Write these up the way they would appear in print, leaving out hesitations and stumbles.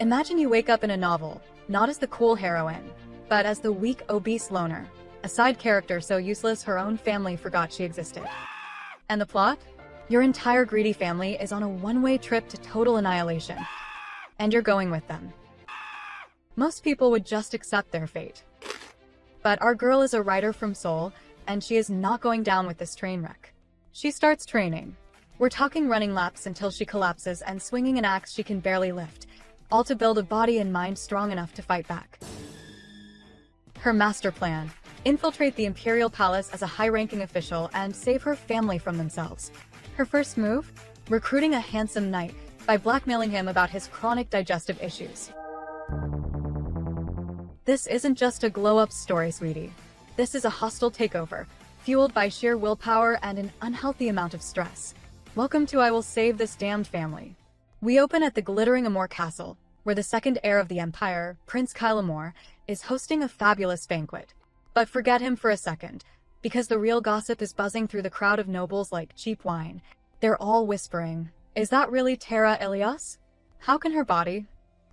Imagine you wake up in a novel, not as the cool heroine, but as the weak, obese loner, a side character so useless her own family forgot she existed. And the plot? Your entire greedy family is on a one-way trip to total annihilation, and you're going with them. Most people would just accept their fate. But our girl is a writer from Seoul, and she is not going down with this train wreck. She starts training. We're talking running laps until she collapses and swinging an axe she can barely lift, all to build a body and mind strong enough to fight back. Her master plan: infiltrate the imperial palace as a high-ranking official and save her family from themselves. Her first move? Recruiting a handsome knight by blackmailing him about his chronic digestive issues. This isn't just a glow-up story, sweetie. This is a hostile takeover, fueled by sheer willpower and an unhealthy amount of stress. Welcome to I Will Save This Damned Family. We open at the glittering Amor Castle, where the second heir of the empire, Prince Kyle Amor, is hosting a fabulous banquet. But forget him for a second, because the real gossip is buzzing through the crowd of nobles like cheap wine. They're all whispering, "Is that really Tara Elios? How can her body?"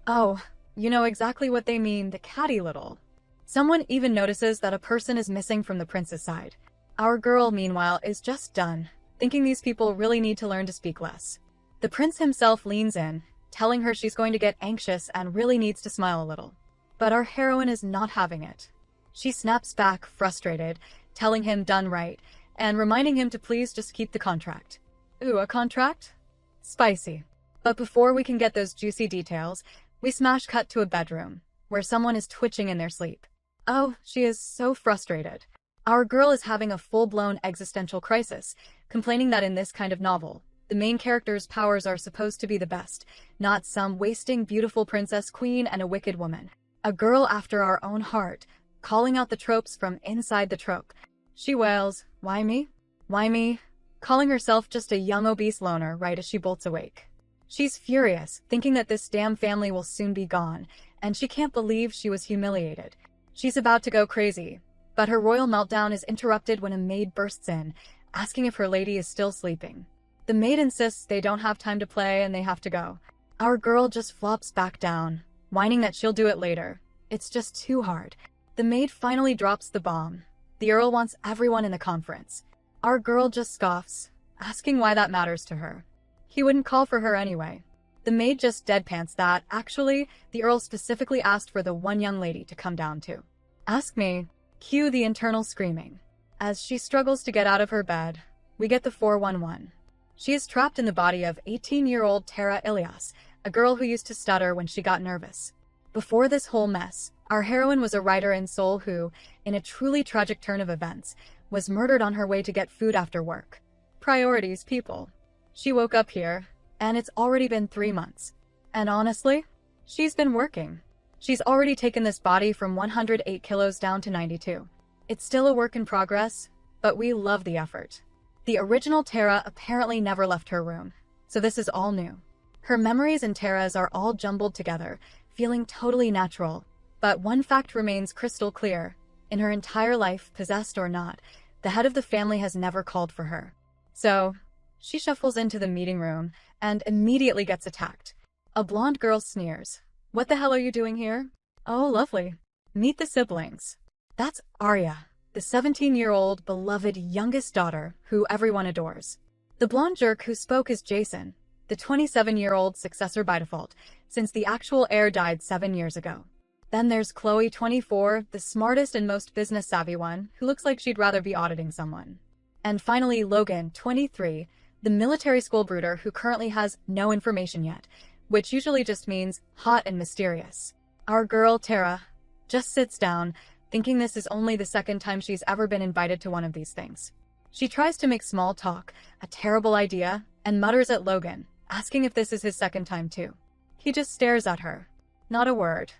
Oh, you know exactly what they mean, the catty little. Someone even notices that a person is missing from the prince's side. Our girl, meanwhile, is just done, thinking these people really need to learn to speak less. The prince himself leans in, telling her she's going to get anxious and really needs to smile a little. But our heroine is not having it. She snaps back, frustrated, telling him done right, and reminding him to please just keep the contract. Ooh, a contract? Spicy. But before we can get those juicy details, we smash cut to a bedroom, where someone is twitching in their sleep. Oh, she is so frustrated. Our girl is having a full-blown existential crisis, complaining that in this kind of novel, the main character's powers are supposed to be the best, not some wasting beautiful princess queen and a wicked woman. A girl after our own heart, calling out the tropes from inside the trope. She wails, "Why me? Why me?" calling herself just a young obese loner right as she bolts awake. She's furious, thinking that this damn family will soon be gone, and she can't believe she was humiliated. She's about to go crazy, but her royal meltdown is interrupted when a maid bursts in, asking if her lady is still sleeping. The maid insists they don't have time to play and they have to go. Our girl just flops back down, whining that she'll do it later. It's just too hard. The maid finally drops the bomb. The earl wants everyone in the conference. Our girl just scoffs, asking why that matters to her. He wouldn't call for her anyway. The maid just deadpans that, actually, the earl specifically asked for the one young lady to come down to. Ask me. Cue the internal screaming. As she struggles to get out of her bed, we get the 411. She is trapped in the body of 18-year-old Tara Elios, a girl who used to stutter when she got nervous. Before this whole mess, our heroine was a writer in Seoul who, in a truly tragic turn of events, was murdered on her way to get food after work. Priorities, people. She woke up here, and it's already been 3 months. And honestly, she's been working. She's already taken this body from 108 kilos down to 92. It's still a work in progress, but we love the effort. The original Tara apparently never left her room, so this is all new. Her memories and Tara's are all jumbled together, feeling totally natural. But one fact remains crystal clear. In her entire life, possessed or not, the head of the family has never called for her. So, she shuffles into the meeting room and immediately gets attacked. A blonde girl sneers. "What the hell are you doing here?" "Oh, lovely. Meet the siblings." That's Arya, the 17-year-old beloved youngest daughter who everyone adores. The blonde jerk who spoke is Jason, the 27-year-old successor by default, since the actual heir died 7 years ago. Then there's Chloe, 24, the smartest and most business-savvy one, who looks like she'd rather be auditing someone. And finally, Logan, 23, the military school brooder who currently has no information yet, which usually just means hot and mysterious. Our girl, Tara, just sits down, thinking this is only the second time she's ever been invited to one of these things. She tries to make small talk, a terrible idea, and mutters at Logan, asking if this is his second time too. He just stares at her. Not a word.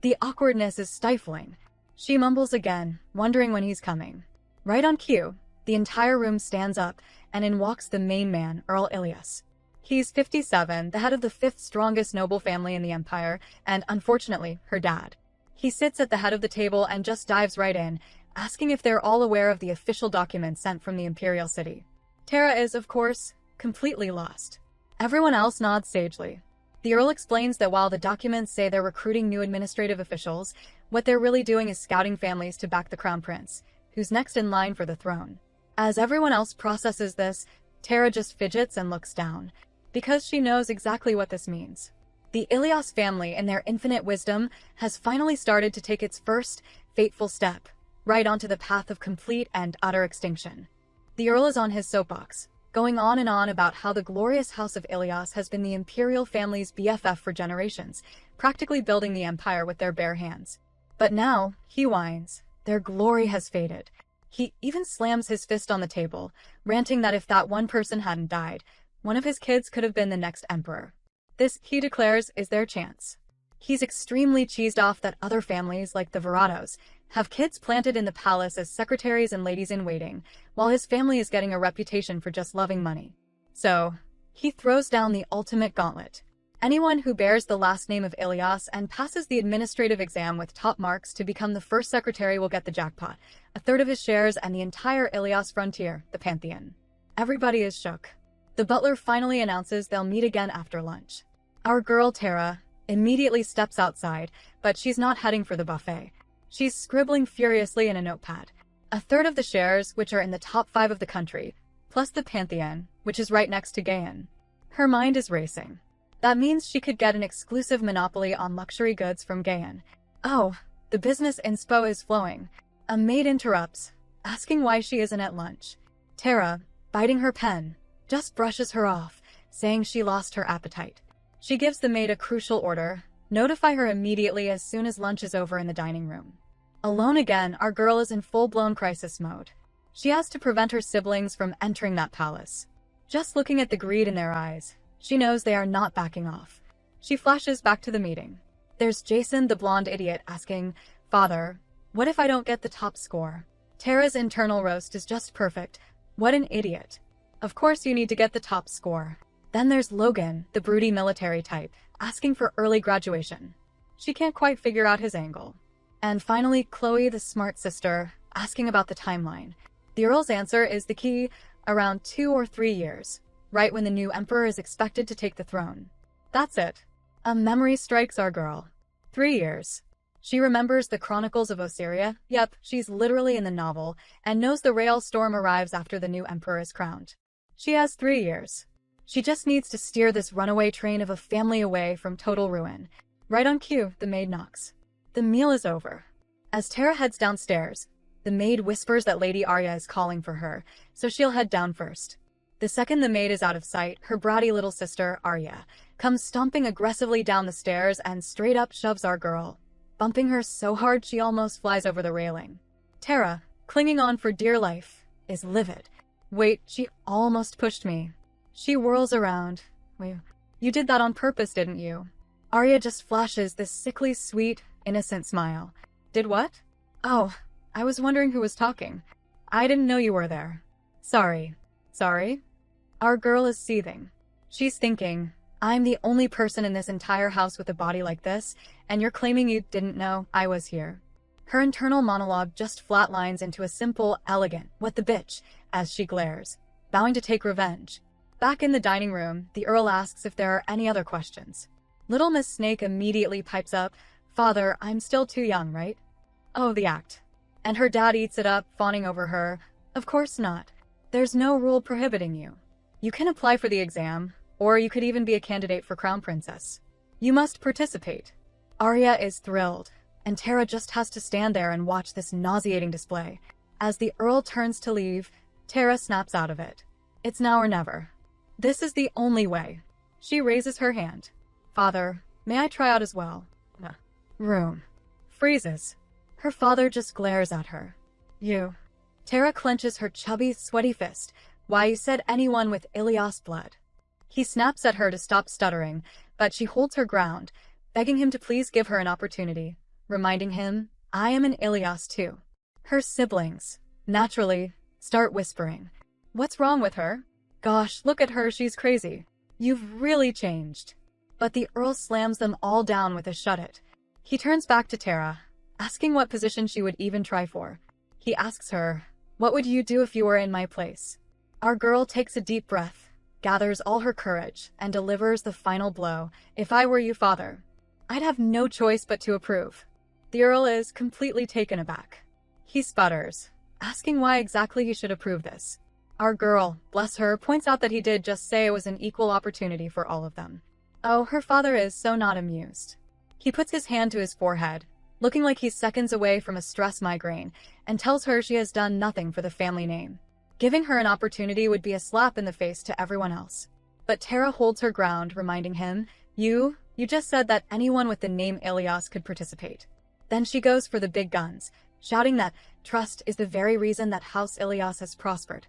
The awkwardness is stifling. She mumbles again, wondering when he's coming. Right on cue, the entire room stands up, and in walks the main man, Earl Elios. He's 57, the head of the 5th strongest noble family in the empire, and unfortunately, her dad. He sits at the head of the table and just dives right in, asking if they're all aware of the official documents sent from the imperial city. Tara is, of course, completely lost. Everyone else nods sagely. The Earl explains that while the documents say they're recruiting new administrative officials, what they're really doing is scouting families to back the Crown Prince, who's next in line for the throne. As everyone else processes this, Tara just fidgets and looks down, because she knows exactly what this means. The Elios family, in their infinite wisdom, has finally started to take its first, fateful step, right onto the path of complete and utter extinction. The Earl is on his soapbox, going on and on about how the glorious House of Elios has been the imperial family's BFF for generations, practically building the empire with their bare hands. But now, he whines, their glory has faded. He even slams his fist on the table, ranting that if that one person hadn't died, one of his kids could have been the next emperor. This, he declares, is their chance. He's extremely cheesed off that other families, like the Verados, have kids planted in the palace as secretaries and ladies-in-waiting, while his family is getting a reputation for just loving money. So, he throws down the ultimate gauntlet. Anyone who bears the last name of Elios and passes the administrative exam with top marks to become the first secretary will get the jackpot, a third of his shares and the entire Elios frontier, the Pantheon. Everybody is shook. The butler finally announces they'll meet again after lunch. Our girl Tara immediately steps outside, but she's not heading for the buffet. She's scribbling furiously in a notepad. A third of the shares, which are in the top 5 of the country, plus the Pantheon, which is right next to Gaian. Her mind is racing. That means she could get an exclusive monopoly on luxury goods from Gaian. Oh, the business inspo is flowing. A maid interrupts, asking why she isn't at lunch. Tara, biting her pen, just brushes her off, saying she lost her appetite. She gives the maid a crucial order: notify her immediately as soon as lunch is over in the dining room. Alone again, our girl is in full-blown crisis mode. She has to prevent her siblings from entering that palace. Just looking at the greed in their eyes, she knows they are not backing off. She flashes back to the meeting. There's Jason, the blonde idiot, asking, "Father, what if I don't get the top score?" Tara's internal roast is just perfect. What an idiot. Of course you need to get the top score. Then there's Logan, the broody military type, asking for early graduation. She can't quite figure out his angle. And finally, Chloe, the smart sister, asking about the timeline. The Earl's answer is the key: around 2 or 3 years, right when the new emperor is expected to take the throne. That's it. A memory strikes our girl. 3 years. She remembers the Chronicles of Osiria. Yep, she's literally in the novel, and knows the Rail Storm arrives after the new emperor is crowned. She has 3 years. She just needs to steer this runaway train of a family away from total ruin. Right on cue, the maid knocks. The meal is over. As Tara heads downstairs, the maid whispers that Lady Arya is calling for her, so she'll head down first. The second the maid is out of sight, her bratty little sister, Arya, comes stomping aggressively down the stairs and straight up shoves our girl, bumping her so hard she almost flies over the railing. Tara, clinging on for dear life, is livid. Wait, she almost pushed me. She whirls around. Wait, you did that on purpose, didn't you? Arya just flashes this sickly, sweet, innocent smile. Did what? Oh, I was wondering who was talking. I didn't know you were there. Sorry. Sorry? Our girl is seething. She's thinking, I'm the only person in this entire house with a body like this, and you're claiming you didn't know I was here. Her internal monologue just flatlines into a simple, elegant, "What the bitch," as she glares, vowing to take revenge. Back in the dining room, the Earl asks if there are any other questions. Little Miss Snake immediately pipes up, "Father, I'm still too young, right?" Oh, the act. And her dad eats it up, fawning over her. Of course not. There's no rule prohibiting you. You can apply for the exam, or you could even be a candidate for Crown Princess. You must participate. Arya is thrilled, and Tara just has to stand there and watch this nauseating display. As the Earl turns to leave, Tara snaps out of it. It's now or never. This is the only way. She raises her hand. "Father, may I try out as well?" Room. Freezes. Her father just glares at her. You. Tara clenches her chubby, sweaty fist. Why, you said anyone with Elios blood. He snaps at her to stop stuttering, but she holds her ground, begging him to please give her an opportunity, reminding him, I am an Elios too. Her siblings, naturally, start whispering. What's wrong with her? Gosh, look at her, she's crazy. You've really changed. But the Earl slams them all down with a shut it. He turns back to Tara, asking what position she would even try for. He asks her, what would you do if you were in my place? Our girl takes a deep breath, gathers all her courage, and delivers the final blow. If I were you, father, I'd have no choice but to approve. The Earl is completely taken aback. He sputters, asking why exactly he should approve this. Our girl, bless her, points out that he did just say it was an equal opportunity for all of them. Oh, her father is so not amused. He puts his hand to his forehead, looking like he's seconds away from a stress migraine, and tells her she has done nothing for the family name. Giving her an opportunity would be a slap in the face to everyone else. But Tara holds her ground, reminding him, You just said that anyone with the name Elios could participate. Then she goes for the big guns, shouting that trust is the very reason that House Elios has prospered.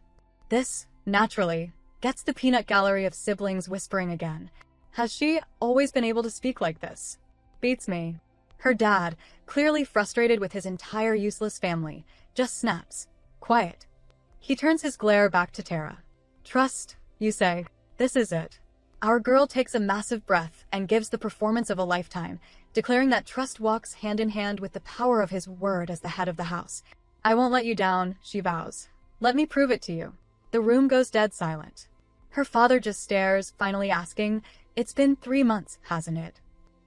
This, naturally, gets the peanut gallery of siblings whispering again. Has she always been able to speak like this? Beats me. Her dad, clearly frustrated with his entire useless family, just snaps. Quiet. He turns his glare back to Tara. Trust, you say. This is it. Our girl takes a massive breath and gives the performance of a lifetime, declaring that trust walks hand in hand with the power of his word as the head of the house. I won't let you down, she vows. Let me prove it to you. The room goes dead silent. Her father just stares, finally asking, It's been 3 months, hasn't it?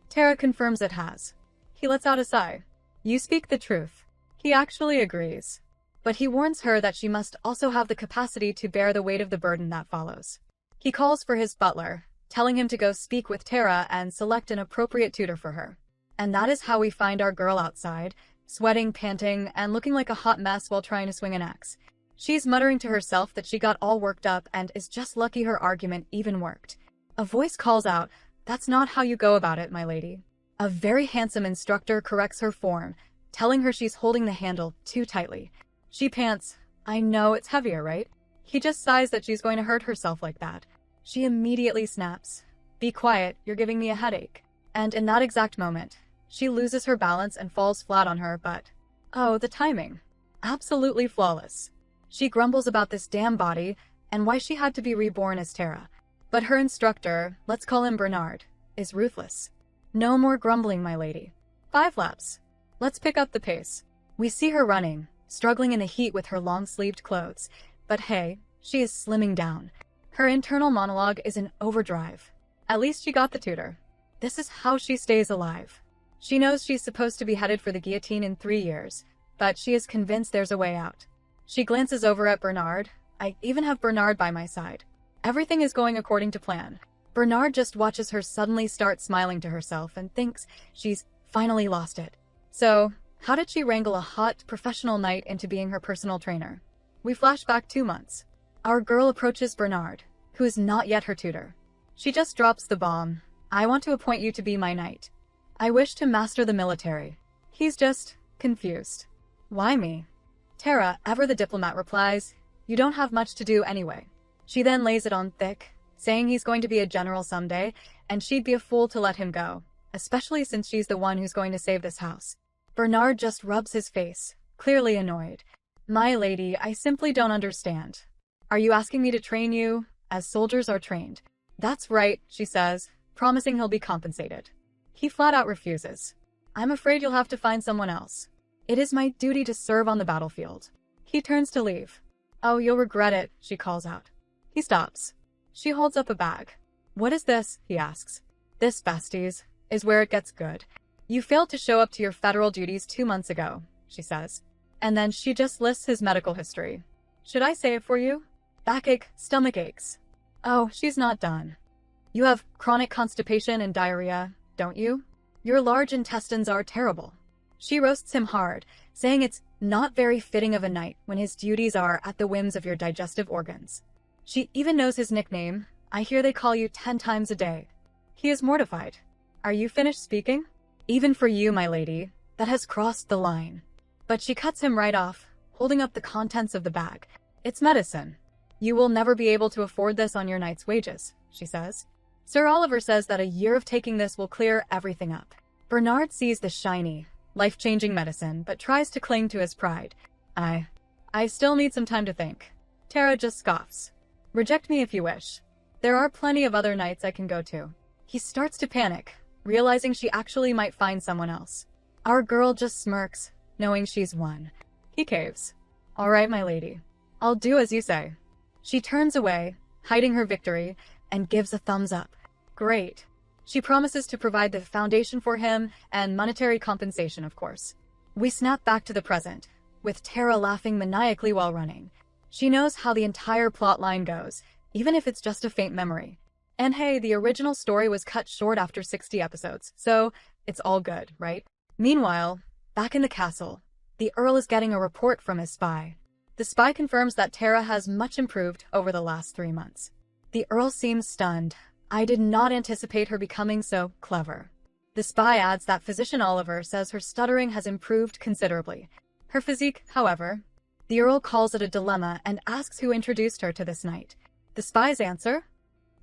Tara confirms it has. He lets out a sigh. You speak the truth. He actually agrees. But he warns her that she must also have the capacity to bear the weight of the burden that follows. He calls for his butler, telling him to go speak with Tara and select an appropriate tutor for her. And that is how we find our girl outside, sweating, panting, and looking like a hot mess while trying to swing an axe. She's muttering to herself that she got all worked up and is just lucky her argument even worked. A voice calls out, That's not how you go about it, my lady. A very handsome instructor corrects her form, telling her she's holding the handle too tightly. She pants, I know it's heavier, right? He just sighs that she's going to hurt herself like that. She immediately snaps. Be quiet, you're giving me a headache. And in that exact moment, she loses her balance and falls flat on her butt. Oh, the timing. Absolutely flawless. She grumbles about this damn body and why she had to be reborn as Tara. But her instructor, let's call him Bernard, is ruthless. No more grumbling, my lady. 5 laps. Let's pick up the pace. We see her running, struggling in the heat with her long-sleeved clothes. But hey, she is slimming down. Her internal monologue is in overdrive. At least she got the tutor. This is how she stays alive. She knows she's supposed to be headed for the guillotine in 3 years, but she is convinced there's a way out. She glances over at Bernard. I even have Bernard by my side. Everything is going according to plan. Bernard just watches her suddenly start smiling to herself and thinks she's finally lost it. So, how did she wrangle a hot, professional knight into being her personal trainer? We flash back 2 months. Our girl approaches Bernard, who is not yet her tutor. She just drops the bomb. I want to appoint you to be my knight. I wish to master the military. He's just confused. Why me? Tara, ever the diplomat, replies, You don't have much to do anyway. She then lays it on thick, saying he's going to be a general someday, and she'd be a fool to let him go, especially since she's the one who's going to save this house. Bernard just rubs his face, clearly annoyed. My lady, I simply don't understand. Are you asking me to train you, as soldiers are trained? That's right, she says, promising he'll be compensated. He flat out refuses. I'm afraid you'll have to find someone else. It is my duty to serve on the battlefield. He turns to leave. Oh, you'll regret it, she calls out. He stops. She holds up a bag. What is this? He asks. This, besties, is where it gets good. You failed to show up to your federal duties 2 months ago, she says. And then she just lists his medical history. Should I say it for you? Backache, stomach aches. Oh, she's not done. You have chronic constipation and diarrhea, don't you? Your large intestines are terrible. She roasts him hard, saying it's not very fitting of a knight when his duties are at the whims of your digestive organs. She even knows his nickname. I hear they call you 10 times a day. He is mortified. Are you finished speaking? Even for you, my lady, that has crossed the line. But she cuts him right off, holding up the contents of the bag. It's medicine. You will never be able to afford this on your knight's wages, she says. Sir Oliver says that a year of taking this will clear everything up. Bernard sees the shiny, life-changing medicine, but tries to cling to his pride. I still need some time to think. Tara just scoffs. Reject me if you wish. There are plenty of other knights I can go to. He starts to panic, realizing she actually might find someone else. Our girl just smirks, knowing she's won. He caves. All right, my lady. I'll do as you say. She turns away, hiding her victory, and gives a thumbs up. Great. She promises to provide the foundation for him and monetary compensation, of course. We snap back to the present, with Tara laughing maniacally while running. She knows how the entire plot line goes, even if it's just a faint memory. And hey, the original story was cut short after 60 episodes, so it's all good, right? Meanwhile, back in the castle, the Earl is getting a report from his spy. The spy confirms that Tara has much improved over the last 3 months. The Earl seems stunned. I did not anticipate her becoming so clever. The spy adds that Physician Oliver says her stuttering has improved considerably. Her physique, however, the Earl calls it a dilemma and asks who introduced her to this knight. The spy's answer?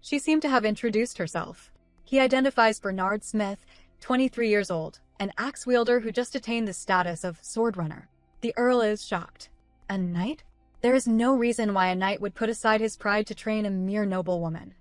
She seemed to have introduced herself. He identifies Bernard Smith, 23 years old, an axe wielder who just attained the status of sword runner. The Earl is shocked. A knight? There is no reason why a knight would put aside his pride to train a mere noblewoman.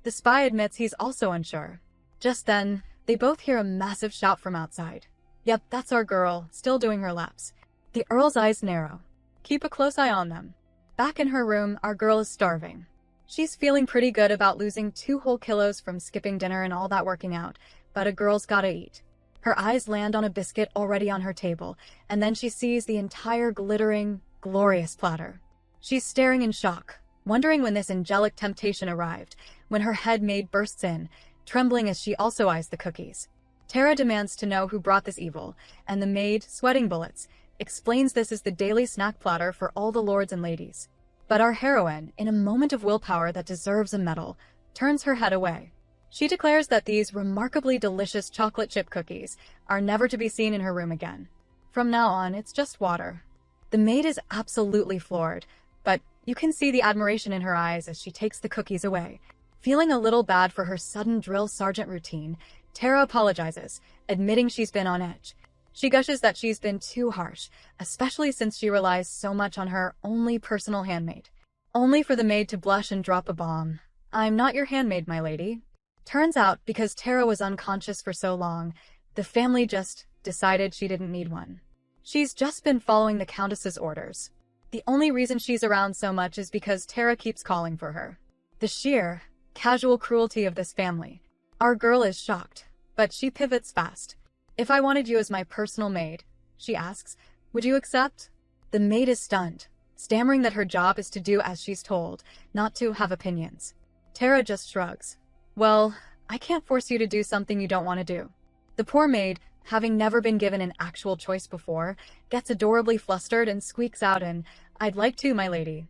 The spy admits he's also unsure. Just then, they both hear a massive shout from outside. Yep, that's our girl, still doing her laps. The Earl's eyes narrow. Keep a close eye on them. Back in her room, our girl is starving. She's feeling pretty good about losing 2 whole kilos from skipping dinner and all that working out, but a girl's gotta eat. Her eyes land on a biscuit already on her table, and then she sees the entire glittering, glorious platter. She's staring in shock, wondering when this angelic temptation arrived, when her head maid bursts in, trembling as she also eyes the cookies. Tara demands to know who brought this evil, and the maid, sweating bullets, explains this is the daily snack platter for all the lords and ladies. But our heroine, in a moment of willpower that deserves a medal, turns her head away. She declares that these remarkably delicious chocolate chip cookies are never to be seen in her room again. From now on, it's just water. The maid is absolutely floored, but you can see the admiration in her eyes as she takes the cookies away. Feeling a little bad for her sudden drill sergeant routine, Tara apologizes, admitting she's been on edge. She gushes that she's been too harsh, especially since she relies so much on her only personal handmaid. Only for the maid to blush and drop a bomb. I'm not your handmaid, my lady. Turns out, because Tara was unconscious for so long, the family just decided she didn't need one. She's just been following the Countess's orders. The only reason she's around so much is because Tara keeps calling for her. The sheer, casual cruelty of this family. Our girl is shocked, but she pivots fast. If I wanted you as my personal maid, she asks, would you accept? The maid is stunned, stammering that her job is to do as she's told, not to have opinions. Tara just shrugs. Well, I can't force you to do something you don't want to do. The poor maid, having never been given an actual choice before, gets adorably flustered and squeaks out an, I'd like to, my lady.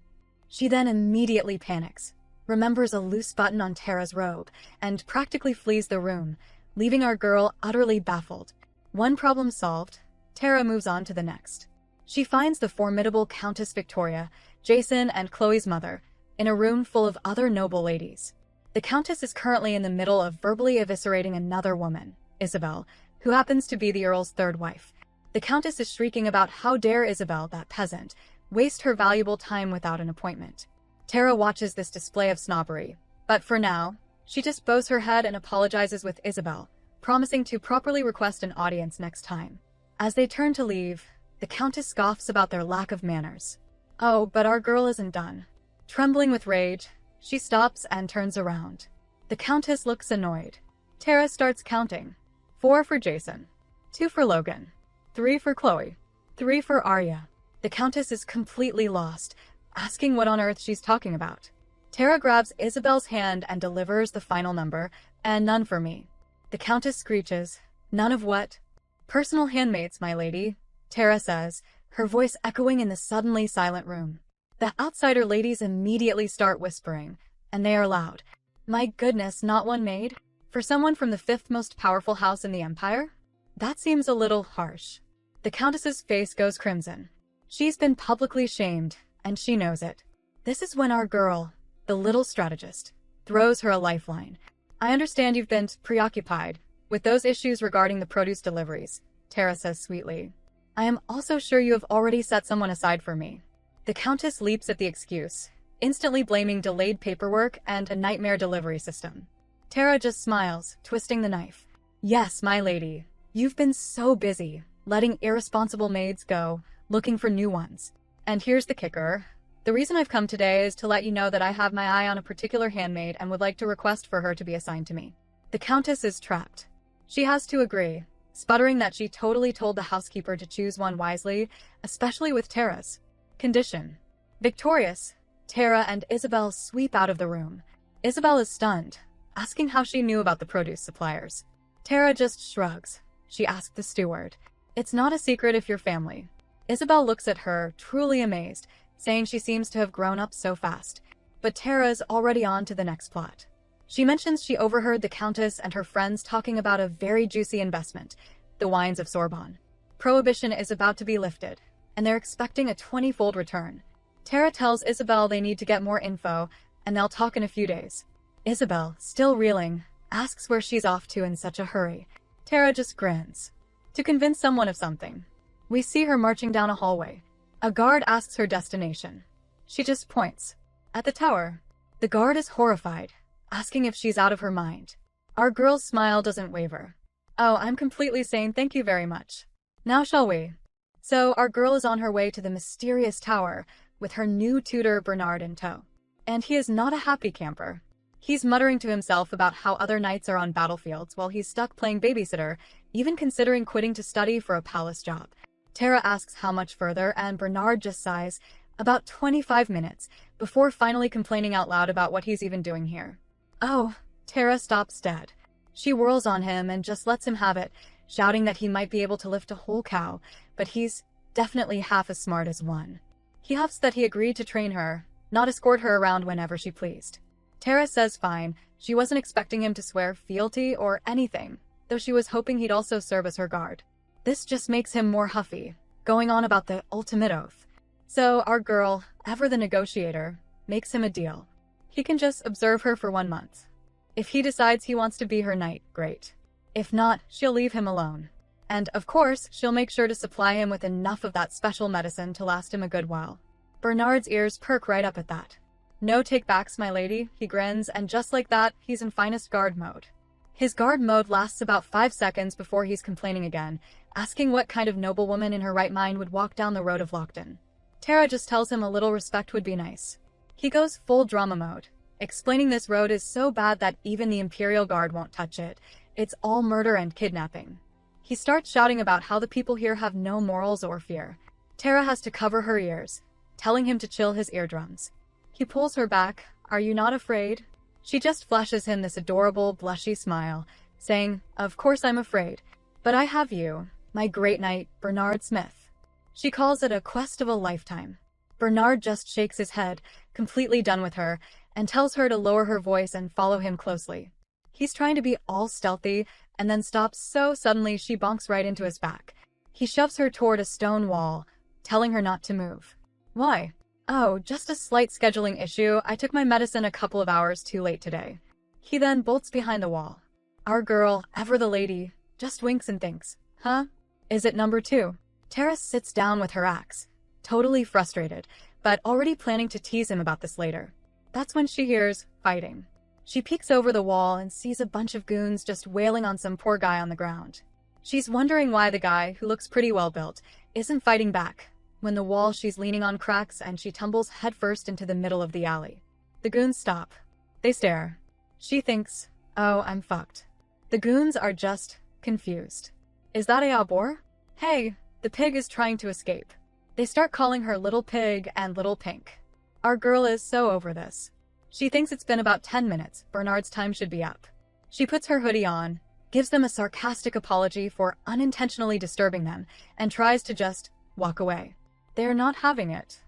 She then immediately panics, remembers a loose button on Tara's robe, and practically flees the room, leaving our girl utterly baffled. One problem solved, Tara moves on to the next. She finds the formidable Countess Victoria, Jason and Chloe's mother, in a room full of other noble ladies. The Countess is currently in the middle of verbally eviscerating another woman, Isabel, who happens to be the Earl's third wife. The Countess is shrieking about how dare Isabel, that peasant, waste her valuable time without an appointment. Tara watches this display of snobbery, but for now, she just bows her head and apologizes with Isabel, promising to properly request an audience next time. As they turn to leave, the Countess scoffs about their lack of manners. Oh, but our girl isn't done. Trembling with rage, she stops and turns around. The Countess looks annoyed. Tara starts counting. 4 for Jason, 2 for Logan, 3 for Chloe, 3 for Arya. The Countess is completely lost, asking what on earth she's talking about. Tara grabs Isabel's hand and delivers the final number, and none for me. The Countess screeches, none of what? Personal handmaids, my lady, Tara says, her voice echoing in the suddenly silent room. The outsider ladies immediately start whispering, and they are loud. My goodness, not one maid? For someone from the 5th most powerful house in the Empire? That seems a little harsh. The Countess's face goes crimson. She's been publicly shamed, and she knows it. This is when our girl, the little strategist, throws her a lifeline. I understand you've been preoccupied with those issues regarding the produce deliveries, Tara says sweetly. I am also sure you have already set someone aside for me. The Countess leaps at the excuse, instantly blaming delayed paperwork and a nightmare delivery system. Tara just smiles, twisting the knife. Yes, my lady, you've been so busy, letting irresponsible maids go, looking for new ones. And here's the kicker. The reason I've come today is to let you know that I have my eye on a particular handmaid and would like to request for her to be assigned to me. The Countess is trapped. She has to agree, sputtering that she totally told the housekeeper to choose one wisely, especially with Tara's condition. Victorious, Tara and Isabel sweep out of the room. Isabel is stunned, asking how she knew about the produce suppliers. Tara just shrugs. She asked the steward. It's not a secret if you're family. Isabel looks at her, truly amazed, saying she seems to have grown up so fast. But Tara is already on to the next plot. She mentions she overheard the Countess and her friends talking about a very juicy investment, the wines of Sorbonne. Prohibition is about to be lifted, and they're expecting a 20-fold return. Tara tells Isabel they need to get more info, and they'll talk in a few days. Isabel, still reeling, asks where she's off to in such a hurry. Tara just grins. To convince someone of something. We see her marching down a hallway. A guard asks her destination. She just points. At the tower. The guard is horrified, asking if she's out of her mind. Our girl's smile doesn't waver. Oh, I'm completely sane, thank you very much. Now shall we? So, our girl is on her way to the mysterious tower, with her new tutor Bernard in tow. And he is not a happy camper. He's muttering to himself about how other knights are on battlefields while he's stuck playing babysitter, even considering quitting to study for a palace job. Tara asks how much further, and Bernard just sighs, about 25 minutes, before finally complaining out loud about what he's even doing here. Oh, Tara stops dead. She whirls on him and just lets him have it, shouting that he might be able to lift a whole cow, but he's definitely half as smart as one. He huffs that he agreed to train her, not escort her around whenever she pleased. Tara says fine, she wasn't expecting him to swear fealty or anything, though she was hoping he'd also serve as her guard. This just makes him more huffy, going on about the ultimate oath. So our girl, ever the negotiator, makes him a deal. He can just observe her for 1 month. If he decides he wants to be her knight, great. If not, she'll leave him alone. And, of course, she'll make sure to supply him with enough of that special medicine to last him a good while. Bernard's ears perk right up at that. No take-backs, my lady, he grins, and just like that, he's in finest guard mode. His guard mode lasts about 5 seconds before he's complaining again, asking what kind of noblewoman in her right mind would walk down the road of Lockton. Tara just tells him a little respect would be nice. He goes full drama mode, explaining this road is so bad that even the Imperial Guard won't touch it. It's all murder and kidnapping. He starts shouting about how the people here have no morals or fear. Tara has to cover her ears, telling him to chill his eardrums. He pulls her back. Are you not afraid? She just flashes him this adorable, blushy smile, saying, Of course I'm afraid, but I have you, my great knight, Bernard Smith. She calls it a quest of a lifetime. Bernard just shakes his head, completely done with her, and tells her to lower her voice and follow him closely. He's trying to be all stealthy, and then stops so suddenly she bonks right into his back. He shoves her toward a stone wall, telling her not to move. Why? Oh, just a slight scheduling issue. I took my medicine a couple of hours too late today. He then bolts behind the wall. Our girl, ever the lady, just winks and thinks, Huh? Is it number 2? Tara sits down with her axe, totally frustrated, but already planning to tease him about this later. That's when she hears fighting. She peeks over the wall and sees a bunch of goons just wailing on some poor guy on the ground. She's wondering why the guy, who looks pretty well built, isn't fighting back, when the wall she's leaning on cracks and she tumbles headfirst into the middle of the alley. The goons stop. They stare. She thinks, oh, I'm fucked. The goons are just confused. Is that a Albor? Hey, the pig is trying to escape. They start calling her Little Pig and Little Pink. Our girl is so over this. She thinks it's been about 10 minutes, Bernard's time should be up. She puts her hoodie on, gives them a sarcastic apology for unintentionally disturbing them, and tries to just walk away. They're not having it.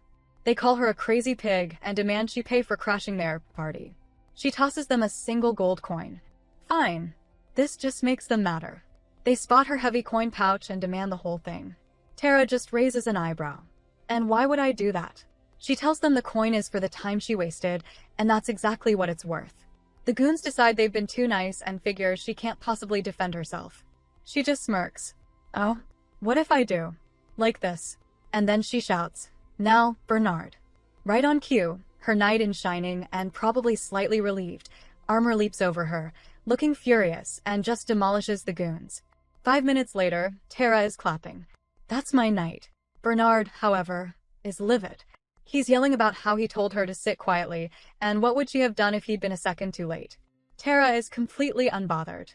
They call her a crazy pig and demand she pay for crashing their party. She tosses them a single gold coin. Fine. This just makes them madder. They spot her heavy coin pouch and demand the whole thing. Tara just raises an eyebrow. And why would I do that? She tells them the coin is for the time she wasted, and that's exactly what it's worth. The goons decide they've been too nice and figure she can't possibly defend herself. She just smirks. Oh, what if I do? Like this. And then she shouts, Now, Bernard. Right on cue, her knight in shining and probably slightly relieved, armor leaps over her, looking furious, and just demolishes the goons. 5 minutes later, Tara is clapping. That's my knight. Bernard, however, is livid. He's yelling about how he told her to sit quietly, and what would she have done if he'd been a second too late. Tara is completely unbothered.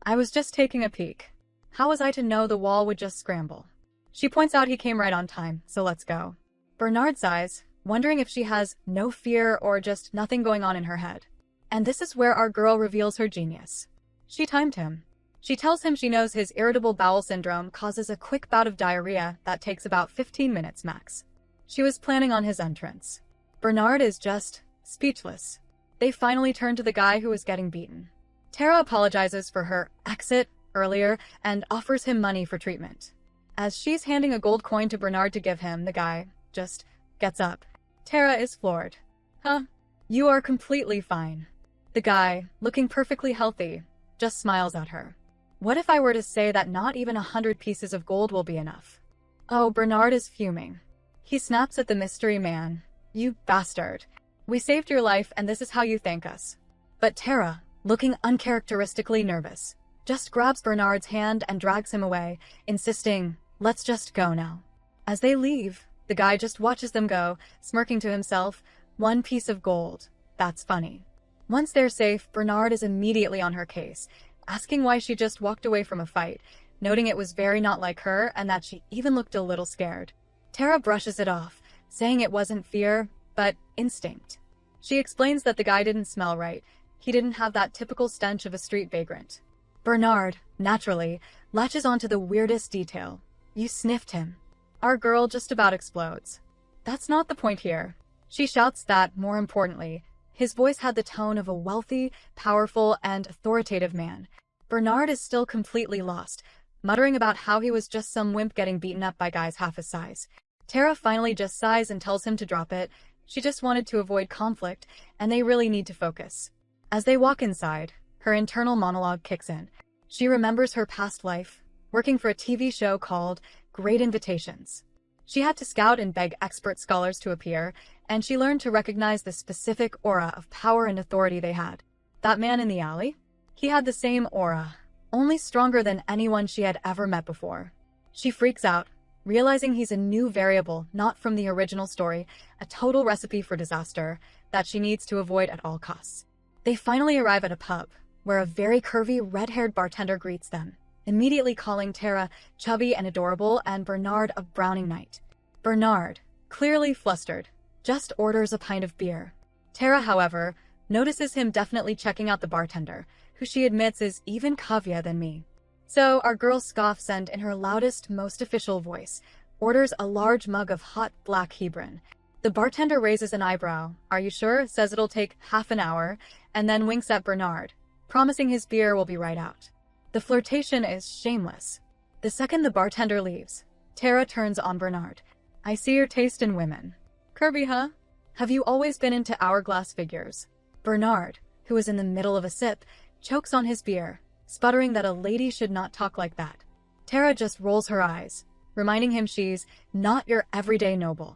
I was just taking a peek. How was I to know the wall would just scramble? She points out he came right on time, so let's go. Bernard sighs, wondering if she has no fear or just nothing going on in her head. And this is where our girl reveals her genius. She timed him. She tells him she knows his irritable bowel syndrome causes a quick bout of diarrhea that takes about 15 minutes max. She was planning on his entrance. Bernard is just speechless. They finally turn to the guy who is getting beaten. Tara apologizes for her exit earlier and offers him money for treatment. As she's handing a gold coin to Bernard to give him, the guy just gets up. Tara is floored. Huh? You are completely fine. The guy, looking perfectly healthy, just smiles at her. What if I were to say that not even 100 pieces of gold will be enough? Oh, Bernard is fuming. He snaps at the mystery man. You bastard. We saved your life and this is how you thank us. But Tara, looking uncharacteristically nervous, just grabs Bernard's hand and drags him away, insisting, let's just go now. As they leave, the guy just watches them go, smirking to himself, 1 piece of gold. That's funny. Once they're safe, Bernard is immediately on her case, asking why she just walked away from a fight, noting it was very not like her and that she even looked a little scared. Tara brushes it off, saying it wasn't fear, but instinct. She explains that the guy didn't smell right. He didn't have that typical stench of a street vagrant. Bernard, naturally, latches onto the weirdest detail. You sniffed him. Our girl just about explodes. That's not the point here. She shouts that, more importantly, his voice had the tone of a wealthy, powerful, and authoritative man. Bernard is still completely lost, muttering about how he was just some wimp getting beaten up by guys half his size. Tara finally just sighs and tells him to drop it. She just wanted to avoid conflict, and they really need to focus. As they walk inside, her internal monologue kicks in. She remembers her past life, working for a TV show called Great Invitations. She had to scout and beg expert scholars to appear, and she learned to recognize the specific aura of power and authority they had. That man in the alley? He had the same aura, only stronger than anyone she had ever met before. She freaks out, realizing he's a new variable, not from the original story, a total recipe for disaster that she needs to avoid at all costs. They finally arrive at a pub, where a very curvy, red-haired bartender greets them, immediately calling Tara chubby and adorable and Bernard a browning knight. Bernard, clearly flustered, just orders a pint of beer. Tara, however, notices him definitely checking out the bartender, who she admits is even caviar than me. So our girl scoffs and, in her loudest, most official voice, orders a large mug of hot black heroine. The bartender raises an eyebrow. Are you sure? Says it'll take half an hour, and then winks at Bernard, promising his beer will be right out. The flirtation is shameless. The second the bartender leaves, Tara turns on Bernard. I see your taste in women. Kirby, huh? Have you always been into hourglass figures? Bernard, who is in the middle of a sip, chokes on his beer, sputtering that a lady should not talk like that. Tara just rolls her eyes, reminding him she's not your everyday noble.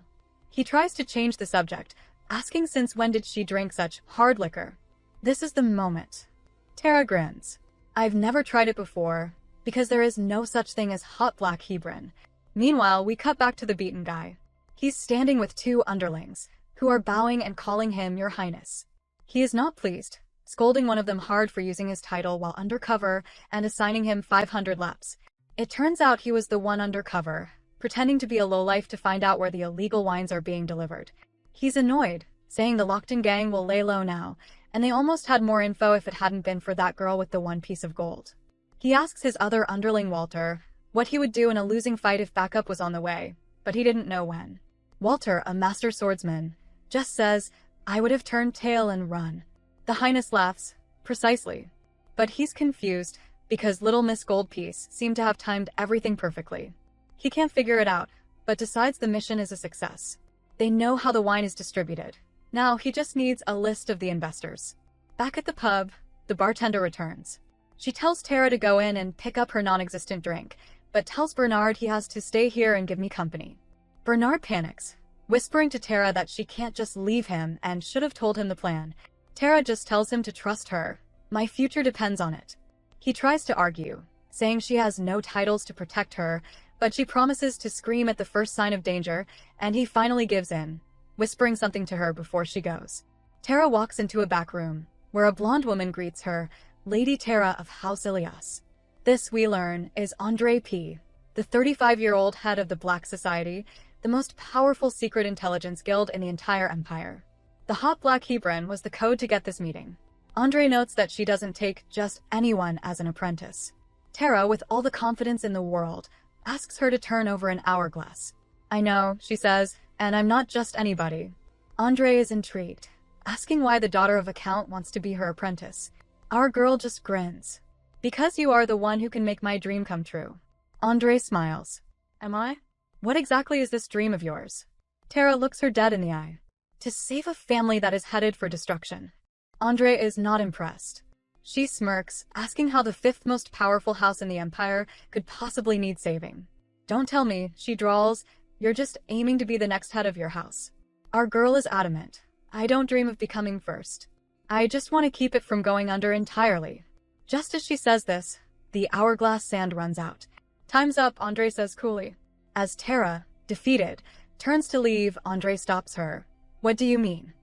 He tries to change the subject, asking since when did she drink such hard liquor. This is the moment. Tara grins. I've never tried it before, because there is no such thing as hot black heroine. Meanwhile, we cut back to the beaten guy. He's standing with 2 underlings, who are bowing and calling him Your Highness. He is not pleased, scolding one of them hard for using his title while undercover and assigning him 500 laps. It turns out he was the one undercover, pretending to be a lowlife to find out where the illegal wines are being delivered. He's annoyed, saying the locked-in gang will lay low now, and they almost had more info if it hadn't been for that girl with the 1 piece of gold. He asks his other underling Walter what he would do in a losing fight if backup was on the way, but he didn't know when. Walter, a master swordsman, just says, I would have turned tail and run. The Highness laughs, precisely. But he's confused, because Little Miss Goldpiece seemed to have timed everything perfectly. He can't figure it out, but decides the mission is a success. They know how the wine is distributed. Now he just needs a list of the investors. Back at the pub, the bartender returns. She tells Tara to go in and pick up her non-existent drink, but tells Bernard he has to stay here and give me company. Bernard panics, whispering to Tara that she can't just leave him and should have told him the plan. Tara just tells him to trust her. My future depends on it. He tries to argue, saying she has no titles to protect her, but she promises to scream at the first sign of danger, and he finally gives in. whispering something to her before she goes. Tara walks into a back room, where a blonde woman greets her, Lady Tara of House Elios. This, we learn, is Andre P., the 35-year-old head of the Black Society, the most powerful secret intelligence guild in the entire empire. The hot black Hebron was the code to get this meeting. Andre notes that she doesn't take just anyone as an apprentice. Tara, with all the confidence in the world, asks her to turn over an hourglass. I know, she says, and I'm not just anybody. Andre is intrigued, asking why the daughter of a count wants to be her apprentice. Our girl just grins. Because you are the one who can make my dream come true. Andre smiles. Am I? What exactly is this dream of yours? Tara looks her dead in the eye. To save a family that is headed for destruction. Andre is not impressed. She smirks, asking how the fifth most powerful house in the empire could possibly need saving. Don't tell me, she drawls, you're just aiming to be the next head of your house. Our girl is adamant. I don't dream of becoming first. I just want to keep it from going under entirely. Just as she says this, the hourglass sand runs out. Time's up, Andre says coolly. As Tara, defeated, turns to leave, Andre stops her. What do you mean?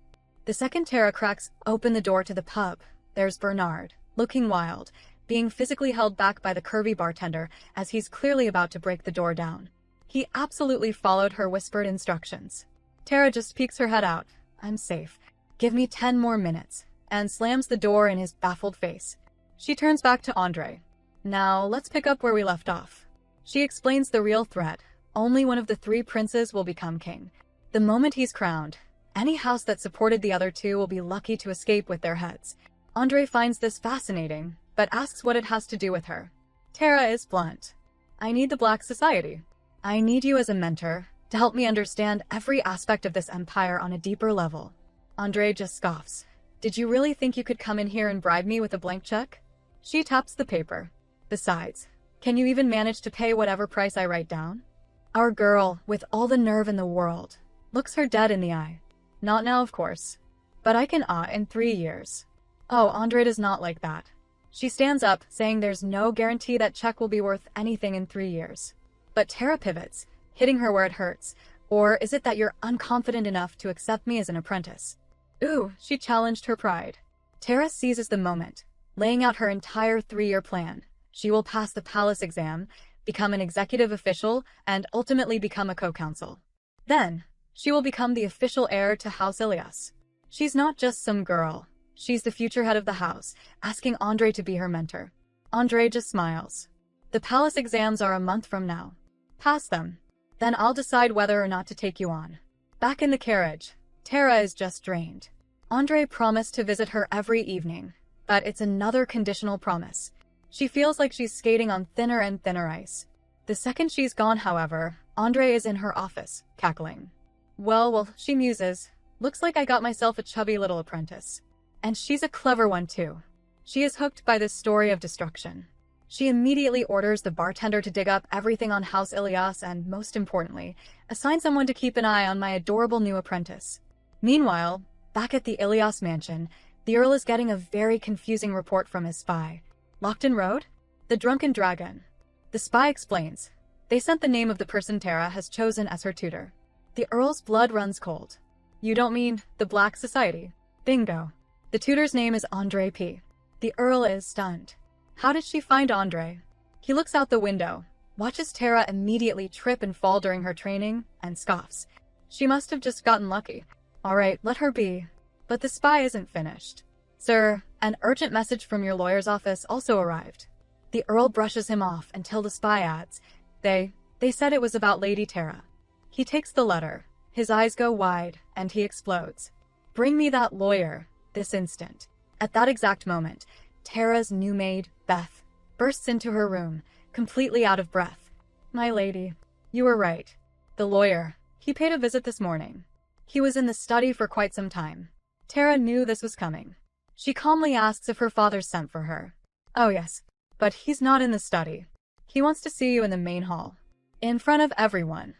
The second Tara cracks open the door to the pub, there's Bernard, looking wild, being physically held back by the curvy bartender as he's clearly about to break the door down. He absolutely followed her whispered instructions. Tara just peeks her head out. I'm safe. Give me 10 more minutes, and slams the door in his baffled face. She turns back to Andre. Now, let's pick up where we left off. She explains the real threat. Only one of the 3 princes will become king. The moment he's crowned, any house that supported the other 2 will be lucky to escape with their heads. Andre finds this fascinating, but asks what it has to do with her. Tara is blunt. I need the Black Society. I need you as a mentor to help me understand every aspect of this empire on a deeper level. Andre just scoffs. Did you really think you could come in here and bribe me with a blank check? She taps the paper. Besides, can you even manage to pay whatever price I write down? Our girl, with all the nerve in the world, looks her dead in the eye. Not now, of course. But I can in 3 years. Oh, Andre does not like that. She stands up, saying there's no guarantee that check will be worth anything in 3 years. But Tara pivots, hitting her where it hurts. Or is it that you're unconfident enough to accept me as an apprentice? Ooh, she challenged her pride. Tara seizes the moment, laying out her entire 3-year plan. She will pass the palace exam, become an executive official, and ultimately become a co-counsel. Then, she will become the official heir to House Elios. She's not just some girl. She's the future head of the house, asking Andre to be her mentor. Andre just smiles. The palace exams are a month from now. Pass them. Then I'll decide whether or not to take you on. Back in the carriage, Tara is just drained. Andre promised to visit her every evening, but it's another conditional promise. She feels like she's skating on thinner and thinner ice. The second she's gone, however, Andre is in her office, cackling. Well, she muses. Looks like I got myself a chubby little apprentice. And she's a clever one too. She is hooked by this story of destruction. She immediately orders the bartender to dig up everything on House Elios and, most importantly, assign someone to keep an eye on my adorable new apprentice. Meanwhile, back at the Elios mansion, the Earl is getting a very confusing report from his spy. Lockton Road? The Drunken Dragon. The spy explains. They sent the name of the person Tara has chosen as her tutor. The Earl's blood runs cold. You don't mean the Black Society? Bingo. The tutor's name is Andre P. The Earl is stunned. How did she find Andre? He looks out the window, watches Tara immediately trip and fall during her training, and scoffs. She must have just gotten lucky. Alright, let her be. But the spy isn't finished. Sir, an urgent message from your lawyer's office also arrived. The Earl brushes him off until the spy adds, They said it was about Lady Tara. He takes the letter. His eyes go wide, and he explodes. Bring me that lawyer, this instant. At that exact moment, Tara's new maid, Beth, bursts into her room, completely out of breath. My lady, you were right. The lawyer, he paid a visit this morning. He was in the study for quite some time. Tara knew this was coming. She calmly asks if her father sent for her. Oh yes, but he's not in the study. He wants to see you in the main hall. In front of everyone.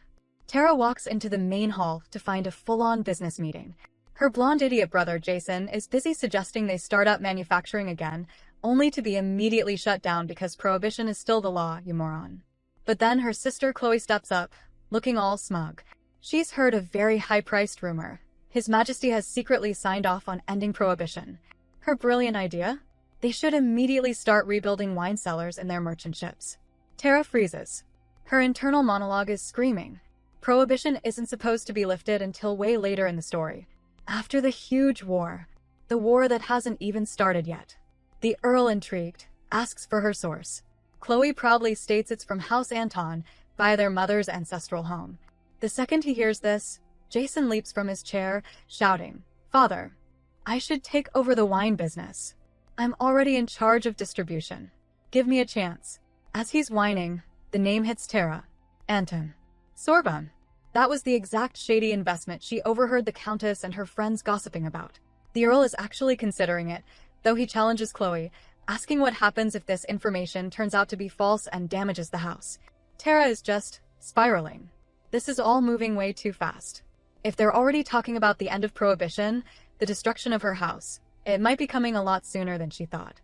Tara walks into the main hall to find a full-on business meeting. Her blonde idiot brother Jason is busy suggesting they start up manufacturing again, only to be immediately shut down because prohibition is still the law, you moron. But then her sister Chloe steps up, looking all smug. She's heard a very high-priced rumor His Majesty has secretly signed off on ending prohibition. Her brilliant idea? They should immediately start rebuilding wine cellars in their merchant ships. Tara freezes. Her internal monologue is screaming. Prohibition isn't supposed to be lifted until way later in the story. After the huge war. The war that hasn't even started yet. The Earl, intrigued, asks for her source. Chloe proudly states it's from House Anton, via their mother's ancestral home. The second he hears this, Jason leaps from his chair, shouting, "Father, I should take over the wine business. I'm already in charge of distribution. Give me a chance." As he's whining, the name hits Tara. Anton. Sorbonne. That was the exact shady investment she overheard the Countess and her friends gossiping about. The Earl is actually considering it, though he challenges Chloe, asking what happens if this information turns out to be false and damages the house. Tara is just spiraling. This is all moving way too fast. If they're already talking about the end of Prohibition, the destruction of her house, it might be coming a lot sooner than she thought.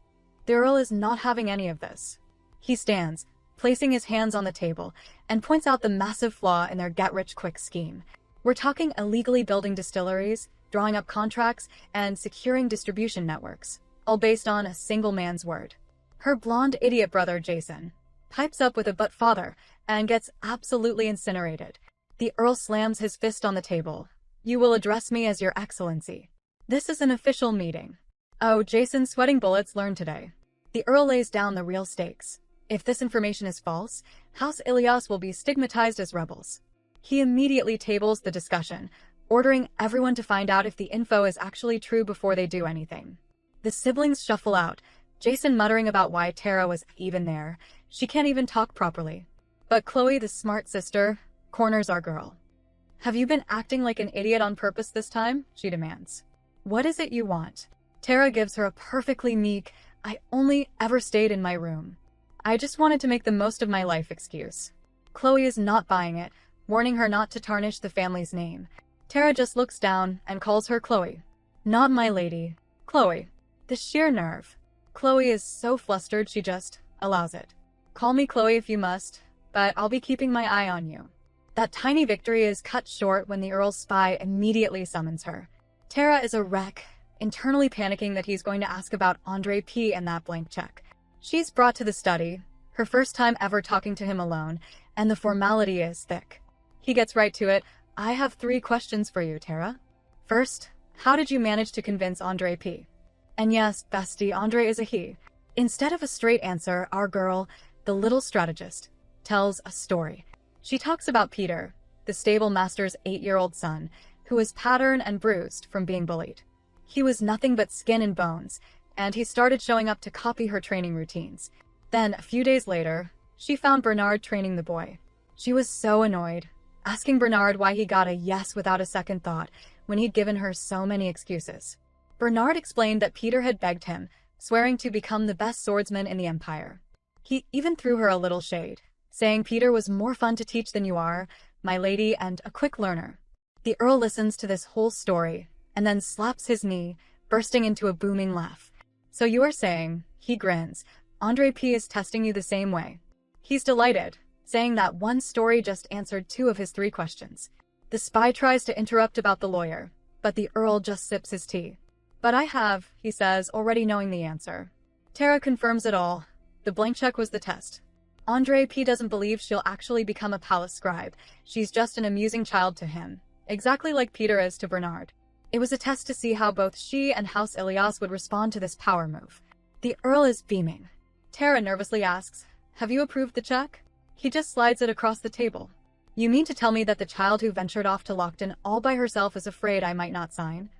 The Earl is not having any of this. He stands, placing his hands on the table, and points out the massive flaw in their get-rich-quick scheme. We're talking illegally building distilleries, drawing up contracts, and securing distribution networks, all based on a single man's word. Her blonde idiot brother, Jason, pipes up with a "but father," and gets absolutely incinerated. The Earl slams his fist on the table. "You will address me as your excellency. This is an official meeting." Oh, Jason, sweating bullets, learned today. The Earl lays down the real stakes. If this information is false, House Elios will be stigmatized as rebels. He immediately tables the discussion, ordering everyone to find out if the info is actually true before they do anything. The siblings shuffle out, Jason muttering about why Tara was even there. She can't even talk properly. But Chloe, the smart sister, corners our girl. "Have you been acting like an idiot on purpose this time?" she demands. "What is it you want?" Tara gives her a perfectly meek, "I only ever stayed in my room. I just wanted to make the most of my life" excuse. Chloe is not buying it, warning her not to tarnish the family's name. Tara just looks down and calls her Chloe. "Not my lady. Chloe." The sheer nerve. Chloe is so flustered she just allows it. "Call me Chloe if you must, but I'll be keeping my eye on you." That tiny victory is cut short when the Earl's spy immediately summons her. Tara is a wreck, internally panicking that he's going to ask about Andre P. and that blank check. She's brought to the study, her first time ever talking to him alone, and the formality is thick. He gets right to it. "I have 3 questions for you, Tara. First, how did you manage to convince Andre P.?" And yes, bestie, Andre is a he. Instead of a straight answer, our girl, the little strategist, tells a story. She talks about Peter, the stable master's 8-year-old son, who was patterned and bruised from being bullied. He was nothing but skin and bones, and he started showing up to copy her training routines. Then, a few days later, she found Bernard training the boy. She was so annoyed, asking Bernard why he got a yes without a second thought when he'd given her so many excuses. Bernard explained that Peter had begged him, swearing to become the best swordsman in the Empire. He even threw her a little shade, saying Peter was more fun to teach than you are, my lady, and a quick learner. The Earl listens to this whole story, and then slaps his knee, bursting into a booming laugh. "So you are saying," he grins, "Andre P. is testing you the same way?" He's delighted, saying that one story just answered 2 of his 3 questions. The spy tries to interrupt about the lawyer, but the Earl just sips his tea. "But I have," he says, already knowing the answer. Tara confirms it all. The blank check was the test. Andre P. doesn't believe she'll actually become a palace scribe. She's just an amusing child to him, exactly like Peter is to Bernard. It was a test to see how both she and House Elios would respond to this power move. The Earl is beaming. Tara nervously asks, "Have you approved the check?" He just slides it across the table. "You mean to tell me that the child who ventured off to Lockton all by herself is afraid I might not sign?"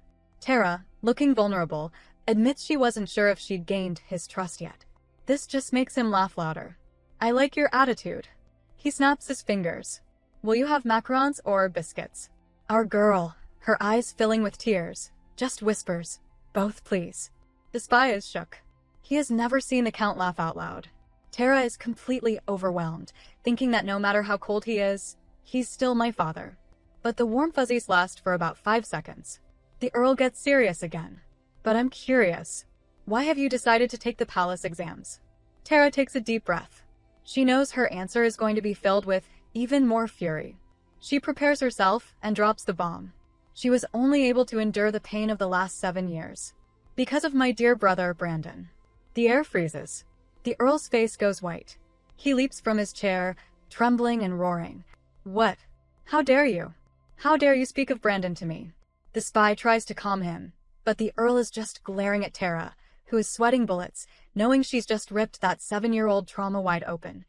Tara, looking vulnerable, admits she wasn't sure if she'd gained his trust yet. This just makes him laugh louder. "I like your attitude." He snaps his fingers. "Will you have macarons or biscuits?" Our girl, her eyes filling with tears, just whispers, "Both, please." The spy is shook. He has never seen the Count laugh out loud. Tara is completely overwhelmed, thinking that no matter how cold he is, he's still my father. But the warm fuzzies last for about 5 seconds. The Earl gets serious again. "But I'm curious. Why have you decided to take the palace exams?" Tara takes a deep breath. She knows her answer is going to be filled with even more fury. She prepares herself and drops the bomb. She was only able to endure the pain of the last 7 years. Because of my dear brother, Brandon. The air freezes. The Earl's face goes white. He leaps from his chair, trembling and roaring. What? How dare you? How dare you speak of Brandon to me? The spy tries to calm him, but the Earl is just glaring at Tara, who is sweating bullets, knowing she's just ripped that 7-year-old trauma wide open.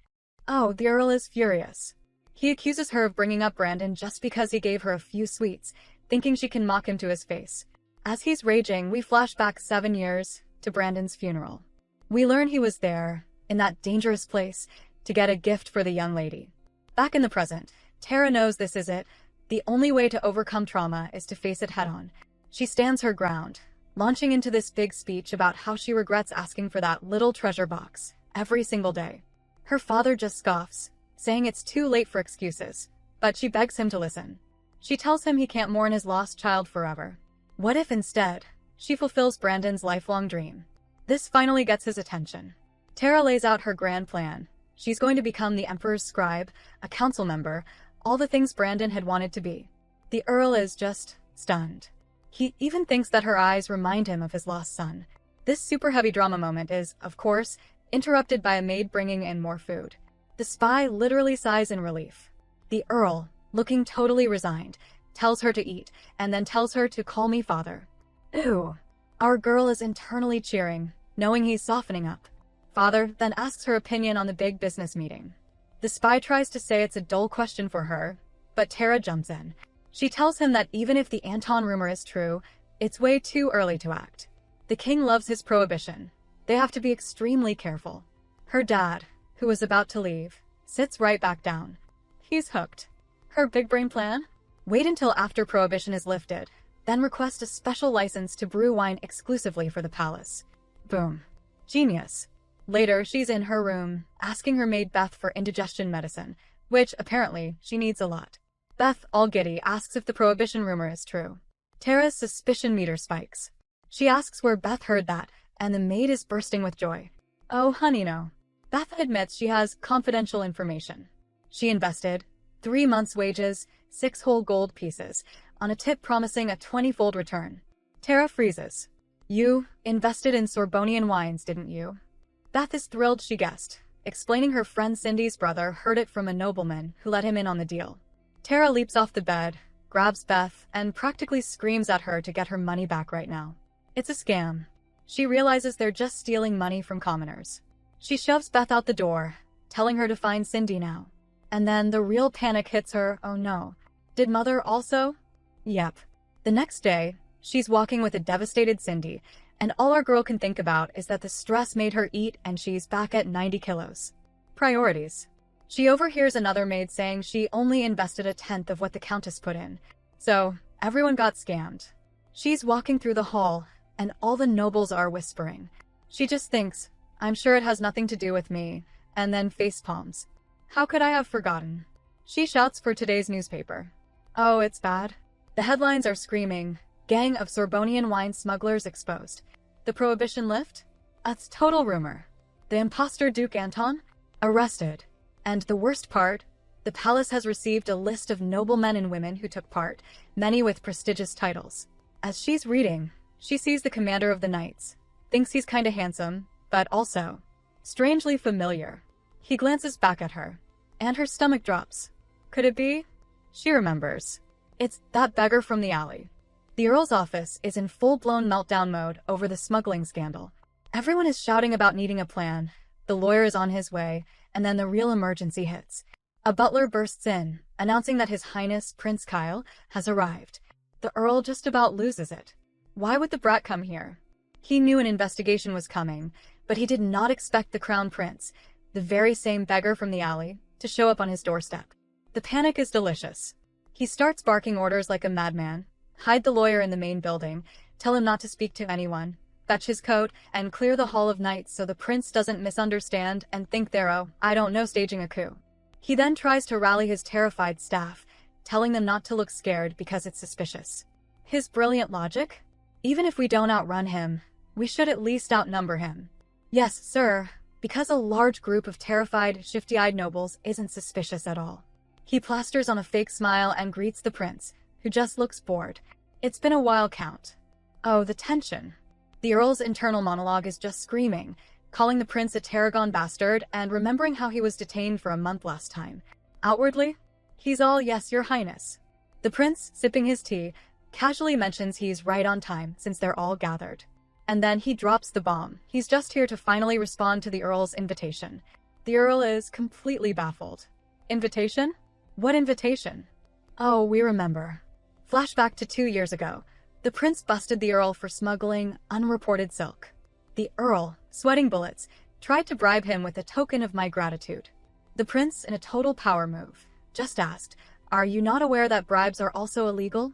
Oh, the Earl is furious. He accuses her of bringing up Brandon just because he gave her a few sweets, thinking she can mock him to his face. As he's raging, we flash back 7 years to Brandon's funeral. We learn he was there, in that dangerous place, to get a gift for the young lady. Back in the present, Tara knows this is it. The only way to overcome trauma is to face it head-on. She stands her ground, launching into this big speech about how she regrets asking for that little treasure box every single day. Her father just scoffs, saying it's too late for excuses, but she begs him to listen. She tells him he can't mourn his lost child forever. What if instead, she fulfills Brandon's lifelong dream? This finally gets his attention. Tara lays out her grand plan. She's going to become the Emperor's scribe, a council member, all the things Brandon had wanted to be. The Earl is just stunned. He even thinks that her eyes remind him of his lost son. This super heavy drama moment is, of course, interrupted by a maid bringing in more food. The spy literally sighs in relief. The Earl, looking totally resigned, tells her to eat, and then tells her to call me father. Ew. Our girl is internally cheering, knowing he's softening up. Father then asks her opinion on the big business meeting. The spy tries to say it's a dull question for her, but Tara jumps in. She tells him that even if the Anton rumor is true, it's way too early to act. The king loves his prohibition. They have to be extremely careful. Her dad, who was about to leave, sits right back down. He's hooked. Her big brain plan? Wait until after prohibition is lifted, then request a special license to brew wine exclusively for the palace. Boom. Genius. Later, she's in her room, asking her maid Beth for indigestion medicine, which, apparently, she needs a lot. Beth, all giddy, asks if the prohibition rumor is true. Tara's suspicion meter spikes. She asks where Beth heard that, and the maid is bursting with joy. Oh, honey, no. Beth admits she has confidential information. She invested 3 months' wages, 6 whole gold pieces, on a tip promising a 20-fold return. Tara freezes. You invested in Sorbonian wines, didn't you? Beth is thrilled she guessed, explaining her friend Cindy's brother heard it from a nobleman who let him in on the deal. Tara leaps off the bed, grabs Beth, and practically screams at her to get her money back right now. It's a scam. She realizes they're just stealing money from commoners. She shoves Beth out the door, telling her to find Cindy now. And then the real panic hits her. Oh no. Did Mother also? Yep. The next day, she's walking with a devastated Cindy, and all our girl can think about is that the stress made her eat and she's back at 90 kilos. Priorities. She overhears another maid saying she only invested 1/10 of what the Countess put in. So, everyone got scammed. She's walking through the hall, and all the nobles are whispering. She just thinks, I'm sure it has nothing to do with me, and then face palms. How could I have forgotten? She shouts for today's newspaper. Oh, it's bad. The headlines are screaming, Gang of Sorbonian wine smugglers exposed. The prohibition lift? That's total rumor. The imposter Duke Anton? Arrested. And the worst part, the palace has received a list of noblemen and women who took part, many with prestigious titles. As she's reading, she sees the commander of the knights, thinks he's kinda handsome, but also strangely familiar. He glances back at her, and her stomach drops. Could it be? She remembers. It's that beggar from the alley. The Earl's office is in full-blown meltdown mode over the smuggling scandal. Everyone is shouting about needing a plan, the lawyer is on his way, and then the real emergency hits. A butler bursts in, announcing that His Highness Prince Kyle has arrived. The Earl just about loses it. Why would the brat come here? He knew an investigation was coming, but he did not expect the Crown Prince, the very same beggar from the alley, to show up on his doorstep. The panic is delicious. He starts barking orders like a madman. Hide the lawyer in the main building, tell him not to speak to anyone, fetch his coat, and clear the Hall of Knights so the prince doesn't misunderstand and think they're, staging a coup. He then tries to rally his terrified staff, telling them not to look scared because it's suspicious. His brilliant logic? Even if we don't outrun him, we should at least outnumber him. Yes, sir, because a large group of terrified, shifty-eyed nobles isn't suspicious at all. He plasters on a fake smile and greets the prince, who just looks bored. It's been a while, Count. Oh, the tension. The Earl's internal monologue is just screaming, calling the prince a tarragon bastard and remembering how he was detained for a month last time. Outwardly, he's all yes, your highness. The prince, sipping his tea, casually mentions he's right on time since they're all gathered. And then he drops the bomb. He's just here to finally respond to the Earl's invitation. The Earl is completely baffled. Invitation? What invitation? Oh, we remember. Flashback to 2 years ago. The prince busted the Earl for smuggling unreported silk. The Earl, sweating bullets, tried to bribe him with a token of my gratitude. The prince, in a total power move, just asked, "Are you not aware that bribes are also illegal?"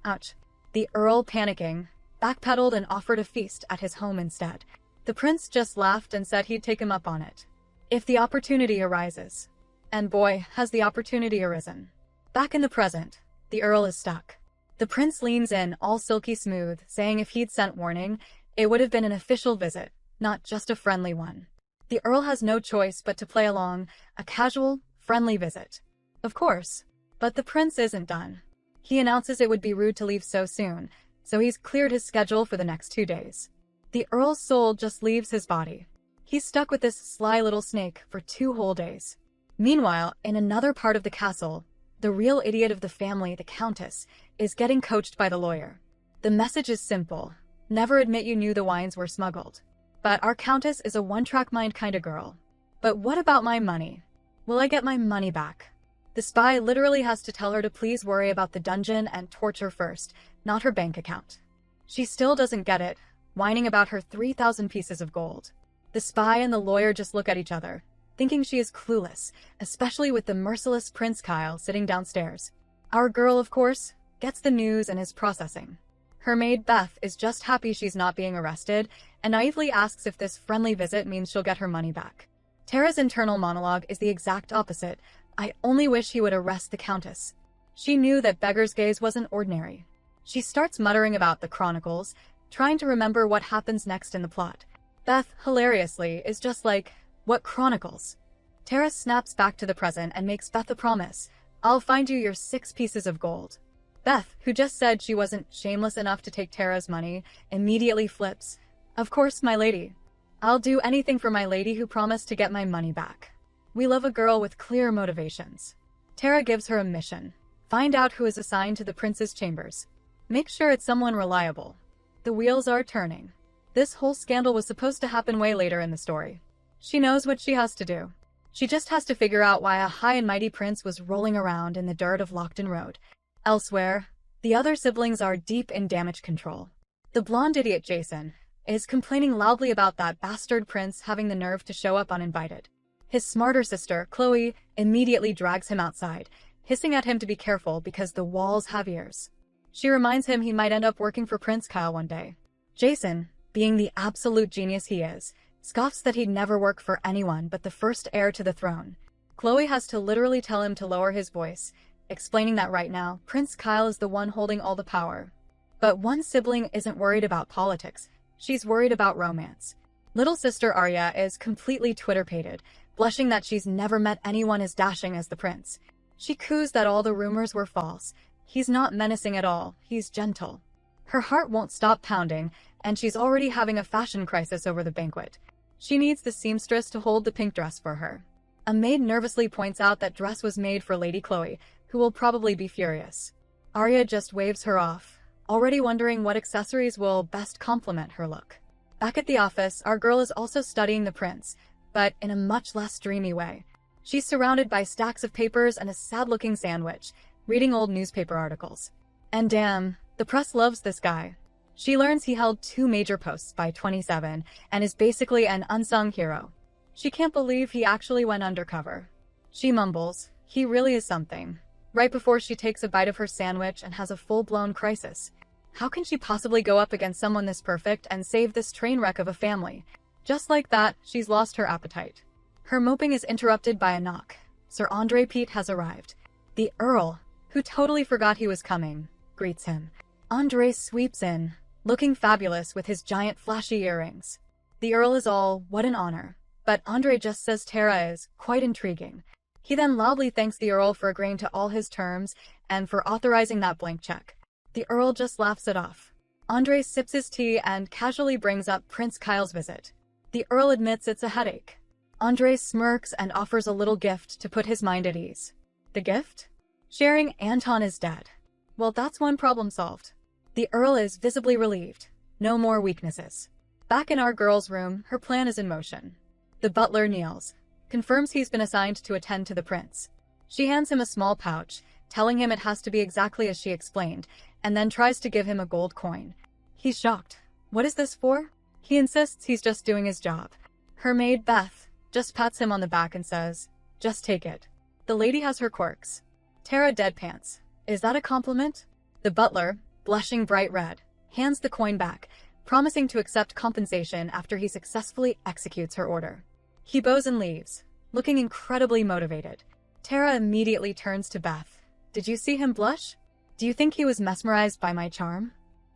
Ouch. The Earl, panicking, backpedaled and offered a feast at his home instead. The prince just laughed and said he'd take him up on it. If the opportunity arises. And boy, has the opportunity arisen. Back in the present, the Earl is stuck. The prince leans in, all silky smooth, saying if he'd sent warning, it would have been an official visit, not just a friendly one. The Earl has no choice but to play along, a casual, friendly visit. Of course. But the prince isn't done. He announces it would be rude to leave so soon, so he's cleared his schedule for the next 2 days. The Earl's soul just leaves his body. He's stuck with this sly little snake for 2 whole days. Meanwhile, in another part of the castle, the real idiot of the family, the Countess, is getting coached by the lawyer. The message is simple. Never admit you knew the wines were smuggled. But our Countess is a one-track mind kind of girl. But what about my money? Will I get my money back? The spy literally has to tell her to please worry about the dungeon and torture first, not her bank account. She still doesn't get it, whining about her 3,000 pieces of gold. The spy and the lawyer just look at each other, thinking she is clueless, especially with the merciless Prince Kyle sitting downstairs. Our girl, of course, gets the news and is processing. Her maid Beth is just happy she's not being arrested and naively asks if this friendly visit means she'll get her money back. Tara's internal monologue is the exact opposite. I only wish he would arrest the Countess. She knew that Beggar's Gaze wasn't ordinary. She starts muttering about the Chronicles, trying to remember what happens next in the plot. Beth, hilariously, is just like, "What Chronicles?" Tara snaps back to the present and makes Beth a promise. "I'll find you your 6 pieces of gold." Beth, who just said she wasn't shameless enough to take Tara's money, immediately flips. "Of course, my lady. I'll do anything for my lady who promised to get my money back." We love a girl with clear motivations. Tara gives her a mission. Find out who is assigned to the prince's chambers. Make sure it's someone reliable. The wheels are turning. This whole scandal was supposed to happen way later in the story. She knows what she has to do. She just has to figure out why a high and mighty prince was rolling around in the dirt of Lockton Road. Elsewhere, the other siblings are deep in damage control. The blonde idiot Jason is complaining loudly about that bastard prince having the nerve to show up uninvited. His smarter sister, Chloe, immediately drags him outside, hissing at him to be careful because the walls have ears. She reminds him he might end up working for Prince Kyle one day. Jason, being the absolute genius he is, scoffs that he'd never work for anyone but the first heir to the throne. Chloe has to literally tell him to lower his voice, explaining that right now, Prince Kyle is the one holding all the power. But one sibling isn't worried about politics, she's worried about romance. Little sister Arya is completely Twitter-pated, blushing that she's never met anyone as dashing as the prince. She coos that all the rumors were false. He's not menacing at all, he's gentle. Her heart won't stop pounding, and she's already having a fashion crisis over the banquet. She needs the seamstress to hold the pink dress for her. A maid nervously points out that dress was made for Lady Chloe, who will probably be furious. Arya just waves her off, already wondering what accessories will best complement her look. Back at the office, our girl is also studying the prince, but in a much less dreamy way. She's surrounded by stacks of papers and a sad-looking sandwich, reading old newspaper articles. And damn, the press loves this guy. She learns he held 2 major posts by 27 and is basically an unsung hero. She can't believe he actually went undercover. She mumbles, he really is something, right before she takes a bite of her sandwich and has a full-blown crisis. How can she possibly go up against someone this perfect and save this train wreck of a family? Just like that, she's lost her appetite. Her moping is interrupted by a knock. Sir Andre Pete has arrived. The Earl, who totally forgot he was coming, greets him. Andre sweeps in, looking fabulous with his giant flashy earrings. The Earl is all, what an honor. But Andre just says Tara is quite intriguing. He then loudly thanks the Earl for agreeing to all his terms and for authorizing that blank check. The Earl just laughs it off. Andre sips his tea and casually brings up Prince Kyle's visit. The Earl admits it's a headache. Andre smirks and offers a little gift to put his mind at ease. The gift? Sharing Anton is dead. Well, that's one problem solved. The Earl is visibly relieved. No more weaknesses. Back in our girl's room, her plan is in motion. The butler kneels, confirms he's been assigned to attend to the prince. She hands him a small pouch, telling him it has to be exactly as she explained, and then tries to give him a gold coin. He's shocked. What is this for? He insists he's just doing his job. Her maid, Beth, just pats him on the back and says, "Just take it. The lady has her quirks." Tara deadpans. Is that a compliment? The butler, blushing bright red, hands the coin back, promising to accept compensation after he successfully executes her order. He bows and leaves, looking incredibly motivated. Tara immediately turns to Beth. Did you see him blush? Do you think he was mesmerized by my charm?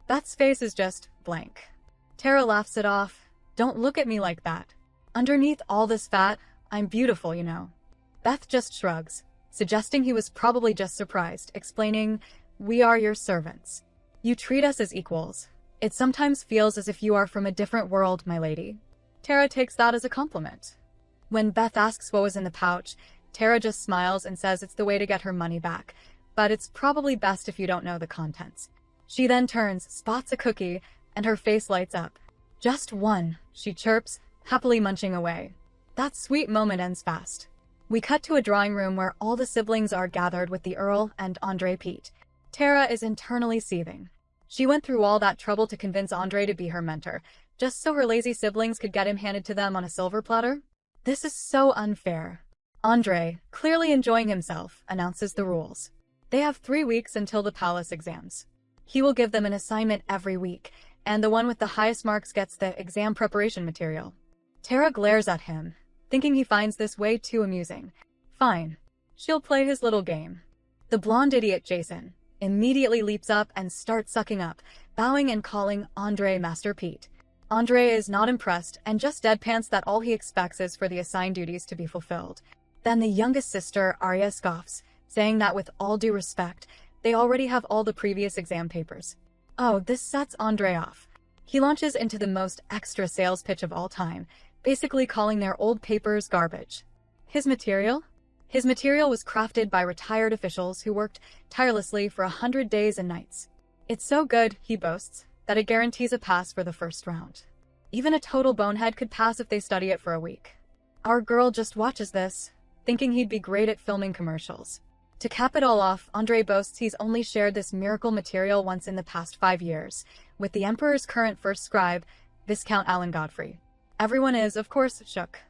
Beth's face is just blank. Tara laughs it off. Don't look at me like that. Underneath all this fat, I'm beautiful, you know. Beth just shrugs, suggesting he was probably just surprised, explaining, "We are your servants. You treat us as equals. It sometimes feels as if you are from a different world, my lady." Tara takes that as a compliment. When Beth asks what was in the pouch, Tara just smiles and says it's the way to get her money back, but it's probably best if you don't know the contents. She then turns, spots a cookie, and her face lights up. "Just one," she chirps, happily munching away. That sweet moment ends fast. We cut to a drawing room where all the siblings are gathered with the Earl and Andre Pete. Tara is internally seething. She went through all that trouble to convince Andre to be her mentor, just so her lazy siblings could get him handed to them on a silver platter? This is so unfair. Andre, clearly enjoying himself, announces the rules. They have 3 weeks until the palace exams. He will give them an assignment every week, and the one with the highest marks gets the exam preparation material. Tara glares at him, thinking he finds this way too amusing. Fine. She'll play his little game. The blonde idiot Jason immediately leaps up and starts sucking up, bowing and calling Andre Master Pete. Andre is not impressed and just deadpans that all he expects is for the assigned duties to be fulfilled. Then the youngest sister, Arya, scoffs, saying that with all due respect, they already have all the previous exam papers. Oh, this sets Andre off. He launches into the most extra sales pitch of all time, basically calling their old papers garbage. His material? His material was crafted by retired officials who worked tirelessly for 100 days and nights. It's so good, he boasts, that it guarantees a pass for the first round. Even a total bonehead could pass if they study it for a week. Our girl just watches this, thinking he'd be great at filming commercials. To cap it all off, Andre boasts he's only shared this miracle material once in the past 5 years, with the Emperor's current first scribe, Viscount Alan Godfrey. Everyone is, of course, shook.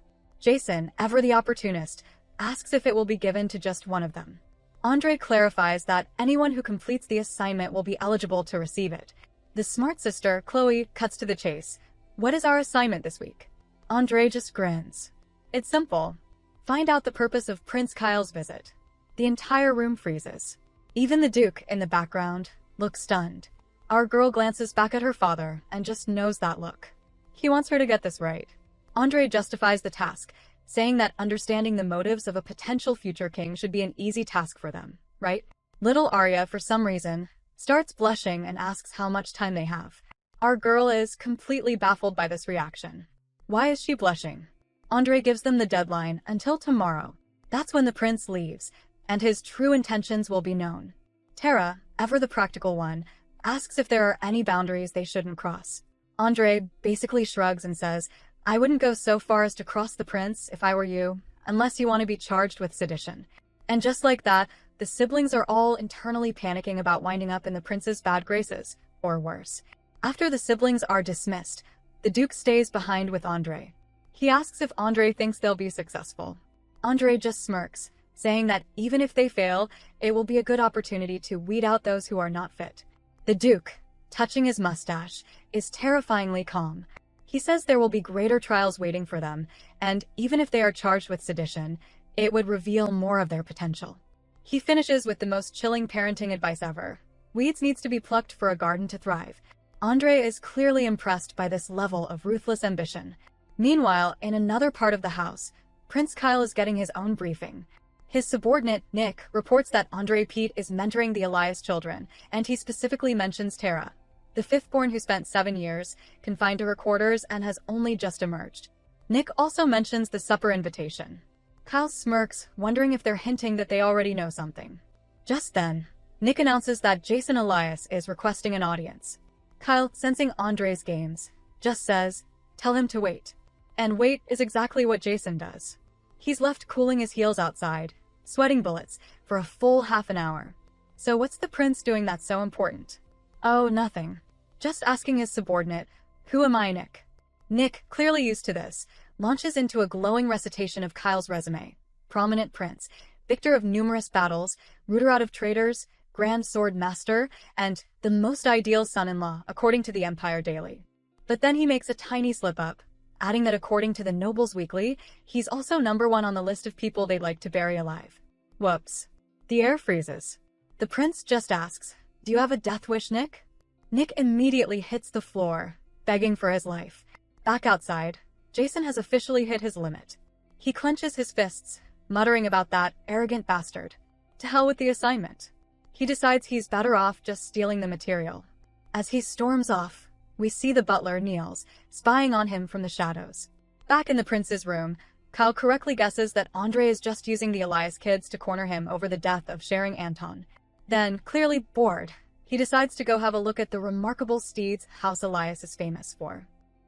Jason, ever the opportunist, asks if it will be given to just one of them. Andre clarifies that anyone who completes the assignment will be eligible to receive it. The smart sister, Chloe, cuts to the chase. What is our assignment this week? Andre just grins. It's simple. Find out the purpose of Prince Kyle's visit. The entire room freezes. Even the Duke, in the background, looks stunned. Our girl glances back at her father and just knows that look. He wants her to get this right. Andre justifies the task, saying that understanding the motives of a potential future king should be an easy task for them, right? Little Arya, for some reason, starts blushing and asks how much time they have. Our girl is completely baffled by this reaction. Why is she blushing? Andre gives them the deadline until tomorrow. That's when the prince leaves, and his true intentions will be known. Tara, ever the practical one, asks if there are any boundaries they shouldn't cross. Andre basically shrugs and says, "I wouldn't go so far as to cross the prince if I were you, unless you want to be charged with sedition." And just like that, the siblings are all internally panicking about winding up in the prince's bad graces, or worse. After the siblings are dismissed, the Duke stays behind with Andre. He asks if Andre thinks they'll be successful. Andre just smirks, saying that even if they fail, it will be a good opportunity to weed out those who are not fit. The Duke, touching his mustache, is terrifyingly calm. He says there will be greater trials waiting for them, and even if they are charged with sedition, it would reveal more of their potential. He finishes with the most chilling parenting advice ever. Weeds needs to be plucked for a garden to thrive. Andre is clearly impressed by this level of ruthless ambition. Meanwhile, in another part of the house, Prince Kyle is getting his own briefing. His subordinate, Nick, reports that Andre Pete is mentoring the Elias children, and he specifically mentions Tara, the fifth-born who spent 7 years confined to her quarters and has only just emerged. Nick also mentions the supper invitation. Kyle smirks, wondering if they're hinting that they already know something. Just then, Nick announces that Jason Elias is requesting an audience. Kyle, sensing Andre's games, just says, "Tell him to wait." And wait is exactly what Jason does. He's left cooling his heels outside, sweating bullets, for a full half an hour. So what's the prince doing that's so important? Oh, nothing. Just asking his subordinate, "Who am I, Nick?" Nick, clearly used to this, launches into a glowing recitation of Kyle's resume. Prominent prince, victor of numerous battles, rooter out of traitors, grand sword master, and the most ideal son-in-law, according to the Empire Daily. But then he makes a tiny slip-up, adding that according to the Nobles Weekly, he's also #1 on the list of people they'd like to bury alive. Whoops. The air freezes. The prince just asks, "Do you have a death wish, Nick?" Nick immediately hits the floor, begging for his life. Back outside, Jason has officially hit his limit. He clenches his fists, muttering about that arrogant bastard. To hell with the assignment. He decides he's better off just stealing the material. As he storms off, we see the butler, Niels, spying on him from the shadows. Back in the prince's room, Kyle correctly guesses that Andre is just using the Elias kids to corner him over the death of Sharing Anton. Then, clearly bored, he decides to go have a look at the remarkable steeds House Elias is famous for.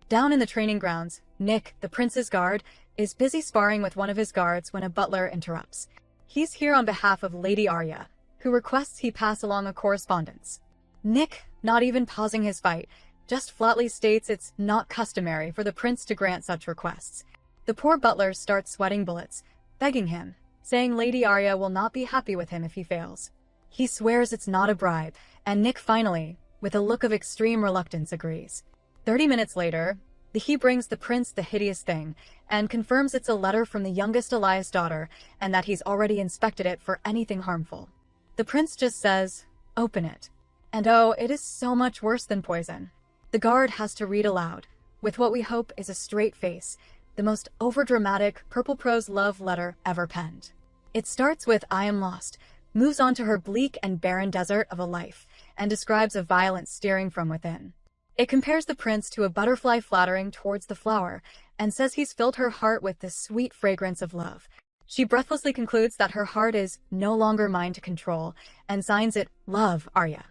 Down in the training grounds, Nick, the prince's guard, is busy sparring with one of his guards when a butler interrupts. He's here on behalf of Lady Arya, who requests he pass along a correspondence. Nick, not even pausing his fight, just flatly states it's not customary for the prince to grant such requests. The poor butler starts sweating bullets, begging him, saying Lady Arya will not be happy with him if he fails. He swears it's not a bribe, and Nick finally, with a look of extreme reluctance, agrees. 30 minutes later, he brings the prince the hideous thing, and confirms it's a letter from the youngest Elias daughter, and that he's already inspected it for anything harmful. The prince just says, "Open it." And oh, it is so much worse than poison. The guard has to read aloud, with what we hope is a straight face, the most overdramatic purple prose love letter ever penned. It starts with "I am lost," moves on to her bleak and barren desert of a life, and describes a violence steering from within. It compares the prince to a butterfly fluttering towards the flower, and says he's filled her heart with the sweet fragrance of love. She breathlessly concludes that her heart is no longer mine to control, and signs it, "Love, Arya."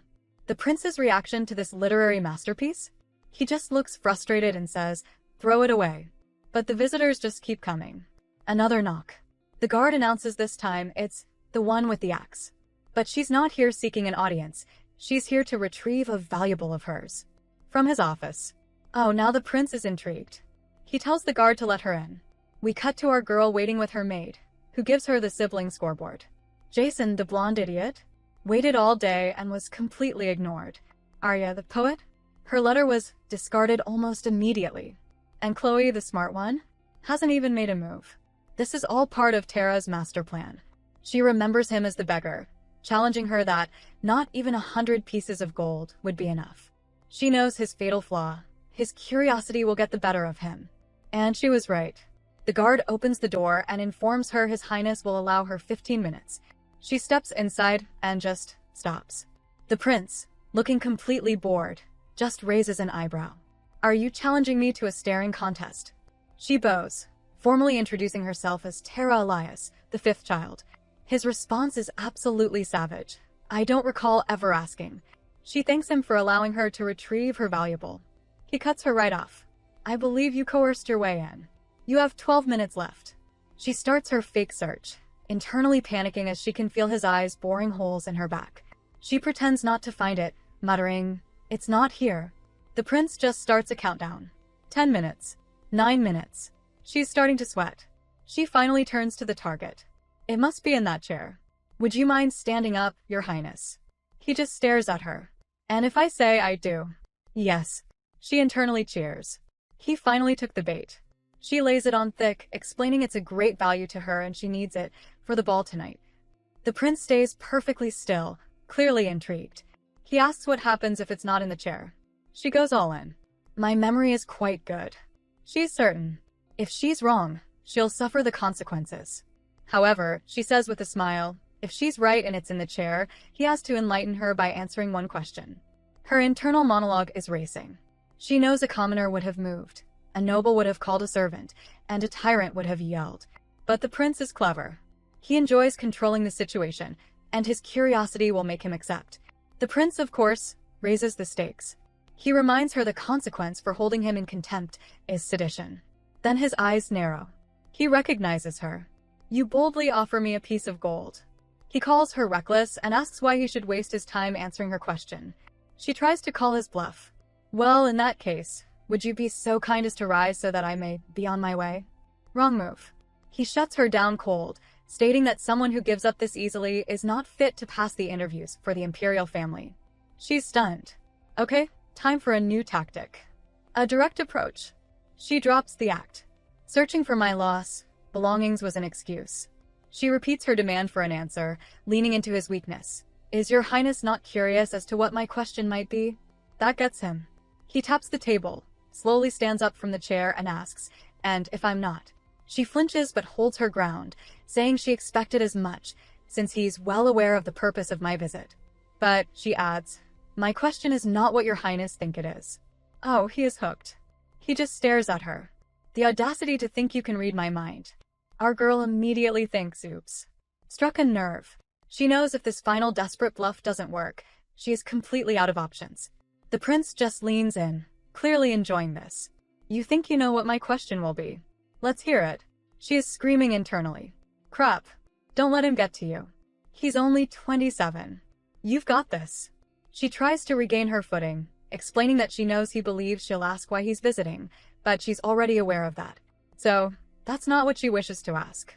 The prince's reaction to this literary masterpiece? He just looks frustrated and says, "Throw it away." But the visitors just keep coming. Another knock. The guard announces this time it's the one with the axe. But she's not here seeking an audience. She's here to retrieve a valuable of hers. From his office. Oh, now the prince is intrigued. He tells the guard to let her in. We cut to our girl waiting with her maid, who gives her the sibling scoreboard. Jason, the blonde idiot, waited all day and was completely ignored. Arya, the poet? Her letter was discarded almost immediately. And Chloe, the smart one, hasn't even made a move. This is all part of Tara's master plan. She remembers him as the beggar, challenging her that not even 100 pieces of gold would be enough. She knows his fatal flaw. His curiosity will get the better of him. And she was right. The guard opens the door and informs her His Highness will allow her 15 minutes. She steps inside and just stops. The prince, looking completely bored, just raises an eyebrow. "Are you challenging me to a staring contest?" She bows, formally introducing herself as Tara Elios, the fifth child. His response is absolutely savage. "I don't recall ever asking." She thanks him for allowing her to retrieve her valuable. He cuts her right off. "I believe you coerced your way in. You have 12 minutes left." She starts her fake search, internally panicking as she can feel his eyes boring holes in her back. She pretends not to find it, muttering, "It's not here." The prince just starts a countdown. 10 minutes. 9 minutes. She's starting to sweat. She finally turns to the target. "It must be in that chair. Would you mind standing up, Your Highness?" He just stares at her. "And if I say I do?" "Yes." She internally cheers. He finally took the bait. She lays it on thick, explaining it's a great value to her and she needs it for the ball tonight. The prince stays perfectly still, clearly intrigued. He asks what happens if it's not in the chair. She goes all in. "My memory is quite good." She's certain. If she's wrong, she'll suffer the consequences. However, she says with a smile, if she's right and it's in the chair, he has to enlighten her by answering one question. Her internal monologue is racing. She knows a commoner would have moved, a noble would have called a servant, and a tyrant would have yelled. But the prince is clever. He enjoys controlling the situation, and his curiosity will make him accept. The prince, of course, raises the stakes. He reminds her the consequence for holding him in contempt is sedition. Then his eyes narrow. He recognizes her. You boldly offer me a piece of gold. He calls her reckless and asks why he should waste his time answering her question. She tries to call his bluff. Well, in that case, would you be so kind as to rise so that I may be on my way? Wrong move. He shuts her down cold, stating that someone who gives up this easily is not fit to pass the interviews for the imperial family. She's stunned. Okay, time for a new tactic. A direct approach. She drops the act. Searching for my loss, belongings was an excuse. She repeats her demand for an answer, leaning into his weakness. Is your highness not curious as to what my question might be? That gets him. He taps the table, slowly stands up from the chair and asks, and if I'm not? She flinches but holds her ground, saying she expected as much, since he's well aware of the purpose of my visit. But, she adds, my question is not what your highness think it is. Oh, he is hooked. He just stares at her. The audacity to think you can read my mind. Our girl immediately thinks, oops. Struck a nerve. She knows if this final desperate bluff doesn't work, she is completely out of options. The prince just leans in, clearly enjoying this. You think you know what my question will be. Let's hear it. She is screaming internally. Crap. Don't let him get to you. He's only 27. You've got this. She tries to regain her footing, explaining that she knows he believes she'll ask why he's visiting, but she's already aware of that. So, that's not what she wishes to ask.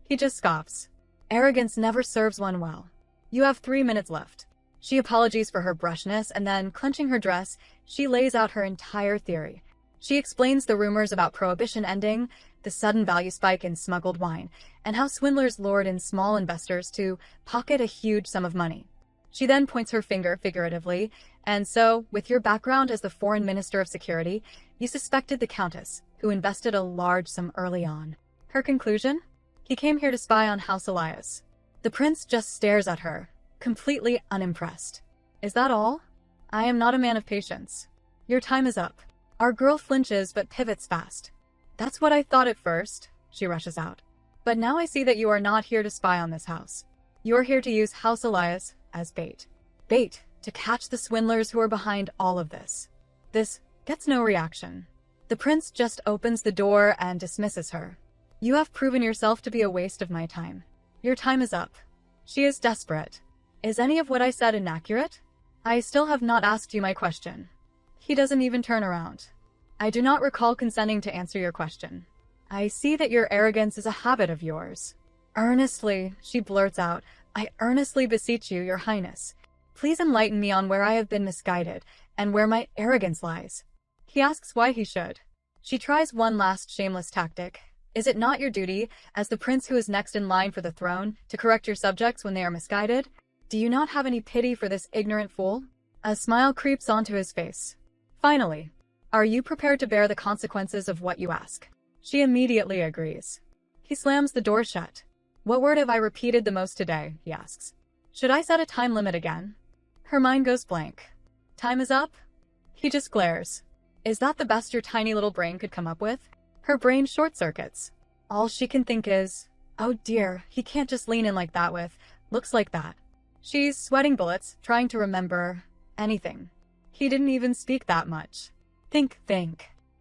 He just scoffs. Arrogance never serves one well. You have 3 minutes left. She apologizes for her brushness and then, clenching her dress, she lays out her entire theory. She explains the rumors about prohibition ending, the sudden value spike in smuggled wine, and how swindlers lured in small investors to pocket a huge sum of money. She then points her finger figuratively, and so, with your background as the foreign minister of security, you suspected the countess, who invested a large sum early on. Her conclusion? He came here to spy on House Elios. The prince just stares at her, completely unimpressed. Is that all? I am not a man of patience. Your time is up. Our girl flinches but pivots fast. That's what I thought at first, she rushes out. But now I see that you are not here to spy on this house. You are here to use House Elias as bait. Bait to catch the swindlers who are behind all of this. This gets no reaction. The prince just opens the door and dismisses her. You have proven yourself to be a waste of my time. Your time is up. She is desperate. Is any of what I said inaccurate? I still have not asked you my question. He doesn't even turn around. I do not recall consenting to answer your question. I see that your arrogance is a habit of yours. Earnestly, she blurts out, I earnestly beseech you, your highness. Please enlighten me on where I have been misguided, and where my arrogance lies. He asks why he should. She tries one last shameless tactic. Is it not your duty, as the prince who is next in line for the throne, to correct your subjects when they are misguided? Do you not have any pity for this ignorant fool? A smile creeps onto his face. Finally, are you prepared to bear the consequences of what you ask? She immediately agrees. He slams the door shut. What word have I repeated the most today? He asks. Should I set a time limit again? Her mind goes blank. Time is up? He just glares. Is that the best your tiny little brain could come up with? Her brain short-circuits. All she can think is, oh dear, he can't just lean in like that with, looks like that. She's sweating bullets, trying to remember anything. He didn't even speak that much. Think.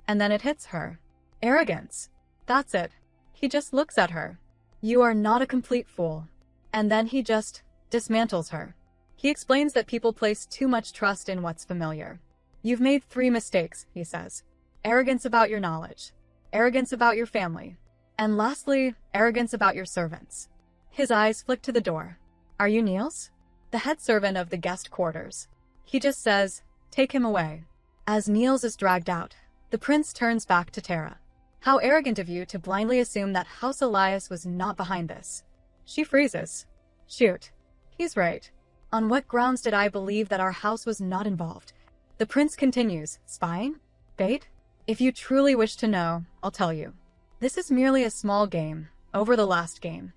And then it hits her. Arrogance. That's it. He just looks at her. You are not a complete fool. And then he just dismantles her. He explains that people place too much trust in what's familiar. You've made 3 mistakes, he says. Arrogance about your knowledge. Arrogance about your family. And lastly, arrogance about your servants. His eyes flick to the door. Are you Niels? The head servant of the guest quarters. He just says, take him away. As Niels is dragged out, the prince turns back to Tara. How arrogant of you to blindly assume that House Elias was not behind this. She freezes. Shoot. He's right. On what grounds did I believe that our house was not involved? The prince continues, spying? Bait? If you truly wish to know, I'll tell you. This is merely a small game, over the last game.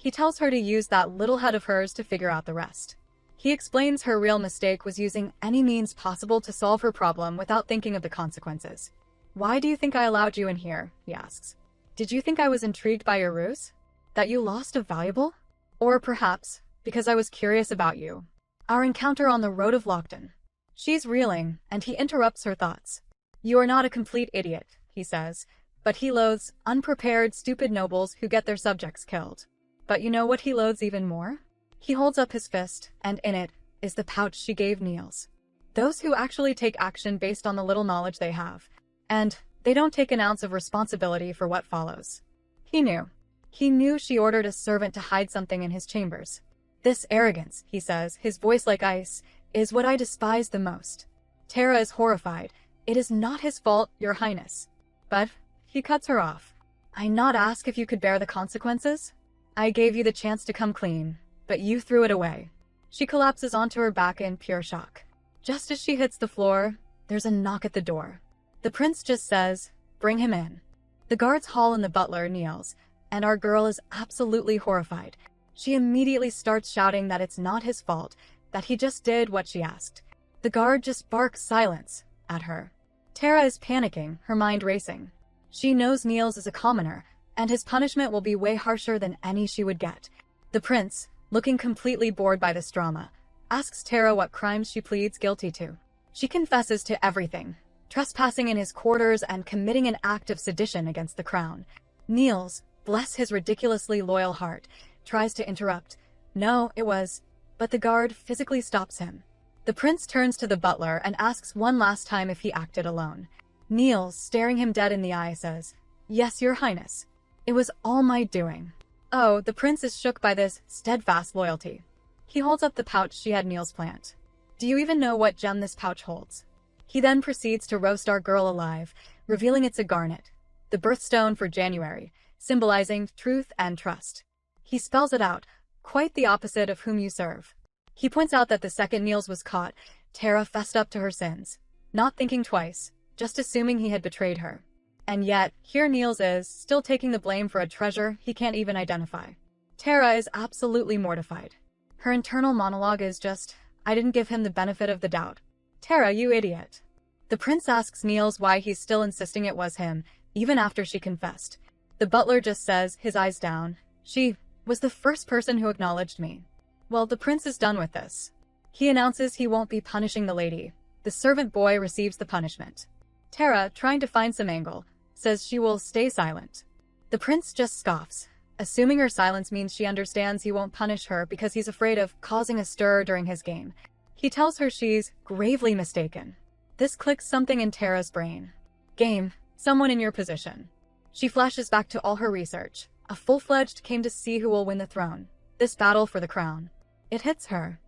He tells her to use that little head of hers to figure out the rest. He explains her real mistake was using any means possible to solve her problem without thinking of the consequences. "Why do you think I allowed you in here?" he asks. "Did you think I was intrigued by your ruse? That you lost a valuable? Or perhaps, because I was curious about you. Our encounter on the road of Lockton." She's reeling, and he interrupts her thoughts. "You are not a complete idiot," he says, but he loathes unprepared, stupid nobles who get their subjects killed. But you know what he loathes even more? He holds up his fist, and in it is the pouch she gave Niels. Those who actually take action based on the little knowledge they have. And they don't take an ounce of responsibility for what follows. He knew. He knew she ordered a servant to hide something in his chambers. "This arrogance," he says, his voice like ice, "is what I despise the most." Tara is horrified. "It is not his fault, Your Highness." But he cuts her off. "I not ask if you could bear the consequences? I gave you the chance to come clean, but you threw it away." She collapses onto her back in pure shock. Just as she hits the floor, there's a knock at the door. The prince just says, "Bring him in." The guards haul in the butler, Niels, and our girl is absolutely horrified. She immediately starts shouting that it's not his fault, that he just did what she asked. The guard just barks silence at her. Tara is panicking, her mind racing. She knows Niels is a commoner, and his punishment will be way harsher than any she would get. The prince, looking completely bored by this drama, asks Tara what crimes she pleads guilty to. She confesses to everything, trespassing in his quarters and committing an act of sedition against the crown. Niels, bless his ridiculously loyal heart, tries to interrupt. "No, it was..." But the guard physically stops him. The prince turns to the butler and asks one last time if he acted alone. Niels, staring him dead in the eye, says, "Yes, Your Highness. It was all my doing." Oh, the prince is shook by this steadfast loyalty. He holds up the pouch she had Niels plant. "Do you even know what gem this pouch holds?" He then proceeds to roast our girl alive, revealing it's a garnet, the birthstone for January, symbolizing truth and trust. He spells it out, quite the opposite of whom you serve. He points out that the second Niels was caught, Tara fessed up to her sins, not thinking twice, just assuming he had betrayed her. And yet, here Niels is, still taking the blame for a treasure he can't even identify. Tara is absolutely mortified. Her internal monologue is just, "I didn't give him the benefit of the doubt. Tara, you idiot." The prince asks Niels why he's still insisting it was him, even after she confessed. The butler just says, his eyes down, "She was the first person who acknowledged me." Well, the prince is done with this. He announces he won't be punishing the lady. The servant boy receives the punishment. Tara, trying to find some angle, says she will stay silent. The prince just scoffs, assuming her silence means she understands he won't punish her because he's afraid of causing a stir during his game. He tells her she's gravely mistaken. This clicks something in Tara's brain. Game, someone in your position. She flashes back to all her research. A full-fledged came to see who will win the throne. This battle for the crown. It hits her.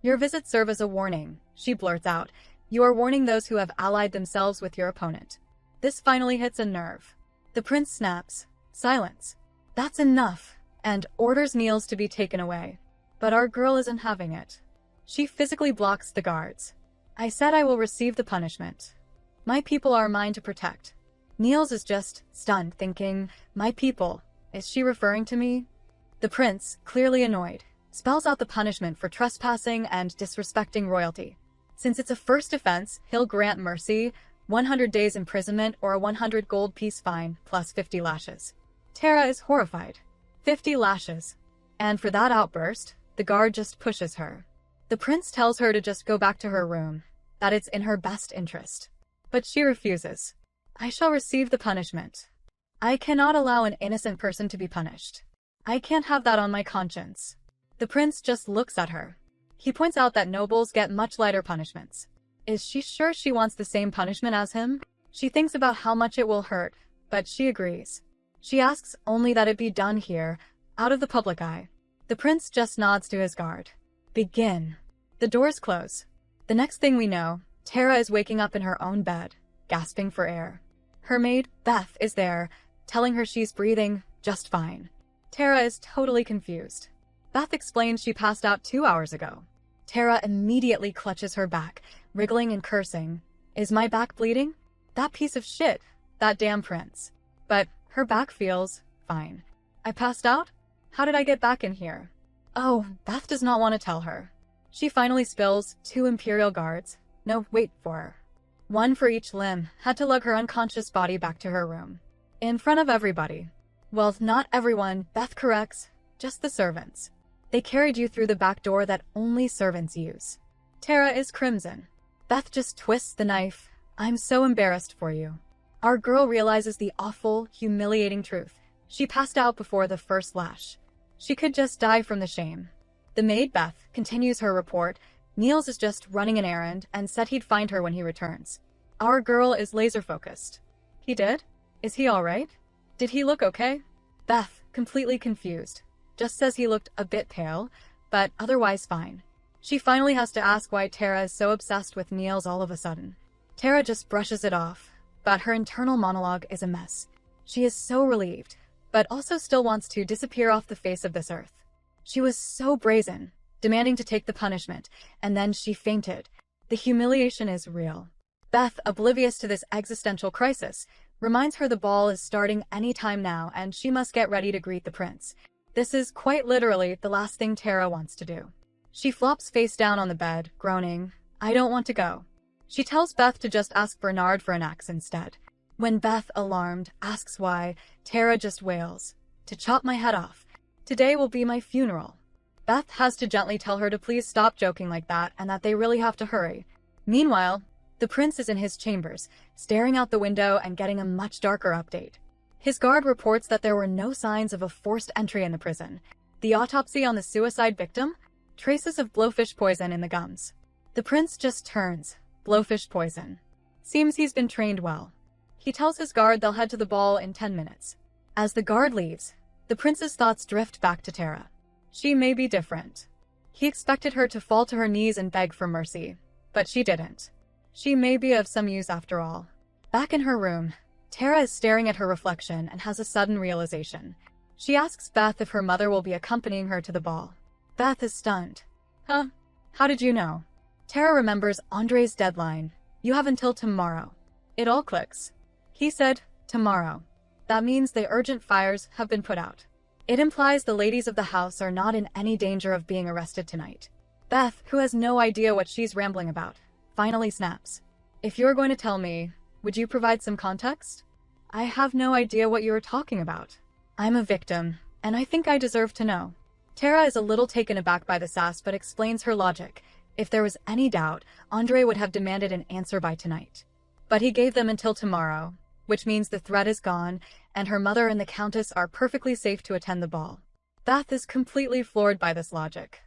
"Your visits serve as a warning," she blurts out. "You are warning those who have allied themselves with your opponent." This finally hits a nerve. The prince snaps. Silence. That's enough, and orders Niels to be taken away. But our girl isn't having it. She physically blocks the guards. "I said I will receive the punishment. My people are mine to protect." Niels is just stunned, thinking, "My people, is she referring to me?" The prince, clearly annoyed, spells out the punishment for trespassing and disrespecting royalty. Since it's a first offense, he'll grant mercy, 100 days imprisonment or a 100 gold piece fine, plus 50 lashes. Tara is horrified. 50 lashes. And for that outburst, the guard just pushes her. The prince tells her to just go back to her room, that it's in her best interest. But she refuses. "I shall receive the punishment. I cannot allow an innocent person to be punished. I can't have that on my conscience." The prince just looks at her. He points out that nobles get much lighter punishments. Is she sure she wants the same punishment as him? She thinks about how much it will hurt, but she agrees. She asks only that it be done here, out of the public eye. The prince just nods to his guard. Begin. The doors close. The next thing we know, Tara is waking up in her own bed, gasping for air. Her maid, Beth, is there, telling her she's breathing just fine. Tara is totally confused. Beth explains she passed out 2 hours ago. Tara immediately clutches her back, wriggling and cursing. "Is my back bleeding? That piece of shit, that damn prince." But her back feels fine. "I passed out?" How did I get back in here? Oh, Beth does not want to tell her. She finally spills 2 Imperial guards. No, wait for her. 1 for each limb, had to lug her unconscious body back to her room. In front of everybody. Well, not everyone, Beth corrects, just the servants. They carried you through the back door that only servants use. Tara is crimson. Beth just twists the knife. I'm so embarrassed for you. Our girl realizes the awful, humiliating truth. She passed out before the first lash. She could just die from the shame. The maid, Beth, continues her report. Niels is just running an errand and said he'd find her when he returns. Our girl is laser-focused. He did? Is he alright? Did he look okay? Beth, completely confused, just says he looked a bit pale, but otherwise fine. She finally has to ask why Tara is so obsessed with Niels all of a sudden. Tara just brushes it off, but her internal monologue is a mess. She is so relieved, but also still wants to disappear off the face of this earth. She was so brazen, demanding to take the punishment, and then she fainted. The humiliation is real. Beth, oblivious to this existential crisis, reminds her the ball is starting any time now and she must get ready to greet the prince. This is quite literally the last thing Tara wants to do. She flops face down on the bed, groaning, I don't want to go. She tells Beth to just ask Bernard for an axe instead. When Beth, alarmed, asks why, Tara just wails, to chop my head off. Today will be my funeral. Beth has to gently tell her to please stop joking like that and that they really have to hurry. Meanwhile, the prince is in his chambers, staring out the window and getting a much darker update. His guard reports that there were no signs of a forced entry in the prison. The autopsy on the suicide victim? Traces of blowfish poison in the gums. The prince just turns. Blowfish poison. Seems he's been trained well. He tells his guard they'll head to the ball in 10 minutes. As the guard leaves, the prince's thoughts drift back to Tara. She may be different. He expected her to fall to her knees and beg for mercy, but she didn't. She may be of some use after all. Back in her room, Tara is staring at her reflection and has a sudden realization. She asks Beth if her mother will be accompanying her to the ball. Beth is stunned. Huh? How did you know? Tara remembers Andre's deadline. You have until tomorrow. It all clicks. He said, tomorrow. That means the urgent fires have been put out. It implies the ladies of the house are not in any danger of being arrested tonight. Beth, who has no idea what she's rambling about, finally snaps. If you're going to tell me, would you provide some context? I have no idea what you are talking about. I'm a victim, and I think I deserve to know. Tara is a little taken aback by the sass but explains her logic. If there was any doubt, Andre would have demanded an answer by tonight. But he gave them until tomorrow, which means the threat is gone, and her mother and the countess are perfectly safe to attend the ball. Beth is completely floored by this logic.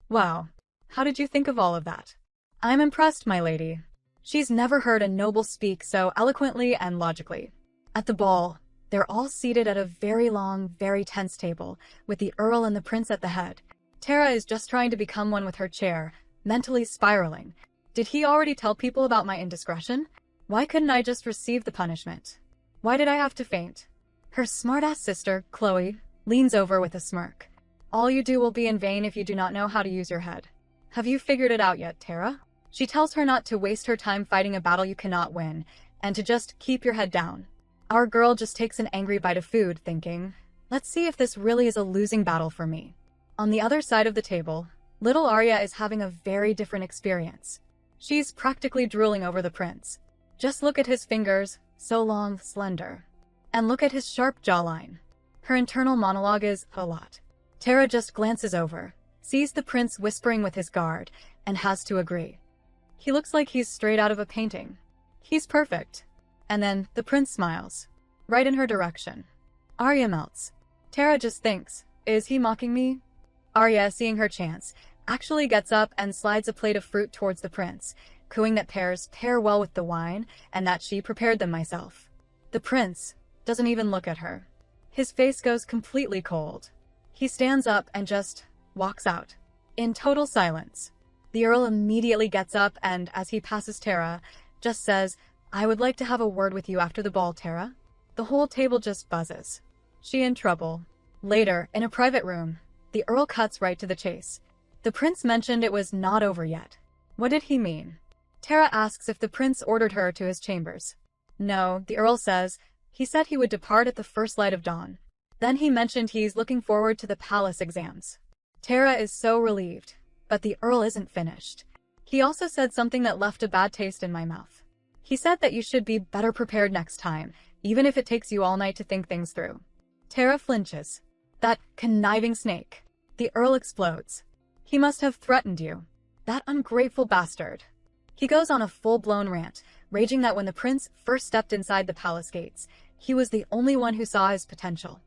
Wow, how did you think of all of that? I'm impressed, my lady. She's never heard a noble speak so eloquently and logically. At the ball, they're all seated at a very long, very tense table, with the Earl and the Prince at the head. Tara is just trying to become one with her chair, mentally spiraling. Did he already tell people about my indiscretion? Why couldn't I just receive the punishment? Why did I have to faint? Her smart-ass sister, Chloe, leans over with a smirk. All you do will be in vain if you do not know how to use your head. Have you figured it out yet, Tara? She tells her not to waste her time fighting a battle you cannot win, and to just keep your head down. Our girl just takes an angry bite of food, thinking, let's see if this really is a losing battle for me. On the other side of the table, little Arya is having a very different experience. She's practically drooling over the prince. Just look at his fingers, so long, slender. And look at his sharp jawline. Her internal monologue is a lot. Tara just glances over, sees the prince whispering with his guard, and has to agree. He looks like he's straight out of a painting. He's perfect. And then the prince smiles, right in her direction. Arya melts. Tara just thinks, is he mocking me? Arya, seeing her chance, actually gets up and slides a plate of fruit towards the prince, cooing that pears pair well with the wine and that she prepared them myself. The prince doesn't even look at her. His face goes completely cold. He stands up and just walks out. In total silence. The Earl immediately gets up and, as he passes Tara, just says, I would like to have a word with you after the ball, Tara. The whole table just buzzes. She in trouble. Later, in a private room, the Earl cuts right to the chase. The prince mentioned it was not over yet. What did he mean? Tara asks if the prince ordered her to his chambers. No, the Earl says, he said he would depart at the first light of dawn. Then he mentioned he's looking forward to the palace exams. Tara is so relieved, but the Earl isn't finished. He also said something that left a bad taste in my mouth. He said that you should be better prepared next time, even if it takes you all night to think things through. Tara flinches. That conniving snake. The Earl explodes. He must have threatened you. That ungrateful bastard. He goes on a full-blown rant, raging that when the prince first stepped inside the palace gates, he was the only one who saw his potential.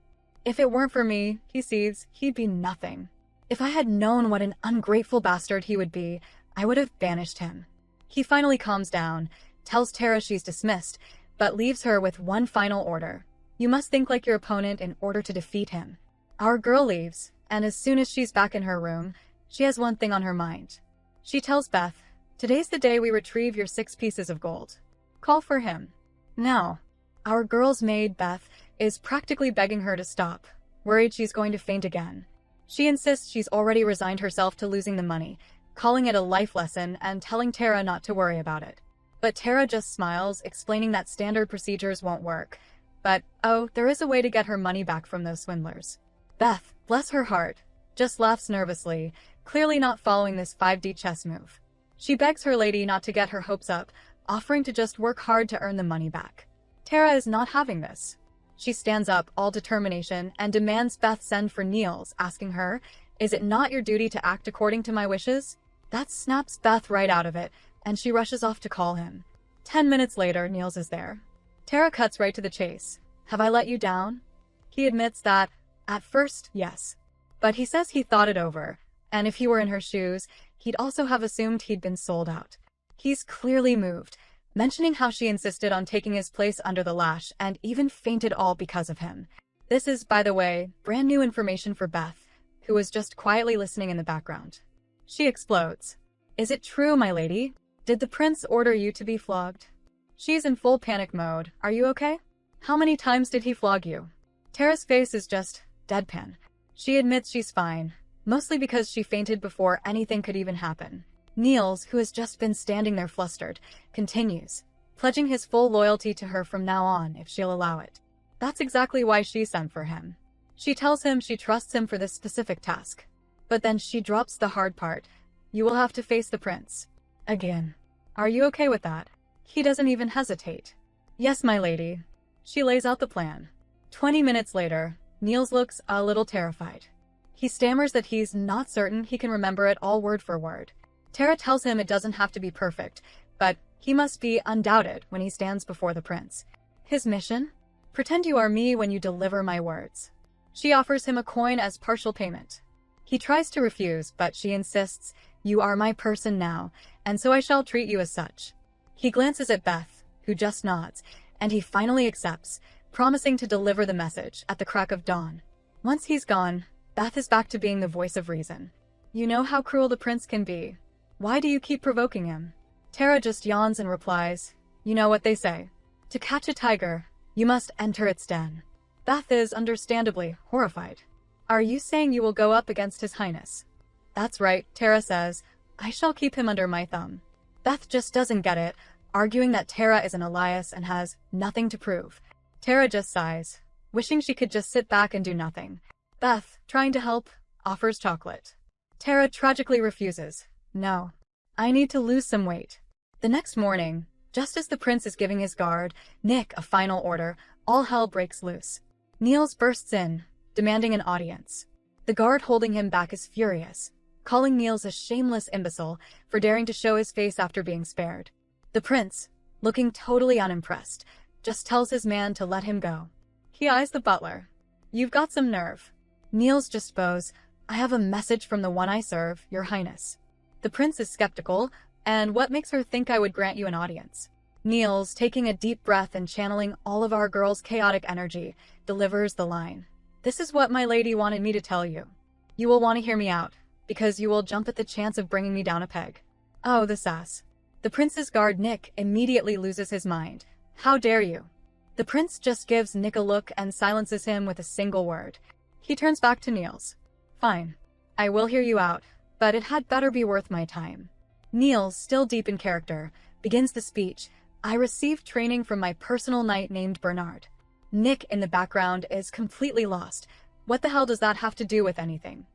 If it weren't for me, he seethes, he'd be nothing. If I had known what an ungrateful bastard he would be, I would have banished him. He finally calms down, tells Tara she's dismissed, but leaves her with one final order. You must think like your opponent in order to defeat him. Our girl leaves, and as soon as she's back in her room, she has one thing on her mind. She tells Beth, "Today's the day we retrieve your 6 pieces of gold. Call for him." Now, our girl's maid, Beth, is practically begging her to stop, worried she's going to faint again. She insists she's already resigned herself to losing the money, calling it a life lesson and telling Tara not to worry about it. But Tara just smiles, explaining that standard procedures won't work. But, oh, there is a way to get her money back from those swindlers. Beth, bless her heart, just laughs nervously, clearly not following this 5D chess move. She begs her lady not to get her hopes up, offering to just work hard to earn the money back. Tara is not having this. She stands up, all determination, and demands Beth send for Niels, asking her, "Is it not your duty to act according to my wishes?" That snaps Beth right out of it, and she rushes off to call him. 10 minutes later, Niels is there. Tara cuts right to the chase. "Have I let you down?" He admits that, at first, yes. But he says he thought it over, and if he were in her shoes, he'd also have assumed he'd been sold out. He's clearly moved, mentioning how she insisted on taking his place under the lash and even fainted all because of him. This is, by the way, brand new information for Beth, who was just quietly listening in the background. She explodes. "Is it true, my lady? Did the prince order you to be flogged?" She's in full panic mode. "Are you okay? How many times did he flog you?" Tara's face is just deadpan. She admits she's fine, mostly because she fainted before anything could even happen. Niels, who has just been standing there flustered, continues, pledging his full loyalty to her from now on if she'll allow it. That's exactly why she sent for him. She tells him she trusts him for this specific task. But then she drops the hard part. "You will have to face the prince. Again. Are you okay with that?" He doesn't even hesitate. "Yes, my lady." She lays out the plan. 20 minutes later, Niels looks a little terrified. He stammers that he's not certain he can remember it all word for word. Tara tells him it doesn't have to be perfect, but he must be undoubted when he stands before the prince. His mission? Pretend you are me when you deliver my words. She offers him a coin as partial payment. He tries to refuse, but she insists, "You are my person now, and so I shall treat you as such." He glances at Beth, who just nods, and he finally accepts, promising to deliver the message at the crack of dawn. Once he's gone, Beth is back to being the voice of reason. "You know how cruel the prince can be. Why do you keep provoking him?" Tara just yawns and replies, "You know what they say. To catch a tiger, you must enter its den." Beth is understandably horrified. "Are you saying you will go up against His Highness?" "That's right," Tara says. "I shall keep him under my thumb." Beth just doesn't get it, arguing that Tara is an Elias and has nothing to prove. Tara just sighs, wishing she could just sit back and do nothing. Beth, trying to help, offers chocolate. Tara tragically refuses. "No. I need to lose some weight." The next morning, just as the prince is giving his guard, Nick, a final order, all hell breaks loose. Niels bursts in, demanding an audience. The guard holding him back is furious, calling Niels a shameless imbecile for daring to show his face after being spared. The prince, looking totally unimpressed, just tells his man to let him go. He eyes the butler. "You've got some nerve." Niels just bows, "I have a message from the one I serve, your highness." The prince is skeptical, and what makes her think I would grant you an audience? Niels, taking a deep breath and channeling all of our girl's chaotic energy, delivers the line. "This is what my lady wanted me to tell you. You will want to hear me out, because you will jump at the chance of bringing me down a peg." Oh, the sass. The prince's guard, Nick, immediately loses his mind. "How dare you?" The prince just gives Nick a look and silences him with a single word. He turns back to Niels. "Fine. I will hear you out, but it had better be worth my time." Niels, still deep in character, begins the speech. "I received training from my personal knight named Bernard. Nick in the background is completely lost. What the hell does that have to do with anything?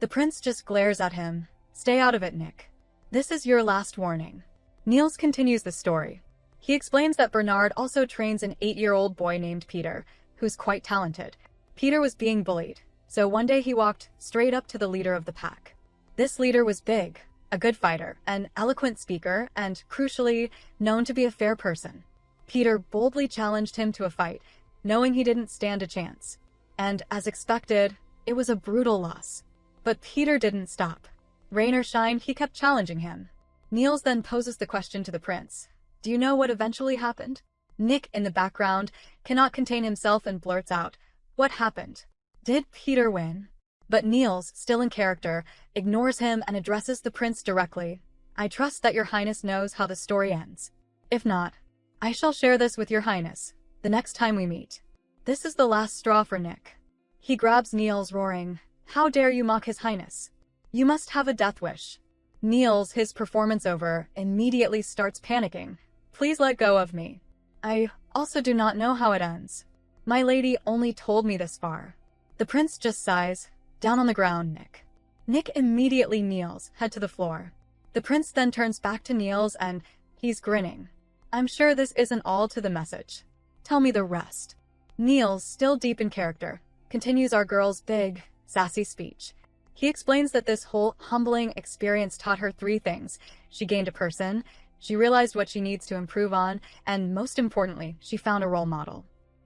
The prince just glares at him. Stay out of it, Nick. This is your last warning. Niels continues the story. He explains that Bernard also trains an 8-year-old boy named Peter, who's quite talented. Peter was being bullied, so one day he walked straight up to the leader of the pack. This leader was big, a good fighter, an eloquent speaker, and, crucially, known to be a fair person. Peter boldly challenged him to a fight, knowing he didn't stand a chance. And, as expected, it was a brutal loss. But Peter didn't stop. Rain or shine, he kept challenging him. Niels then poses the question to the prince. Do you know what eventually happened? Nick, in the background, cannot contain himself and blurts out, what happened? Did Peter win? But Niels, still in character, ignores him and addresses the prince directly. I trust that your highness knows how the story ends. If not, I shall share this with your highness, the next time we meet. This is the last straw for Nick. He grabs Niels, roaring, how dare you mock his highness? You must have a death wish. Niels, his performance over, immediately starts panicking. Please let go of me. I also do not know how it ends. My lady only told me this far. The prince just sighs. Down on the ground, Nick. Nick immediately kneels, head to the floor. The prince then turns back to Niels and he's grinning. I'm sure this isn't all to the message. Tell me the rest. Niels, still deep in character, continues our girl's big, sassy speech. He explains that this whole humbling experience taught her 3 things. She gained a person, she realized what she needs to improve on, and most importantly, she found a role model.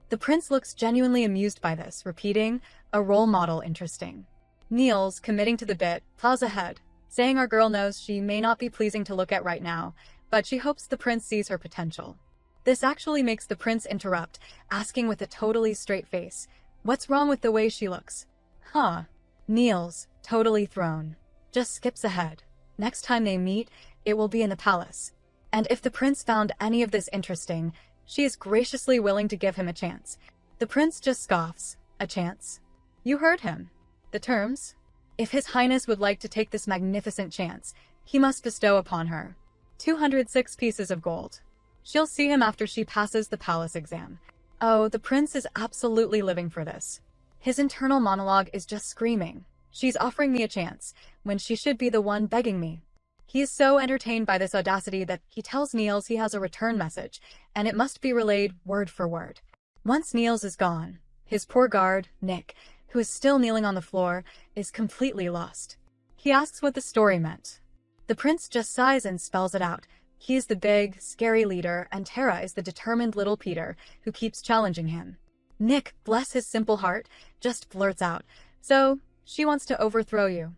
The prince looks genuinely amused by this, repeating, a role model interesting. Niels, committing to the bit, plows ahead, saying our girl knows she may not be pleasing to look at right now, but she hopes the prince sees her potential. This actually makes the prince interrupt, asking with a totally straight face, what's wrong with the way she looks? Huh. Niels, totally thrown, just skips ahead. Next time they meet, it will be in the palace. And if the prince found any of this interesting, she is graciously willing to give him a chance. The prince just scoffs. A chance? You heard him. The terms? If his highness would like to take this magnificent chance, he must bestow upon her 206 pieces of gold. She'll see him after she passes the palace exam. Oh, the prince is absolutely living for this. His internal monologue is just screaming. She's offering me a chance, when she should be the one begging me. He is so entertained by this audacity that he tells Niels he has a return message, and it must be relayed word for word. Once Niels is gone, his poor guard, Nick, who is still kneeling on the floor, is completely lost. He asks what the story meant. The prince just sighs and spells it out. He is the big, scary leader, and Tara is the determined little Peter, who keeps challenging him. Nick, bless his simple heart, just blurts out, so, she wants to overthrow you.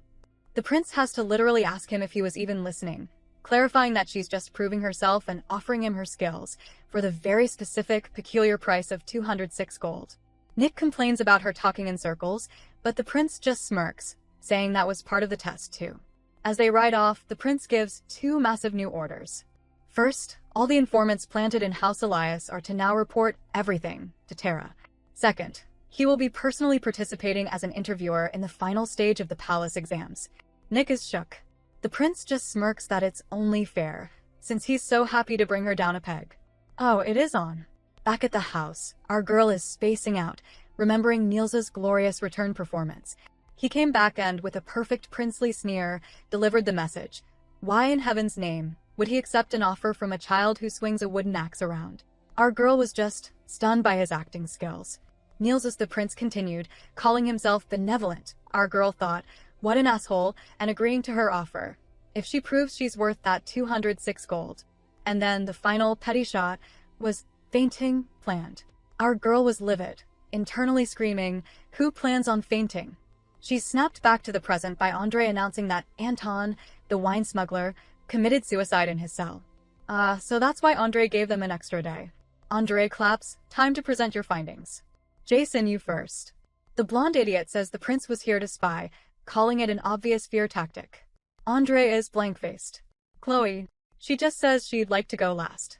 The prince has to literally ask him if he was even listening, clarifying that she's just proving herself and offering him her skills, for the very specific, peculiar price of 206 gold. Nick complains about her talking in circles, but the prince just smirks, saying that was part of the test too. As they ride off, the prince gives 2 massive new orders. First, all the informants planted in House Elias are to now report everything to Tara. Second, he will be personally participating as an interviewer in the final stage of the palace exams. Nick is shook. The prince just smirks that it's only fair, since he's so happy to bring her down a peg. Oh, it is on. Back at the house, our girl is spacing out, remembering Niels's glorious return performance. He came back and, with a perfect princely sneer, delivered the message. Why in heaven's name would he accept an offer from a child who swings a wooden axe around? Our girl was just stunned by his acting skills. Niels, as the prince continued, calling himself benevolent, our girl thought, what an asshole, and agreeing to her offer. If she proves she's worth that 206 gold. And then the final petty shot was fainting planned. Our girl was livid, internally screaming, who plans on fainting? She snapped back to the present by Andre announcing that Anton, the wine smuggler, committed suicide in his cell. So that's why Andre gave them an extra day. Andre claps, time to present your findings. Jason, you first. The blonde idiot says the prince was here to spy, calling it an obvious fear tactic. Andre is blank-faced. Chloe, she just says she'd like to go last.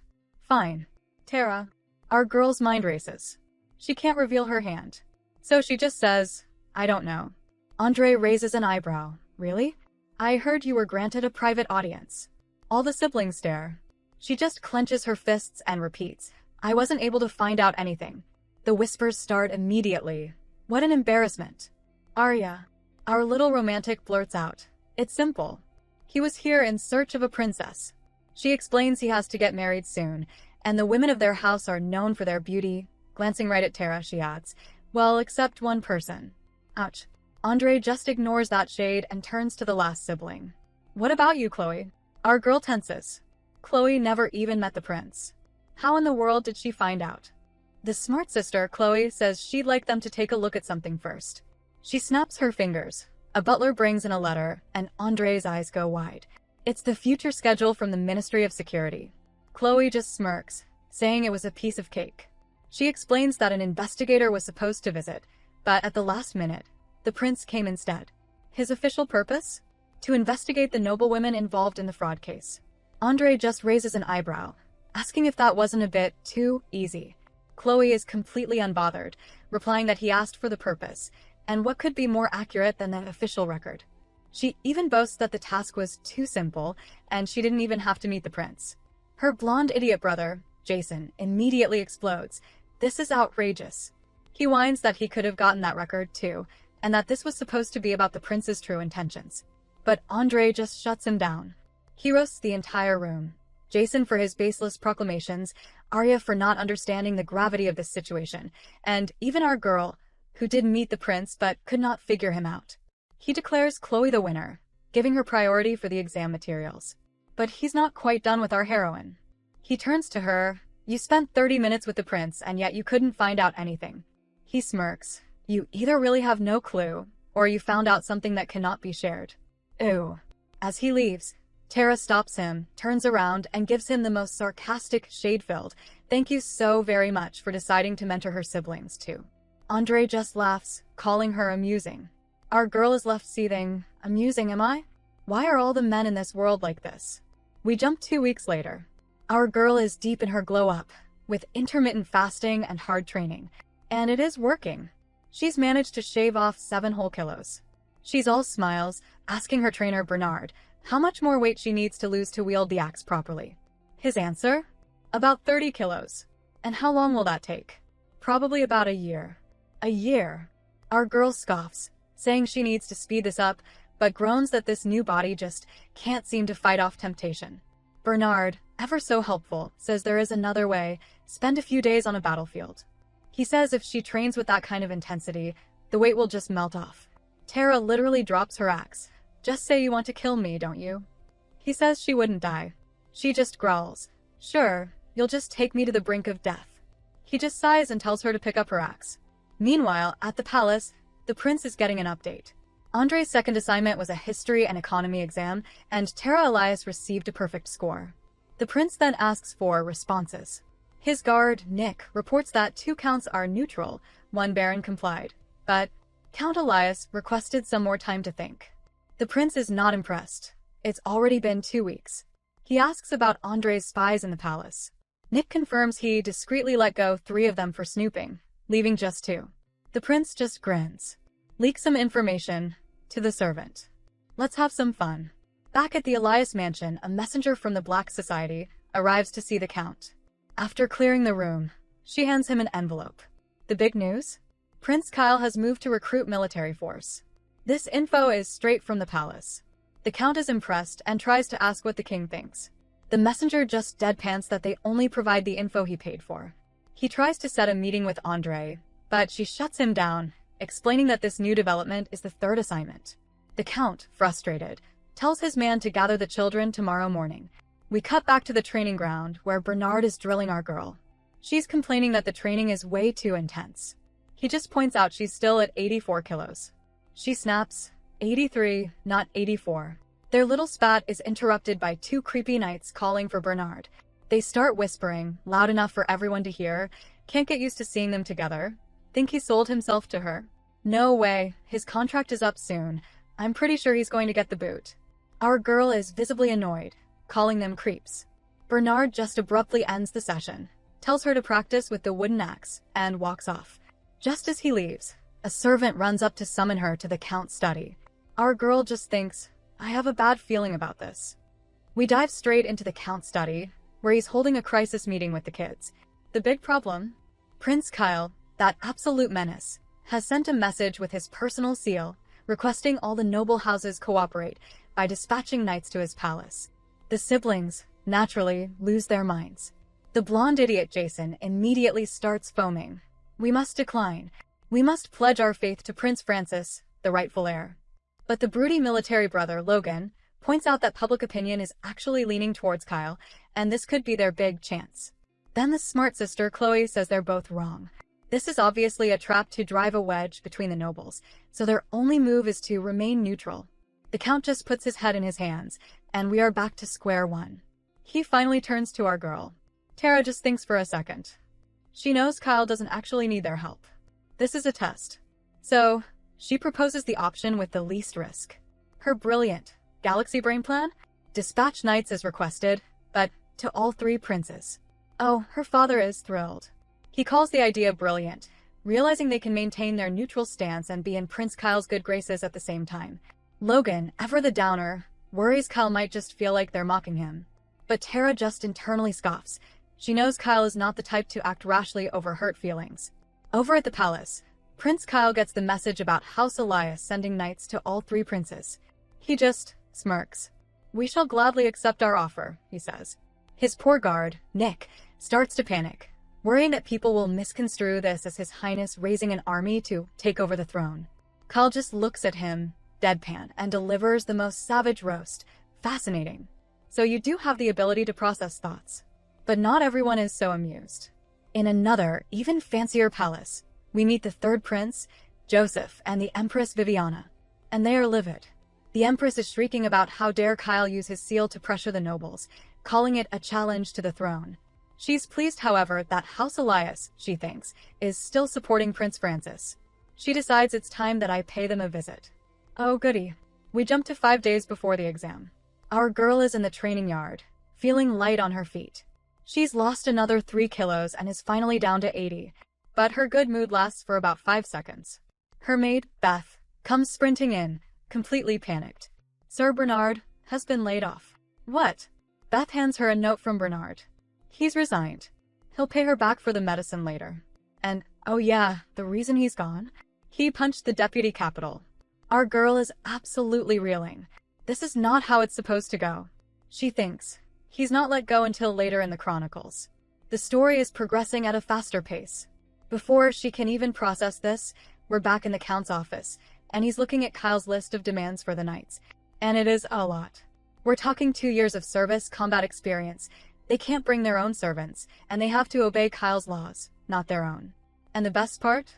Fine. Tara, our girl's mind races. She can't reveal her hand. So she just says, I don't know. Andre raises an eyebrow. Really? I heard you were granted a private audience. All the siblings stare. She just clenches her fists and repeats, I wasn't able to find out anything. The whispers start immediately. What an embarrassment. Arya, our little romantic, blurts out. It's simple. He was here in search of a princess. She explains he has to get married soon, and the women of their house are known for their beauty. Glancing right at Tara, she adds, well, except one person. Ouch. Andre just ignores that shade and turns to the last sibling. What about you, Chloe? Our girl tenses. Chloe never even met the prince. How in the world did she find out? The smart sister, Chloe, says she'd like them to take a look at something first. She snaps her fingers. A butler brings in a letter, and Andre's eyes go wide. It's the future schedule from the Ministry of Security. Chloe just smirks, saying it was a piece of cake. She explains that an investigator was supposed to visit, but at the last minute, the prince came instead. His official purpose? To investigate the noblewomen involved in the fraud case. Andre just raises an eyebrow, asking if that wasn't a bit too easy. Chloe is completely unbothered, replying that he asked for the purpose, and what could be more accurate than the official record. She even boasts that the task was too simple, and she didn't even have to meet the prince. Her blonde idiot brother, Jason, immediately explodes. This is outrageous. He whines that he could have gotten that record too, and that this was supposed to be about the prince's true intentions. But Andre just shuts him down. He roasts the entire room. Jason for his baseless proclamations, Arya for not understanding the gravity of this situation, and even our girl, who did meet the prince but could not figure him out. He declares Chloe the winner, giving her priority for the exam materials. But he's not quite done with our heroine. He turns to her. You spent 30 minutes with the prince, and yet you couldn't find out anything. He smirks. You either really have no clue, or you found out something that cannot be shared. Ew. As he leaves, Tara stops him, turns around, and gives him the most sarcastic, shade-filled, "Thank you so very much for deciding to mentor her siblings, too." Andre just laughs, calling her amusing. Our girl is left seething. Amusing, am I? Why are all the men in this world like this? We jump 2 weeks later. Our girl is deep in her glow-up, with intermittent fasting and hard training. And it is working. She's managed to shave off 7 whole kilos. She's all smiles, asking her trainer Bernard how much more weight she needs to lose to wield the axe properly. His answer? About 30 kilos. And how long will that take? Probably about a year. A year? Our girl scoffs, saying she needs to speed this up, but groans that this new body just can't seem to fight off temptation. Bernard, ever so helpful, says there is another way. Spend a few days on a battlefield. He says if she trains with that kind of intensity, the weight will just melt off. Tara literally drops her axe. Just say you want to kill me, don't you? He says she wouldn't die. She just growls. Sure, you'll just take me to the brink of death. He just sighs and tells her to pick up her axe. Meanwhile, at the palace, the prince is getting an update. Andre's second assignment was a history and economy exam, and Tara Elios received a perfect score. The prince then asks for responses. His guard, Nick, reports that 2 counts are neutral. 1 baron complied, but Count Elias requested some more time to think. The prince is not impressed. It's already been 2 weeks. He asks about Andre's spies in the palace. Nick confirms he discreetly let go 3 of them for snooping, leaving just 2. The prince just grins. Leaks some information to the servant. Let's have some fun. Back at the Elias mansion, a messenger from the Black Society arrives to see the count. After clearing the room, she hands him an envelope. The big news? Prince Kyle has moved to recruit military force. This info is straight from the palace. The count is impressed and tries to ask what the king thinks. The messenger just deadpans that they only provide the info he paid for. He tries to set a meeting with Andre, but she shuts him down, explaining that this new development is the 3rd assignment. The count, frustrated, tells his man to gather the children tomorrow morning. We cut back to the training ground, where Bernard is drilling our girl. She's complaining that the training is way too intense. He just points out she's still at 84 kilos. She snaps, 83, not 84. Their little spat is interrupted by 2 creepy knights calling for Bernard. They start whispering, loud enough for everyone to hear. Can't get used to seeing them together. Think he sold himself to her? No way, his contract is up soon. I'm pretty sure he's going to get the boot. Our girl is visibly annoyed, calling them creeps. Bernard just abruptly ends the session, tells her to practice with the wooden axe, and walks off. Just as he leaves, a servant runs up to summon her to the count's study. Our girl just thinks, I have a bad feeling about this. We dive straight into the count's study, where he's holding a crisis meeting with the kids. The big problem? Prince Kyle, that absolute menace, has sent a message with his personal seal, requesting all the noble houses cooperate by dispatching knights to his palace. The siblings, naturally, lose their minds. The blonde idiot Jason immediately starts foaming. We must decline. We must pledge our faith to Prince Francis, the rightful heir. But the broody military brother, Logan, points out that public opinion is actually leaning towards Kyle, and this could be their big chance. Then the smart sister, Chloe, says they're both wrong. This is obviously a trap to drive a wedge between the nobles, so their only move is to remain neutral. The Count just puts his head in his hands, and we are back to square one. He finally turns to our girl. Tara just thinks for a second. She knows Kyle doesn't actually need their help. This is a test. So, she proposes the option with the least risk. Her brilliant galaxy brain plan? Dispatch knights as requested, but to all 3 princes. Oh, her father is thrilled. He calls the idea brilliant, realizing they can maintain their neutral stance and be in Prince Kyle's good graces at the same time. Logan, ever the downer, worries Kyle might just feel like they're mocking him. But Tara just internally scoffs. She knows Kyle is not the type to act rashly over hurt feelings. Over at the palace, Prince Kyle gets the message about House Elias sending knights to all 3 princes. He just smirks. We shall gladly accept our offer, he says. His poor guard, Nick, starts to panic, worrying that people will misconstrue this as His Highness raising an army to take over the throne. Kyle just looks at him, deadpan, and delivers the most savage roast. Fascinating. So you do have the ability to process thoughts. But not everyone is so amused. In another, even fancier palace, we meet the 3rd prince, Joseph, and the Empress Viviana. And they are livid. The Empress is shrieking about how dare Kyle use his seal to pressure the nobles, calling it a challenge to the throne. She's pleased, however, that House Elias, she thinks, is still supporting Prince Francis. She decides it's time that I pay them a visit. Oh goody. We jump to 5 days before the exam. Our girl is in the training yard, feeling light on her feet. She's lost another 3 kilos and is finally down to 80, but her good mood lasts for about 5 seconds. Her maid, Beth, comes sprinting in, completely panicked. Sir Bernard has been laid off. What? Beth hands her a note from Bernard. He's resigned. He'll pay her back for the medicine later. And, oh yeah, the reason he's gone? He punched the deputy capital. Our girl is absolutely reeling. This is not how it's supposed to go. She thinks. He's not let go until later in the chronicles. The story is progressing at a faster pace. Before she can even process this, we're back in the Count's office, and he's looking at Kyle's list of demands for the knights. And it is a lot. We're talking 2 years of service, combat experience. They can't bring their own servants, and they have to obey Kyle's laws, not their own. And the best part?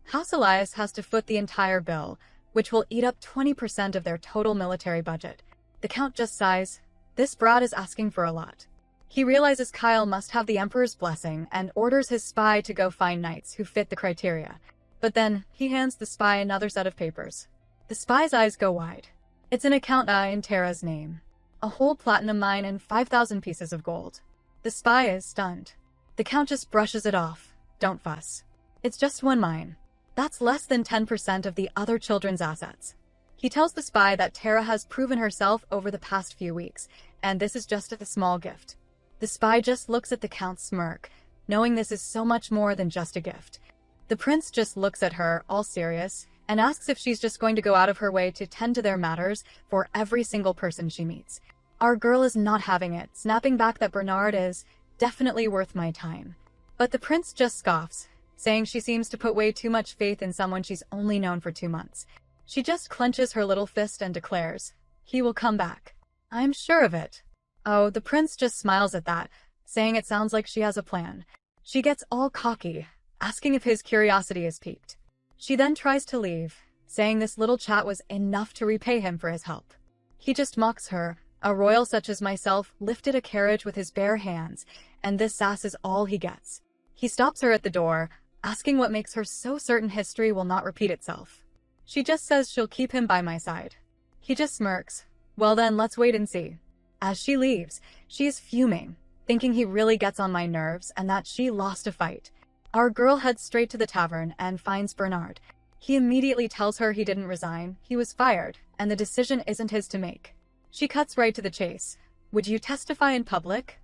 House Elias has to foot the entire bill, which will eat up 20% of their total military budget. The Count just sighs. This brat is asking for a lot. He realizes Kyle must have the Emperor's blessing and orders his spy to go find knights who fit the criteria. But then, he hands the spy another set of papers. The spy's eyes go wide. It's an account in Tara's name. A whole platinum mine and 5,000 pieces of gold. The spy is stunned. The Count just brushes it off. Don't fuss. It's just one mine. That's less than 10% of the other children's assets. He tells the spy that Tara has proven herself over the past few weeks, and this is just a small gift. The spy just looks at the Count's smirk, knowing this is so much more than just a gift. The prince just looks at her, all serious, and asks if she's just going to go out of her way to tend to their matters for every single person she meets. Our girl is not having it, snapping back that Bernard is definitely worth my time. But the prince just scoffs, saying she seems to put way too much faith in someone she's only known for 2 months. She just clenches her little fist and declares, he will come back. I'm sure of it. Oh, the prince just smiles at that, saying it sounds like she has a plan. She gets all cocky, asking if his curiosity is piqued. She then tries to leave, saying this little chat was enough to repay him for his help. He just mocks her. A royal such as myself lifted a carriage with his bare hands, and this sass is all he gets. He stops her at the door, asking what makes her so certain history will not repeat itself. She just says she'll keep him by my side. He just smirks. Well then, let's wait and see. As she leaves, she is fuming, thinking he really gets on my nerves and that she lost a fight. Our girl heads straight to the tavern and finds Bernard. He immediately tells her he didn't resign, he was fired, and the decision isn't his to make. She cuts right to the chase. Would you testify in public?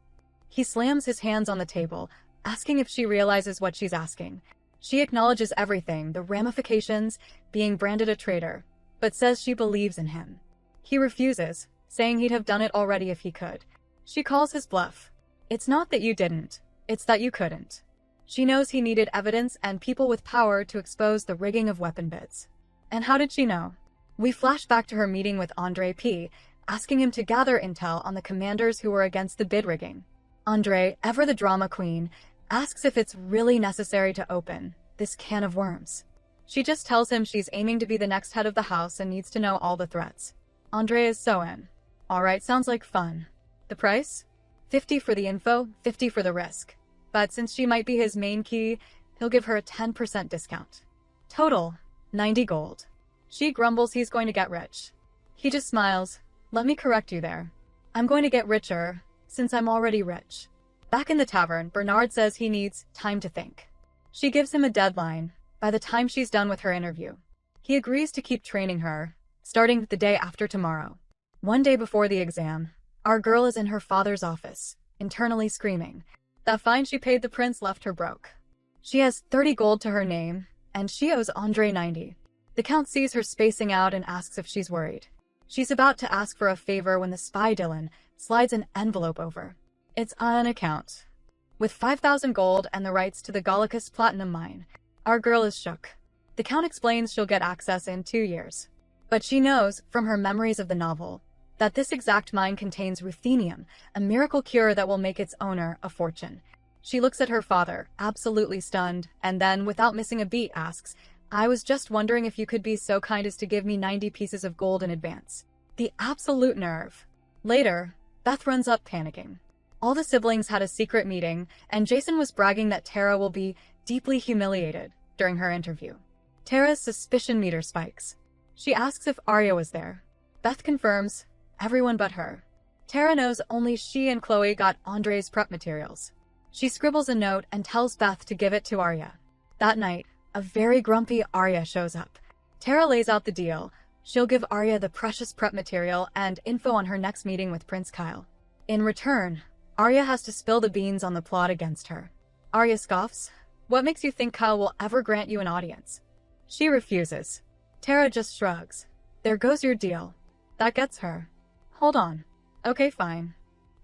He slams his hands on the table, asking if she realizes what she's asking. She acknowledges everything, the ramifications, being branded a traitor, but says she believes in him. He refuses, saying he'd have done it already if he could. She calls his bluff. It's not that you didn't, it's that you couldn't. She knows he needed evidence and people with power to expose the rigging of weapon bids. And how did she know? We flash back to her meeting with Andre P., asking him to gather intel on the commanders who were against the bid rigging. Andre, ever the drama queen, asks if it's really necessary to open this can of worms. She just tells him she's aiming to be the next head of the house and needs to know all the threats. Andre is so in. Alright, sounds like fun. The price? 50 for the info, 50 for the risk. But since she might be his main key, he'll give her a 10% discount. Total, 90 gold. She grumbles he's going to get rich. He just smiles. Let me correct you there. I'm going to get richer, since I'm already rich. Back in the tavern, Bernard says he needs time to think. She gives him a deadline, by the time she's done with her interview. He agrees to keep training her, starting the day after tomorrow. One day before the exam, our girl is in her father's office, internally screaming. That fine she paid the prince left her broke. She has 30 gold to her name, and she owes Andre 90. The count sees her spacing out and asks if she's worried. She's about to ask for a favor when the spy Dylan slides an envelope over. It's on account. With 5,000 gold and the rights to the Gallicus Platinum Mine, our girl is shook. The count explains she'll get access in 2 years. But she knows, from her memories of the novel, that this exact mine contains ruthenium, a miracle cure that will make its owner a fortune. She looks at her father, absolutely stunned, and then, without missing a beat, asks, I was just wondering if you could be so kind as to give me 90 pieces of gold in advance. The absolute nerve. Later, Beth runs up panicking. All the siblings had a secret meeting, and Jason was bragging that Tara will be deeply humiliated during her interview. Tara's suspicion meter spikes. She asks if Arya was there. Beth confirms, everyone but her. Tara knows only she and Chloe got Andre's prep materials. She scribbles a note and tells Beth to give it to Arya. That night, a very grumpy Arya shows up. Tara lays out the deal. She'll give Arya the precious prep material and info on her next meeting with Prince Kyle. In return, Arya has to spill the beans on the plot against her. Arya scoffs. What makes you think Kyle will ever grant you an audience? She refuses. Tara just shrugs. There goes your deal. That gets her. Hold on. Okay, fine.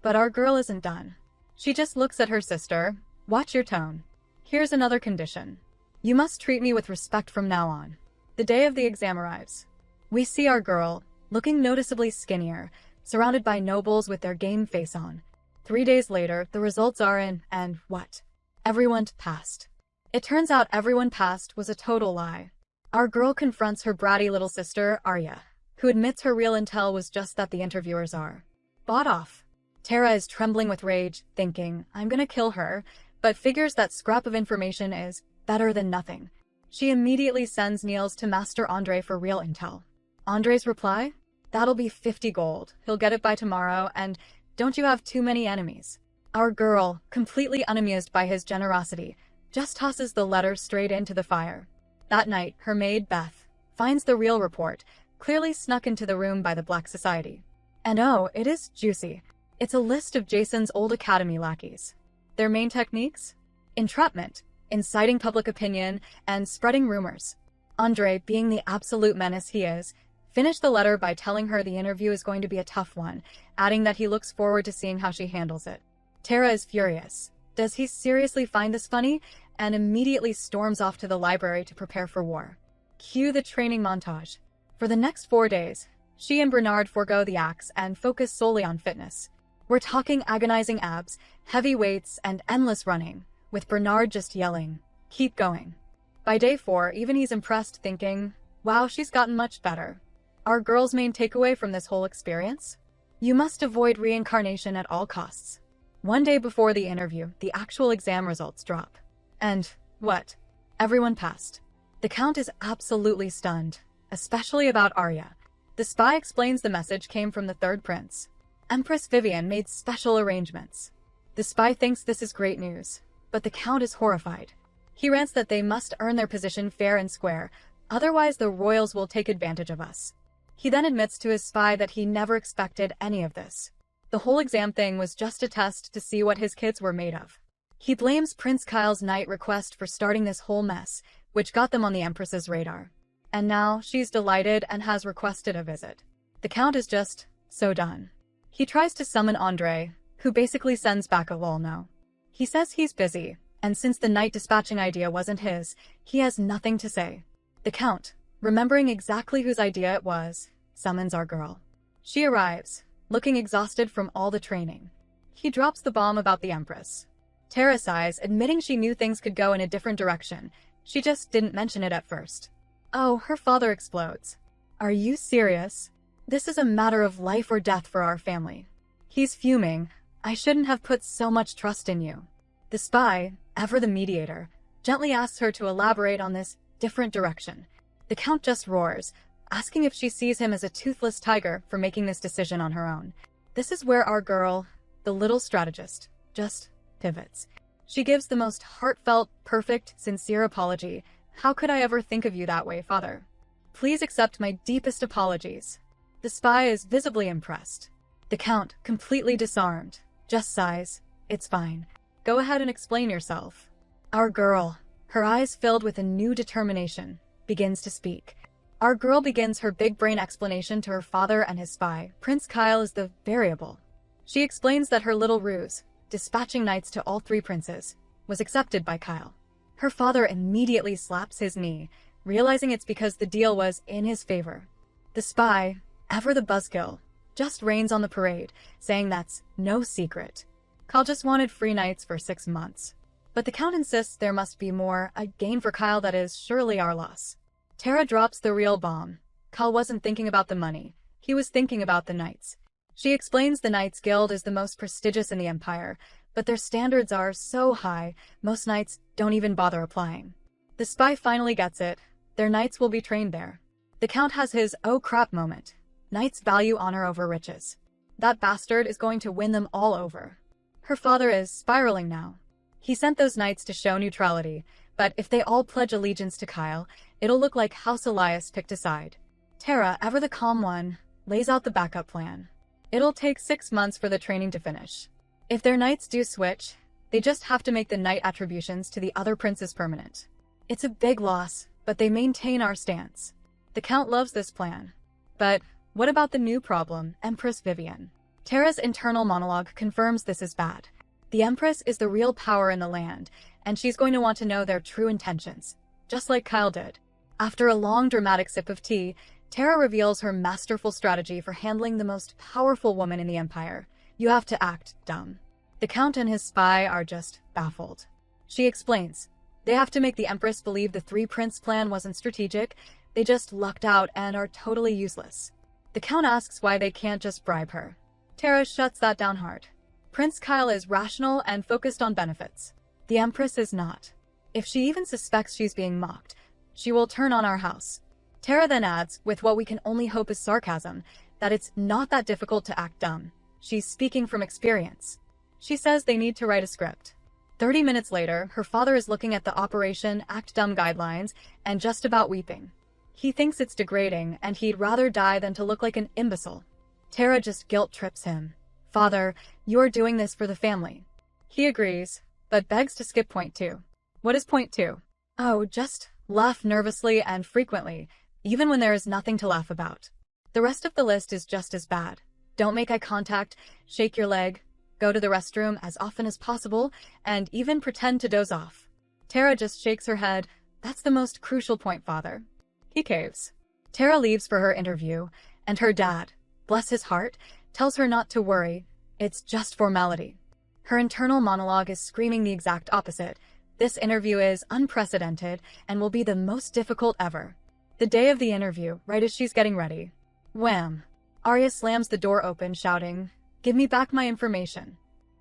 But our girl isn't done. She just looks at her sister. Watch your tone. Here's another condition. You must treat me with respect from now on. The day of the exam arrives. We see our girl, looking noticeably skinnier, surrounded by nobles with their game face on. 3 days later, the results are in, and what? Everyone passed. It turns out everyone passed was a total lie. Our girl confronts her bratty little sister, Arya, who admits her real intel was just that the interviewers are bought off. Tara is trembling with rage, thinking, I'm gonna kill her, but figures that scrap of information is better than nothing. She immediately sends Niels to Master Andre for real intel. Andre's reply? That'll be 50 gold. He'll get it by tomorrow, and don't you have too many enemies? Our girl, completely unamused by his generosity, just tosses the letter straight into the fire. That night, her maid, Beth, finds the real report, clearly snuck into the room by the Black Society. And oh, it is juicy. It's a list of Jason's old academy lackeys. Their main techniques? Entrapment, inciting public opinion, and spreading rumors. Andre, being the absolute menace he is, finished the letter by telling her the interview is going to be a tough one, adding that he looks forward to seeing how she handles it. Tara is furious. Does he seriously find this funny? And immediately storms off to the library to prepare for war. Cue the training montage. For the next 4 days, she and Bernard forego the axe and focus solely on fitness. We're talking agonizing abs, heavy weights, and endless running, with Bernard just yelling, keep going. By day 4, even he's impressed, thinking, wow, she's gotten much better. Our girl's main takeaway from this whole experience? You must avoid reincarnation at all costs. One day before the interview, the actual exam results drop. And, what? Everyone passed. The Count is absolutely stunned, especially about Arya. The spy explains the message came from the third prince. Empress Vivian made special arrangements. The spy thinks this is great news, but the Count is horrified. He rants that they must earn their position fair and square, otherwise the royals will take advantage of us. He then admits to his spy that he never expected any of this. The whole exam thing was just a test to see what his kids were made of. He blames Prince Kyle's knight request for starting this whole mess, which got them on the Empress's radar. And now she's delighted and has requested a visit. The Count is just so done. He tries to summon Andre, who basically sends back a lol no. He says he's busy, and since the knight dispatching idea wasn't his, he has nothing to say. The Count, remembering exactly whose idea it was, summons our girl. She arrives, looking exhausted from all the training. He drops the bomb about the Empress. Tara sighs, admitting she knew things could go in a different direction. She just didn't mention it at first. Oh, her father explodes. Are you serious? This is a matter of life or death for our family. He's fuming. I shouldn't have put so much trust in you. The spy, ever the mediator, gently asks her to elaborate on this different direction. The Count just roars, asking if she sees him as a toothless tiger for making this decision on her own. This is where our girl, the little strategist, just pivots. She gives the most heartfelt, perfect, sincere apology. How could I ever think of you that way, father? Please accept my deepest apologies. The spy is visibly impressed. The Count, completely disarmed, just sighs. It's fine. Go ahead and explain yourself. Our girl, her eyes filled with a new determination, begins to speak. Our girl begins her big brain explanation to her father and his spy. Prince Kyle is the variable. She explains that her little ruse, dispatching knights to all three princes, was accepted by Kyle. Her father immediately slaps his knee, realizing it's because the deal was in his favor. The spy, ever the buzzkill, just rains on the parade, saying that's no secret. Kyle just wanted free knights for 6 months. But the Count insists there must be more, a gain for Kyle that is surely our loss. Tara drops the real bomb. Kyle wasn't thinking about the money. He was thinking about the knights. She explains the Knights Guild is the most prestigious in the Empire, but their standards are so high, most knights don't even bother applying. The spy finally gets it. Their knights will be trained there. The Count has his oh crap moment. Knights value honor over riches. That bastard is going to win them all over. Her father is spiraling now. He sent those knights to show neutrality, but if they all pledge allegiance to Kyle, it'll look like House Elias picked a side. Tara, ever the calm one, lays out the backup plan. It'll take 6 months for the training to finish. If their knights do switch, they just have to make the knight attributions to the other princes permanent. It's a big loss, but they maintain our stance. The Count loves this plan. But what about the new problem, Empress Vivian? Tara's internal monologue confirms this is bad. The Empress is the real power in the land, and she's going to want to know their true intentions, just like Kyle did. After a long dramatic sip of tea, Tara reveals her masterful strategy for handling the most powerful woman in the Empire. You have to act dumb. The Count and his spy are just baffled. She explains, they have to make the Empress believe the three-prince plan wasn't strategic, they just lucked out and are totally useless. The Count asks why they can't just bribe her. Tara shuts that down hard. Prince Kyle is rational and focused on benefits. The Empress is not. If she even suspects she's being mocked, she will turn on our house. Tara then adds, with what we can only hope is sarcasm, that it's not that difficult to act dumb. She's speaking from experience. She says they need to write a script. 30 minutes later, her father is looking at the Operation Act Dumb guidelines and just about weeping. He thinks it's degrading and he'd rather die than to look like an imbecile. Tara just guilt trips him. Father, you're doing this for the family. He agrees, but begs to skip point 2. What is point 2? Oh, just laugh nervously and frequently, even when there is nothing to laugh about. The rest of the list is just as bad. Don't make eye contact, shake your leg, go to the restroom as often as possible, and even pretend to doze off. Tara just shakes her head. That's the most crucial point, father. He caves. Tara leaves for her interview, and her dad, bless his heart, tells her not to worry. It's just formality. Her internal monologue is screaming the exact opposite. This interview is unprecedented and will be the most difficult ever. The day of the interview, right as she's getting ready. Wham! Arya slams the door open, shouting, "Give me back my information."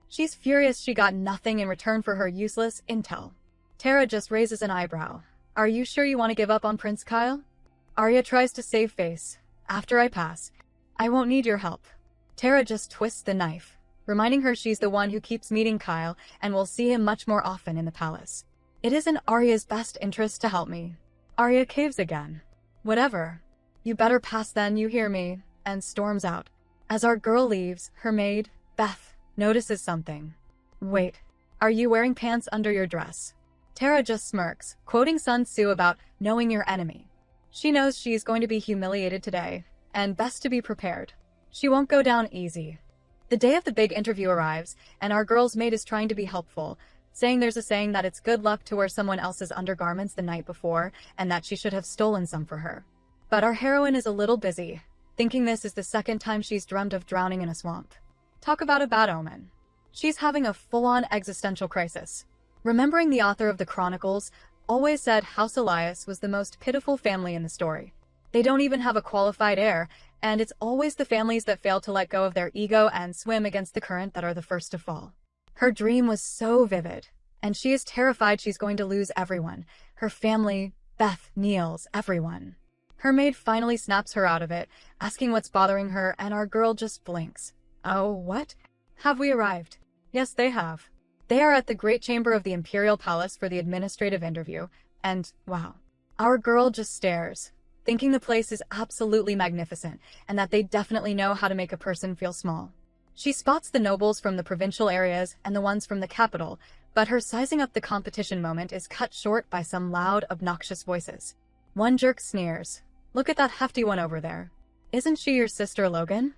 She's furious she got nothing in return for her useless intel. Tara just raises an eyebrow. Are you sure you want to give up on Prince Kyle? Arya tries to save face. After I pass, I won't need your help. Tara just twists the knife, reminding her she's the one who keeps meeting Kyle and will see him much more often in the palace. It is in Arya's best interest to help me. Arya caves again. Whatever. You better pass then, you hear me, and storms out. As our girl leaves, her maid, Beth, notices something. Wait. Are you wearing pants under your dress? Tara just smirks, quoting Sun Tzu about knowing your enemy. She knows she's going to be humiliated today, and best to be prepared. She won't go down easy. The day of the big interview arrives, and our girl's mate is trying to be helpful, saying there's a saying that it's good luck to wear someone else's undergarments the night before, and that she should have stolen some for her. But our heroine is a little busy, thinking this is the second time she's dreamt of drowning in a swamp. Talk about a bad omen. She's having a full-on existential crisis. Remembering the author of the Chronicles always said House Elias was the most pitiful family in the story. They don't even have a qualified heir, and it's always the families that fail to let go of their ego and swim against the current that are the first to fall. Her dream was so vivid, and she is terrified she's going to lose everyone. Her family, Beth, Niels, everyone. Her maid finally snaps her out of it, asking what's bothering her, and our girl just blinks. Oh, what? Have we arrived? Yes, they have. They are at the Great Chamber of the Imperial Palace for the administrative interview, and wow. Our girl just stares, thinking the place is absolutely magnificent, and that they definitely know how to make a person feel small. She spots the nobles from the provincial areas and the ones from the capital, but her sizing up the competition moment is cut short by some loud, obnoxious voices. One jerk sneers. Look at that hefty one over there. Isn't she your sister, Logan?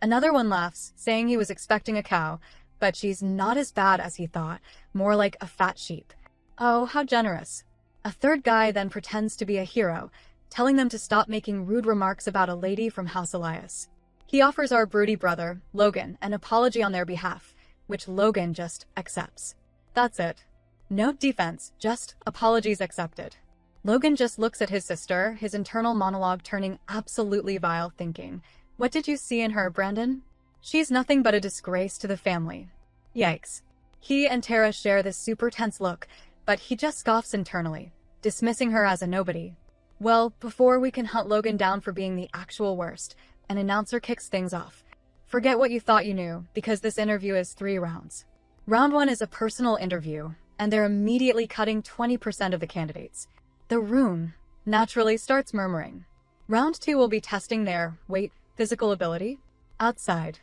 Another one laughs, saying he was expecting a cow, but she's not as bad as he thought, more like a fat sheep. Oh, how generous. A third guy then pretends to be a hero, telling them to stop making rude remarks about a lady from House Elias. He offers our broody brother, Logan, an apology on their behalf, which Logan just accepts. That's it. No defense, just apologies accepted. Logan just looks at his sister, his internal monologue turning absolutely vile, thinking, what did you see in her, Brandon? She's nothing but a disgrace to the family. Yikes. He and Tara share this super tense look, but he just scoffs internally, dismissing her as a nobody. Well, before we can hunt Logan down for being the actual worst, an announcer kicks things off. Forget what you thought you knew, because this interview is 3 rounds. Round 1 is a personal interview, and they're immediately cutting 20% of the candidates. The room naturally starts murmuring. Round 2 will be testing their, physical ability. Outside.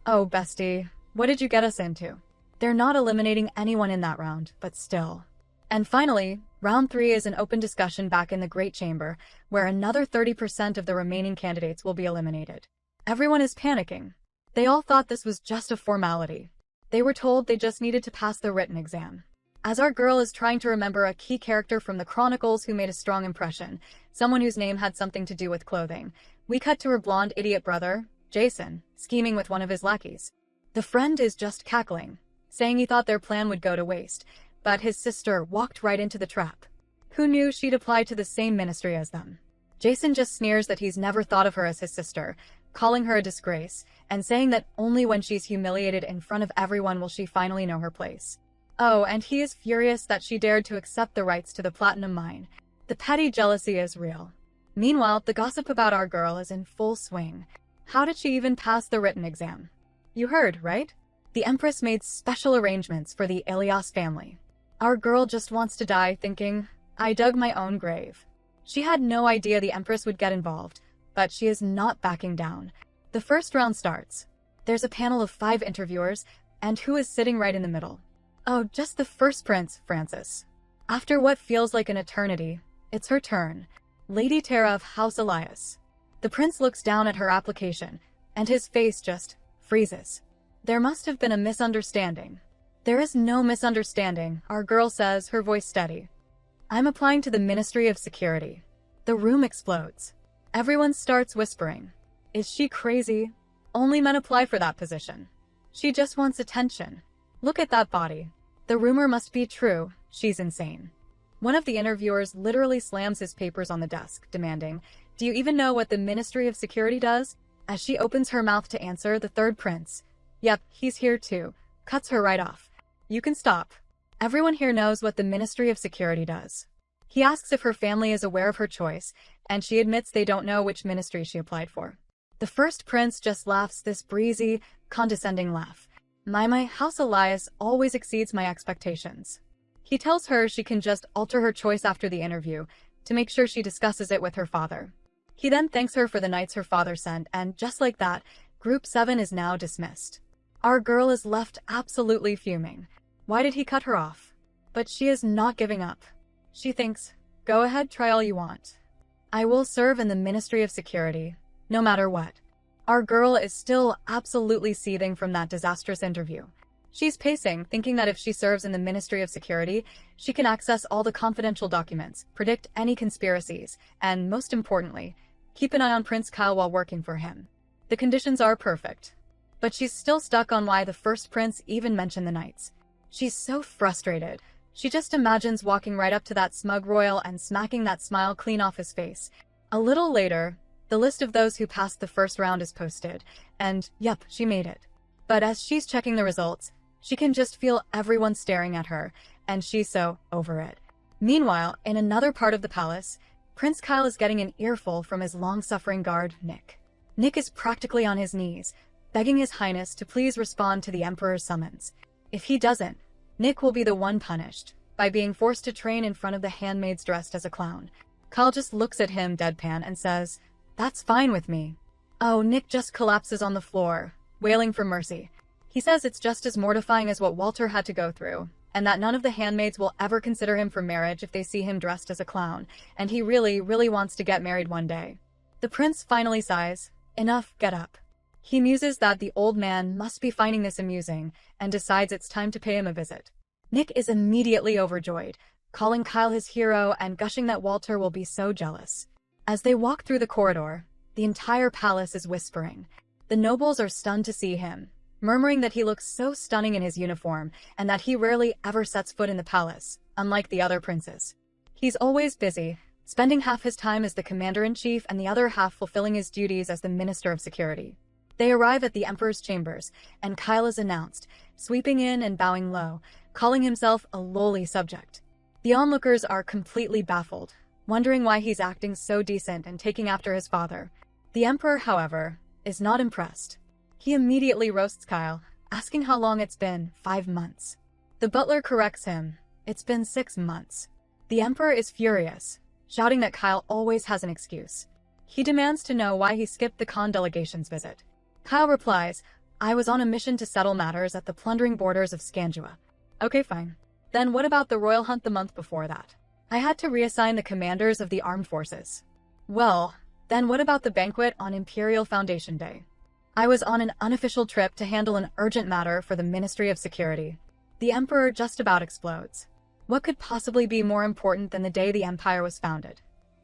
Oh, bestie, what did you get us into? They're not eliminating anyone in that round, but still. And finally, round 3 is an open discussion back in the Great Chamber, where another 30% of the remaining candidates will be eliminated. Everyone is panicking. They all thought this was just a formality. They were told they just needed to pass the written exam. As our girl is trying to remember a key character from the Chronicles who made a strong impression, someone whose name had something to do with clothing, we cut to her blonde idiot brother, Jason, scheming with one of his lackeys. The friend is just cackling, saying he thought their plan would go to waste, but his sister walked right into the trap. Who knew she'd apply to the same ministry as them? Jason just sneers that he's never thought of her as his sister, calling her a disgrace, and saying that only when she's humiliated in front of everyone will she finally know her place. Oh, and he is furious that she dared to accept the rights to the platinum mine. The petty jealousy is real. Meanwhile, the gossip about our girl is in full swing. How did she even pass the written exam? You heard, right? The Empress made special arrangements for the Elios family. Our girl just wants to die, thinking, I dug my own grave. She had no idea the Empress would get involved, but she is not backing down. The first round starts. There's a panel of 5 interviewers, and who is sitting right in the middle? Oh, just the first prince, Francis. After what feels like an eternity, it's her turn. Lady Tara of House Elias. The prince looks down at her application, and his face just freezes. There must have been a misunderstanding. There is no misunderstanding, our girl says, her voice steady. I'm applying to the Ministry of Security. The room explodes. Everyone starts whispering. Is she crazy? Only men apply for that position. She just wants attention. Look at that body. The rumor must be true. She's insane. One of the interviewers literally slams his papers on the desk, demanding, do you even know what the Ministry of Security does? As she opens her mouth to answer, the third prince, yep, he's here too, cuts her right off. You can stop. Everyone here knows what the Ministry of Security does. He asks if her family is aware of her choice, and she admits they don't know which ministry she applied for. The first prince just laughs this breezy, condescending laugh. My House Elias always exceeds my expectations. He tells her she can just alter her choice after the interview, to make sure she discusses it with her father. He then thanks her for the knights her father sent, and just like that, Group 7 is now dismissed. Our girl is left absolutely fuming. Why did he cut her off? But she is not giving up. She thinks, go ahead, try all you want. I will serve in the Ministry of Security, no matter what. Our girl is still absolutely seething from that disastrous interview. She's pacing, thinking that if she serves in the Ministry of Security, she can access all the confidential documents, predict any conspiracies, and, most importantly, keep an eye on Prince Kyle while working for him. The conditions are perfect. But she's still stuck on why the first prince even mentioned the knights. She's so frustrated. She just imagines walking right up to that smug royal and smacking that smile clean off his face. A little later, the list of those who passed the first round is posted, and yep, she made it. But as she's checking the results, she can just feel everyone staring at her, and she's so over it. Meanwhile, in another part of the palace, Prince Kyle is getting an earful from his long-suffering guard, Nick. Nick is practically on his knees, begging His Highness to please respond to the Emperor's summons. If he doesn't, Nick will be the one punished, by being forced to train in front of the handmaids dressed as a clown. Kyle just looks at him deadpan and says, "That's fine with me." Oh, Nick just collapses on the floor, wailing for mercy. He says it's just as mortifying as what Walter had to go through, and that none of the handmaids will ever consider him for marriage if they see him dressed as a clown, and he really, really wants to get married one day. The prince finally sighs, "Enough, get up." He muses that the old man must be finding this amusing, and decides it's time to pay him a visit. Nick is immediately overjoyed, calling Kyle his hero and gushing that Walter will be so jealous. As they walk through the corridor, the entire palace is whispering. The nobles are stunned to see him, murmuring that he looks so stunning in his uniform and that he rarely ever sets foot in the palace, unlike the other princes. He's always busy, spending half his time as the commander-in-chief and the other half fulfilling his duties as the Minister of Security. They arrive at the Emperor's chambers, and Kyle is announced, sweeping in and bowing low, calling himself a lowly subject. The onlookers are completely baffled, wondering why he's acting so decent and taking after his father. The Emperor, however, is not impressed. He immediately roasts Kyle, asking how long it's been. 5 months. The butler corrects him. It's been 6 months. The Emperor is furious, shouting that Kyle always has an excuse. He demands to know why he skipped the Khan delegation's visit. Kyle replies, "I was on a mission to settle matters at the plundering borders of Scandua." Okay, fine. Then what about the royal hunt the month before that? I had to reassign the commanders of the armed forces. Well, then what about the banquet on Imperial Foundation Day? I was on an unofficial trip to handle an urgent matter for the Ministry of Security. The Emperor just about explodes. What could possibly be more important than the day the Empire was founded?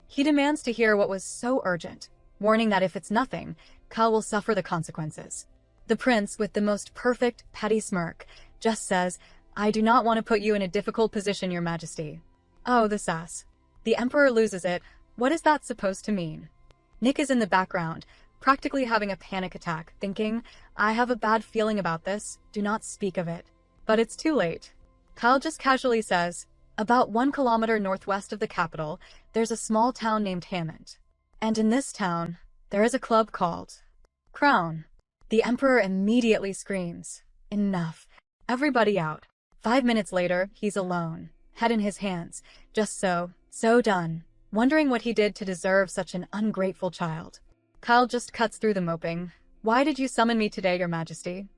He demands to hear what was so urgent, warning that if it's nothing, Kyle will suffer the consequences. The prince, with the most perfect, petty smirk, just says, "I do not want to put you in a difficult position, Your Majesty." Oh, the sass. The Emperor loses it. What is that supposed to mean? Nick is in the background, practically having a panic attack, thinking, "I have a bad feeling about this, do not speak of it." But it's too late. Kyle just casually says, "About 1 kilometer northwest of the capital, there's a small town named Hammond. And in this town, there is a club called Crown." The Emperor immediately screams, "Enough. Everybody out." 5 minutes later, he's alone, head in his hands, just so done, wondering what he did to deserve such an ungrateful child. Kyle just cuts through the moping. "Why did you summon me today, Your Majesty?"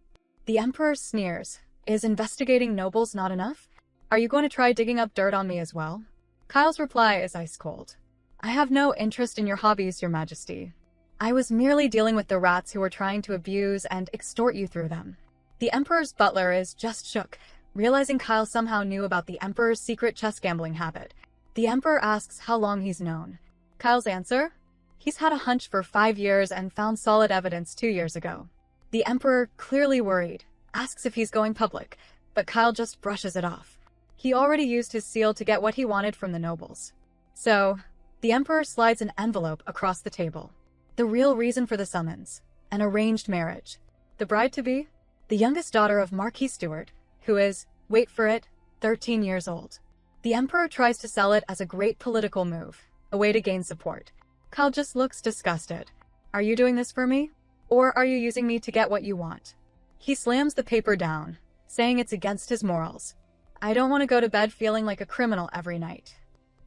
The Emperor sneers. "Is investigating nobles not enough? Are you going to try digging up dirt on me as well?" Kyle's reply is ice cold. "I have no interest in your hobbies, Your Majesty. I was merely dealing with the rats who were trying to abuse and extort you through them." The Emperor's butler is just shook, realizing Kyle somehow knew about the Emperor's secret chess gambling habit. The Emperor asks how long he's known. Kyle's answer? He's had a hunch for 5 years and found solid evidence 2 years ago. The Emperor, clearly worried, asks if he's going public, but Kyle just brushes it off. He already used his seal to get what he wanted from the nobles. So, the Emperor slides an envelope across the table. The real reason for the summons: an arranged marriage. The bride-to-be? The youngest daughter of Marquis Stewart, who is, wait for it, 13 years old. The Emperor tries to sell it as a great political move, a way to gain support. Kyle just looks disgusted. "Are you doing this for me? Or are you using me to get what you want?" He slams the paper down, saying it's against his morals. "I don't want to go to bed feeling like a criminal every night.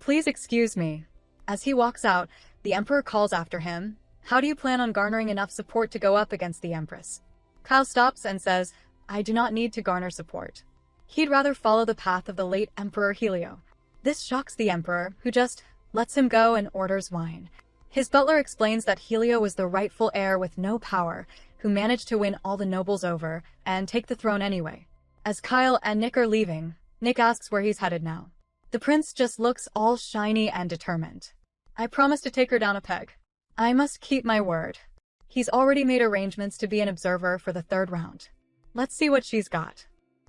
Please excuse me." As he walks out, the Emperor calls after him, "How do you plan on garnering enough support to go up against the Empress?" Kyle stops and says, "I do not need to garner support. He'd rather follow the path of the late Emperor Helio. This shocks the Emperor, who just lets him go and orders wine. His butler explains that Helio was the rightful heir with no power, who managed to win all the nobles over and take the throne anyway. As Kyle and Nick are leaving, Nick asks where he's headed now. The prince just looks all shiny and determined. I promised to take her down a peg. I must keep my word. He's already made arrangements to be an observer for the third round. Let's see what she's got.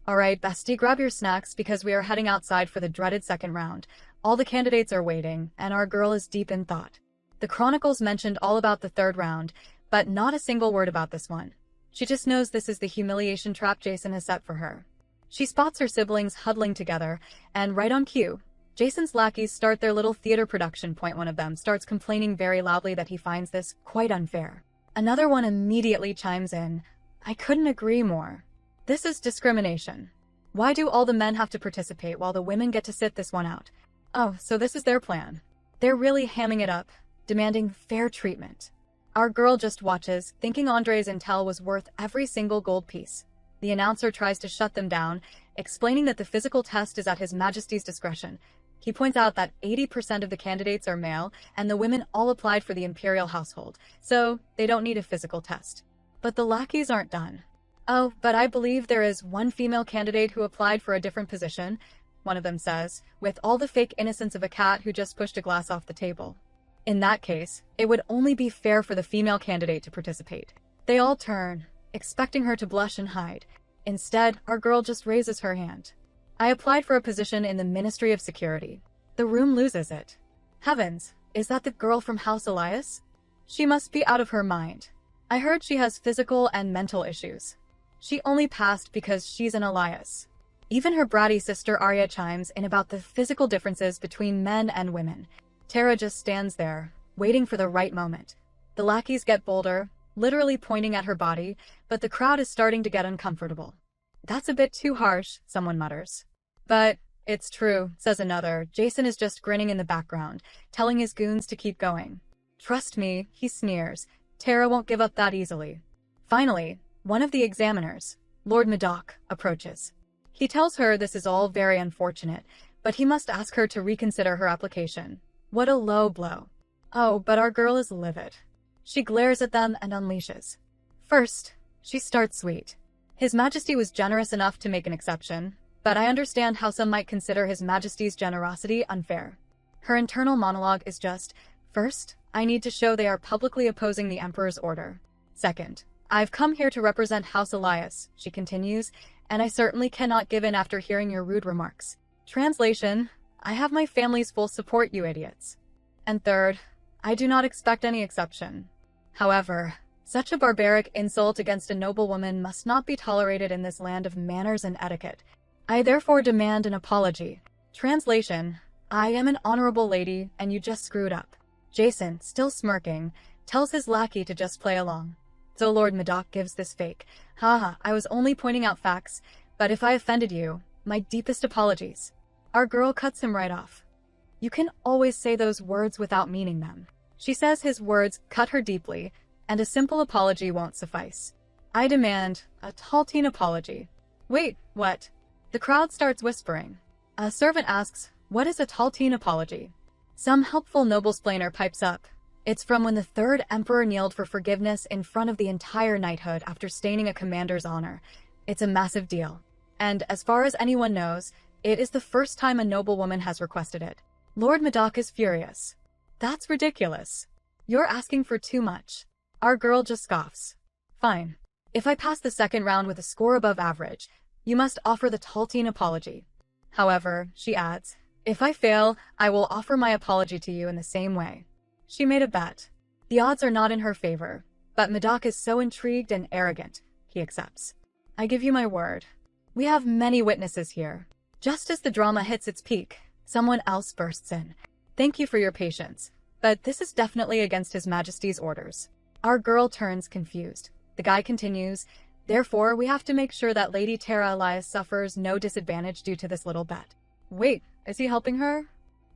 Alright, bestie, grab your snacks because we are heading outside for the dreaded second round. All the candidates are waiting, and our girl is deep in thought. The chronicles mentioned all about the third round, but not a single word about this one. She just knows this is the humiliation trap Jason has set for her. She spots her siblings huddling together, and right on cue, Jason's lackeys start their little theater production. One of them starts complaining very loudly that he finds this quite unfair. Another one immediately chimes in, I couldn't agree more. This is discrimination. Why do all the men have to participate while the women get to sit this one out? Oh, so this is their plan. They're really hamming it up, demanding fair treatment. Our girl just watches, thinking Andre's intel was worth every single gold piece. The announcer tries to shut them down, explaining that the physical test is at His Majesty's discretion. He points out that 80% of the candidates are male, and the women all applied for the imperial household, so they don't need a physical test. But the lackeys aren't done. Oh, but I believe there is one female candidate who applied for a different position, one of them says, with all the fake innocence of a cat who just pushed a glass off the table. In that case, it would only be fair for the female candidate to participate. They all turn, expecting her to blush and hide. Instead, our girl just raises her hand. I applied for a position in the Ministry of Security. The room loses it. Heavens, is that the girl from House Elias? She must be out of her mind. I heard she has physical and mental issues. She only passed because she's an Elias. Even her bratty sister Arya chimes in about the physical differences between men and women. Tara just stands there, waiting for the right moment. The lackeys get bolder, literally pointing at her body, but the crowd is starting to get uncomfortable. That's a bit too harsh, someone mutters. But it's true, says another. Jason is just grinning in the background, telling his goons to keep going. Trust me, he sneers. Tara won't give up that easily. Finally, one of the examiners, Lord Madoc, approaches. He tells her this is all very unfortunate, but he must ask her to reconsider her application. What a low blow. Oh, but our girl is livid. She glares at them and unleashes. First, she starts sweet. His Majesty was generous enough to make an exception, but I understand how some might consider His Majesty's generosity unfair. Her internal monologue is just, first, I need to show they are publicly opposing the Emperor's order. Second, I've come here to represent House Elias, she continues, and I certainly cannot give in after hearing your rude remarks. Translation, I have my family's full support, you idiots. And third, I do not expect any exception. However, such a barbaric insult against a noblewoman must not be tolerated in this land of manners and etiquette. I therefore demand an apology. Translation, I am an honorable lady, and you just screwed up. Jason, still smirking, tells his lackey to just play along. So Lord Madoc gives this fake, haha, I was only pointing out facts, but if I offended you, my deepest apologies. Our girl cuts him right off. You can always say those words without meaning them. She says his words cut her deeply, and a simple apology won't suffice. I demand a Taltine apology. Wait, what? The crowd starts whispering. A servant asks, what is a Taltine apology? Some helpful noblesplainer pipes up. It's from when the third emperor kneeled for forgiveness in front of the entire knighthood after staining a commander's honor. It's a massive deal. And as far as anyone knows, it is the first time a noblewoman has requested it. Lord Madoc is furious. That's ridiculous. You're asking for too much. Our girl just scoffs. Fine. If I pass the second round with a score above average, you must offer the Taltine apology. However, she adds, if I fail, I will offer my apology to you in the same way. She made a bet. The odds are not in her favor, but Madoc is so intrigued and arrogant, he accepts. I give you my word. We have many witnesses here. Just as the drama hits its peak, someone else bursts in. Thank you for your patience, but this is definitely against His Majesty's orders. Our girl turns confused. The guy continues, therefore we have to make sure that Lady Tara Elios suffers no disadvantage due to this little bet. Wait, is he helping her?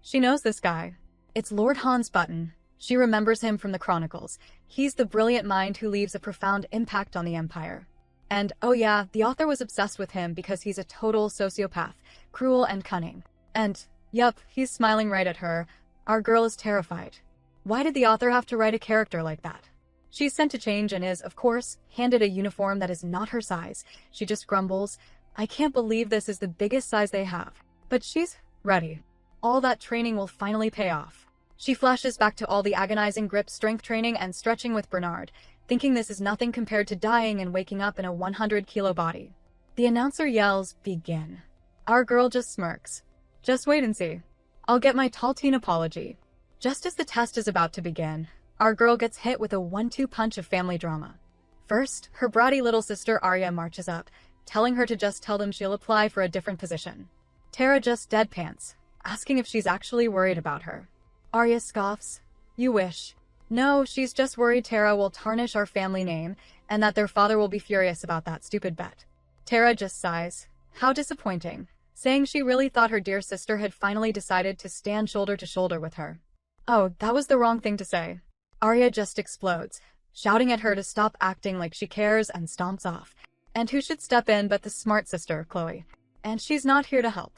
She knows this guy. It's Lord Hans Button. She remembers him from the Chronicles. He's the brilliant mind who leaves a profound impact on the Empire. And oh yeah, the author was obsessed with him because he's a total sociopath, cruel and cunning. And, yup, he's smiling right at her. Our girl is terrified. Why did the author have to write a character like that? She's sent to change and is, of course, handed a uniform that is not her size. She just grumbles, I can't believe this is the biggest size they have. But she's ready. All that training will finally pay off. She flashes back to all the agonizing grip strength training and stretching with Bernard, thinking this is nothing compared to dying and waking up in a 100-kilo body. The announcer yells, begin. Our girl just smirks. Just wait and see. I'll get my tall teen apology. Just as the test is about to begin, our girl gets hit with a 1-2 punch of family drama. First, her bratty little sister Arya marches up, telling her to just tell them she'll apply for a different position. Tara just deadpans, asking if she's actually worried about her. Arya scoffs, you wish. No, she's just worried Tara will tarnish our family name and that their father will be furious about that stupid bet. Tara just sighs, how disappointing, saying she really thought her dear sister had finally decided to stand shoulder to shoulder with her. Oh, that was the wrong thing to say. Arya just explodes, shouting at her to stop acting like she cares and stomps off. And who should step in but the smart sister, Chloe. And she's not here to help.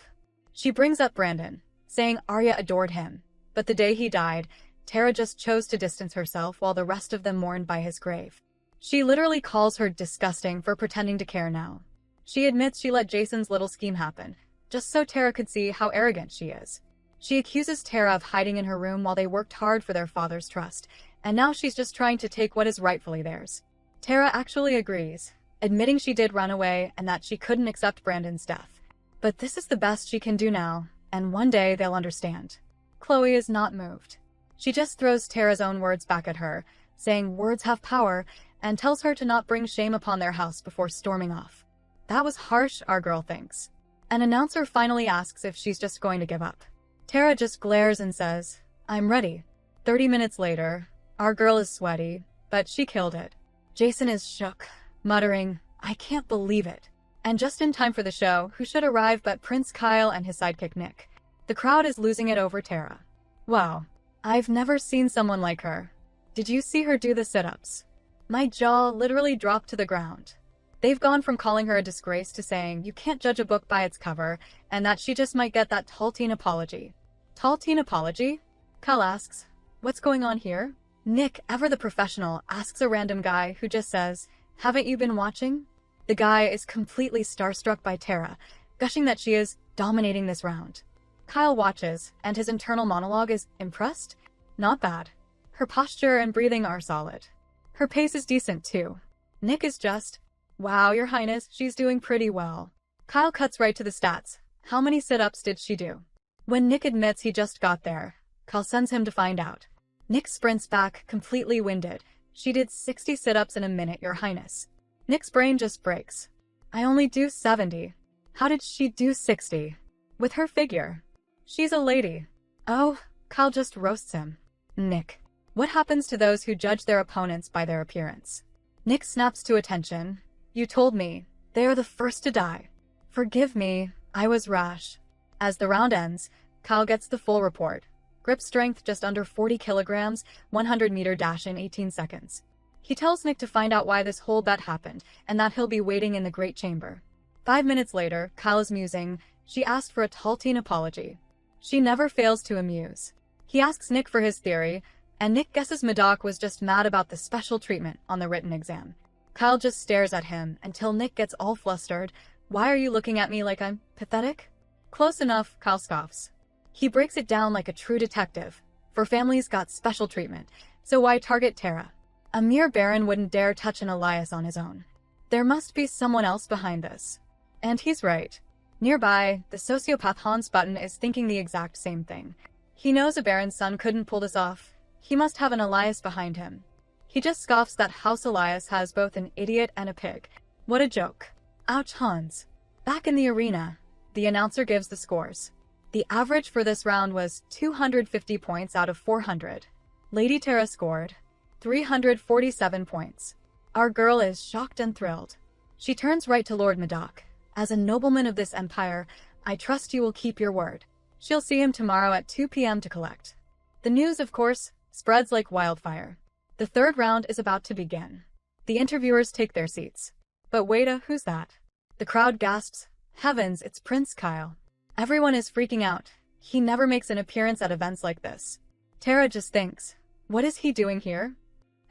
She brings up Brandon, saying Arya adored him. But the day he died, Tara just chose to distance herself while the rest of them mourned by his grave. She literally calls her disgusting for pretending to care now. She admits she let Jason's little scheme happen, just so Tara could see how arrogant she is. She accuses Tara of hiding in her room while they worked hard for their father's trust, and now she's just trying to take what is rightfully theirs. Tara actually agrees, admitting she did run away and that she couldn't accept Brandon's death. But this is the best she can do now, and one day they'll understand. Chloe is not moved. She just throws Tara's own words back at her, saying words have power, and tells her to not bring shame upon their house before storming off. That was harsh, our girl thinks. An announcer finally asks if she's just going to give up. Tara just glares and says, I'm ready. 30 minutes later, our girl is sweaty, but she killed it. Jason is shook, muttering, I can't believe it. And just in time for the show, who should arrive but Prince Kyle and his sidekick Nick. The crowd is losing it over Tara. Wow, I've never seen someone like her. Did you see her do the sit-ups? My jaw literally dropped to the ground. They've gone from calling her a disgrace to saying you can't judge a book by its cover, and that she just might get that tall teen apology. Tall teen apology? Kyle asks, what's going on here? Nick, ever the professional, asks a random guy who just says, haven't you been watching? The guy is completely starstruck by Tara, gushing that she is dominating this round. Kyle watches, and his internal monologue is impressed? Not bad. Her posture and breathing are solid. Her pace is decent too. Nick is just, wow, your highness, she's doing pretty well. Kyle cuts right to the stats. How many sit-ups did she do? When Nick admits he just got there, Kyle sends him to find out. Nick sprints back, completely winded. She did 60 sit-ups in a minute, your highness. Nick's brain just breaks. I only do 70. How did she do 60? With her figure. She's a lady. Oh, Kyle just roasts him. Nick. What happens to those who judge their opponents by their appearance? Nick snaps to attention. You told me. They are the first to die. Forgive me, I was rash. As the round ends, Kyle gets the full report. Grip strength just under 40 kilograms, 100-meter dash in 18 seconds. He tells Nick to find out why this whole bet happened, and that he'll be waiting in the Great Chamber. 5 minutes later, Kyle is musing. She asked for a tall teen apology. She never fails to amuse. He asks Nick for his theory, and Nick guesses Madoc was just mad about the special treatment on the written exam. Kyle just stares at him until Nick gets all flustered. Why are you looking at me like I'm pathetic? Close enough, Kyle scoffs. He breaks it down like a true detective. For families got special treatment, so why target Tara? A mere baron wouldn't dare touch an Elias on his own. There must be someone else behind this. And he's right. Nearby, the sociopath Hans Button is thinking the exact same thing. He knows a baron's son couldn't pull this off. He must have an Elias behind him. He just scoffs that House Elias has both an idiot and a pig. What a joke. Ouch, Hans. Back in the arena, the announcer gives the scores. The average for this round was 250 points out of 400. Lady Tara scored 347 points. Our girl is shocked and thrilled. She turns right to Lord Madoc. As a nobleman of this empire, I trust you will keep your word. She'll see him tomorrow at 2 p.m. to collect. The news, of course, spreads like wildfire. The third round is about to begin. The interviewers take their seats. But wait, who's that? The crowd gasps. Heavens, it's Prince Kyle. Everyone is freaking out. He never makes an appearance at events like this. Tara just thinks, what is he doing here?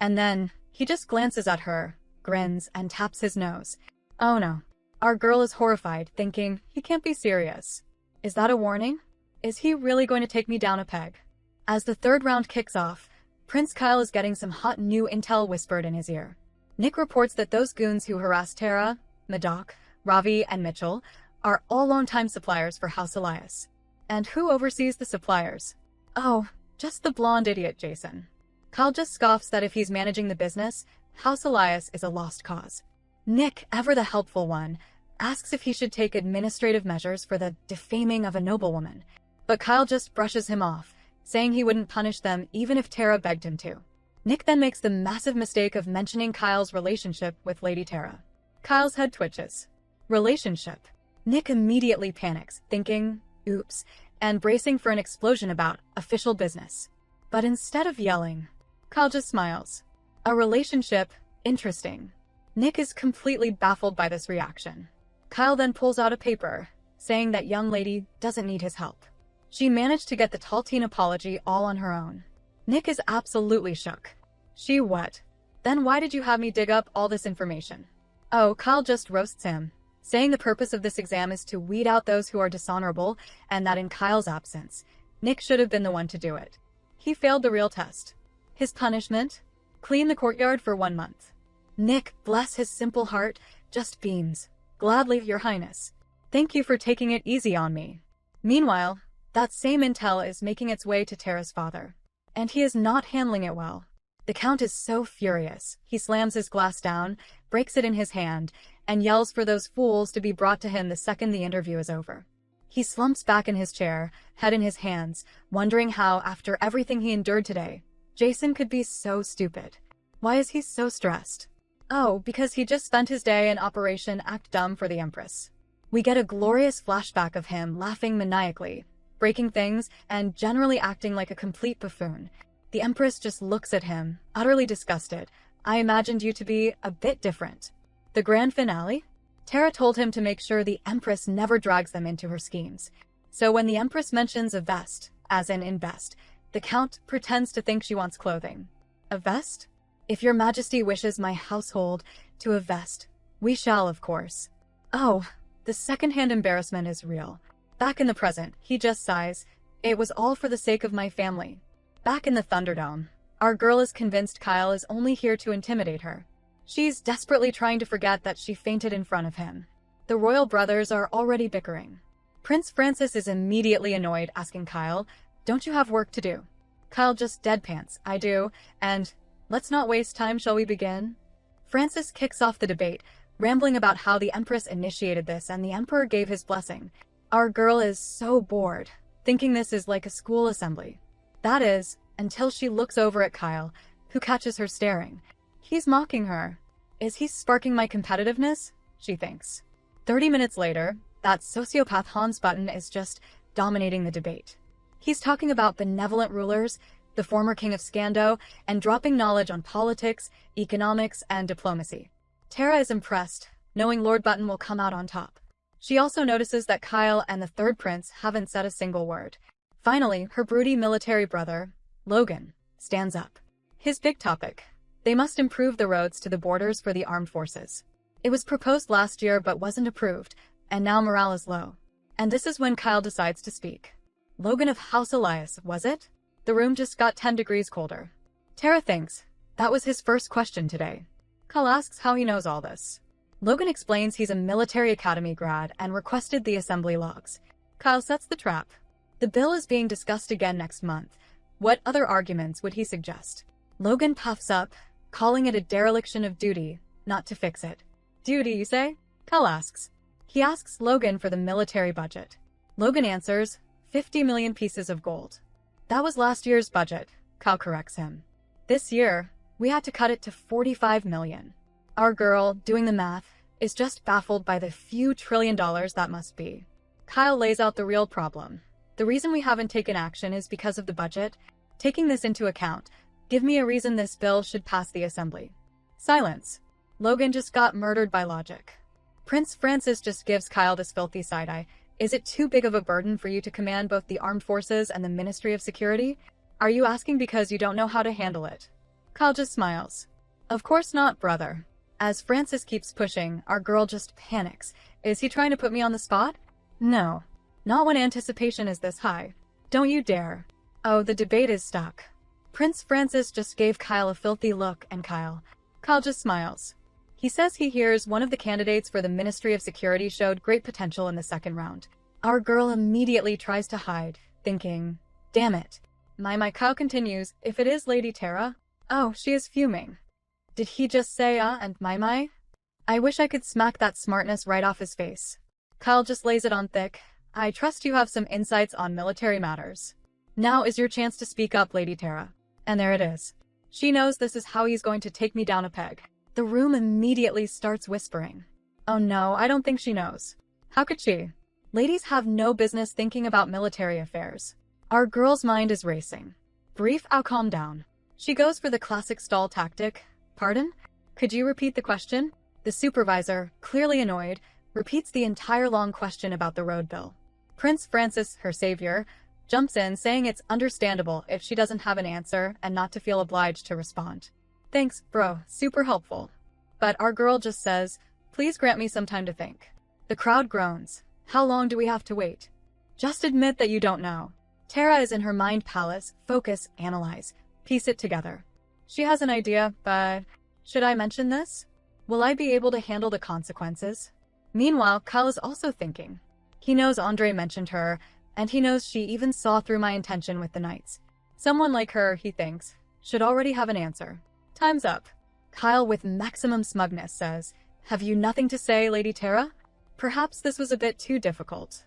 And then, he just glances at her, grins, and taps his nose. Oh no. Our girl is horrified, thinking, he can't be serious. Is that a warning? Is he really going to take me down a peg? As the third round kicks off, Prince Kyle is getting some hot new intel whispered in his ear. Nick reports that those goons who harassed Tara, Madoc, Ravi, and Mitchell are all longtime suppliers for House Elias. And who oversees the suppliers? Oh, just the blonde idiot Jason. Kyle just scoffs that if he's managing the business, House Elias is a lost cause. Nick, ever the helpful one, asks if he should take administrative measures for the defaming of a noblewoman. But Kyle just brushes him off, saying he wouldn't punish them even if Tara begged him to. Nick then makes the massive mistake of mentioning Kyle's relationship with Lady Tara. Kyle's head twitches. Relationship. Nick immediately panics, thinking, oops, and bracing for an explosion about official business. But instead of yelling, Kyle just smiles. A relationship? Interesting. Nick is completely baffled by this reaction. Kyle then pulls out a paper, saying that young lady doesn't need his help. She managed to get the tall teen apology all on her own. Nick is absolutely shook. She what? Then why did you have me dig up all this information? Oh, Kyle just roasts him, saying the purpose of this exam is to weed out those who are dishonorable, and that in Kyle's absence, Nick should have been the one to do it. He failed the real test. His punishment? Clean the courtyard for 1 month. Nick, bless his simple heart, just beams. Gladly, Your Highness. Thank you for taking it easy on me. Meanwhile, that same intel is making its way to Tara's father. And he is not handling it well. The Count is so furious. He slams his glass down, breaks it in his hand, and yells for those fools to be brought to him the second the interview is over. He slumps back in his chair, head in his hands, wondering how, after everything he endured today, Jason could be so stupid. Why is he so stressed? Oh, because he just spent his day in Operation Act Dumb for the Empress. We get a glorious flashback of him laughing maniacally, breaking things, and generally acting like a complete buffoon. The Empress just looks at him, utterly disgusted. I imagined you to be a bit different. The grand finale? Tara told him to make sure the Empress never drags them into her schemes. So when the Empress mentions a vest, as in invest, the Count pretends to think she wants clothing. A vest? If your Majesty wishes my household to a vest, we shall, of course. Oh, the second-hand embarrassment is real. Back in the present, he just sighs. It was all for the sake of my family. Back in the Thunderdome, our girl is convinced Kyle is only here to intimidate her. She's desperately trying to forget that she fainted in front of him. The royal brothers are already bickering. Prince Francis is immediately annoyed, asking Kyle, don't you have work to do? Kyle just deadpans, I do, and let's not waste time, shall we begin? Francis kicks off the debate, rambling about how the Empress initiated this and the Emperor gave his blessing. Our girl is so bored, thinking this is like a school assembly. That is, until she looks over at Kyle, who catches her staring. He's mocking her. Is he sparking my competitiveness? She thinks. 30 minutes later, that sociopath Hans Button is just dominating the debate. He's talking about benevolent rulers, the former king of Scando, and dropping knowledge on politics, economics, and diplomacy. Tara is impressed, knowing Lord Button will come out on top. She also notices that Kyle and the third prince haven't said a single word. Finally, her broody military brother, Logan, stands up. His big topic: they must improve the roads to the borders for the armed forces. It was proposed last year but wasn't approved, and now morale is low. And this is when Kyle decides to speak. Logan of House Elias, was it? The room just got 10 degrees colder. Tara thinks that was his first question today. Kyle asks how he knows all this. Logan explains he's a military academy grad and requested the assembly logs. Kyle sets the trap. The bill is being discussed again next month. What other arguments would he suggest? Logan puffs up, calling it a dereliction of duty, not to fix it. Duty, you say? Kyle asks. He asks Logan for the military budget. Logan answers, 50 million pieces of gold. That was last year's budget, Kyle corrects him. This year, we had to cut it to 45 million. Our girl, doing the math, is just baffled by the few trillion dollars that must be. Kyle lays out the real problem. The reason we haven't taken action is because of the budget. Taking this into account, give me a reason this bill should pass the assembly. Silence. Logan just got murdered by logic. Prince Francis just gives Kyle this filthy side-eye. Is it too big of a burden for you to command both the armed forces and the Ministry of Security? Are you asking because you don't know how to handle it? Kyle just smiles. Of course not, brother. As Francis keeps pushing, our girl just panics. Is he trying to put me on the spot? No. Not when anticipation is this high. Don't you dare. Oh, the debate is stuck. Prince Francis just gave Kyle a filthy look, and Kyle just smiles. He says he hears one of the candidates for the Ministry of Security showed great potential in the second round. Our girl immediately tries to hide, thinking, damn it. My Kyle continues, if it is Lady Tara. Oh, she is fuming. Did he just say and my? I wish I could smack that smartness right off his face. Kyle just lays it on thick. I trust you have some insights on military matters. Now is your chance to speak up, Lady Tara. And there it is. She knows this is how he's going to take me down a peg. The room immediately starts whispering. Oh no, I don't think she knows. How could she? Ladies have no business thinking about military affairs. Our girl's mind is racing. Brief, I'll calm down. She goes for the classic stall tactic. Pardon? Could you repeat the question? The supervisor, clearly annoyed, repeats the entire long question about the road bill. Prince Francis, her savior, jumps in saying it's understandable if she doesn't have an answer and not to feel obliged to respond. Thanks, bro, super helpful. But our girl just says, please grant me some time to think. The crowd groans. How long do we have to wait? Just admit that you don't know. Tara is in her mind palace, focus, analyze, piece it together. She has an idea, but should I mention this? Will I be able to handle the consequences? Meanwhile, Kyle is also thinking. He knows Andre mentioned her, and he knows she even saw through my intention with the knights. Someone like her, he thinks, should already have an answer. Time's up. Kyle, with maximum smugness, says, have you nothing to say, Lady Tara? Perhaps this was a bit too difficult.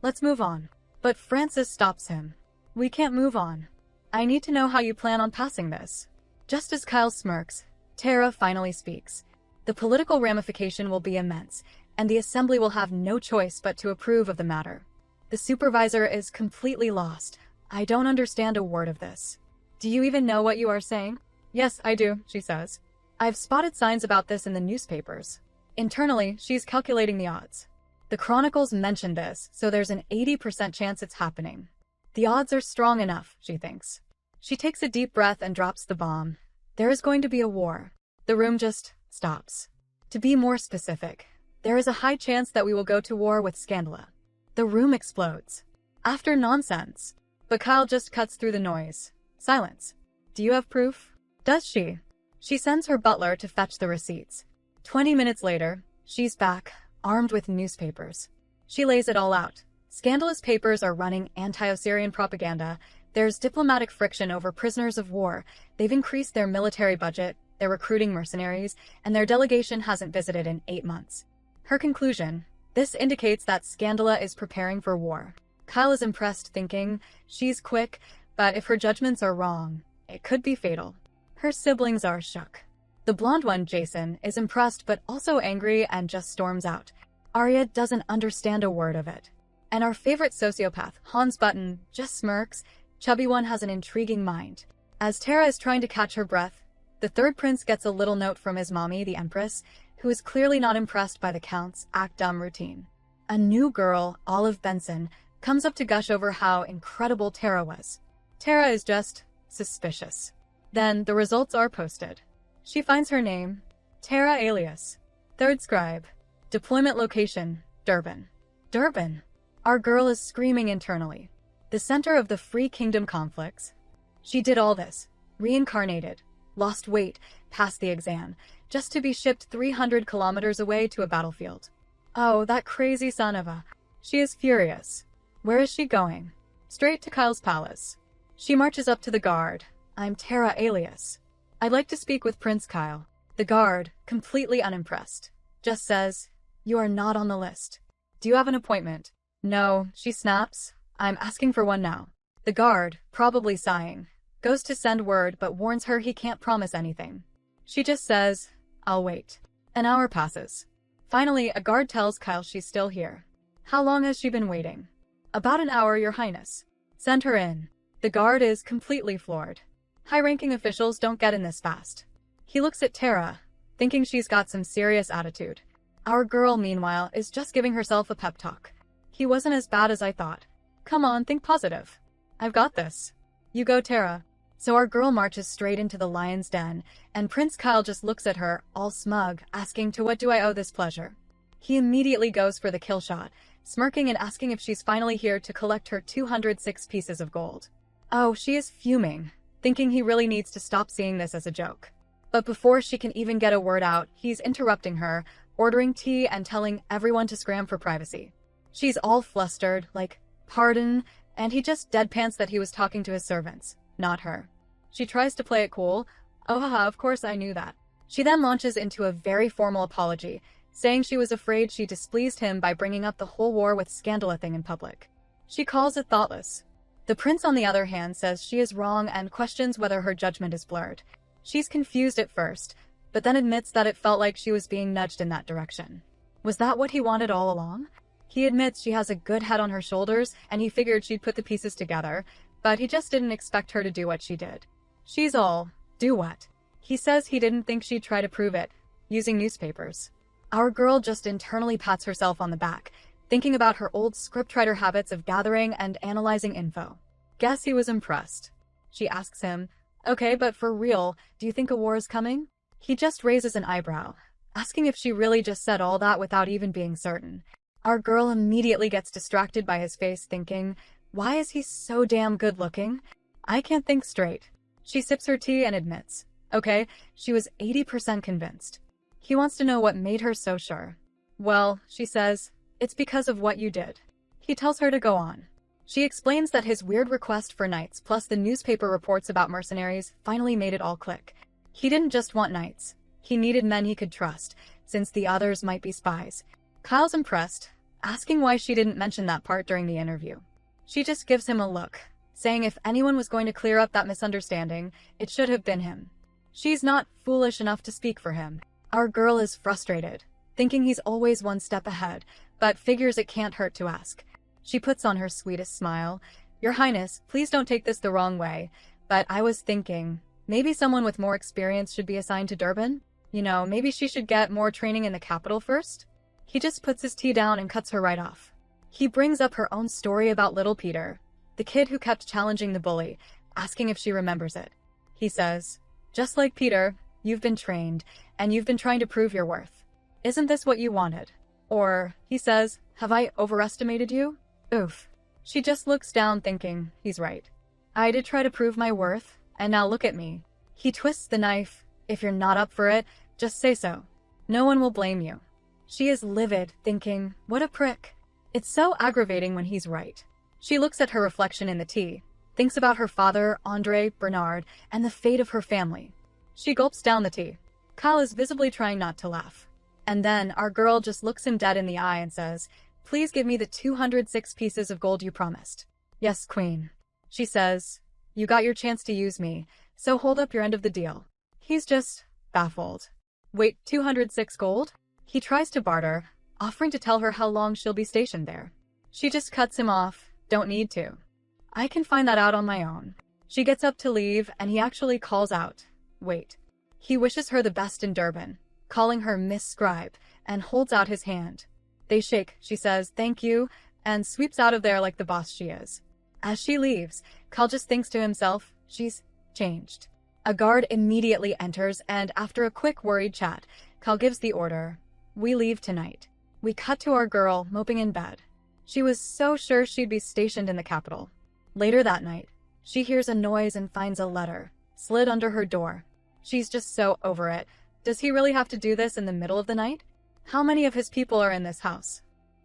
Let's move on. But Francis stops him. We can't move on. I need to know how you plan on passing this. Just as Kyle smirks, Tara finally speaks. The political ramification will be immense, and the assembly will have no choice but to approve of the matter. The supervisor is completely lost. I don't understand a word of this. Do you even know what you are saying? Yes, I do, she says. I've spotted signs about this in the newspapers. Internally, she's calculating the odds. The chronicles mention this, so there's an 80% chance it's happening. The odds are strong enough, she thinks. She takes a deep breath and drops the bomb. There is going to be a war. The room just stops. To be more specific, there is a high chance that we will go to war with Scandala. The room explodes. After nonsense. But Kyle just cuts through the noise. Silence. Do you have proof? Does she? She sends her butler to fetch the receipts. 20 minutes later, she's back, armed with newspapers. She lays it all out. Scandalous papers are running anti-Osirian propaganda. There's diplomatic friction over prisoners of war. They've increased their military budget, they're recruiting mercenaries, and their delegation hasn't visited in 8 months. Her conclusion, this indicates that Scandala is preparing for war. Kyle is impressed, thinking, she's quick, but if her judgments are wrong, it could be fatal. Her siblings are shook. The blonde one, Jason, is impressed but also angry and just storms out. Arya doesn't understand a word of it. And our favorite sociopath, Hans Button, just smirks. Chubby one has an intriguing mind. As Tara is trying to catch her breath, the third prince gets a little note from his mommy, the Empress, who is clearly not impressed by the Count's act-dumb routine. A new girl, Olive Benson, comes up to gush over how incredible Tara was. Tara is just suspicious. Then the results are posted. She finds her name, Tara Elios. Third scribe. Deployment location, Durban. Durban. Our girl is screaming internally. The center of the Free Kingdom conflicts. She did all this, reincarnated, lost weight, passed the exam, just to be shipped 300 kilometers away to a battlefield. Oh, that crazy son of a... She is furious. Where is she going? Straight to Kyle's palace. She marches up to the guard. I'm Tara Elios. I'd like to speak with Prince Kyle. The guard, completely unimpressed, just says, you are not on the list. Do you have an appointment? No, she snaps. I'm asking for one now. The guard, probably sighing, goes to send word but warns her he can't promise anything. She just says, I'll wait. An hour passes. Finally, a guard tells Kyle she's still here. How long has she been waiting? About an hour, Your Highness. Send her in. The guard is completely floored. High-ranking officials don't get in this fast. He looks at Tara. thinking she's got some serious attitude. Our girl, meanwhile, is just giving herself a pep talk. He wasn't as bad as I thought. Come on, think positive. I've got this. You go, Tara. So our girl marches straight into the lion's den, and Prince Kyle just looks at her, all smug, asking to what do I owe this pleasure. He immediately goes for the kill shot, smirking and asking if she's finally here to collect her 206 pieces of gold. Oh, she is fuming, thinking he really needs to stop seeing this as a joke. But before she can even get a word out, he's interrupting her, ordering tea and telling everyone to scram for privacy. She's all flustered, like, pardon, and he just deadpans that he was talking to his servants, not her. She tries to play it cool. Oh haha, of course I knew that. She then launches into a very formal apology, saying she was afraid she displeased him by bringing up the whole war with scandal thing in public. She calls it thoughtless. The prince, on the other hand, says she is wrong and questions whether her judgment is blurred. She's confused at first, but then admits that it felt like she was being nudged in that direction. Was that what he wanted all along? He admits she has a good head on her shoulders, and he figured she'd put the pieces together, but he just didn't expect her to do what she did. She's all, do what? He says he didn't think she'd try to prove it, using newspapers. Our girl just internally pats herself on the back, thinking about her old scriptwriter habits of gathering and analyzing info. Guess he was impressed. She asks him, okay, but for real, do you think a war is coming? He just raises an eyebrow, asking if she really just said all that without even being certain. Our girl immediately gets distracted by his face, thinking, why is he so damn good looking? I can't think straight. She sips her tea and admits, okay, she was 80% convinced. He wants to know what made her so sure. Well, she says, it's because of what you did. He tells her to go on. She explains that his weird request for knights plus the newspaper reports about mercenaries finally made it all click. He didn't just want knights. He needed men he could trust, since the others might be spies. Kyle's impressed, asking why she didn't mention that part during the interview. She just gives him a look, saying if anyone was going to clear up that misunderstanding, it should have been him. She's not foolish enough to speak for him. Our girl is frustrated, thinking he's always one step ahead, but figures it can't hurt to ask. She puts on her sweetest smile. Your Highness, please don't take this the wrong way, but I was thinking, maybe someone with more experience should be assigned to Durban? You know, maybe she should get more training in the capital first? He just puts his tea down and cuts her right off. He brings up her own story about little Peter, the kid who kept challenging the bully, asking if she remembers it. He says, just like Peter, you've been trained, and you've been trying to prove your worth. Isn't this what you wanted? Or, he says, have I overestimated you? Oof. She just looks down thinking, he's right. I did try to prove my worth, and now look at me. He twists the knife. If you're not up for it, just say so. No one will blame you. She is livid, thinking, what a prick. It's so aggravating when he's right. She looks at her reflection in the tea, thinks about her father, Andre, Bernard, and the fate of her family. She gulps down the tea. Kyle is visibly trying not to laugh. And then our girl just looks him dead in the eye and says, please give me the 206 pieces of gold you promised. Yes, Queen. She says, you got your chance to use me, so hold up your end of the deal. He's just baffled. Wait, 206 gold? He tries to barter, offering to tell her how long she'll be stationed there. She just cuts him off. Don't need to. I can find that out on my own. She gets up to leave, and he actually calls out, wait. He wishes her the best in Durban, calling her Miss Scribe, and holds out his hand. They shake, she says, thank you, and sweeps out of there like the boss she is. As she leaves, Kyle just thinks to himself, she's changed. A guard immediately enters, and after a quick worried chat, Kyle gives the order, we leave tonight. We cut to our girl, moping in bed. She was so sure she'd be stationed in the capital. Later that night, she hears a noise and finds a letter, slid under her door. She's just so over it. Does he really have to do this in the middle of the night? How many of his people are in this house?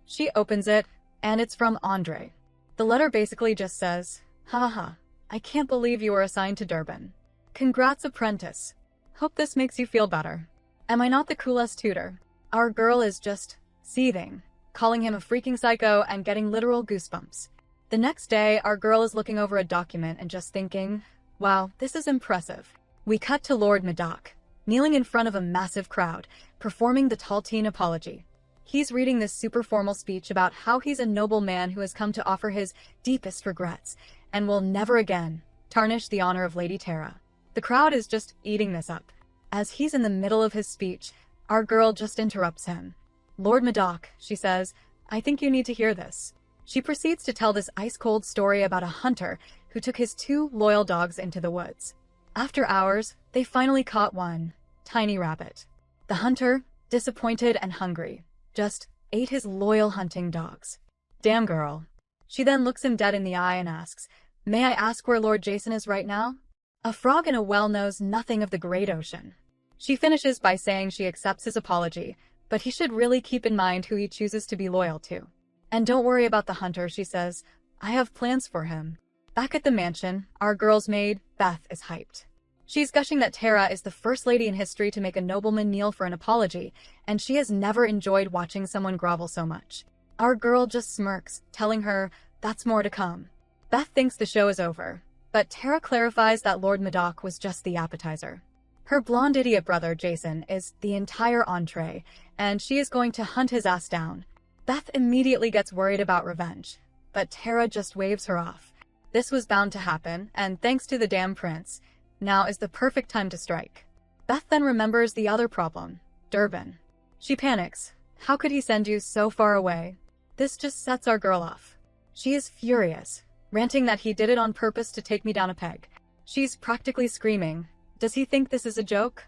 She opens it, and it's from Andre. The letter basically just says, haha, I can't believe you were assigned to Durban. Congrats, apprentice. Hope this makes you feel better. Am I not the coolest tutor? Our girl is just seething, calling him a freaking psycho and getting literal goosebumps. The next day, our girl is looking over a document and just thinking, wow, this is impressive. We cut to Lord Madoc, kneeling in front of a massive crowd, performing the tall teen apology. He's reading this super formal speech about how he's a noble man who has come to offer his deepest regrets and will never again tarnish the honor of Lady Tara. The crowd is just eating this up. As he's in the middle of his speech, our girl just interrupts him. "Lord Madoc," she says, "I think you need to hear this." She proceeds to tell this ice-cold story about a hunter who took his 2 loyal dogs into the woods. After hours, they finally caught one tiny rabbit. The hunter, disappointed and hungry, just ate his loyal hunting dogs. "Damn girl." She then looks him dead in the eye and asks, "May I ask where Lord Jason is right now?" A frog in a well knows nothing of the great ocean. She finishes by saying she accepts his apology, but he should really keep in mind who he chooses to be loyal to. "And don't worry about the hunter," she says. "I have plans for him." Back at the mansion, our girl's maid, Beth, is hyped. She's gushing that Tara is the first lady in history to make a nobleman kneel for an apology, and she has never enjoyed watching someone grovel so much. Our girl just smirks, telling her that's more to come. Beth thinks the show is over, but Tara clarifies that Lord Madoc was just the appetizer. Her blonde idiot brother, Jason, is the entire entree, and she is going to hunt his ass down. Beth immediately gets worried about revenge, but Tara just waves her off. This was bound to happen, and thanks to the damn prince, now is the perfect time to strike. Beth then remembers the other problem, Durban. She panics. How could he send you so far away? This just sets our girl off. She is furious, ranting that he did it on purpose to take me down a peg. She's practically screaming, "Does he think this is a joke?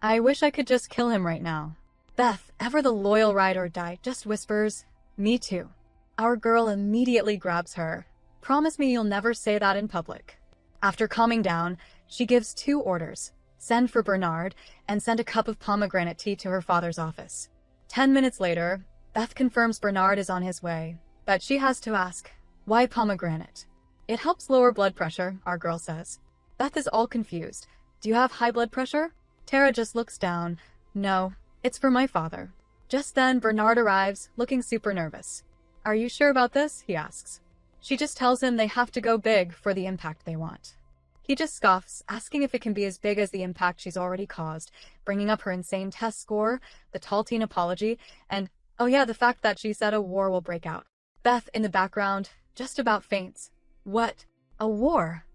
I wish I could just kill him right now." Beth, ever the loyal ride or die, just whispers, "Me too." Our girl immediately grabs her. "Promise me you'll never say that in public." After calming down, she gives 2 orders. Send for Bernard, and send a cup of pomegranate tea to her father's office. 10 minutes later, Beth confirms Bernard is on his way, but she has to ask, why pomegranate? "It helps lower blood pressure," our girl says. Beth is all confused. "Do you have high blood pressure?" Tara just looks down. "No, it's for my father." Just then, Bernard arrives, looking super nervous. "Are you sure about this?" he asks. She just tells him they have to go big for the impact they want. He just scoffs, asking if it can be as big as the impact she's already caused, bringing up her insane test score, the tall teen apology, and, oh yeah, the fact that she said a war will break out. Beth, in the background, just about faints. "What? A war?"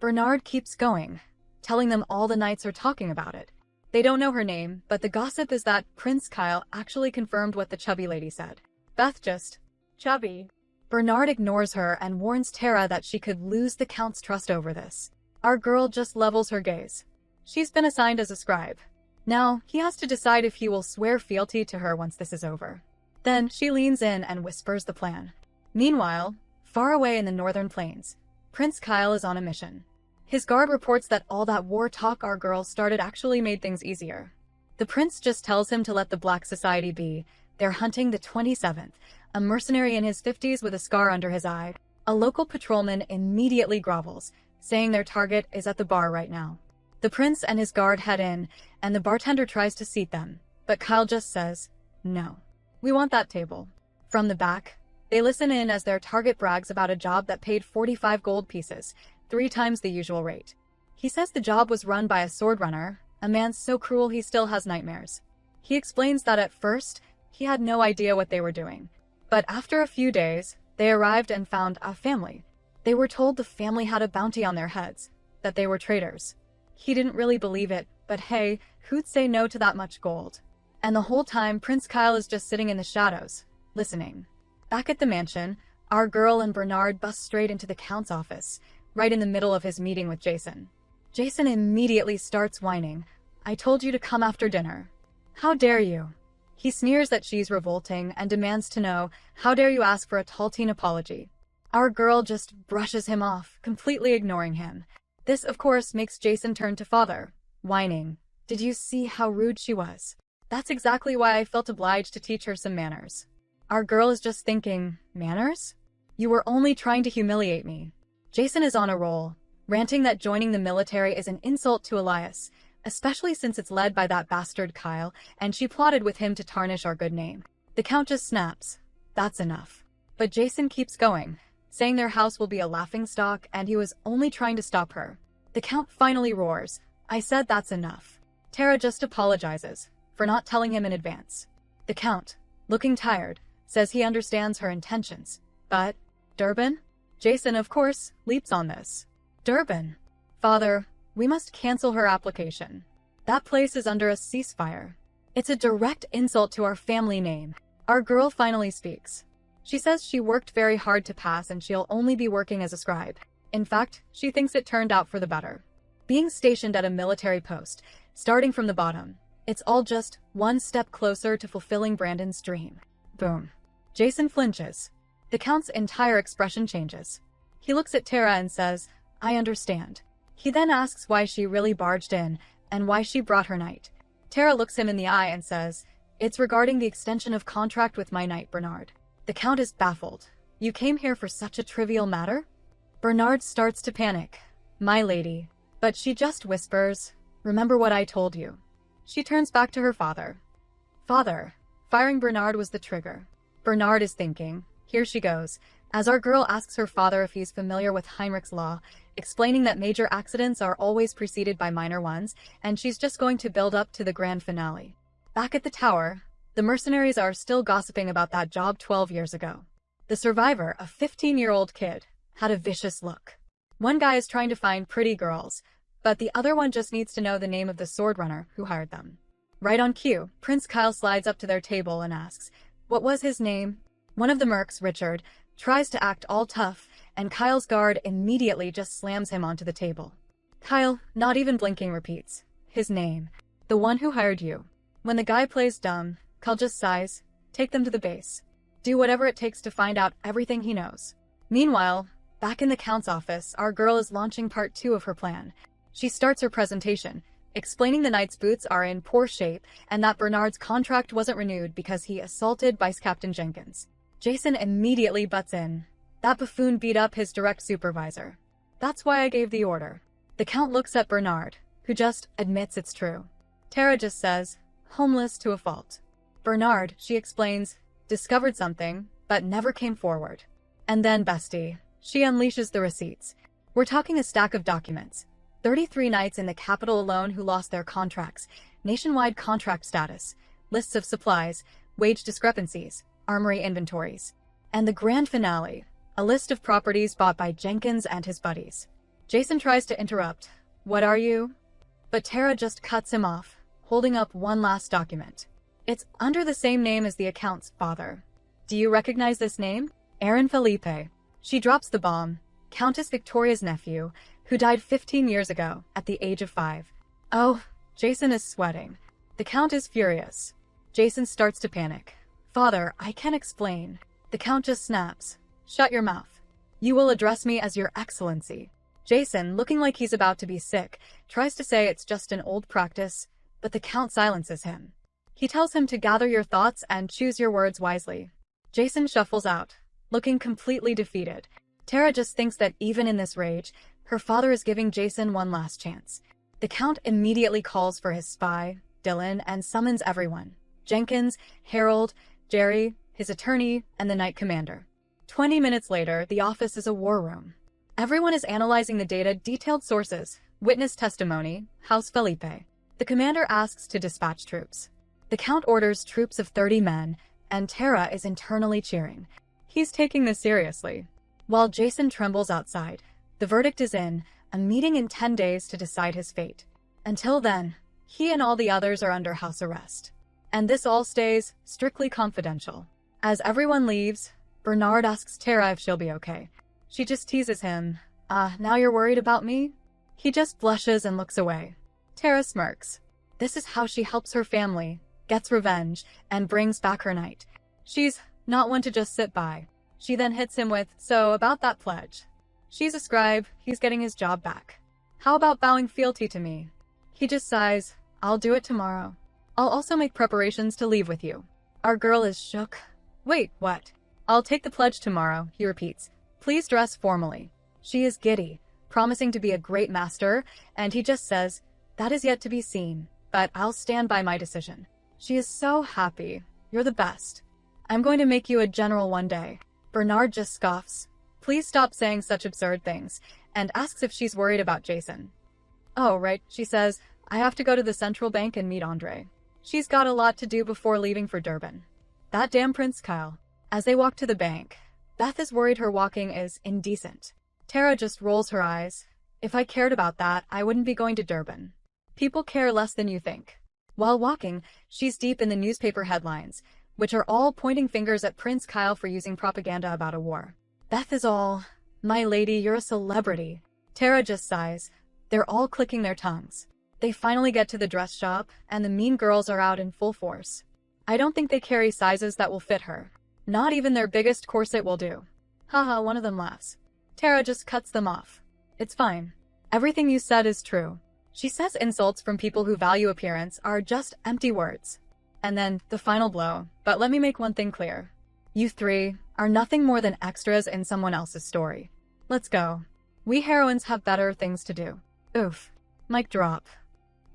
Bernard keeps going, telling them all the knights are talking about it. They don't know her name, but the gossip is that Prince Kyle actually confirmed what the chubby lady said. Beth just, "Chubby." Bernard ignores her and warns Tara that she could lose the Count's trust over this. Our girl just levels her gaze. She's been assigned as a scribe. Now, he has to decide if he will swear fealty to her once this is over. Then, she leans in and whispers the plan. Meanwhile, far away in the northern plains, Prince Kyle is on a mission. His guard reports that all that war talk our girl started actually made things easier. The prince just tells him to let the Black Society be. They're hunting the 27th, a mercenary in his 50s with a scar under his eye. A local patrolman immediately grovels, saying their target is at the bar right now. The prince and his guard head in, and the bartender tries to seat them, but Kyle just says, "No. We want that table." From the back, they listen in as their target brags about a job that paid 45 gold pieces, 3 times the usual rate. He says the job was run by a sword runner, a man so cruel he still has nightmares. He explains that at first, he had no idea what they were doing. But after a few days, they arrived and found a family. They were told the family had a bounty on their heads, that they were traitors. He didn't really believe it, but hey, who'd say no to that much gold? And the whole time, Prince Kyle is just sitting in the shadows, listening. Back at the mansion, our girl and Bernard bust straight into the Count's office, right in the middle of his meeting with Jason. Jason immediately starts whining. "I told you to come after dinner. How dare you?" He sneers that she's revolting and demands to know, "How dare you ask for a tall teen apology?" Our girl just brushes him off, completely ignoring him. This, of course, makes Jason turn to father, whining, "Did you see how rude she was? That's exactly why I felt obliged to teach her some manners." Our girl is just thinking, manners? You were only trying to humiliate me. Jason is on a roll, ranting that joining the military is an insult to Elias, especially since it's led by that bastard Kyle, and she plotted with him to tarnish our good name. The Count just snaps. That's enough. But Jason keeps going, saying their house will be a laughingstock and he was only trying to stop her. The Count finally roars. "I said that's enough." Tara just apologizes for not telling him in advance. The Count, looking tired, says he understands her intentions. But, Durban? Jason, of course, leaps on this. "Durban? Father, we must cancel her application." That place is under a ceasefire. It's a direct insult to our family name. Our girl finally speaks. She says she worked very hard to pass and she'll only be working as a scribe. In fact, she thinks it turned out for the better. Being stationed at a military post, starting from the bottom, it's all just one step closer to fulfilling Brandon's dream. Boom. Jason flinches. The Count's entire expression changes. He looks at Tara and says, "I understand." He then asks why she really barged in and why she brought her knight. Tara looks him in the eye and says, "It's regarding the extension of contract with my knight, Bernard." The Count is baffled. "You came here for such a trivial matter?" Bernard starts to panic. "My lady." But she just whispers, "Remember what I told you." She turns back to her father. "Father." Firing Bernard was the trigger. Bernard is thinking, here she goes, as our girl asks her father if he's familiar with Heinrich's law, explaining that major accidents are always preceded by minor ones, and she's just going to build up to the grand finale. Back at the tower, the mercenaries are still gossiping about that job 12 years ago. The survivor, a 15-year-old kid, had a vicious look. One guy is trying to find pretty girls, but the other one just needs to know the name of the sword runner who hired them. Right on cue, Prince Kyle slides up to their table and asks, "What was his name?" One of the mercs, Richard, tries to act all tough, and Kyle's guard immediately just slams him onto the table. Kyle, not even blinking, repeats, "His name. The one who hired you." When the guy plays dumb, Kyle just sighs, "Take them to the base. Do whatever it takes to find out everything he knows." Meanwhile, back in the Count's office, our girl is launching part 2 of her plan. She starts her presentation, explaining the knight's boots are in poor shape and that Bernard's contract wasn't renewed because he assaulted Vice Captain Jenkins. Jason immediately butts in. "That buffoon beat up his direct supervisor. That's why I gave the order." The Count looks at Bernard, who just admits it's true. Tara just says, "Homeless to a fault." Bernard, she explains, discovered something, but never came forward. And then bestie, she unleashes the receipts. We're talking a stack of documents. 33 knights in the capital alone who lost their contracts, nationwide contract status, lists of supplies, wage discrepancies, armory inventories. And the grand finale, a list of properties bought by Jenkins and his buddies. Jason tries to interrupt. "What are you?" But Tara just cuts him off, holding up one last document. It's under the same name as the account's father. "Do you recognize this name?" "Aaron Felipe." She drops the bomb. Countess Victoria's nephew, who died 15 years ago, at the age of 5. Oh, Jason is sweating. The Count is furious. Jason starts to panic. "Father, I can't explain." The Count just snaps. "Shut your mouth. You will address me as your excellency." Jason, looking like he's about to be sick, tries to say it's just an old practice, but the Count silences him. He tells him to gather your thoughts and choose your words wisely. Jason shuffles out, looking completely defeated. Tara just thinks that even in this rage, her father is giving Jason one last chance. The Count immediately calls for his spy, Dylan, and summons everyone. Jenkins, Harold, Jerry, his attorney, and the Knight Commander. 20 minutes later, the office is a war room. Everyone is analyzing the data, detailed sources, witness testimony, House Felipe. The commander asks to dispatch troops. The Count orders troops of 30 men, and Tara is internally cheering. He's taking this seriously. While Jason trembles outside, the verdict is in, a meeting in 10 days to decide his fate. Until then, he and all the others are under house arrest. And this all stays strictly confidential. As everyone leaves, Bernard asks Tara if she'll be okay. She just teases him. Now you're worried about me?" He just blushes and looks away. Tara smirks. This is how she helps her family, gets revenge, and brings back her knight. She's not one to just sit by. She then hits him with, "So about that pledge. She's a scribe, he's getting his job back. How about bowing fealty to me?" He just sighs, "I'll do it tomorrow. I'll also make preparations to leave with you." Our girl is shook. "Wait, what?" "I'll take the pledge tomorrow," he repeats. "Please dress formally." She is giddy, promising to be a great master, and he just says, "That is yet to be seen, but I'll stand by my decision." She is so happy. "You're the best. I'm going to make you a general one day." Bernard just scoffs. "Please stop saying such absurd things," and asks if she's worried about Jason. "Oh, right," she says. "I have to go to the central bank and meet Andre. She's got a lot to do before leaving for Durban." That damn Prince Kyle. As they walk to the bank, Beth is worried her walking is indecent. Tara just rolls her eyes. "If I cared about that, I wouldn't be going to Durban." People care less than you think. While walking, she's deep in the newspaper headlines, which are all pointing fingers at Prince Kyle for using propaganda about a war. Beth is all, "My lady, you're a celebrity." Tara just sighs. They're all clicking their tongues. They finally get to the dress shop, and the mean girls are out in full force. I don't think they carry sizes that will fit her. Not even their biggest corset will do. Haha, one of them laughs. Tara just cuts them off. It's fine. Everything you said is true. She says insults from people who value appearance are just empty words. And then, the final blow. But let me make one thing clear. You three are nothing more than extras in someone else's story. Let's go. We heroines have better things to do. Oof. Mic drop.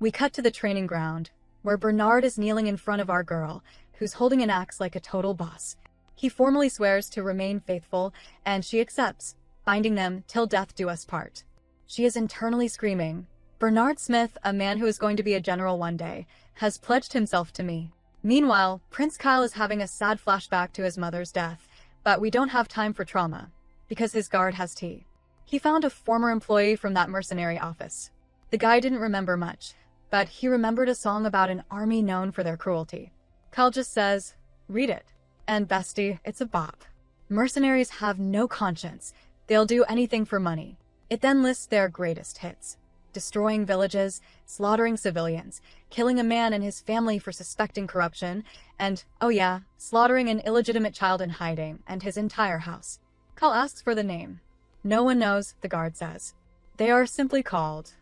We cut to the training ground, where Bernard is kneeling in front of our girl, who's holding an axe like a total boss. He formally swears to remain faithful, and she accepts, binding them till death do us part. She is internally screaming. Bernard Smith, a man who is going to be a general one day, has pledged himself to me. Meanwhile, Prince Kyle is having a sad flashback to his mother's death, but we don't have time for trauma, because his guard has tea. He found a former employee from that mercenary office. The guy didn't remember much, but he remembered a song about an army known for their cruelty. Kyle just says, "Read it." And bestie, it's a bop. Mercenaries have no conscience. They'll do anything for money. It then lists their greatest hits. Destroying villages, slaughtering civilians, killing a man and his family for suspecting corruption, and, oh yeah, slaughtering an illegitimate child in hiding and his entire house. Kyle asks for the name. No one knows, the guard says. They are simply called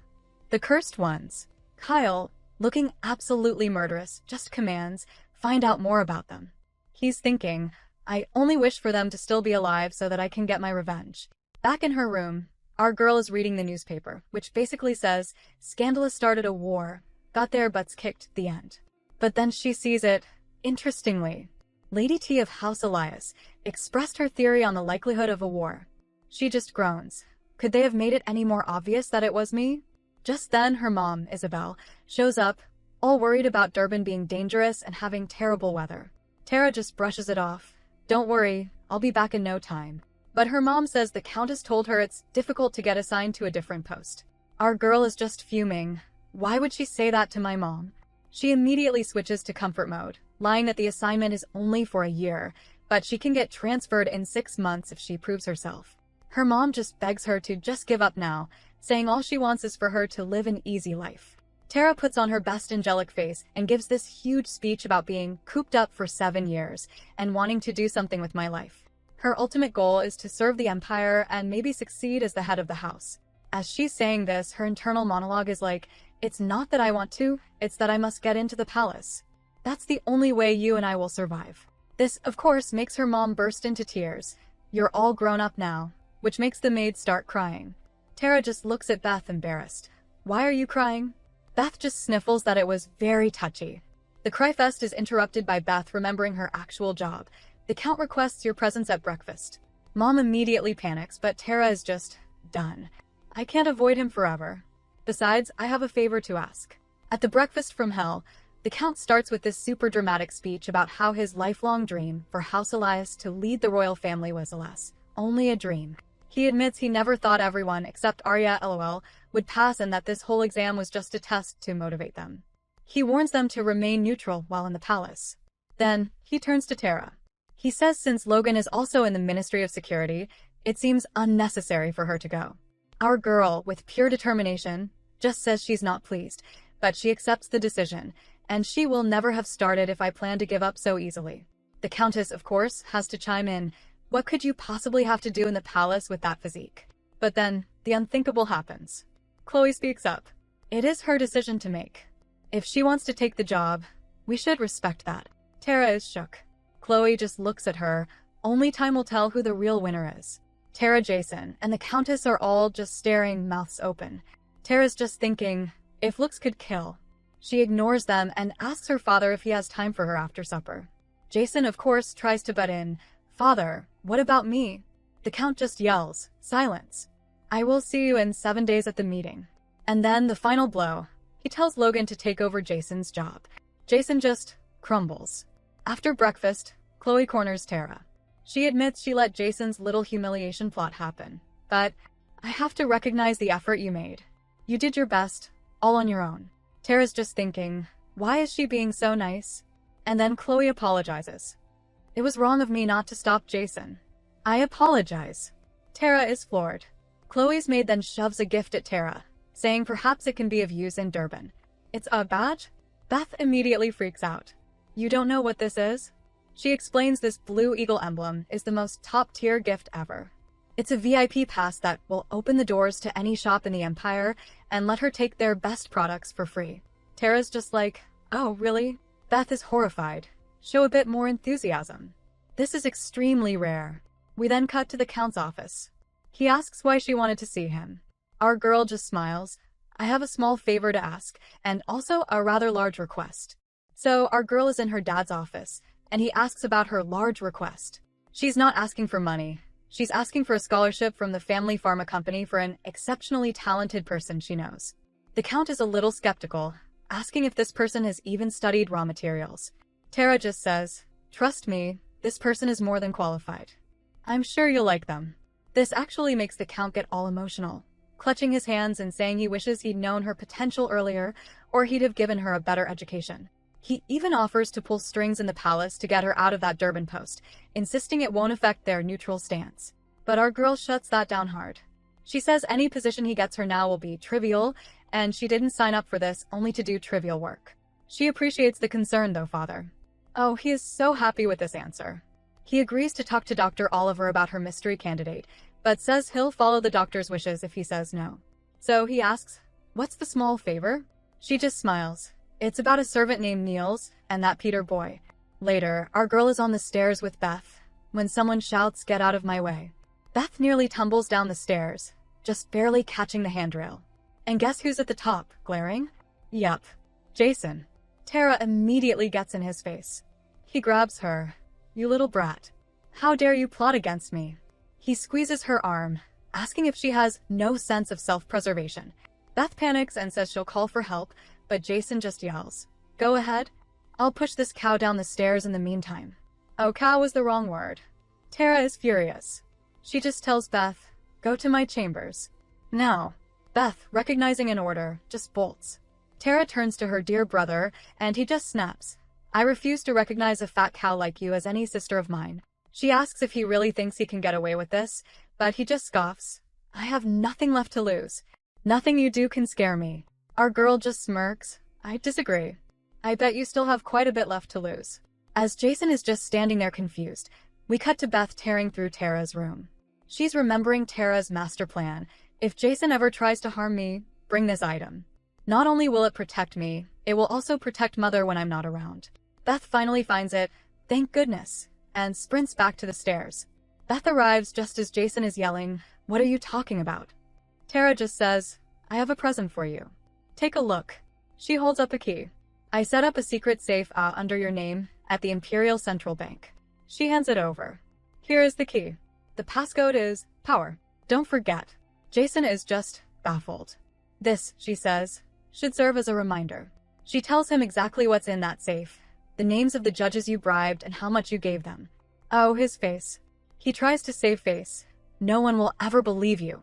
the Cursed Ones. Kyle, looking absolutely murderous, just commands, find out more about them. He's thinking, I only wish for them to still be alive so that I can get my revenge. Back in her room, our girl is reading the newspaper, which basically says, "Scandalous started a war, got their butts kicked, the end." But then she sees it, interestingly. Lady T of House Elias expressed her theory on the likelihood of a war. She just groans. Could they have made it any more obvious that it was me? Just then her mom, Isabel, shows up, all worried about Durban being dangerous and having terrible weather. Tara just brushes it off. Don't worry, I'll be back in no time. But her mom says the Countess told her it's difficult to get assigned to a different post. Our girl is just fuming. Why would she say that to my mom? She immediately switches to comfort mode, lying that the assignment is only for a year, but she can get transferred in 6 months if she proves herself. Her mom just begs her to just give up now, saying all she wants is for her to live an easy life. Tara puts on her best angelic face and gives this huge speech about being cooped up for 7 years and wanting to do something with my life. Her ultimate goal is to serve the Empire and maybe succeed as the head of the house. As she's saying this, her internal monologue is like, it's not that I want to, it's that I must get into the palace. That's the only way you and I will survive. This, of course, makes her mom burst into tears. You're all grown up now, which makes the maid start crying. Tara just looks at Beth embarrassed. Why are you crying? Beth just sniffles that it was very touchy. The cryfest is interrupted by Beth remembering her actual job. The Count requests your presence at breakfast. Mom immediately panics, but Tara is just done. I can't avoid him forever. Besides, I have a favor to ask. At the breakfast from hell, the Count starts with this super dramatic speech about how his lifelong dream for House Elias to lead the royal family was, alas, only a dream. He admits he never thought everyone, except Arya LOL, would pass and that this whole exam was just a test to motivate them. He warns them to remain neutral while in the palace. Then, he turns to Tara. He says since Logan is also in the Ministry of Security, it seems unnecessary for her to go. Our girl, with pure determination, just says she's not pleased, but she accepts the decision, and she will never have started if I plan to give up so easily. The Countess, of course, has to chime in. What could you possibly have to do in the palace with that physique? But then, the unthinkable happens. Chloe speaks up. It is her decision to make. If she wants to take the job, we should respect that. Tara is shook. Chloe just looks at her. Only time will tell who the real winner is. Tara, Jason, and the Countess are all just staring, mouths open. Tara's just thinking, if looks could kill. She ignores them and asks her father if he has time for her after supper. Jason, of course, tries to butt in. Father, what about me? The Count just yells, silence. I will see you in 7 days at the meeting. And then the final blow. He tells Logan to take over Jason's job. Jason just crumbles. After breakfast, Chloe corners Tara. She admits she let Jason's little humiliation plot happen. But I have to recognize the effort you made. You did your best, all on your own. Tara's just thinking, why is she being so nice? And then Chloe apologizes. It was wrong of me not to stop Jason. I apologize. Tara is floored. Chloe's maid then shoves a gift at Tara, saying perhaps it can be of use in Durban. It's a badge? Beth immediately freaks out. You don't know what this is? She explains this blue eagle emblem is the most top-tier gift ever. It's a VIP pass that will open the doors to any shop in the Empire and let her take their best products for free. Tara's just like, oh, really? Beth is horrified. Show a bit more enthusiasm. This is extremely rare. We then cut to the Count's office. He asks why she wanted to see him. Our girl just smiles. I have a small favor to ask, and also a rather large request. So our girl is in her dad's office, and he asks about her large request. She's not asking for money. She's asking for a scholarship from the family pharma company for an exceptionally talented person she knows. The Count is a little skeptical, asking if this person has even studied raw materials. Tara just says, trust me, this person is more than qualified. I'm sure you'll like them. This actually makes the Count get all emotional, clutching his hands and saying he wishes he'd known her potential earlier, or he'd have given her a better education. He even offers to pull strings in the palace to get her out of that Durban post, insisting it won't affect their neutral stance. But our girl shuts that down hard. She says any position he gets her now will be trivial, and she didn't sign up for this only to do trivial work. She appreciates the concern though, father. Oh, he is so happy with this answer. He agrees to talk to Dr. Oliver about her mystery candidate, but says he'll follow the doctor's wishes if he says no. So he asks, what's the small favor? She just smiles. It's about a servant named Niels and that Peter boy. Later, our girl is on the stairs with Beth, when someone shouts, get out of my way. Beth nearly tumbles down the stairs, just barely catching the handrail. And guess who's at the top, glaring? Yup, Jason. Tara immediately gets in his face. He grabs her. You little brat. How dare you plot against me? He squeezes her arm, asking if she has no sense of self-preservation. Beth panics and says she'll call for help, but Jason just yells, go ahead. I'll push this cow down the stairs in the meantime. Oh, cow was the wrong word. Tara is furious. She just tells Beth, go to my chambers. Now. Beth, recognizing an order, just bolts. Tara turns to her dear brother, and he just snaps. I refuse to recognize a fat cow like you as any sister of mine. She asks if he really thinks he can get away with this, but he just scoffs. I have nothing left to lose. Nothing you do can scare me. Our girl just smirks. I disagree. I bet you still have quite a bit left to lose. As Jason is just standing there confused, we cut to Beth tearing through Tara's room. She's remembering Tara's master plan. If Jason ever tries to harm me, bring this item. Not only will it protect me, it will also protect Mother when I'm not around. Beth finally finds it, thank goodness, and sprints back to the stairs. Beth arrives just as Jason is yelling, what are you talking about? Tara just says, I have a present for you. Take a look. She holds up a key. I set up a secret safe under your name at the Imperial Central Bank. She hands it over. Here is the key. The passcode is power. Don't forget. Jason is just baffled. This, she says, should serve as a reminder. She tells him exactly what's in that safe, the names of the judges you bribed and how much you gave them. Oh, his face. He tries to save face. No one will ever believe you.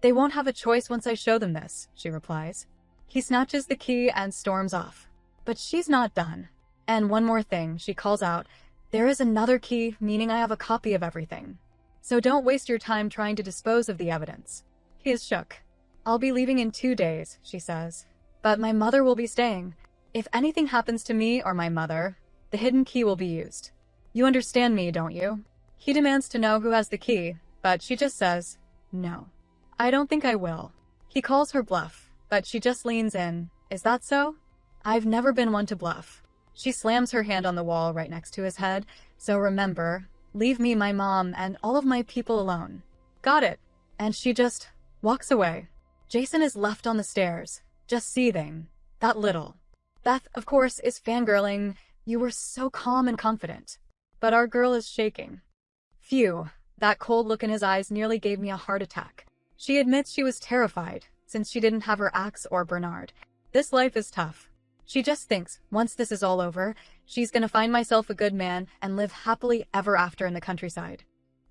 They won't have a choice once I show them this, she replies. He snatches the key and storms off. But she's not done. And one more thing, she calls out, there is another key, meaning I have a copy of everything. So don't waste your time trying to dispose of the evidence. He is shook. I'll be leaving in 2 days, she says. But my mother will be staying. If anything happens to me or my mother, the hidden key will be used. You understand me, don't you? He demands to know who has the key, but she just says, no. I don't think I will. He calls her bluff, but she just leans in. Is that so? I've never been one to bluff. She slams her hand on the wall right next to his head. So remember, leave me, my mom, and all of my people alone. Got it. And she just walks away. Jason is left on the stairs, just seething. That little. Beth, of course, is fangirling. You were so calm and confident. But our girl is shaking. Phew, that cold look in his eyes nearly gave me a heart attack. She admits she was terrified, since she didn't have her Axe or Bernard. This life is tough. She just thinks, once this is all over, she's gonna find myself a good man and live happily ever after in the countryside.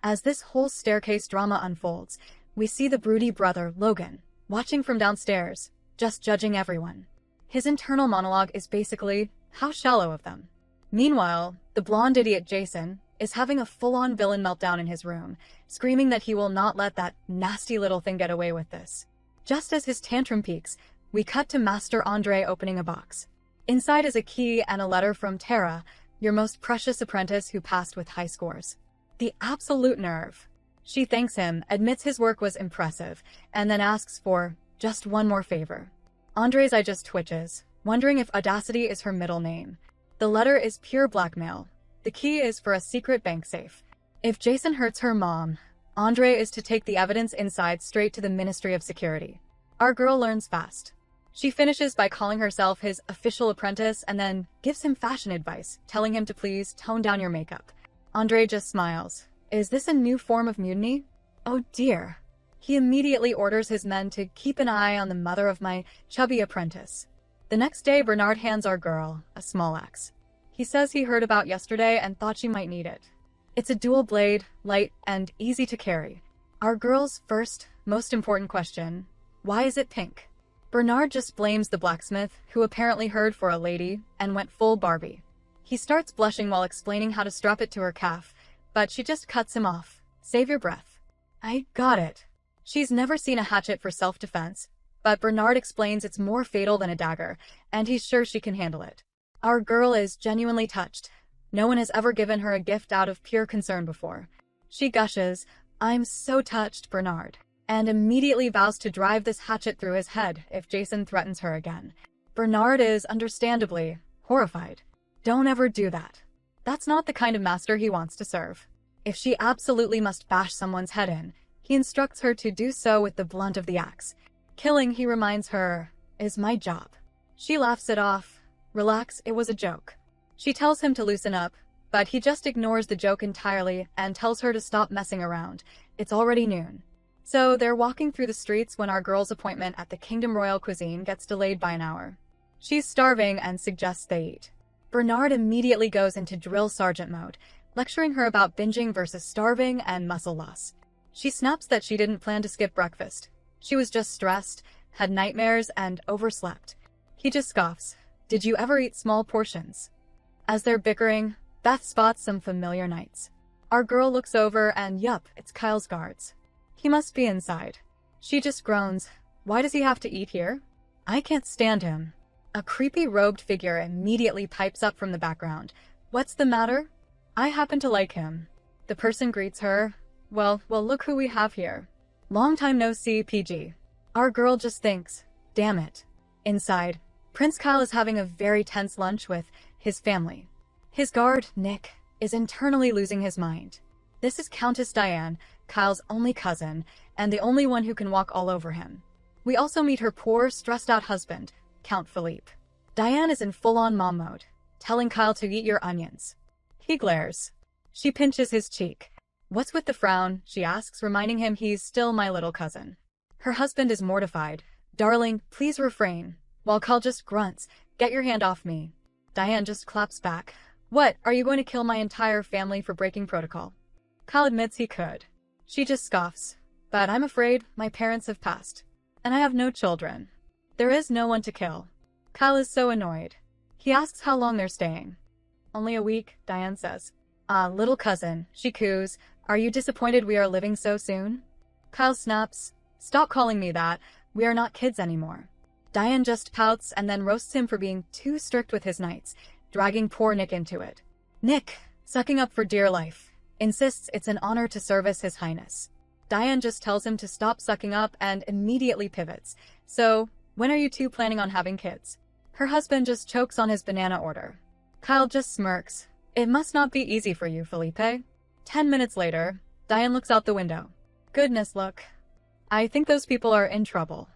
As this whole staircase drama unfolds, we see the broody brother, Logan, watching from downstairs, just judging everyone. His internal monologue is basically, how shallow of them. Meanwhile, the blonde idiot Jason is having a full-on villain meltdown in his room, screaming that he will not let that nasty little thing get away with this. Just as his tantrum peaks, we cut to Master Andre opening a box. Inside is a key and a letter from Tara, your most precious apprentice who passed with high scores. The absolute nerve. She thanks him, admits his work was impressive, and then asks for just one more favor. Andre's eye just twitches, wondering if Audacity is her middle name. The letter is pure blackmail. The key is for a secret bank safe. If Jason hurts her mom, Andre is to take the evidence inside straight to the Ministry of Security. Our girl learns fast. She finishes by calling herself his official apprentice and then gives him fashion advice, telling him to please tone down your makeup. Andre just smiles. Is this a new form of mutiny? Oh dear. He immediately orders his men to keep an eye on the mother of my chubby apprentice. The next day, Bernard hands our girl a small axe. He says he heard about yesterday and thought she might need it. It's a dual blade, light, and easy to carry. Our girl's first, most important question, why is it pink? Bernard just blames the blacksmith, who apparently heard for a lady, and went full Barbie. He starts blushing while explaining how to strap it to her calf, but she just cuts him off. Save your breath. I got it. She's never seen a hatchet for self-defense, but Bernard explains it's more fatal than a dagger, and he's sure she can handle it. Our girl is genuinely touched. No one has ever given her a gift out of pure concern before. She gushes, I'm so touched, Bernard, and immediately vows to drive this hatchet through his head if Jason threatens her again. Bernard is, understandably, horrified. Don't ever do that. That's not the kind of master he wants to serve. If she absolutely must bash someone's head in, he instructs her to do so with the blunt of the axe. Killing, he reminds her, is my job. She laughs it off. Relax, it was a joke. She tells him to loosen up, but he just ignores the joke entirely and tells her to stop messing around. It's already noon. So they're walking through the streets when our girl's appointment at the Kingdom Royal Cuisine gets delayed by an hour. She's starving and suggests they eat. Bernard immediately goes into drill sergeant mode, lecturing her about binging versus starving and muscle loss. She snaps that she didn't plan to skip breakfast. She was just stressed, had nightmares, and overslept. He just scoffs. Did you ever eat small portions? As they're bickering, Beth spots some familiar knights. Our girl looks over and yup, it's Kyle's guards. He must be inside. She just groans. Why does he have to eat here? I can't stand him. A creepy robed figure immediately pipes up from the background. What's the matter? I happen to like him. The person greets her. Well, look who we have here. Long time no see, PG. Our girl just thinks, damn it. Inside, Prince Kyle is having a very tense lunch with his family. His guard, Nick, is internally losing his mind. This is Countess Diane, Kyle's only cousin, and the only one who can walk all over him. We also meet her poor, stressed-out husband, Count Philippe. Diane is in full-on mom mode, telling Kyle to eat your onions. He glares. She pinches his cheek. What's with the frown? She asks, reminding him he's still my little cousin. Her husband is mortified. Darling, please refrain. While Kyle just grunts, get your hand off me. Diane just claps back. What, are you going to kill my entire family for breaking protocol? Kyle admits he could. She just scoffs. But I'm afraid my parents have passed. And I have no children. There is no one to kill. Kyle is so annoyed. He asks how long they're staying. Only a week, Diane says. Ah, little cousin, she coos. Are you disappointed we are living so soon? Kyle snaps. Stop calling me that. We are not kids anymore. Diane just pouts and then roasts him for being too strict with his knights, dragging poor Nick into it. Nick, sucking up for dear life, insists it's an honor to service His Highness. Diane just tells him to stop sucking up and immediately pivots. So, when are you two planning on having kids? Her husband just chokes on his banana order. Kyle just smirks. It must not be easy for you, Felipe. 10 minutes later, Diane looks out the window. Goodness, look. I think those people are in trouble.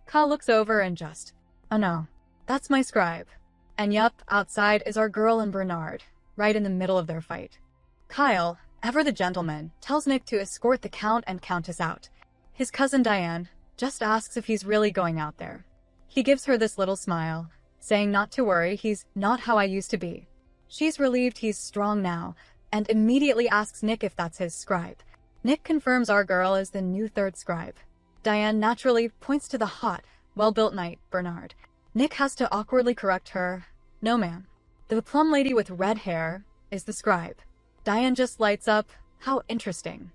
Kyle looks over and just, oh no, that's my scribe. And yup, outside is our girl and Bernard, right in the middle of their fight. Kyle, ever the gentleman, tells Nick to escort the Count and Countess out. His cousin Diane just asks if he's really going out there. He gives her this little smile, saying not to worry, he's not how I used to be. She's relieved he's strong now, and immediately asks Nick if that's his scribe. Nick confirms our girl is the new third scribe. Diane naturally points to the hot, well-built knight, Bernard. Nick has to awkwardly correct her. No ma'am. The plum lady with red hair is the scribe. Diane just lights up. How interesting.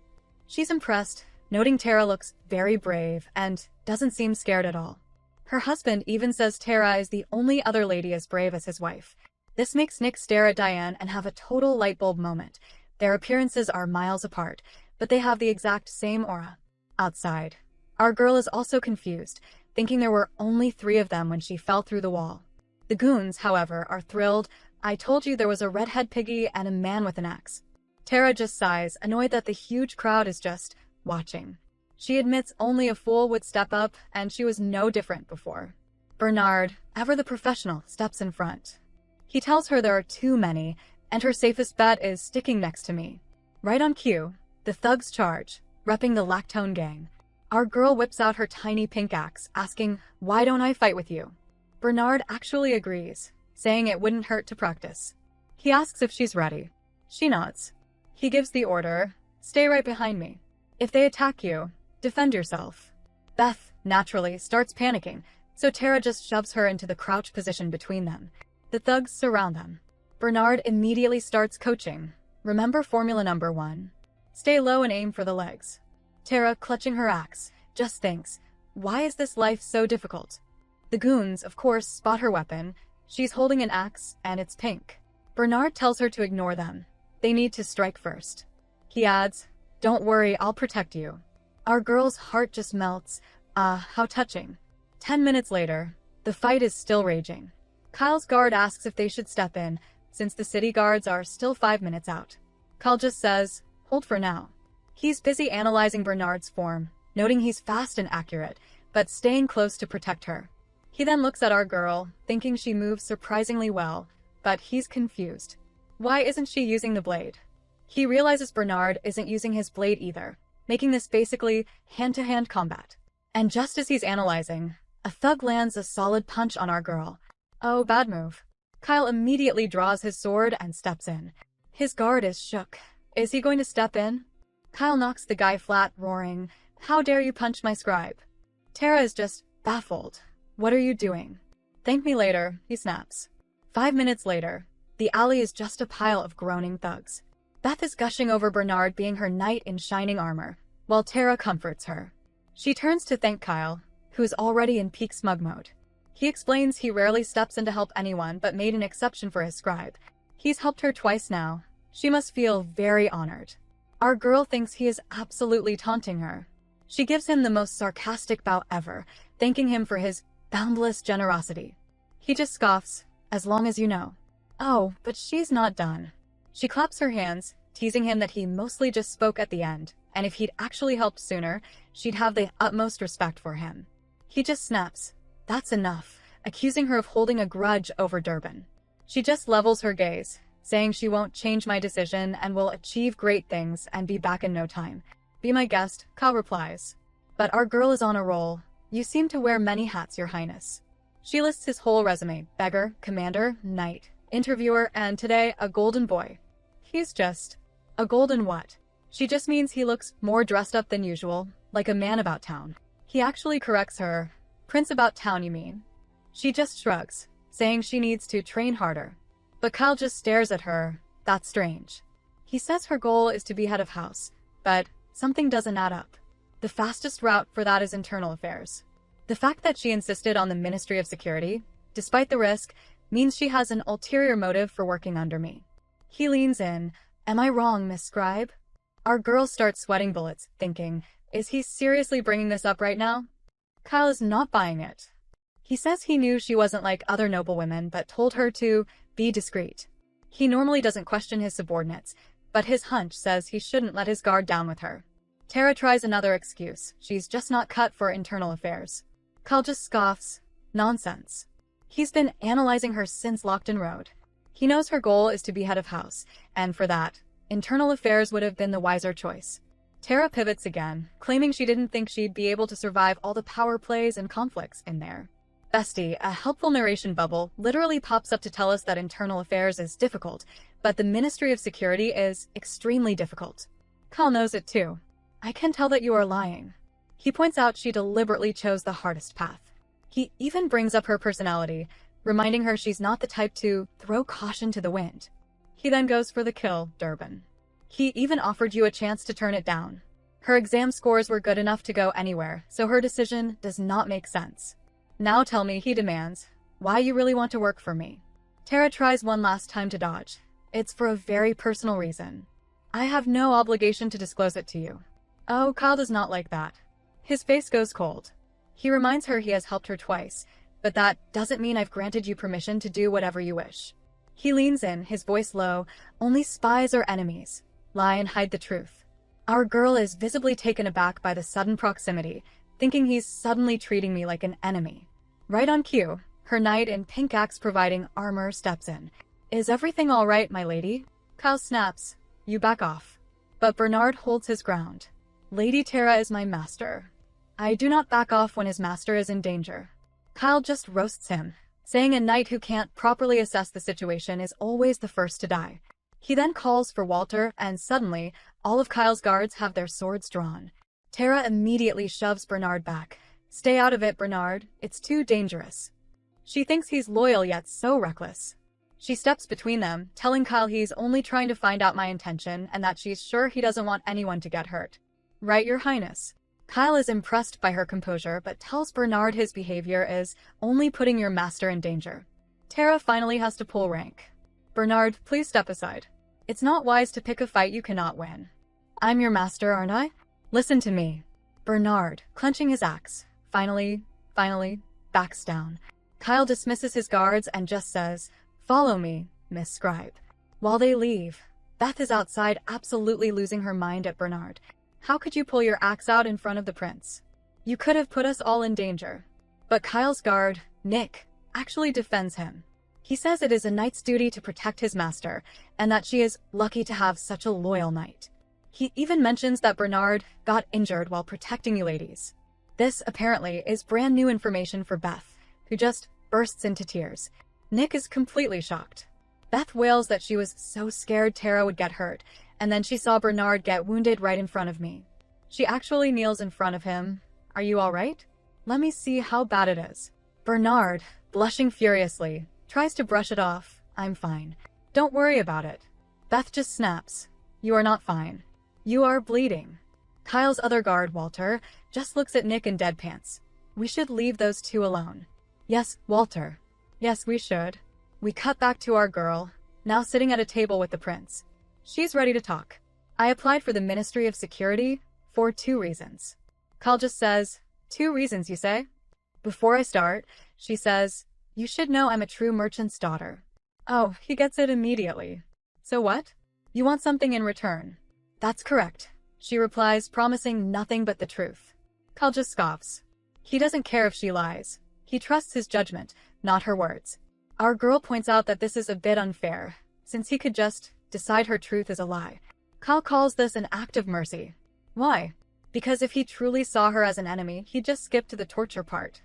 She's impressed, noting Tara looks very brave and doesn't seem scared at all. Her husband even says Tara is the only other lady as brave as his wife. This makes Nick stare at Diane and have a total lightbulb moment. Their appearances are miles apart, but they have the exact same aura. Outside, our girl is also confused, thinking there were only 3 of them when she fell through the wall. The goons, however, are thrilled. I told you there was a redhead piggy and a man with an axe. Tara just sighs, annoyed that the huge crowd is just watching. She admits only a fool would step up, and she was no different before. Bernard, ever the professional, steps in front. He tells her there are too many, and her safest bet is sticking next to me. Right on cue, the thugs charge, repping the Lactone gang. Our girl whips out her tiny pink axe, asking, "Why don't I fight with you?" Bernard actually agrees, saying it wouldn't hurt to practice. He asks if she's ready. She nods. He gives the order, "Stay right behind me. If they attack you, defend yourself." Beth, naturally, starts panicking, so Tara just shoves her into the crouch position between them. The thugs surround them. Bernard immediately starts coaching. Remember formula number 1. Stay low and aim for the legs. Tara, clutching her axe, just thinks, why is this life so difficult? The goons, of course, spot her weapon. She's holding an axe, and it's pink. Bernard tells her to ignore them. They need to strike first. He adds, "Don't worry, I'll protect you." Our girl's heart just melts. How touching. 10 minutes later, the fight is still raging. Kyle's guard asks if they should step in, since the city guards are still 5 minutes out. Kyle just says, "Hold for now." He's busy analyzing Bernard's form, noting he's fast and accurate, but staying close to protect her. He then looks at our girl, thinking she moves surprisingly well, but he's confused. Why isn't she using the blade? He realizes Bernard isn't using his blade either, making this basically hand-to-hand combat. And just as he's analyzing, a thug lands a solid punch on our girl. Oh, bad move. Kyle immediately draws his sword and steps in. His guard is shook. Is he going to step in? Kyle knocks the guy flat, roaring, "How dare you punch my scribe?" Tara is just baffled. "What are you doing?" "Thank me later," he snaps. 5 minutes later, the alley is just a pile of groaning thugs. Beth is gushing over Bernard being her knight in shining armor, while Tara comforts her. She turns to thank Kyle, who is already in peak smug mode. He explains he rarely steps in to help anyone but made an exception for his scribe. He's helped her twice now. She must feel very honored. Our girl thinks he is absolutely taunting her. She gives him the most sarcastic bow ever, thanking him for his boundless generosity. He just scoffs, "As long as you know." Oh, but she's not done. She claps her hands, teasing him that he mostly just spoke at the end, and if he'd actually helped sooner, she'd have the utmost respect for him. He just snaps, "That's enough," accusing her of holding a grudge over Durban. She just levels her gaze, saying she won't change my decision and will achieve great things and be back in no time. "Be my guest," Kyle replies. "But our girl is on a roll. You seem to wear many hats, Your Highness." She lists his whole resume: beggar, commander, knight, interviewer, and today, a golden boy. He's just a golden what? She just means he looks more dressed up than usual, like a man about town. He actually corrects her. "Prince about town, you mean?" She just shrugs, saying she needs to train harder. But Kyle just stares at her. That's strange. He says her goal is to be head of house, but something doesn't add up. The fastest route for that is internal affairs. The fact that she insisted on the Ministry of Security, despite the risk, means she has an ulterior motive for working under me. He leans in. "Am I wrong, Miss Scribe?" Our girl starts sweating bullets, thinking, is he seriously bringing this up right now? Kyle is not buying it. He says he knew she wasn't like other noble women, but told her to be discreet. He normally doesn't question his subordinates, but his hunch says he shouldn't let his guard down with her. Tara tries another excuse. She's just not cut for internal affairs. Kyle just scoffs. Nonsense. He's been analyzing her since Lockton Road. He knows her goal is to be head of house, and for that, internal affairs would have been the wiser choice. Tara pivots again, claiming she didn't think she'd be able to survive all the power plays and conflicts in there. Bestie, a helpful narration bubble, literally pops up to tell us that internal affairs is difficult, but the Ministry of Security is extremely difficult. Kyle knows it too. "I can tell that you are lying." He points out she deliberately chose the hardest path. He even brings up her personality, reminding her she's not the type to throw caution to the wind. He then goes for the kill, Durban. He even offered you a chance to turn it down. Her exam scores were good enough to go anywhere, so her decision does not make sense. Now tell me, he demands, why you really want to work for me. Tara tries one last time to dodge. It's for a very personal reason. I have no obligation to disclose it to you. Oh, Kyle does not like that. His face goes cold. He reminds her he has helped her twice, but that doesn't mean I've granted you permission to do whatever you wish. He leans in, his voice low. Only spies are enemies. Lie and hide the truth. Our girl is visibly taken aback by the sudden proximity, thinking he's suddenly treating me like an enemy. Right on cue, her knight in pink axe providing armor steps in. Is everything all right, my lady? Kyle snaps. You back off. But Bernard holds his ground. Lady Tara is my master. I do not back off when his master is in danger. Kyle just roasts him, saying a knight who can't properly assess the situation is always the first to die. He then calls for Walter, and suddenly, all of Kyle's guards have their swords drawn. Tara immediately shoves Bernard back. Stay out of it, Bernard. It's too dangerous. She thinks he's loyal yet so reckless. She steps between them, telling Kyle he's only trying to find out my intention and that she's sure he doesn't want anyone to get hurt. Right, Your Highness. Kyle is impressed by her composure but tells Bernard his behavior is only putting your master in danger. Tara finally has to pull rank. Bernard, please step aside. It's not wise to pick a fight you cannot win. I'm your master, aren't I? Listen to me. Bernard, clenching his axe, finally, backs down. Kyle dismisses his guards and just says, "Follow me, Miss Scribe." While they leave, Beth is outside absolutely losing her mind at Bernard. How could you pull your axe out in front of the prince? You could have put us all in danger. But Kyle's guard, Nick, actually defends him. He says it is a knight's duty to protect his master, and that she is lucky to have such a loyal knight. He even mentions that Bernard got injured while protecting you ladies. This, apparently, is brand new information for Beth, who just bursts into tears. Nick is completely shocked. Beth wails that she was so scared Tara would get hurt, and then she saw Bernard get wounded right in front of me. She actually kneels in front of him. Are you all right? Let me see how bad it is. Bernard, blushing furiously, tries to brush it off. I'm fine. Don't worry about it. Beth just snaps. You are not fine. You are bleeding. Kyle's other guard, Walter, just looks at Nick in deadpans. We should leave those two alone. Yes, Walter. Yes, we should. We cut back to our girl, now sitting at a table with the prince. She's ready to talk. I applied for the Ministry of Security for 2 reasons. Kyle just says, 2 reasons, you say? Before I start, she says, you should know I'm a true merchant's daughter. Oh, he gets it immediately. So what? You want something in return? That's correct, she replies, promising nothing but the truth. Kyle just scoffs. He doesn't care if she lies. He trusts his judgment, not her words. Our girl points out that this is a bit unfair, since he could just decide her truth is a lie. Kyle calls this an act of mercy. Why? Because if he truly saw her as an enemy, he'd just skip to the torture part.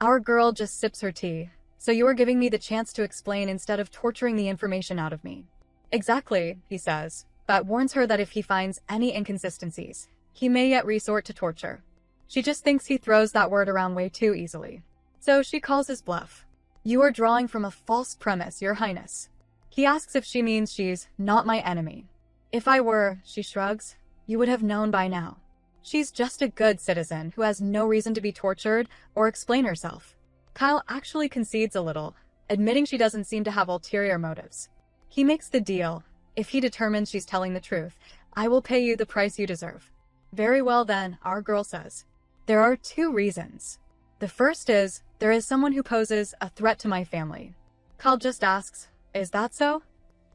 Our girl just sips her tea, so you are giving me the chance to explain instead of torturing the information out of me. Exactly, he says, but warns her that if he finds any inconsistencies, he may yet resort to torture. She just thinks he throws that word around way too easily. So she calls his bluff. You are drawing from a false premise, Your Highness. He asks if she means she's not my enemy. If I were, she shrugs, you would have known by now. She's just a good citizen who has no reason to be tortured or explain herself. Kyle actually concedes a little, admitting she doesn't seem to have ulterior motives. He makes the deal. If he determines she's telling the truth, I will pay you the price you deserve. Very well then, our girl says. There are 2 reasons. The first is, there is someone who poses a threat to my family. Kyle just asks, is that so?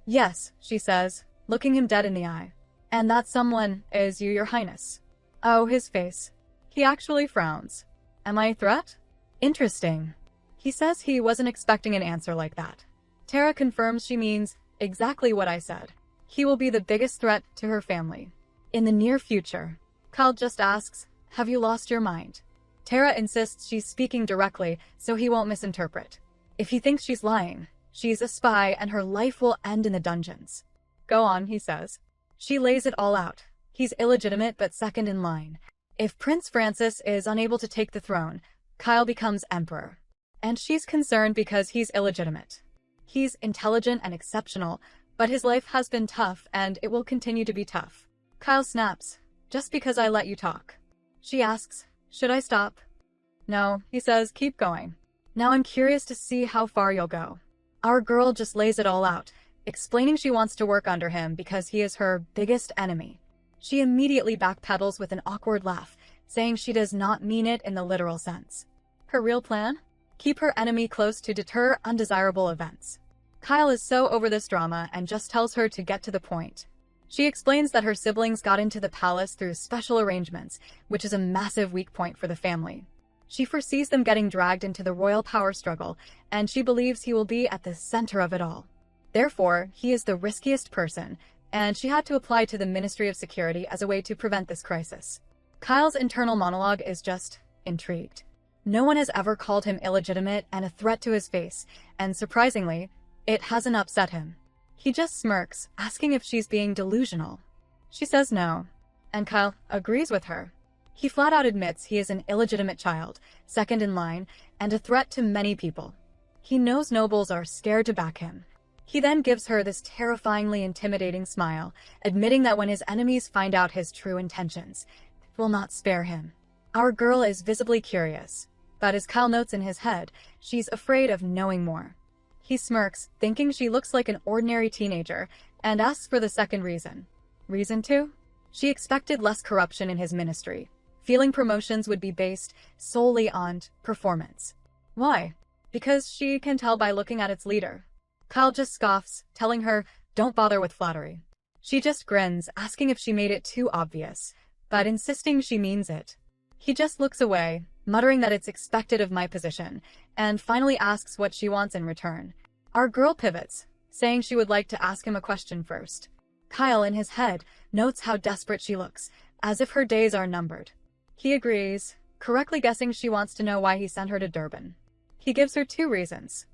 Yes, she says, looking him dead in the eye. And that someone is you, Your Highness. Oh, his face. He actually frowns. Am I a threat? Interesting. He says he wasn't expecting an answer like that. Tara confirms she means exactly what I said. He will be the biggest threat to her family. In the near future. Kyle just asks, have you lost your mind? Tara insists she's speaking directly so he won't misinterpret. If he thinks she's lying, she's a spy and her life will end in the dungeons. Go on, he says. She lays it all out. He's illegitimate but second in line. If Prince Francis is unable to take the throne, Kyle becomes emperor. And she's concerned because he's illegitimate. He's intelligent and exceptional, but his life has been tough and it will continue to be tough. Kyle snaps, just because I let you talk. She asks, should I stop? No, he says, keep going. Now I'm curious to see how far you'll go. Our girl just lays it all out, explaining she wants to work under him because he is her biggest enemy. She immediately backpedals with an awkward laugh, saying she does not mean it in the literal sense. Her real plan? Keep her enemy close to deter undesirable events. Kyle is so over this drama and just tells her to get to the point. She explains that her siblings got into the palace through special arrangements, which is a massive weak point for the family. She foresees them getting dragged into the royal power struggle, and she believes he will be at the center of it all. Therefore, he is the riskiest person, and she had to apply to the Ministry of Security as a way to prevent this crisis. Kyle's internal monologue is just intrigued. No one has ever called him illegitimate and a threat to his face, and surprisingly, it hasn't upset him. He just smirks, asking if she's being delusional. She says no, and Kyle agrees with her. He flat out admits he is an illegitimate child, second in line, and a threat to many people. He knows nobles are scared to back him. He then gives her this terrifyingly intimidating smile, admitting that when his enemies find out his true intentions, they will not spare him. Our girl is visibly curious, but as Kyle notes in his head, she's afraid of knowing more. He smirks, thinking she looks like an ordinary teenager, and asks for the second reason. Reason 2? She expected less corruption in his ministry, feeling promotions would be based solely on performance. Why? Because she can tell by looking at its leader. Kyle just scoffs, telling her, don't bother with flattery. She just grins, asking if she made it too obvious, but insisting she means it. He just looks away, muttering that it's expected of my position, and finally asks what she wants in return. Our girl pivots, saying she would like to ask him a question first. Kyle, in his head, notes how desperate she looks, as if her days are numbered. He agrees, correctly guessing she wants to know why he sent her to Durban. He gives her 2 reasons.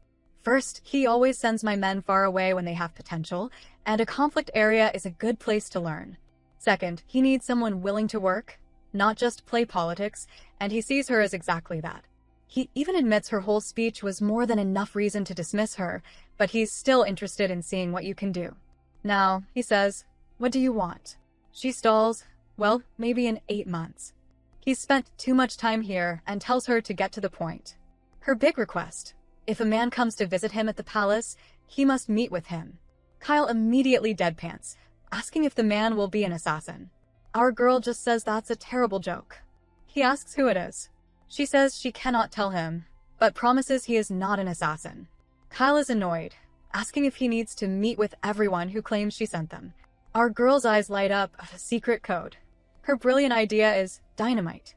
First, he always sends my men far away when they have potential, and a conflict area is a good place to learn. Second, he needs someone willing to work, not just play politics, and he sees her as exactly that. He even admits her whole speech was more than enough reason to dismiss her, but he's still interested in seeing what you can do. Now, he says, what do you want? She stalls, well, maybe in 8 months. He's spent too much time here and tells her to get to the point. Her big request: if a man comes to visit him at the palace, he must meet with him. Kyle immediately deadpans, asking if the man will be an assassin. Our girl just says that's a terrible joke. He asks who it is. She says she cannot tell him, but promises he is not an assassin. Kyle is annoyed, asking if he needs to meet with everyone who claims she sent them. Our girl's eyes light up at a secret code. Her brilliant idea is dynamite.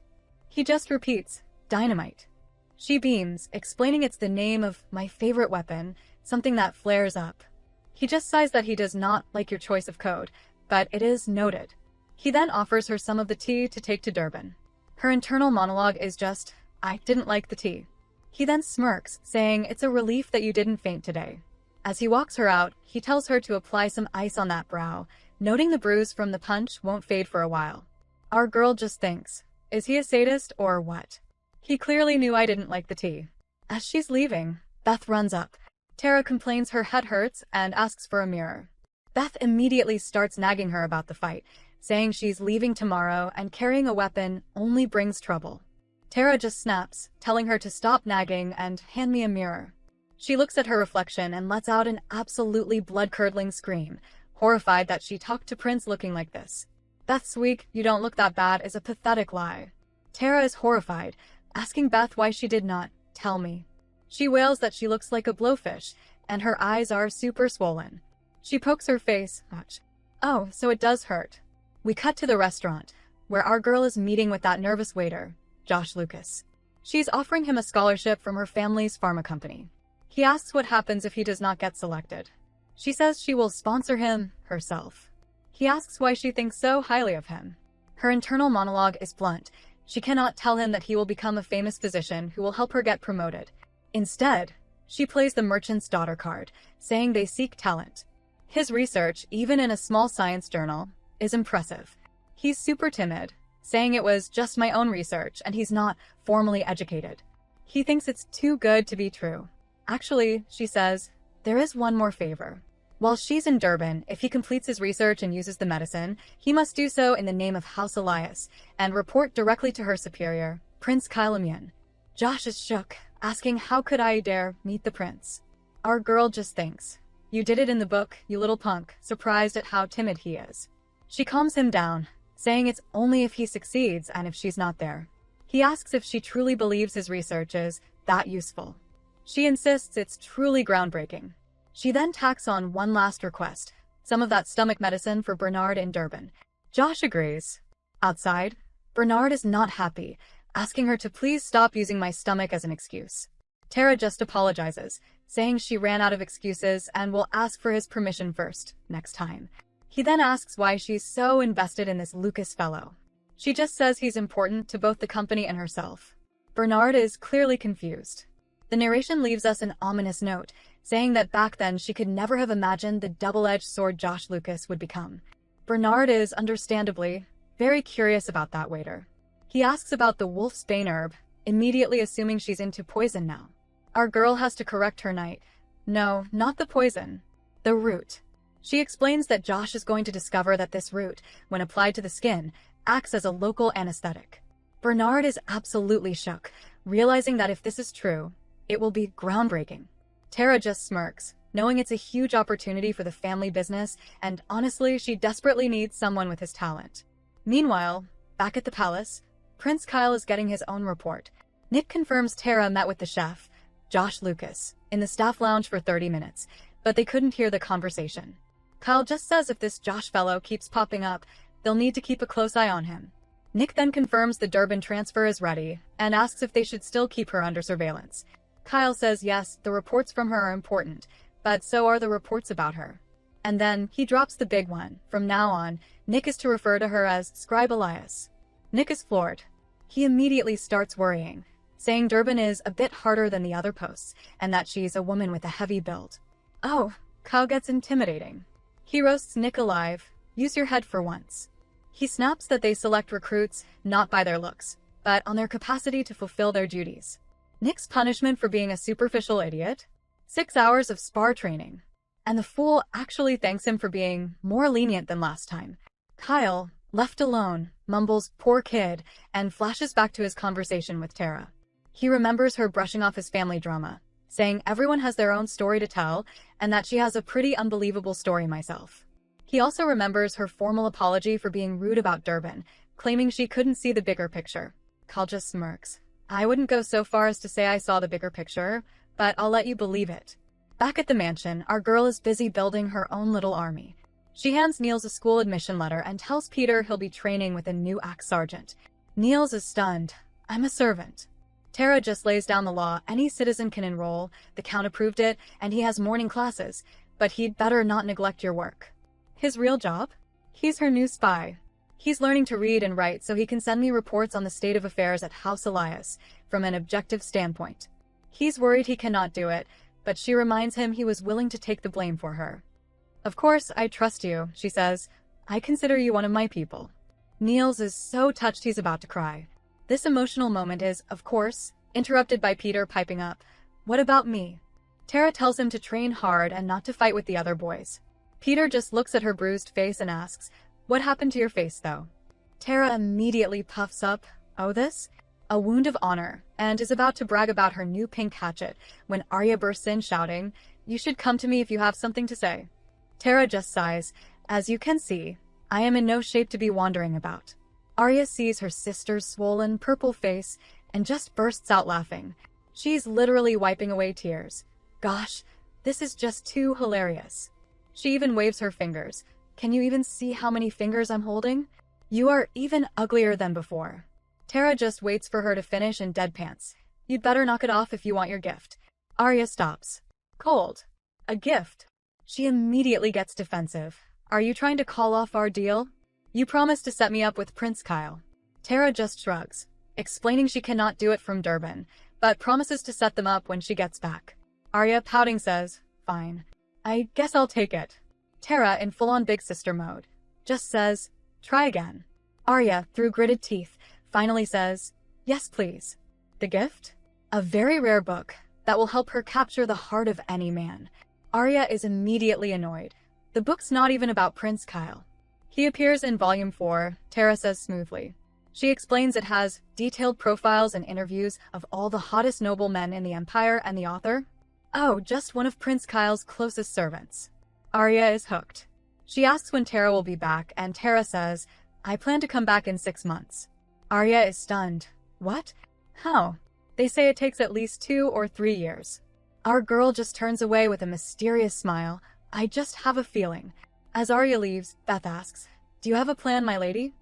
He just repeats, dynamite. She beams, explaining it's the name of my favorite weapon, something that flares up. He just sighs that he does not like your choice of code, but it is noted. He then offers her some of the tea to take to Durban. Her internal monologue is just, I didn't like the tea. He then smirks, saying it's a relief that you didn't faint today. As he walks her out, he tells her to apply some ice on that brow, noting the bruise from the punch won't fade for a while. Our girl just thinks, is he a sadist or what? He clearly knew I didn't like the tea. As she's leaving, Beth runs up. Tara complains her head hurts and asks for a mirror. Beth immediately starts nagging her about the fight, saying she's leaving tomorrow and carrying a weapon only brings trouble. Tara just snaps, telling her to stop nagging and hand me a mirror. She looks at her reflection and lets out an absolutely blood-curdling scream, horrified that she talked to Prince looking like this. Beth's weak, you don't look that bad is a pathetic lie. Tara is horrified, asking Beth why she did not tell me. She wails that she looks like a blowfish, and her eyes are super swollen. She pokes her face, much. Oh, so it does hurt. We cut to the restaurant, where our girl is meeting with that nervous waiter, Josh Lucas. She's offering him a scholarship from her family's pharma company. He asks what happens if he does not get selected. She says she will sponsor him herself. He asks why she thinks so highly of him. Her internal monologue is blunt. She cannot tell him that he will become a famous physician who will help her get promoted. Instead, she plays the merchant's daughter card, saying they seek talent. His research, even in a small science journal, is impressive. He's super timid, saying it was just my own research and he's not formally educated. He thinks it's too good to be true. Actually, she says, there is one more favor. While she's in Durban, if he completes his research and uses the medicine, he must do so in the name of House Elias and report directly to her superior, Prince Kylemeon. Josh is shook, asking how could I dare meet the prince. Our girl just thinks, you did it in the book, you little punk, surprised at how timid he is. She calms him down, saying it's only if he succeeds and if she's not there. He asks if she truly believes his research is that useful. She insists it's truly groundbreaking. She then tacks on one last request, some of that stomach medicine for Bernard in Durban. Josh agrees. Outside, Bernard is not happy, asking her to please stop using my stomach as an excuse. Tara just apologizes, saying she ran out of excuses and will ask for his permission first, next time. He then asks why she's so invested in this Lucas fellow. She just says he's important to both the company and herself. Bernard is clearly confused. The narration leaves us an ominous note, saying that back then she could never have imagined the double-edged sword Josh Lucas would become. Bernard is, understandably, very curious about that waiter. He asks about the wolfsbane herb, immediately assuming she's into poison now. Our girl has to correct her knight. No, not the poison. The root. She explains that Josh is going to discover that this root, when applied to the skin, acts as a local anesthetic. Bernard is absolutely shook, realizing that if this is true, it will be groundbreaking. Tara just smirks, knowing it's a huge opportunity for the family business, and honestly, she desperately needs someone with his talent. Meanwhile, back at the palace, Prince Kyle is getting his own report. Nick confirms Tara met with the chef, Josh Lucas, in the staff lounge for 30 minutes, but they couldn't hear the conversation. Kyle just says if this Josh fellow keeps popping up, they'll need to keep a close eye on him. Nick then confirms the Durban transfer is ready, and asks if they should still keep her under surveillance. Kyle says yes, the reports from her are important, but so are the reports about her. And then, he drops the big one. From now on, Nick is to refer to her as Scribe Elias. Nick is floored. He immediately starts worrying, saying Durban is a bit harder than the other posts, and that she's a woman with a heavy build. Oh, Kyle gets intimidating. He roasts Nick alive. Use your head for once. He snaps that they select recruits, not by their looks, but on their capacity to fulfill their duties. Nick's punishment for being a superficial idiot? 6 hours of spar training. And the fool actually thanks him for being more lenient than last time. Kyle, left alone, mumbles, poor kid, and flashes back to his conversation with Tara. He remembers her brushing off his family drama, saying everyone has their own story to tell, and that she has a pretty unbelievable story myself. He also remembers her formal apology for being rude about Durban, claiming she couldn't see the bigger picture. Kyle just smirks. I wouldn't go so far as to say I saw the bigger picture, but I'll let you believe it. Back at the mansion, our girl is busy building her own little army. She hands Niels a school admission letter and tells Peter he'll be training with a new axe sergeant. Niels is stunned. I'm a servant. Tara just lays down the law. Any citizen can enroll. The count approved it, and he has morning classes, but he'd better not neglect your work. His real job? He's her new spy. He's learning to read and write so he can send me reports on the state of affairs at House Elias, from an objective standpoint. He's worried he cannot do it, but she reminds him he was willing to take the blame for her. Of course, I trust you, she says. I consider you one of my people. Niels is so touched he's about to cry. This emotional moment is, of course, interrupted by Peter piping up. What about me? Tara tells him to train hard and not to fight with the other boys. Peter just looks at her bruised face and asks, what happened to your face, though? Tara immediately puffs up. Oh, this? A wound of honor, and is about to brag about her new pink hatchet when Arya bursts in shouting, you should come to me if you have something to say. Tara just sighs. As you can see, I am in no shape to be wandering about. Arya sees her sister's swollen, purple face and just bursts out laughing. She's literally wiping away tears. Gosh, this is just too hilarious. She even waves her fingers. Can you even see how many fingers I'm holding? You are even uglier than before. Tara just waits for her to finish and deadpans. You'd better knock it off if you want your gift. Arya stops. Cold. A gift. She immediately gets defensive. Are you trying to call off our deal? You promised to set me up with Prince Kyle. Tara just shrugs, explaining she cannot do it from Durban, but promises to set them up when she gets back. Arya, pouting, says, fine. I guess I'll take it. Tara, in full-on big sister mode, just says, try again. Arya, through gritted teeth, finally says, yes please. The gift? A very rare book that will help her capture the heart of any man. Arya is immediately annoyed. The book's not even about Prince Kyle. He appears in Volume 4, Tara says smoothly. She explains it has detailed profiles and interviews of all the hottest noblemen in the Empire, and the author? Oh, just one of Prince Kyle's closest servants. Arya is hooked. She asks when Tara will be back, and Tara says, I plan to come back in 6 months. Arya is stunned. What? How? They say it takes at least 2 or 3 years. Our girl just turns away with a mysterious smile. I just have a feeling. As Arya leaves, Beth asks, Do you have a plan, my lady?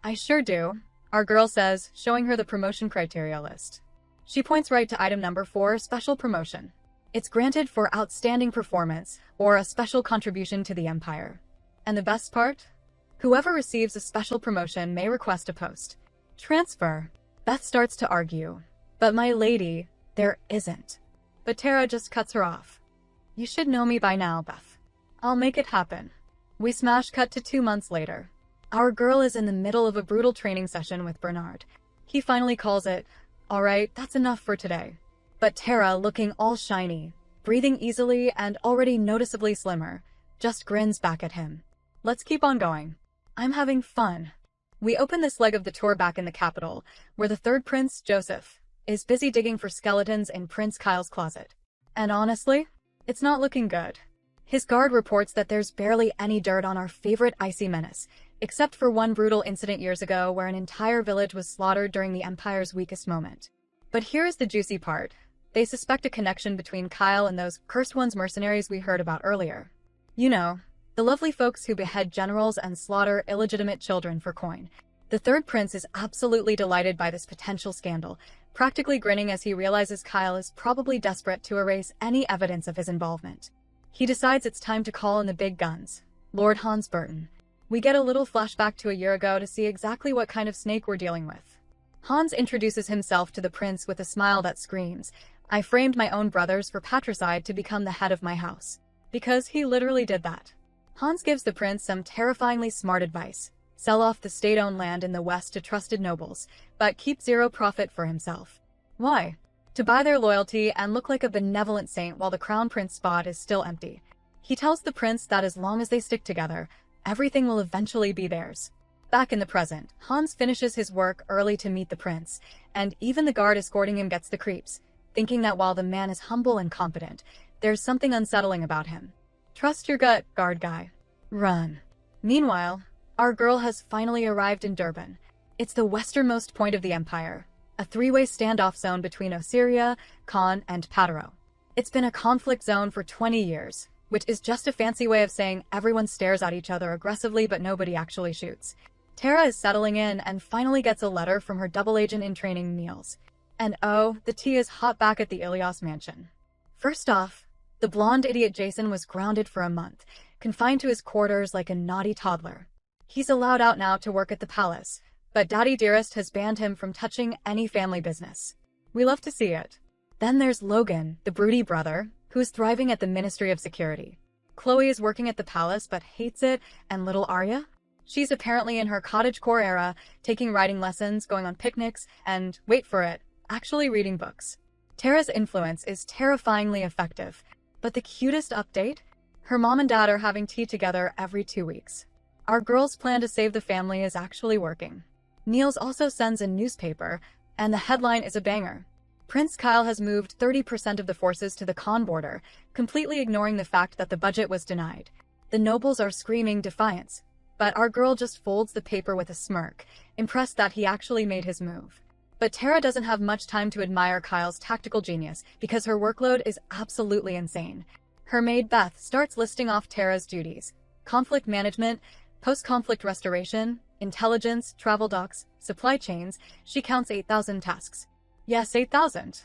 I sure do, our girl says, showing her the promotion criteria list. She points right to item number 4, special promotion. It's granted for outstanding performance or a special contribution to the Empire. And the best part? Whoever receives a special promotion may request a post transfer. Beth starts to argue. But my lady, there isn't. But Tara just cuts her off. You should know me by now, Beth. I'll make it happen. We smash cut to 2 months later. Our girl is in the middle of a brutal training session with Bernard. He finally calls it, all right, that's enough for today. But Tara, looking all shiny, breathing easily and already noticeably slimmer, just grins back at him. Let's keep on going. I'm having fun. We open this leg of the tour back in the capital, where the third prince, Joseph, is busy digging for skeletons in Prince Kyle's closet. And honestly, it's not looking good. His guard reports that there's barely any dirt on our favorite icy menace, except for one brutal incident years ago where an entire village was slaughtered during the Empire's weakest moment. But here is the juicy part. They suspect a connection between Kyle and those Cursed Ones mercenaries we heard about earlier. You know, the lovely folks who behead generals and slaughter illegitimate children for coin. The third prince is absolutely delighted by this potential scandal, practically grinning as he realizes Kyle is probably desperate to erase any evidence of his involvement. He decides it's time to call in the big guns, Lord Hans Burton. We get a little flashback to a year ago to see exactly what kind of snake we're dealing with. Hans introduces himself to the prince with a smile that screams, I framed my own brothers for patricide to become the head of my house. Because he literally did that. Hans gives the prince some terrifyingly smart advice. Sell off the state-owned land in the west to trusted nobles, but keep zero profit for himself. Why? To buy their loyalty and look like a benevolent saint while the crown prince spot is still empty. He tells the prince that as long as they stick together, everything will eventually be theirs. Back in the present, Hans finishes his work early to meet the prince, and even the guard escorting him gets the creeps, thinking that while the man is humble and competent, there's something unsettling about him. Trust your gut, guard guy. Run. Meanwhile, our girl has finally arrived in Durban. It's the westernmost point of the Empire, a 3-way standoff zone between Osiria, Khan, and Pataro. It's been a conflict zone for 20 years, which is just a fancy way of saying everyone stares at each other aggressively but nobody actually shoots. Tara is settling in and finally gets a letter from her double agent in training, Niels. And oh, the tea is hot back at the Elios mansion. First off, the blonde idiot Jason was grounded for a month, confined to his quarters like a naughty toddler. He's allowed out now to work at the palace, but Daddy Dearest has banned him from touching any family business. We love to see it. Then there's Logan, the broody brother, who's thriving at the Ministry of Security. Chloe is working at the palace but hates it, and little Arya? She's apparently in her cottagecore era, taking writing lessons, going on picnics, and, wait for it, actually reading books. Tara's influence is terrifyingly effective, but the cutest update? Her mom and dad are having tea together every 2 weeks. Our girl's plan to save the family is actually working. Niels also sends a newspaper, and the headline is a banger. Prince Kyle has moved 30% of the forces to the Khan border, completely ignoring the fact that the budget was denied. The nobles are screaming defiance, but our girl just folds the paper with a smirk, impressed that he actually made his move. But Tara doesn't have much time to admire Kyle's tactical genius because her workload is absolutely insane. Her maid Beth starts listing off Tara's duties: conflict management, post-conflict restoration, intelligence, travel docs, supply chains. She counts 8,000 tasks. Yes, 8,000.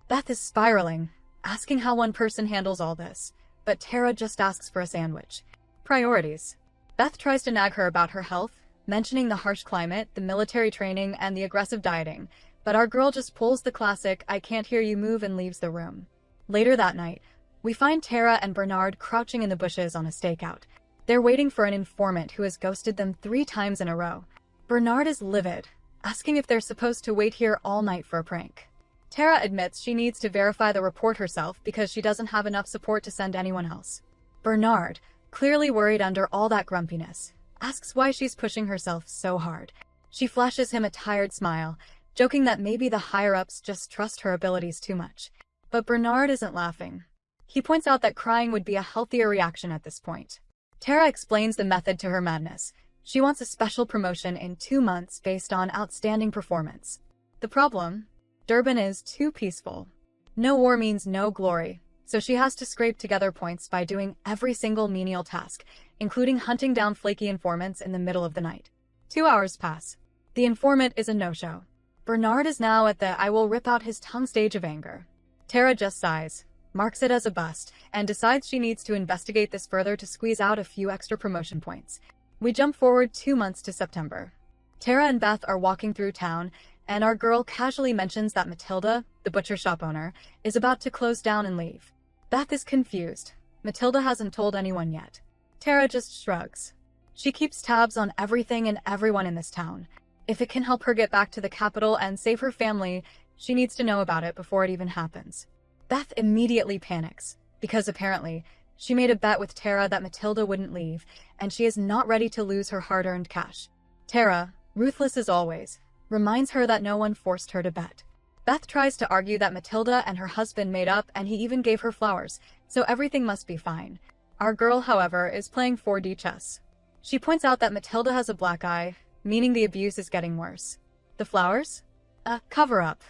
Beth is spiraling, asking how one person handles all this, but Tara just asks for a sandwich. Priorities. Beth tries to nag her about her health, mentioning the harsh climate, the military training, and the aggressive dieting, but our girl just pulls the classic "I can't hear you" move and leaves the room. Later that night, we find Tara and Bernard crouching in the bushes on a stakeout. They're waiting for an informant who has ghosted them 3 times in a row. Bernard is livid, asking if they're supposed to wait here all night for a prank. Tara admits she needs to verify the report herself because she doesn't have enough support to send anyone else. Bernard, clearly worried under all that grumpiness, asks why she's pushing herself so hard. She flashes him a tired smile, joking that maybe the higher-ups just trust her abilities too much. But Bernard isn't laughing. He points out that crying would be a healthier reaction at this point. Tara explains the method to her madness. She wants a special promotion in 2 months based on outstanding performance. The problem? Durban is too peaceful. No war means no glory, so she has to scrape together points by doing every single menial task, including hunting down flaky informants in the middle of the night. 2 hours pass. The informant is a no-show. Bernard is now at the I will rip out his tongue stage of anger. Tara just sighs, marks it as a bust, and decides she needs to investigate this further to squeeze out a few extra promotion points. We jump forward 2 months to September. Tara and Beth are walking through town, and our girl casually mentions that Matilda, the butcher shop owner, is about to close down and leave. Beth is confused. Matilda hasn't told anyone yet. Tara just shrugs. She keeps tabs on everything and everyone in this town. If it can help her get back to the capital and save her family, she needs to know about it before it even happens. Beth immediately panics, because apparently, she made a bet with Tara that Matilda wouldn't leave, and she is not ready to lose her hard-earned cash. Tara, ruthless as always, reminds her that no one forced her to bet. Beth tries to argue that Matilda and her husband made up and he even gave her flowers, so everything must be fine. Our girl, however, is playing 4D chess. She points out that Matilda has a black eye, meaning the abuse is getting worse. The flowers? A cover-up.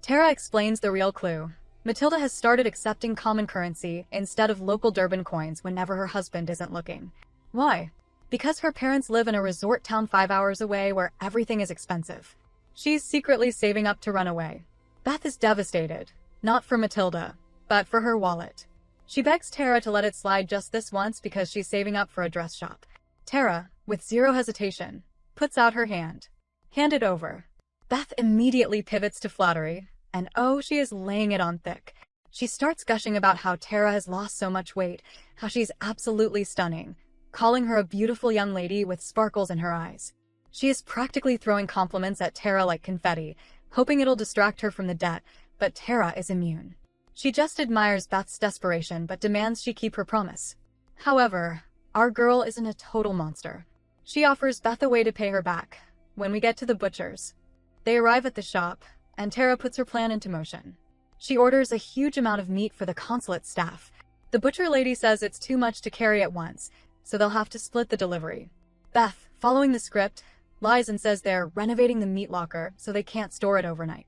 Tara explains the real clue. Matilda has started accepting common currency instead of local Durban coins whenever her husband isn't looking. Why? Because her parents live in a resort town 5 hours away where everything is expensive. She's secretly saving up to run away. Beth is devastated, not for Matilda, but for her wallet. She begs Tara to let it slide just this once because she's saving up for a dress shop. Tara, with zero hesitation, puts out her hand. Hand it over. Beth immediately pivots to flattery, and oh, she is laying it on thick. She starts gushing about how Tara has lost so much weight, how she's absolutely stunning, calling her a beautiful young lady with sparkles in her eyes. She is practically throwing compliments at Tara like confetti, hoping it'll distract her from the debt, but Tara is immune. She just admires Beth's desperation but demands she keep her promise. However, our girl isn't a total monster. She offers Beth a way to pay her back. When we get to the butcher's, they arrive at the shop, and Tara puts her plan into motion. She orders a huge amount of meat for the consulate staff. The butcher lady says it's too much to carry at once, so they'll have to split the delivery. Beth, following the script, lies and says they're renovating the meat locker so they can't store it overnight.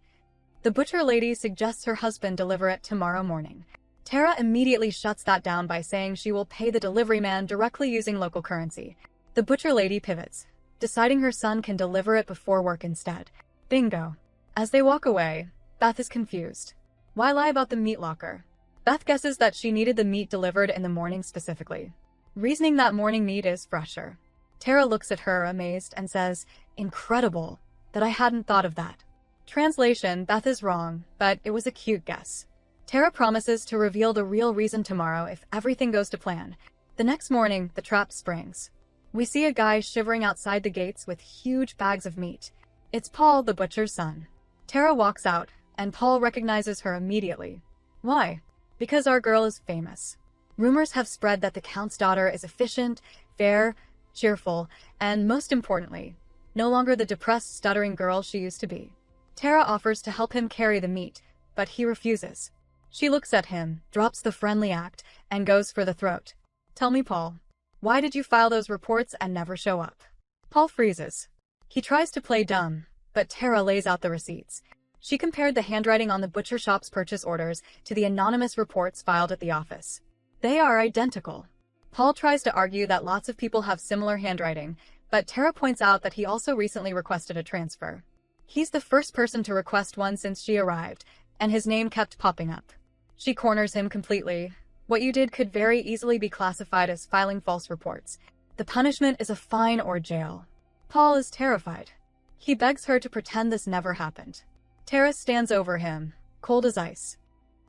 The butcher lady suggests her husband deliver it tomorrow morning. Tara immediately shuts that down by saying she will pay the delivery man directly using local currency. The butcher lady pivots, deciding her son can deliver it before work instead. Bingo. As they walk away, Beth is confused. Why lie about the meat locker? Beth guesses that she needed the meat delivered in the morning specifically, reasoning that morning meat is fresher. Tara looks at her amazed and says, "Incredible, that I hadn't thought of that." Translation: Beth is wrong, but it was a cute guess. Tara promises to reveal the real reason tomorrow if everything goes to plan. The next morning, the trap springs. We see a guy shivering outside the gates with huge bags of meat. It's Paul, the butcher's son. Tara walks out, and Paul recognizes her immediately. Why? Because our girl is famous. Rumors have spread that the Count's daughter is efficient, fair, cheerful, and most importantly, no longer the depressed, stuttering girl she used to be. Tara offers to help him carry the meat, but he refuses. She looks at him, drops the friendly act, and goes for the throat. "Tell me, Paul, why did you file those reports and never show up?" Paul freezes. He tries to play dumb, but Tara lays out the receipts. She compared the handwriting on the butcher shop's purchase orders to the anonymous reports filed at the office. They are identical. Paul tries to argue that lots of people have similar handwriting, but Tara points out that he also recently requested a transfer. He's the first person to request one since she arrived, and his name kept popping up. She corners him completely. What you did could very easily be classified as filing false reports. The punishment is a fine or jail. Paul is terrified. He begs her to pretend this never happened. Tara stands over him, cold as ice.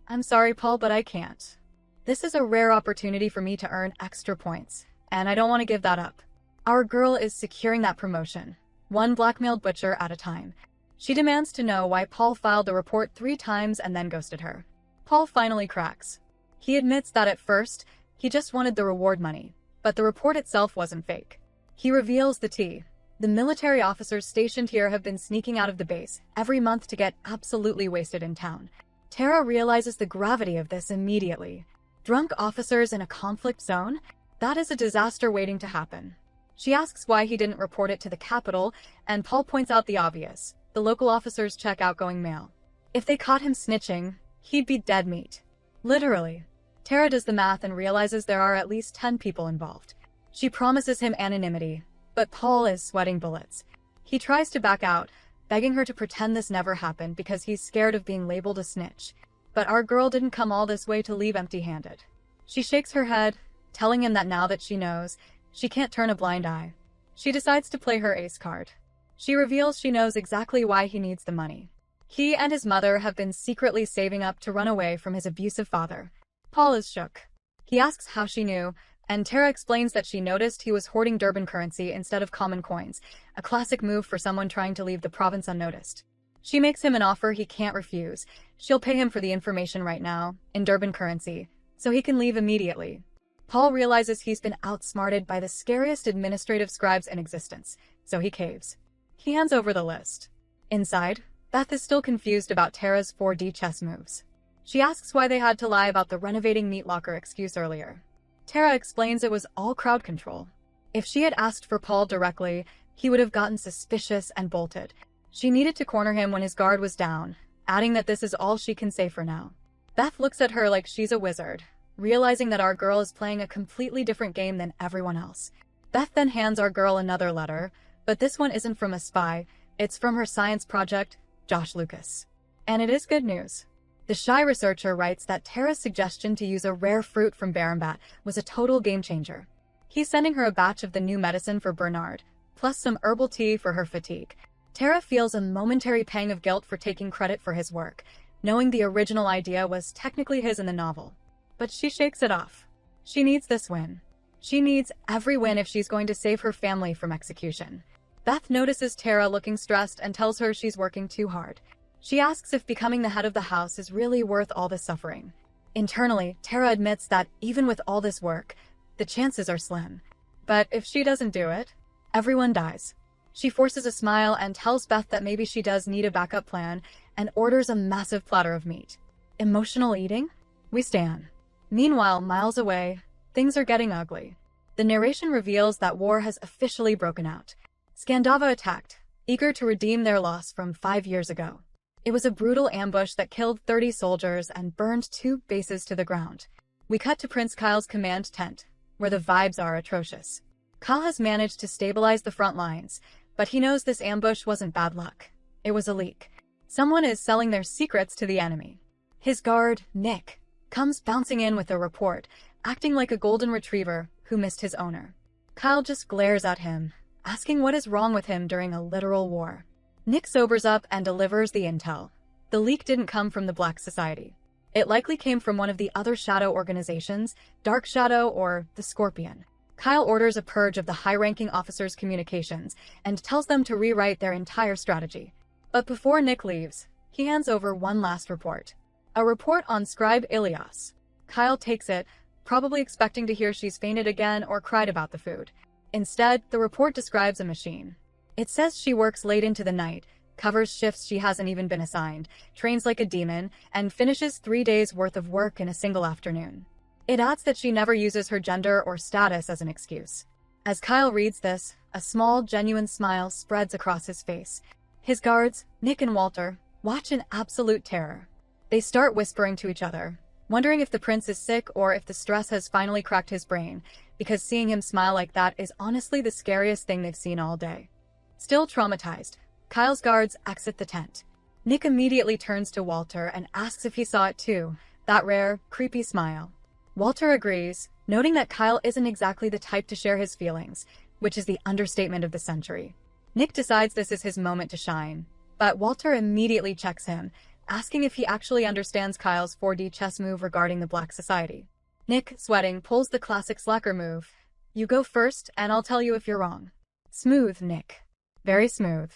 "I'm sorry, Paul, but I can't. This is a rare opportunity for me to earn extra points, and I don't want to give that up. Our girl is securing that promotion, one blackmailed butcher at a time. She demands to know why Paul filed the report 3 times and then ghosted her. Paul finally cracks. He admits that at first, he just wanted the reward money, but the report itself wasn't fake. He reveals the tea. The military officers stationed here have been sneaking out of the base every month to get absolutely wasted in town. Tara realizes the gravity of this immediately. Drunk officers in a conflict zone? That is a disaster waiting to happen. She asks why he didn't report it to the capital, and Paul points out the obvious. The local officers check outgoing mail. If they caught him snitching, he'd be dead meat. Literally. Tara does the math and realizes there are at least 10 people involved. She promises him anonymity, but Paul is sweating bullets. He tries to back out, begging her to pretend this never happened because he's scared of being labeled a snitch. But our girl didn't come all this way to leave empty-handed. She shakes her head, telling him that now that she knows, she can't turn a blind eye. She decides to play her ace card. She reveals she knows exactly why he needs the money. He and his mother have been secretly saving up to run away from his abusive father. Paul is shook. He asks how she knew, and Tara explains that she noticed he was hoarding Durban currency instead of common coins, a classic move for someone trying to leave the province unnoticed. She makes him an offer he can't refuse. She'll pay him for the information right now, in Durban currency, so he can leave immediately. Paul realizes he's been outsmarted by the scariest administrative scribes in existence, so he caves. He hands over the list. Inside, Beth is still confused about Tara's 4D chess moves. She asks why they had to lie about the renovating meat locker excuse earlier. Tara explains it was all crowd control. If she had asked for Paul directly, he would have gotten suspicious and bolted. She needed to corner him when his guard was down, adding that this is all she can say for now. Beth looks at her like she's a wizard, realizing that our girl is playing a completely different game than everyone else. Beth then hands our girl another letter, but this one isn't from a spy, it's from her science project, Josh Lucas. And it is good news. The shy researcher writes that Tara's suggestion to use a rare fruit from Barambat was a total game changer. He's sending her a batch of the new medicine for Bernard, plus some herbal tea for her fatigue. Tara feels a momentary pang of guilt for taking credit for his work, knowing the original idea was technically his in the novel. But she shakes it off. She needs this win. She needs every win if she's going to save her family from execution. Beth notices Tara looking stressed and tells her she's working too hard. She asks if becoming the head of the house is really worth all the suffering. Internally, Tara admits that even with all this work, the chances are slim. But if she doesn't do it, everyone dies. She forces a smile and tells Beth that maybe she does need a backup plan and orders a massive platter of meat. Emotional eating? We stan. Meanwhile, miles away, things are getting ugly. The narration reveals that war has officially broken out. Skandava attacked, eager to redeem their loss from 5 years ago. It was a brutal ambush that killed 30 soldiers and burned 2 bases to the ground. We cut to Prince Kyle's command tent, where the vibes are atrocious. Kyle has managed to stabilize the front lines, but he knows this ambush wasn't bad luck. It was a leak. Someone is selling their secrets to the enemy. His guard, Nick, comes bouncing in with a report, acting like a golden retriever who missed his owner. Kyle just glares at him, asking what is wrong with him during a literal war. Nick sobers up and delivers the intel. The leak didn't come from the Black Society. It likely came from one of the other shadow organizations, Dark Shadow or the Scorpion. Kyle orders a purge of the high-ranking officers' communications and tells them to rewrite their entire strategy. But before Nick leaves, he hands over one last report. A report on Scribe Elios. Kyle takes it, probably expecting to hear she's fainted again or cried about the food. Instead, the report describes a machine. It says she works late into the night, covers shifts she hasn't even been assigned, trains like a demon, and finishes 3 days' worth of work in a single afternoon. It adds that she never uses her gender or status as an excuse. As Kyle reads this, a small, genuine smile spreads across his face. His guards, Nick and Walter, watch in absolute terror. They start whispering to each other, wondering if the prince is sick or if the stress has finally cracked his brain, because seeing him smile like that is honestly the scariest thing they've seen all day. Still traumatized, Kyle's guards exit the tent. Nick immediately turns to Walter and asks if he saw it too, that rare, creepy smile. Walter agrees, noting that Kyle isn't exactly the type to share his feelings, which is the understatement of the century. Nick decides this is his moment to shine, but Walter immediately checks him, asking if he actually understands Kyle's 4D chess move regarding the Black Society. Nick, sweating, pulls the classic slacker move. You go first, and I'll tell you if you're wrong. Smooth, Nick. Very smooth.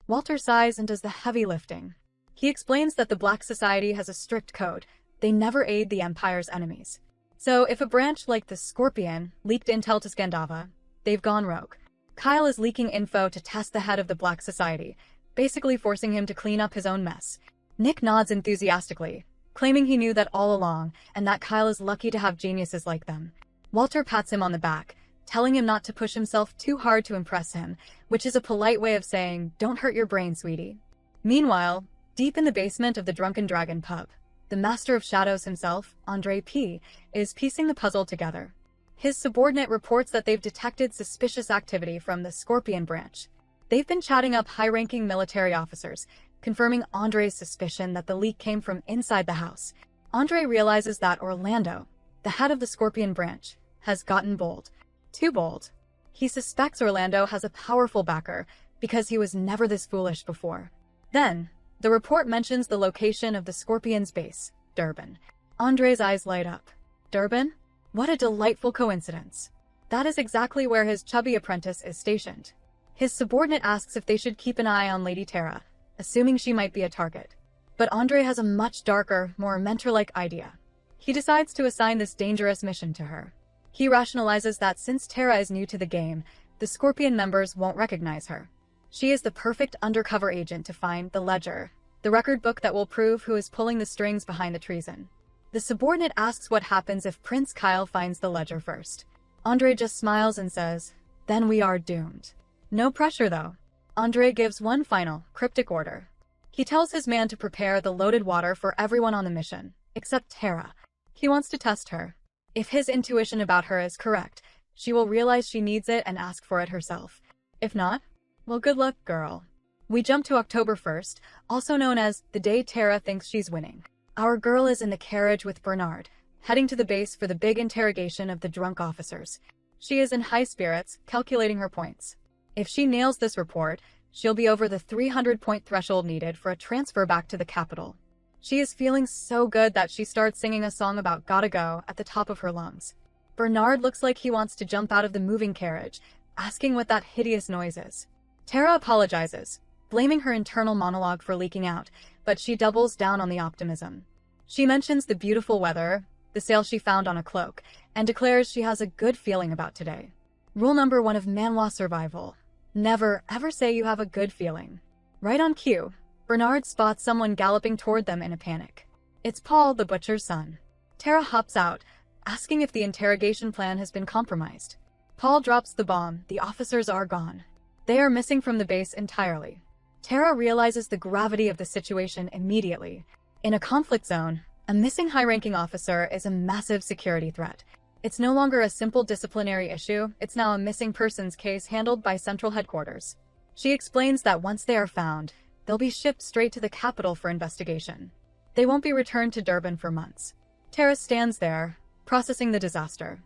Walter sighs and does the heavy lifting. He explains that the Black Society has a strict code. They never aid the Empire's enemies. So if a branch like the Scorpion leaked intel to Skandava, they've gone rogue. Kyle is leaking info to test the head of the Black Society, basically forcing him to clean up his own mess. Nick nods enthusiastically, claiming he knew that all along and that Kyle is lucky to have geniuses like them. Walter pats him on the back, telling him not to push himself too hard to impress him, which is a polite way of saying, "Don't hurt your brain, sweetie." Meanwhile, deep in the basement of the Drunken Dragon pub, the Master of Shadows himself, Andre P., is piecing the puzzle together. His subordinate reports that they've detected suspicious activity from the Scorpion branch. They've been chatting up high-ranking military officers, confirming Andre's suspicion that the leak came from inside the house. Andre realizes that Orlando, the head of the Scorpion branch, has gotten bold. Too bold. He suspects Orlando has a powerful backer because he was never this foolish before. Then, the report mentions the location of the Scorpion's base, Durban. Andre's eyes light up. Durban? What a delightful coincidence. That is exactly where his chubby apprentice is stationed. His subordinate asks if they should keep an eye on Lady Tara, assuming she might be a target. But Andre has a much darker, more mentor-like idea. He decides to assign this dangerous mission to her. He rationalizes that since Tara is new to the game, the Scorpion members won't recognize her. She is the perfect undercover agent to find the ledger, the record book that will prove who is pulling the strings behind the treason. The subordinate asks what happens if Prince Kyle finds the ledger first. Andre just smiles and says, "Then we are doomed." No pressure though. Andre gives one final, cryptic order. He tells his man to prepare the loaded water for everyone on the mission, except Tara. He wants to test her. If his intuition about her is correct, she will realize she needs it and ask for it herself. If not, well, good luck, girl. We jump to October 1st, also known as the day Tara thinks she's winning. Our girl is in the carriage with Bernard, heading to the base for the big interrogation of the drunk officers. She is in high spirits, calculating her points. If she nails this report, she'll be over the 300-point threshold needed for a transfer back to the capital. She is feeling so good that she starts singing a song about gotta go at the top of her lungs. Bernard looks like he wants to jump out of the moving carriage, asking what that hideous noise is. Tara apologizes, blaming her internal monologue for leaking out, but she doubles down on the optimism. She mentions the beautiful weather, the sail she found on a cloak, and declares she has a good feeling about today. Rule number 1 of Manoir survival: never ever say you have a good feeling. Right on cue, Bernard spots someone galloping toward them in a panic. It's Paul, the butcher's son. Tara hops out, asking if the interrogation plan has been compromised. Paul drops the bomb. The officers are gone. They are missing from the base entirely. Tara realizes the gravity of the situation immediately. In a conflict zone, a missing high-ranking officer is a massive security threat. It's no longer a simple disciplinary issue, it's now a missing persons case handled by Central Headquarters. She explains that once they are found, they'll be shipped straight to the capital for investigation. They won't be returned to Durban for months. Tara stands there, processing the disaster.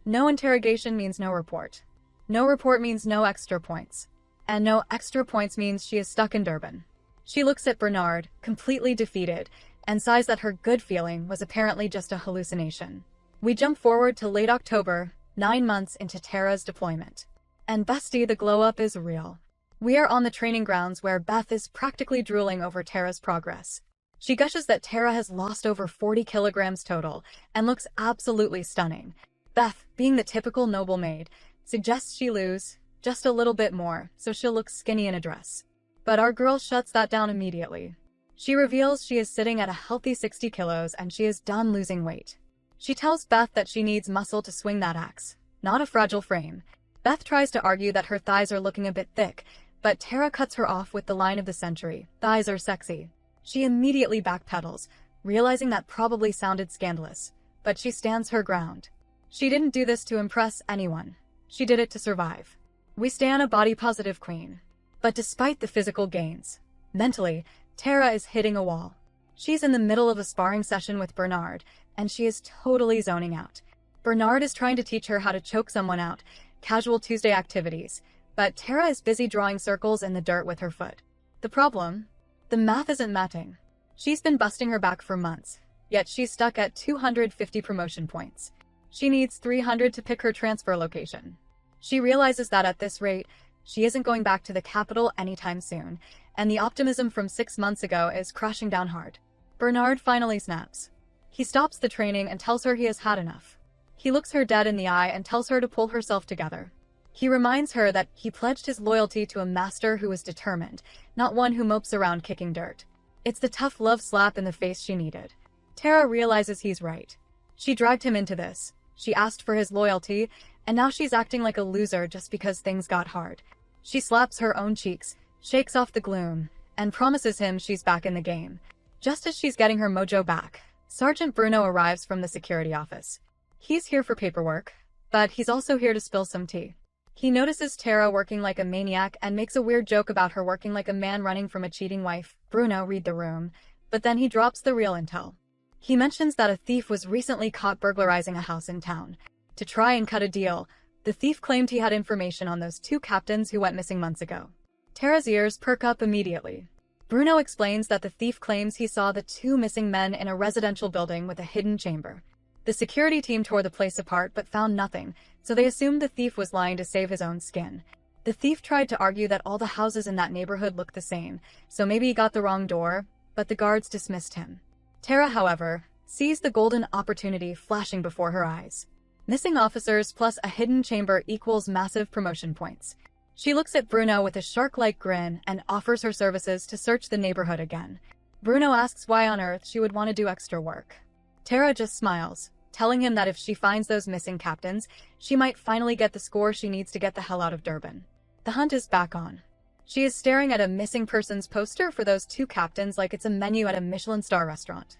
No interrogation means no report. No report means no extra points. And no extra points means she is stuck in Durban. She looks at Bernard, completely defeated, and sighs that her good feeling was apparently just a hallucination. We jump forward to late October, 9 months into Tara's deployment. And bestie, the glow-up is real. We are on the training grounds where Beth is practically drooling over Tara's progress. She gushes that Tara has lost over 40 kilograms total and looks absolutely stunning. Beth, being the typical noble maid, suggests she lose just a little bit more so she'll look skinny in a dress. But our girl shuts that down immediately. She reveals she is sitting at a healthy 60 kilos and she is done losing weight. She tells Beth that she needs muscle to swing that axe, not a fragile frame. Beth tries to argue that her thighs are looking a bit thick, but Tara cuts her off with the line of the century: thighs are sexy. She immediately backpedals, realizing that probably sounded scandalous, but she stands her ground. She didn't do this to impress anyone. She did it to survive. We stan a body-positive queen. But despite the physical gains, mentally, Tara is hitting a wall. She's in the middle of a sparring session with Bernard, and she is totally zoning out. Bernard is trying to teach her how to choke someone out, casual Tuesday activities, but Tara is busy drawing circles in the dirt with her foot. The problem? The math isn't matching. She's been busting her back for months, yet she's stuck at 250 promotion points. She needs 300 to pick her transfer location. She realizes that at this rate, she isn't going back to the capital anytime soon, and the optimism from 6 months ago is crashing down hard. Bernard finally snaps. He stops the training and tells her he has had enough. He looks her dead in the eye and tells her to pull herself together. He reminds her that he pledged his loyalty to a master who was determined, not one who mopes around kicking dirt. It's the tough love slap in the face she needed. Tara realizes he's right. She dragged him into this. She asked for his loyalty, and now she's acting like a loser just because things got hard. She slaps her own cheeks, shakes off the gloom, and promises him she's back in the game. Just as she's getting her mojo back, Sergeant Bruno arrives from the security office. He's here for paperwork, but he's also here to spill some tea. He notices Tara working like a maniac and makes a weird joke about her working like a man running from a cheating wife. Bruno read the room, but then he drops the real intel. He mentions that a thief was recently caught burglarizing a house in town. To try and cut a deal, the thief claimed he had information on those 2 captains who went missing months ago. Tara's ears perk up immediately. Bruno explains that the thief claims he saw the 2 missing men in a residential building with a hidden chamber. The security team tore the place apart but found nothing, so they assumed the thief was lying to save his own skin. The thief tried to argue that all the houses in that neighborhood looked the same, so maybe he got the wrong door, but the guards dismissed him. Tara, however, sees the golden opportunity flashing before her eyes. Missing officers plus a hidden chamber equals massive promotion points. She looks at Bruno with a shark-like grin and offers her services to search the neighborhood again. Bruno asks why on earth she would want to do extra work. Tara just smiles, telling him that if she finds those missing captains, she might finally get the score she needs to get the hell out of Durban. The hunt is back on. She is staring at a missing persons poster for those 2 captains like it's a menu at a Michelin star restaurant.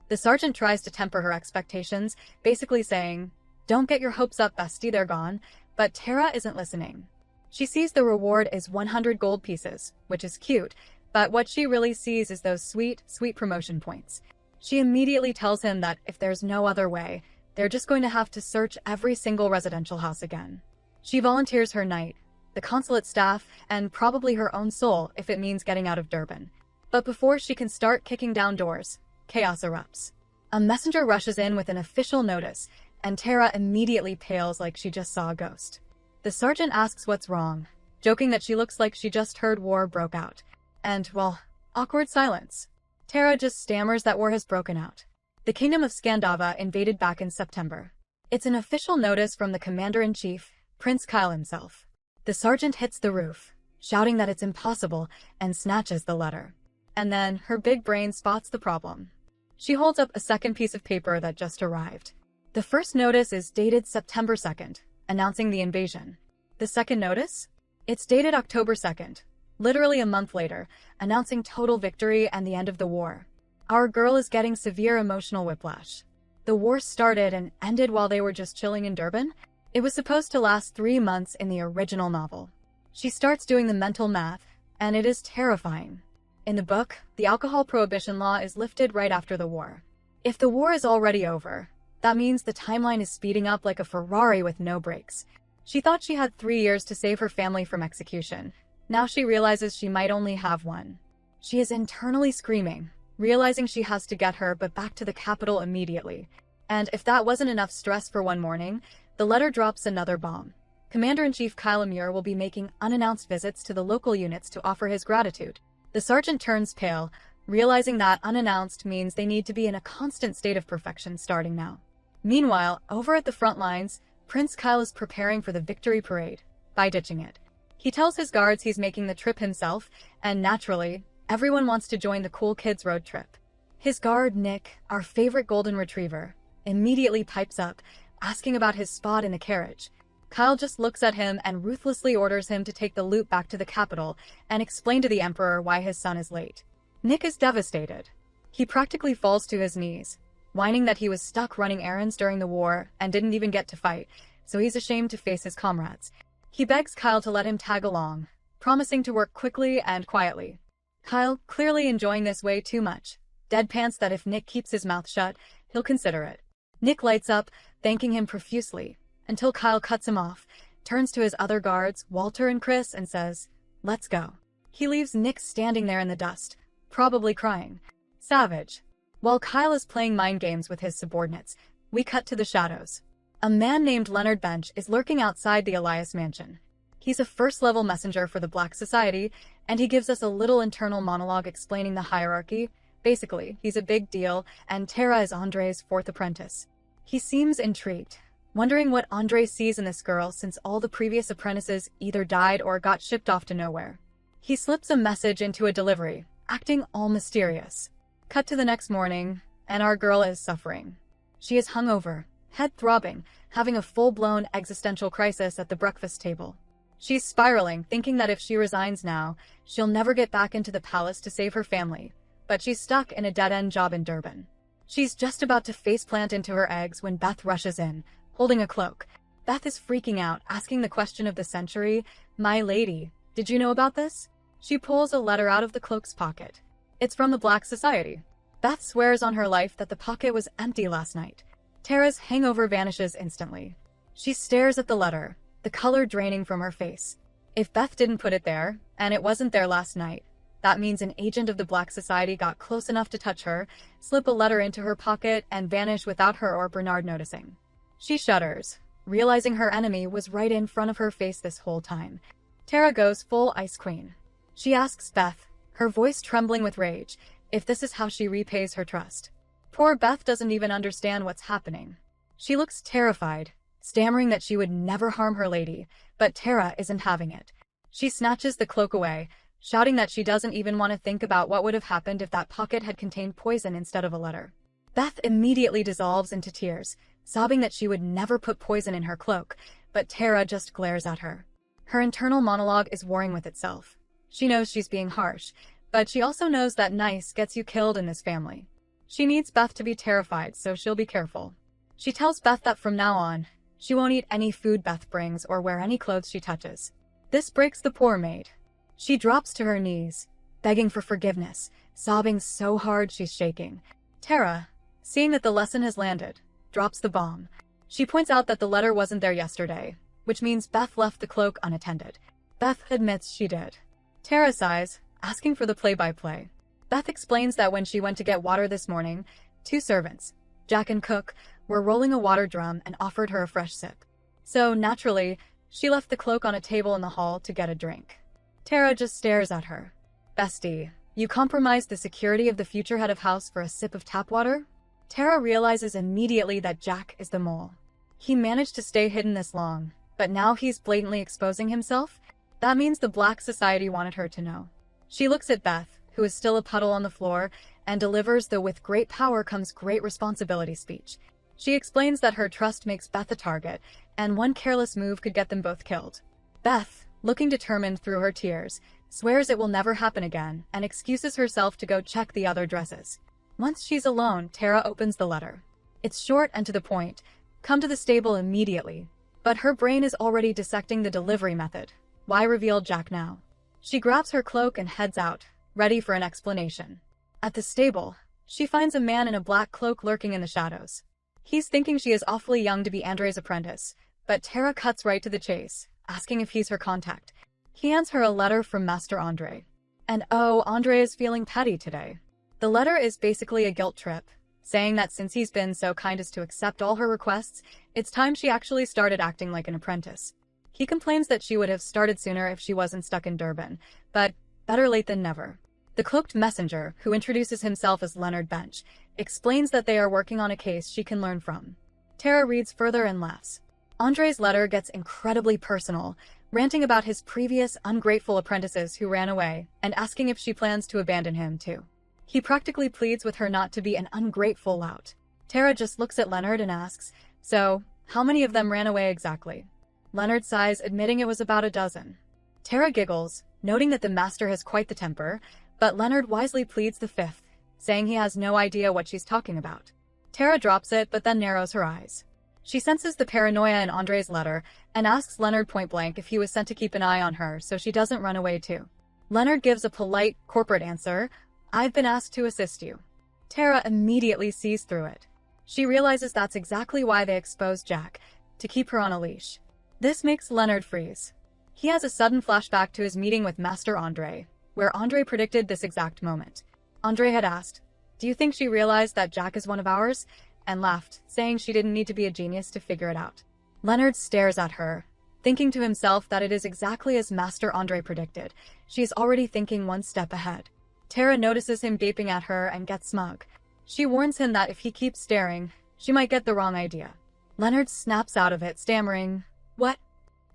The sergeant tries to temper her expectations, basically saying, "Don't get your hopes up, bestie, they're gone," but Tara isn't listening. She sees the reward is 100 gold pieces, which is cute, but what she really sees is those sweet, sweet promotion points. She immediately tells him that if there's no other way, they're just going to have to search every single residential house again. She volunteers her night, the consulate staff, and probably her own soul if it means getting out of Durban. But before she can start kicking down doors, chaos erupts. A messenger rushes in with an official notice, and Tara immediately pales like she just saw a ghost. The sergeant asks what's wrong, joking that she looks like she just heard war broke out. And, well, awkward silence. Tara just stammers that war has broken out. The kingdom of Skandava invaded back in September. It's an official notice from the commander-in-chief, Prince Kyle himself. The sergeant hits the roof, shouting that it's impossible, and snatches the letter. And then, her big brain spots the problem. She holds up a second piece of paper that just arrived. The first notice is dated September 2nd, announcing the invasion. The second notice? It's dated October 2nd, literally a month later, announcing total victory and the end of the war. Our girl is getting severe emotional whiplash. The war started and ended while they were just chilling in Durban. It was supposed to last 3 months in the original novel. She starts doing the mental math, and it is terrifying. In the book, the alcohol prohibition law is lifted right after the war. If the war is already over, that means the timeline is speeding up like a Ferrari with no brakes. She thought she had 3 years to save her family from execution. Now she realizes she might only have 1. She is internally screaming, realizing she has to get her but back to the capital immediately. And if that wasn't enough stress for one morning, the letter drops another bomb. Commander-in-Chief Kyle Muir will be making unannounced visits to the local units to offer his gratitude. The sergeant turns pale, realizing that unannounced means they need to be in a constant state of perfection starting now. Meanwhile, over at the front lines, Prince Kyle is preparing for the victory parade by ditching it. He tells his guards he's making the trip himself, and naturally, everyone wants to join the cool kids road trip. His guard, Nick, our favorite golden retriever, immediately pipes up, asking about his spot in the carriage. Kyle just looks at him and ruthlessly orders him to take the loot back to the capital and explain to the Emperor why his son is late. Nick is devastated. He practically falls to his knees, whining that he was stuck running errands during the war and didn't even get to fight, so he's ashamed to face his comrades. He begs Kyle to let him tag along, promising to work quickly and quietly. Kyle, clearly enjoying this way too much, deadpans that if Nick keeps his mouth shut, he'll consider it. Nick lights up, thanking him profusely, until Kyle cuts him off, turns to his other guards, Walter and Chris, and says, "Let's go." He leaves Nick standing there in the dust, probably crying. Savage. While Kyle is playing mind games with his subordinates, we cut to the shadows. A man named Leonard Bench is lurking outside the Elias mansion. He's a first-level messenger for the Black Society, and he gives us a little internal monologue explaining the hierarchy. Basically, he's a big deal, and Tara is Andre's fourth apprentice. He seems intrigued, wondering what Andre sees in this girl since all the previous apprentices either died or got shipped off to nowhere. He slips a message into a delivery, acting all mysterious. Cut to the next morning, and our girl is suffering. She is hungover, head throbbing, having a full-blown existential crisis at the breakfast table. She's spiraling, thinking that if she resigns now, she'll never get back into the palace to save her family, but she's stuck in a dead-end job in Durban. She's just about to faceplant into her eggs when Beth rushes in, holding a cloak. Beth is freaking out, asking the question of the century, "My lady, did you know about this?" She pulls a letter out of the cloak's pocket. It's from the Black Society. Beth swears on her life that the pocket was empty last night. Tara's hangover vanishes instantly. She stares at the letter, the color draining from her face. If Beth didn't put it there, and it wasn't there last night, that means an agent of the Black Society got close enough to touch her, slip a letter into her pocket, and vanish without her or Bernard noticing. She shudders, realizing her enemy was right in front of her face this whole time. Tara goes full Ice Queen. She asks Beth, her voice trembling with rage, if this is how she repays her trust. Poor Beth doesn't even understand what's happening. She looks terrified, stammering that she would never harm her lady, but Tara isn't having it. She snatches the cloak away, shouting that she doesn't even want to think about what would have happened if that pocket had contained poison instead of a letter. Beth immediately dissolves into tears, sobbing that she would never put poison in her cloak, but Tara just glares at her. Her internal monologue is warring with itself. She knows she's being harsh, but she also knows that nice gets you killed in this family. She needs Beth to be terrified, so she'll be careful. She tells Beth that from now on, she won't eat any food Beth brings or wear any clothes she touches. This breaks the poor maid. She drops to her knees, begging for forgiveness, sobbing so hard she's shaking. Tara, seeing that the lesson has landed, drops the bomb. She points out that the letter wasn't there yesterday, which means Beth left the cloak unattended. Beth admits she did. Tara sighs, asking for the play-by-play. Beth explains that when she went to get water this morning, 2 servants, Jack and Cook, were rolling a water drum and offered her a fresh sip. So, naturally, she left the cloak on a table in the hall to get a drink. Tara just stares at her. Bestie, you compromised the security of the future head of house for a sip of tap water? Tara realizes immediately that Jack is the mole. He managed to stay hidden this long, but now he's blatantly exposing himself? That means the Black Society wanted her to know. She looks at Beth, who is still a puddle on the floor, and delivers the "with great power comes great responsibility" speech. She explains that her trust makes Beth a target, and one careless move could get them both killed. Beth, looking determined through her tears, swears it will never happen again, and excuses herself to go check the other dresses. Once she's alone, Tara opens the letter. It's short and to the point. Come to the stable immediately. But her brain is already dissecting the delivery method. Why reveal Jack now? She grabs her cloak and heads out, ready for an explanation. At the stable, she finds a man in a black cloak lurking in the shadows. He's thinking she is awfully young to be Andre's apprentice, but Tara cuts right to the chase, asking if he's her contact. He hands her a letter from Master Andre. And oh, Andre is feeling petty today. The letter is basically a guilt trip, saying that since he's been so kind as to accept all her requests, it's time she actually started acting like an apprentice. He complains that she would have started sooner if she wasn't stuck in Durban, but better late than never. The cloaked messenger, who introduces himself as Leonard Bench, explains that they are working on a case she can learn from. Tara reads further and laughs. Andre's letter gets incredibly personal, ranting about his previous ungrateful apprentices who ran away, and asking if she plans to abandon him too. He practically pleads with her not to be an ungrateful lout. Tara just looks at Leonard and asks, "So, how many of them ran away exactly?" Leonard sighs, admitting it was about a dozen. Tara giggles, noting that the master has quite the temper, but Leonard wisely pleads the 5th, saying he has no idea what she's talking about. Tara drops it, but then narrows her eyes. She senses the paranoia in Andre's letter and asks Leonard point-blank if he was sent to keep an eye on her so she doesn't run away too. Leonard gives a polite, corporate answer, "I've been asked to assist you." Tara immediately sees through it. She realizes that's exactly why they exposed Jack, to keep her on a leash. This makes Leonard freeze. He has a sudden flashback to his meeting with Master Andre, where Andre predicted this exact moment. Andre had asked, "Do you think she realized that Jack is one of ours?" and laughed, saying she didn't need to be a genius to figure it out. Leonard stares at her, Thinking to himself that it is exactly as Master Andre predicted, she is already thinking one step ahead. Tara notices him gaping at her and gets smug. She warns him that if he keeps staring, she might get the wrong idea. Leonard snaps out of it, stammering, "What?"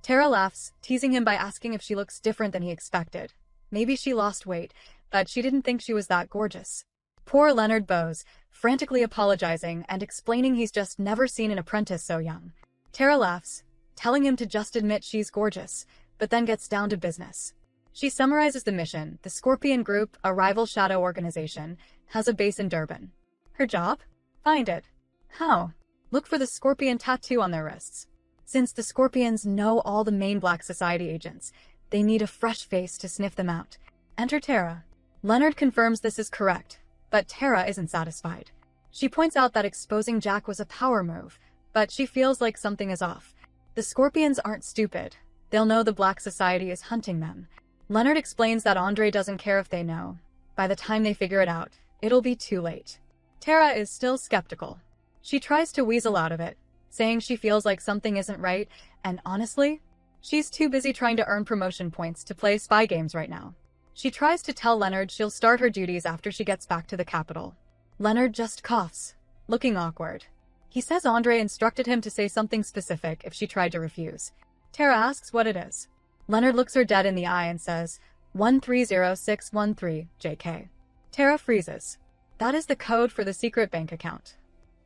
Tara laughs, teasing him by asking if she looks different than he expected. Maybe she lost weight, but she didn't think she was that gorgeous. Poor Leonard bows, frantically apologizing and explaining he's just never seen an apprentice so young. Tara laughs, telling him to just admit she's gorgeous, but then gets down to business. She summarizes the mission. The Scorpion Group, a rival shadow organization, has a base in Durban. Her job? Find it. How? Look for the Scorpion tattoo on their wrists. Since the Scorpions know all the main Black Society agents, they need a fresh face to sniff them out. Enter Tara. Leonard confirms this is correct, but Tara isn't satisfied. She points out that exposing Jack was a power move, but she feels like something is off. The Scorpions aren't stupid. They'll know the Black Society is hunting them. Leonard explains that Andre doesn't care if they know. By the time they figure it out, it'll be too late. Tara is still skeptical. She tries to weasel out of it, saying she feels like something isn't right, and honestly, she's too busy trying to earn promotion points to play spy games right now. She tries to tell Leonard she'll start her duties after she gets back to the capital. Leonard just coughs, looking awkward. He says Andre instructed him to say something specific if she tried to refuse. Tara asks what it is. Leonard looks her dead in the eye and says, 130613, JK. Tara freezes. That is the code for the secret bank account.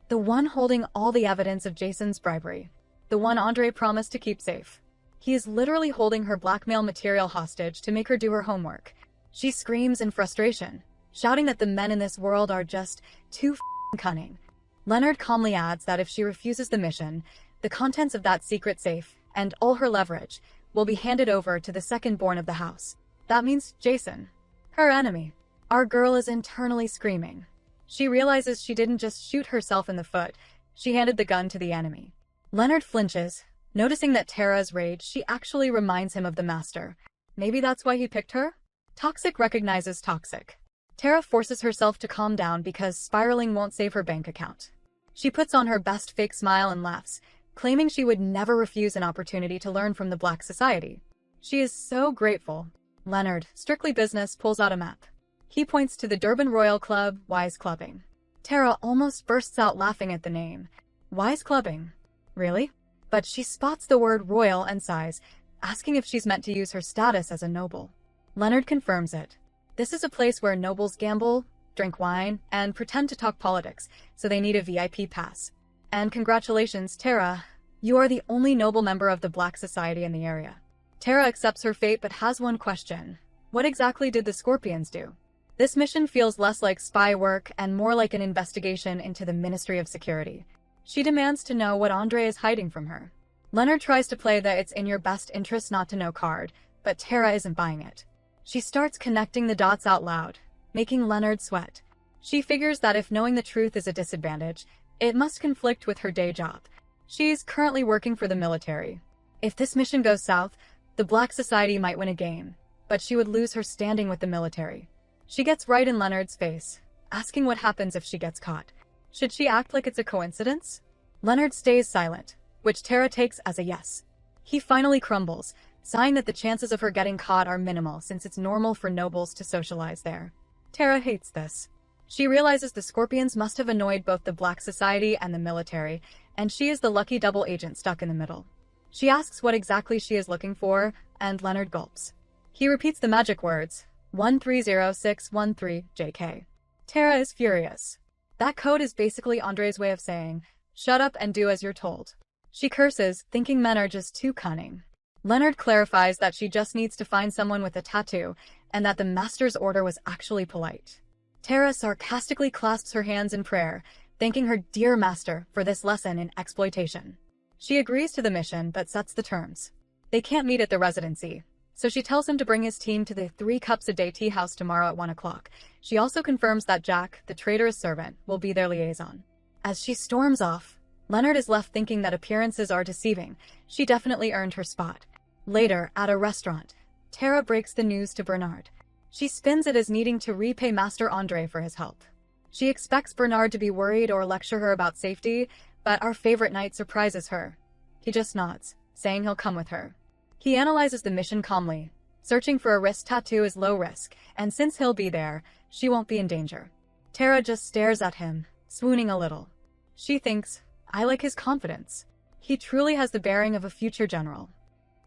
The one holding all the evidence of Jason's bribery. The one Andre promised to keep safe. He is literally holding her blackmail material hostage to make her do her homework. She screams in frustration, shouting that the men in this world are just too f***ing cunning. Leonard calmly adds that if she refuses the mission, the contents of that secret safe, and all her leverage, will be handed over to the second-born of the house. That means Jason, her enemy. Our girl is internally screaming. She realizes she didn't just shoot herself in the foot, she handed the gun to the enemy. Leonard flinches, noticing that Tara's rage she actually reminds him of the Master. Maybe that's why he picked her? Toxic recognizes toxic. Tara forces herself to calm down because spiraling won't save her bank account. She puts on her best fake smile and laughs, claiming she would never refuse an opportunity to learn from the Black Society. She is so grateful. Leonard, strictly business, pulls out a map. He points to the Durban Royal Club, Wise Clubbing. Tara almost bursts out laughing at the name. Wise Clubbing? Really? But she spots the word royal and sighs, asking if she's meant to use her status as a noble. Leonard confirms it. This is a place where nobles gamble, drink wine, and pretend to talk politics, so they need a VIP pass. And congratulations, Tara. You are the only noble member of the Black Society in the area. Tara accepts her fate but has one question. What exactly did the Scorpions do? This mission feels less like spy work and more like an investigation into the Ministry of Security. She demands to know what Andre is hiding from her. Leonard tries to play the it's in your best interest not to know card, but Tara isn't buying it. She starts connecting the dots out loud, making Leonard sweat. She figures that if knowing the truth is a disadvantage, it must conflict with her day job. She's currently working for the military. If this mission goes south, the Black Society might win a game, but she would lose her standing with the military. She gets right in Leonard's face, asking what happens if she gets caught. Should she act like it's a coincidence? Leonard stays silent, which Tara takes as a yes. He finally crumbles, sighing that the chances of her getting caught are minimal since it's normal for nobles to socialize there. Tara hates this. She realizes the Scorpions must have annoyed both the Black Society and the military, and she is the lucky double agent stuck in the middle. She asks what exactly she is looking for, and Leonard gulps. He repeats the magic words, 130613, JK. Tara is furious. That code is basically Andre's way of saying, shut up and do as you're told. She curses, thinking men are just too cunning. Leonard clarifies that she just needs to find someone with a tattoo, and that the Master's order was actually polite. Tara sarcastically clasps her hands in prayer, thanking her dear Master for this lesson in exploitation. She agrees to the mission but sets the terms. They can't meet at the residency, so she tells him to bring his team to the 3 Cups a Day tea house tomorrow at 1 o'clock. She also confirms that Jack, the traitorous servant, will be their liaison. As she storms off, Leonard is left thinking that appearances are deceiving. She definitely earned her spot. Later, at a restaurant, Tara breaks the news to Bernard. She spins it as needing to repay Master Andre for his help. She expects Bernard to be worried or lecture her about safety, but our favorite knight surprises her. He just nods. saying he'll come with her. He analyzes the mission calmly. Searching for a wrist tattoo is low risk, and since he'll be there, she won't be in danger. Tara just stares at him, swooning a little. She thinks, I like his confidence. He truly has the bearing of a future general.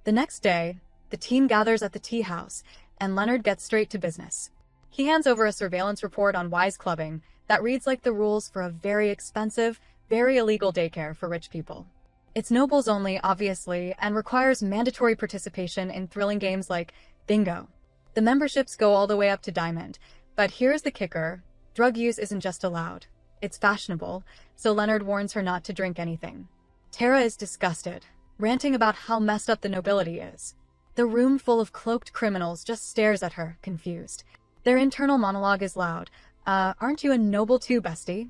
The next day, the team gathers at the tea house, and Leonard gets straight to business. He hands over a surveillance report on wise clubbing that reads like the rules for a very expensive, very illegal daycare for rich people. It's nobles only, obviously, and requires mandatory participation in thrilling games like bingo. The memberships go all the way up to diamond, but here's the kicker: drug use isn't just allowed. It's fashionable, so Leonard warns her not to drink anything. Tara is disgusted, ranting about how messed up the nobility is. The room full of cloaked criminals just stares at her, confused. Their internal monologue is loud. Aren't you a noble too, bestie?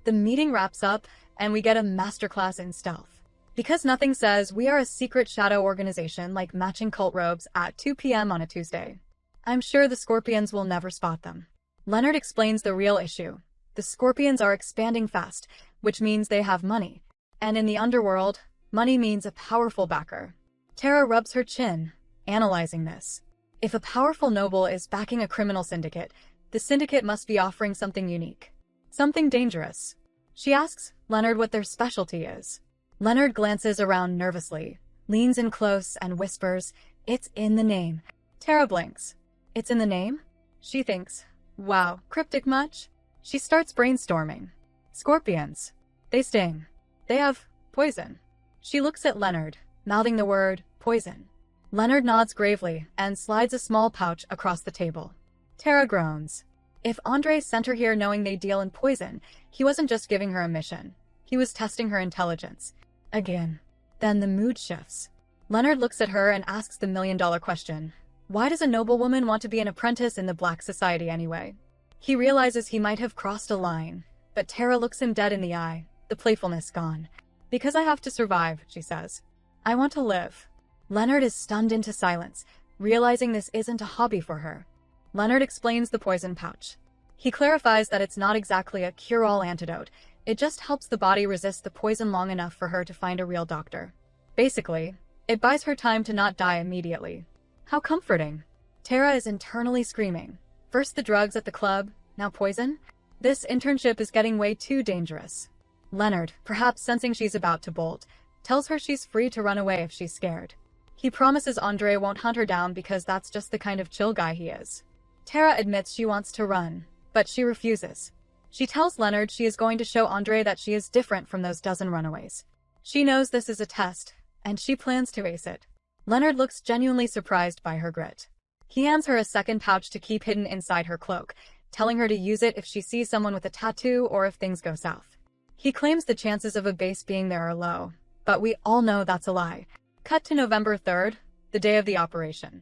The meeting wraps up, and we get a masterclass in stealth. Because nothing says we are a secret shadow organization like matching cult robes at 2 p.m. on a Tuesday. I'm sure the Scorpions will never spot them. Leonard explains the real issue. The Scorpions are expanding fast, which means they have money. And in the underworld, money means a powerful backer. Tara rubs her chin, analyzing this. If a powerful noble is backing a criminal syndicate, the syndicate must be offering something unique. Something dangerous. She asks Leonard what their specialty is. Leonard glances around nervously, leans in close, and whispers, "It's in the name." Tara blinks. "It's in the name?" She thinks, wow, cryptic much? She starts brainstorming. Scorpions. They sting. They have poison. She looks at Leonard, mouthing the word poison. Leonard nods gravely and slides a small pouch across the table. Tara groans. If Andre sent her here knowing they deal in poison, he wasn't just giving her a mission. He was testing her intelligence. Again. Then the mood shifts. Leonard looks at her and asks the million-dollar question. Why does a noblewoman want to be an apprentice in the Black Society anyway? He realizes he might have crossed a line, but Tara looks him dead in the eye, the playfulness gone. Because I have to survive, she says. I want to live. Leonard is stunned into silence, realizing this isn't a hobby for her. Leonard explains the poison pouch. He clarifies that it's not exactly a cure-all antidote. It just helps the body resist the poison long enough for her to find a real doctor. Basically, it buys her time to not die immediately. How comforting. Tara is internally screaming. First the drugs at the club, now poison? This internship is getting way too dangerous. Leonard, perhaps sensing she's about to bolt, tells her she's free to run away if she's scared. He promises Andre won't hunt her down because that's just the kind of chill guy he is. Tara admits she wants to run, but she refuses. She tells Leonard she is going to show Andre that she is different from those dozen runaways. She knows this is a test, and she plans to ace it. Leonard looks genuinely surprised by her grit. He hands her a second pouch to keep hidden inside her cloak, telling her to use it if she sees someone with a tattoo or if things go south. He claims the chances of a base being there are low, but we all know that's a lie. Cut to November 3rd, the day of the operation.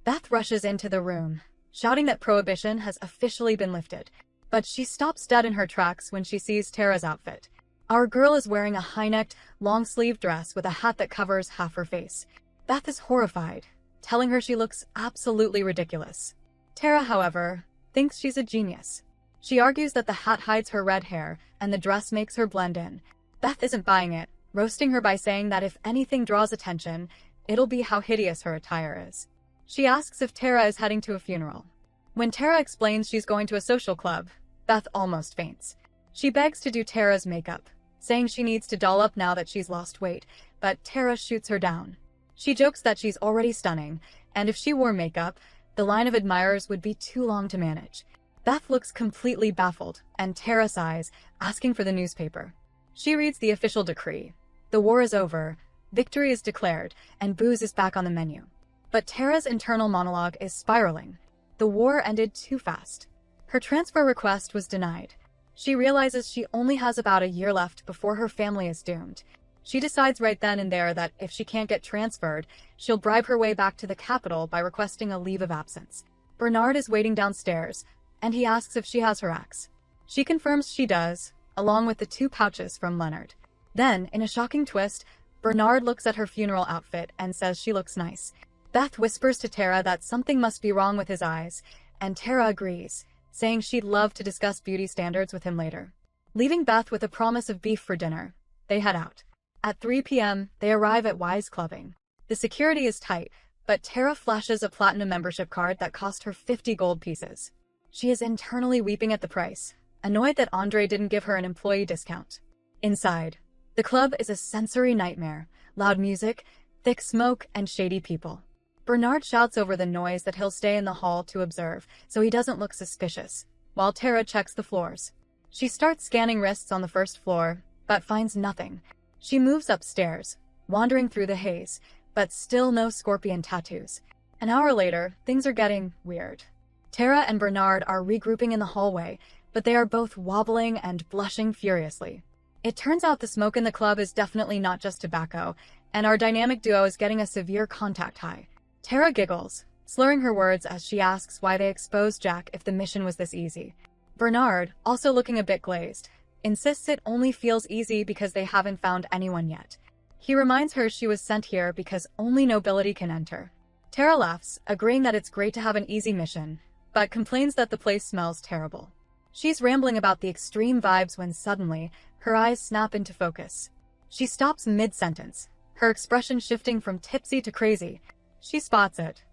Beth rushes into the room, shouting that prohibition has officially been lifted, but she stops dead in her tracks when she sees Tara's outfit. Our girl is wearing a high-necked, long-sleeved dress with a hat that covers half her face. Beth is horrified, telling her she looks absolutely ridiculous. Tara, however, thinks she's a genius. She argues that the hat hides her red hair and the dress makes her blend in. Beth isn't buying it, roasting her by saying that if anything draws attention, it'll be how hideous her attire is. She asks if Tara is heading to a funeral. When Tara explains she's going to a social club, Beth almost faints. She begs to do Tara's makeup, saying she needs to doll up now that she's lost weight, but Tara shoots her down. She jokes that she's already stunning, and if she wore makeup, the line of admirers would be too long to manage. Beth looks completely baffled, and Tara sighs, asking for the newspaper. She reads the official decree. The war is over, victory is declared, and booze is back on the menu. But Tara's internal monologue is spiraling. The war ended too fast. Her transfer request was denied. She realizes she only has about a year left before her family is doomed. She decides right then and there that if she can't get transferred, she'll bribe her way back to the capital by requesting a leave of absence. Bernard is waiting downstairs, and he asks if she has her axe. She confirms she does, along with the 2 pouches from Leonard. Then, in a shocking twist, Bernard looks at her funeral outfit and says she looks nice. Beth whispers to Tara that something must be wrong with his eyes, and Tara agrees, saying she'd love to discuss beauty standards with him later. Leaving Beth with a promise of beef for dinner, they head out. At 3 p.m., they arrive at Wise Clubbing. The security is tight, but Tara flashes a platinum membership card that cost her 50 gold pieces. She is internally weeping at the price, annoyed that Andre didn't give her an employee discount. Inside, the club is a sensory nightmare: loud music, thick smoke, and shady people. Bernard shouts over the noise that he'll stay in the hall to observe, so he doesn't look suspicious, while Tara checks the floors. She starts scanning wrists on the first floor, but finds nothing. She moves upstairs, wandering through the haze, but still no scorpion tattoos. An hour later, things are getting weird. Tara and Bernard are regrouping in the hallway, but they are both wobbling and blushing furiously. It turns out the smoke in the club is definitely not just tobacco, and our dynamic duo is getting a severe contact high. Tara giggles, slurring her words as she asks why they exposed Jack if the mission was this easy. Bernard, also looking a bit glazed, insists it only feels easy because they haven't found anyone yet. He reminds her she was sent here because only nobility can enter. Tara laughs, agreeing that it's great to have an easy mission, but complains that the place smells terrible. She's rambling about the extreme vibes when suddenly, her eyes snap into focus. She stops mid-sentence, her expression shifting from tipsy to crazy. She spots it.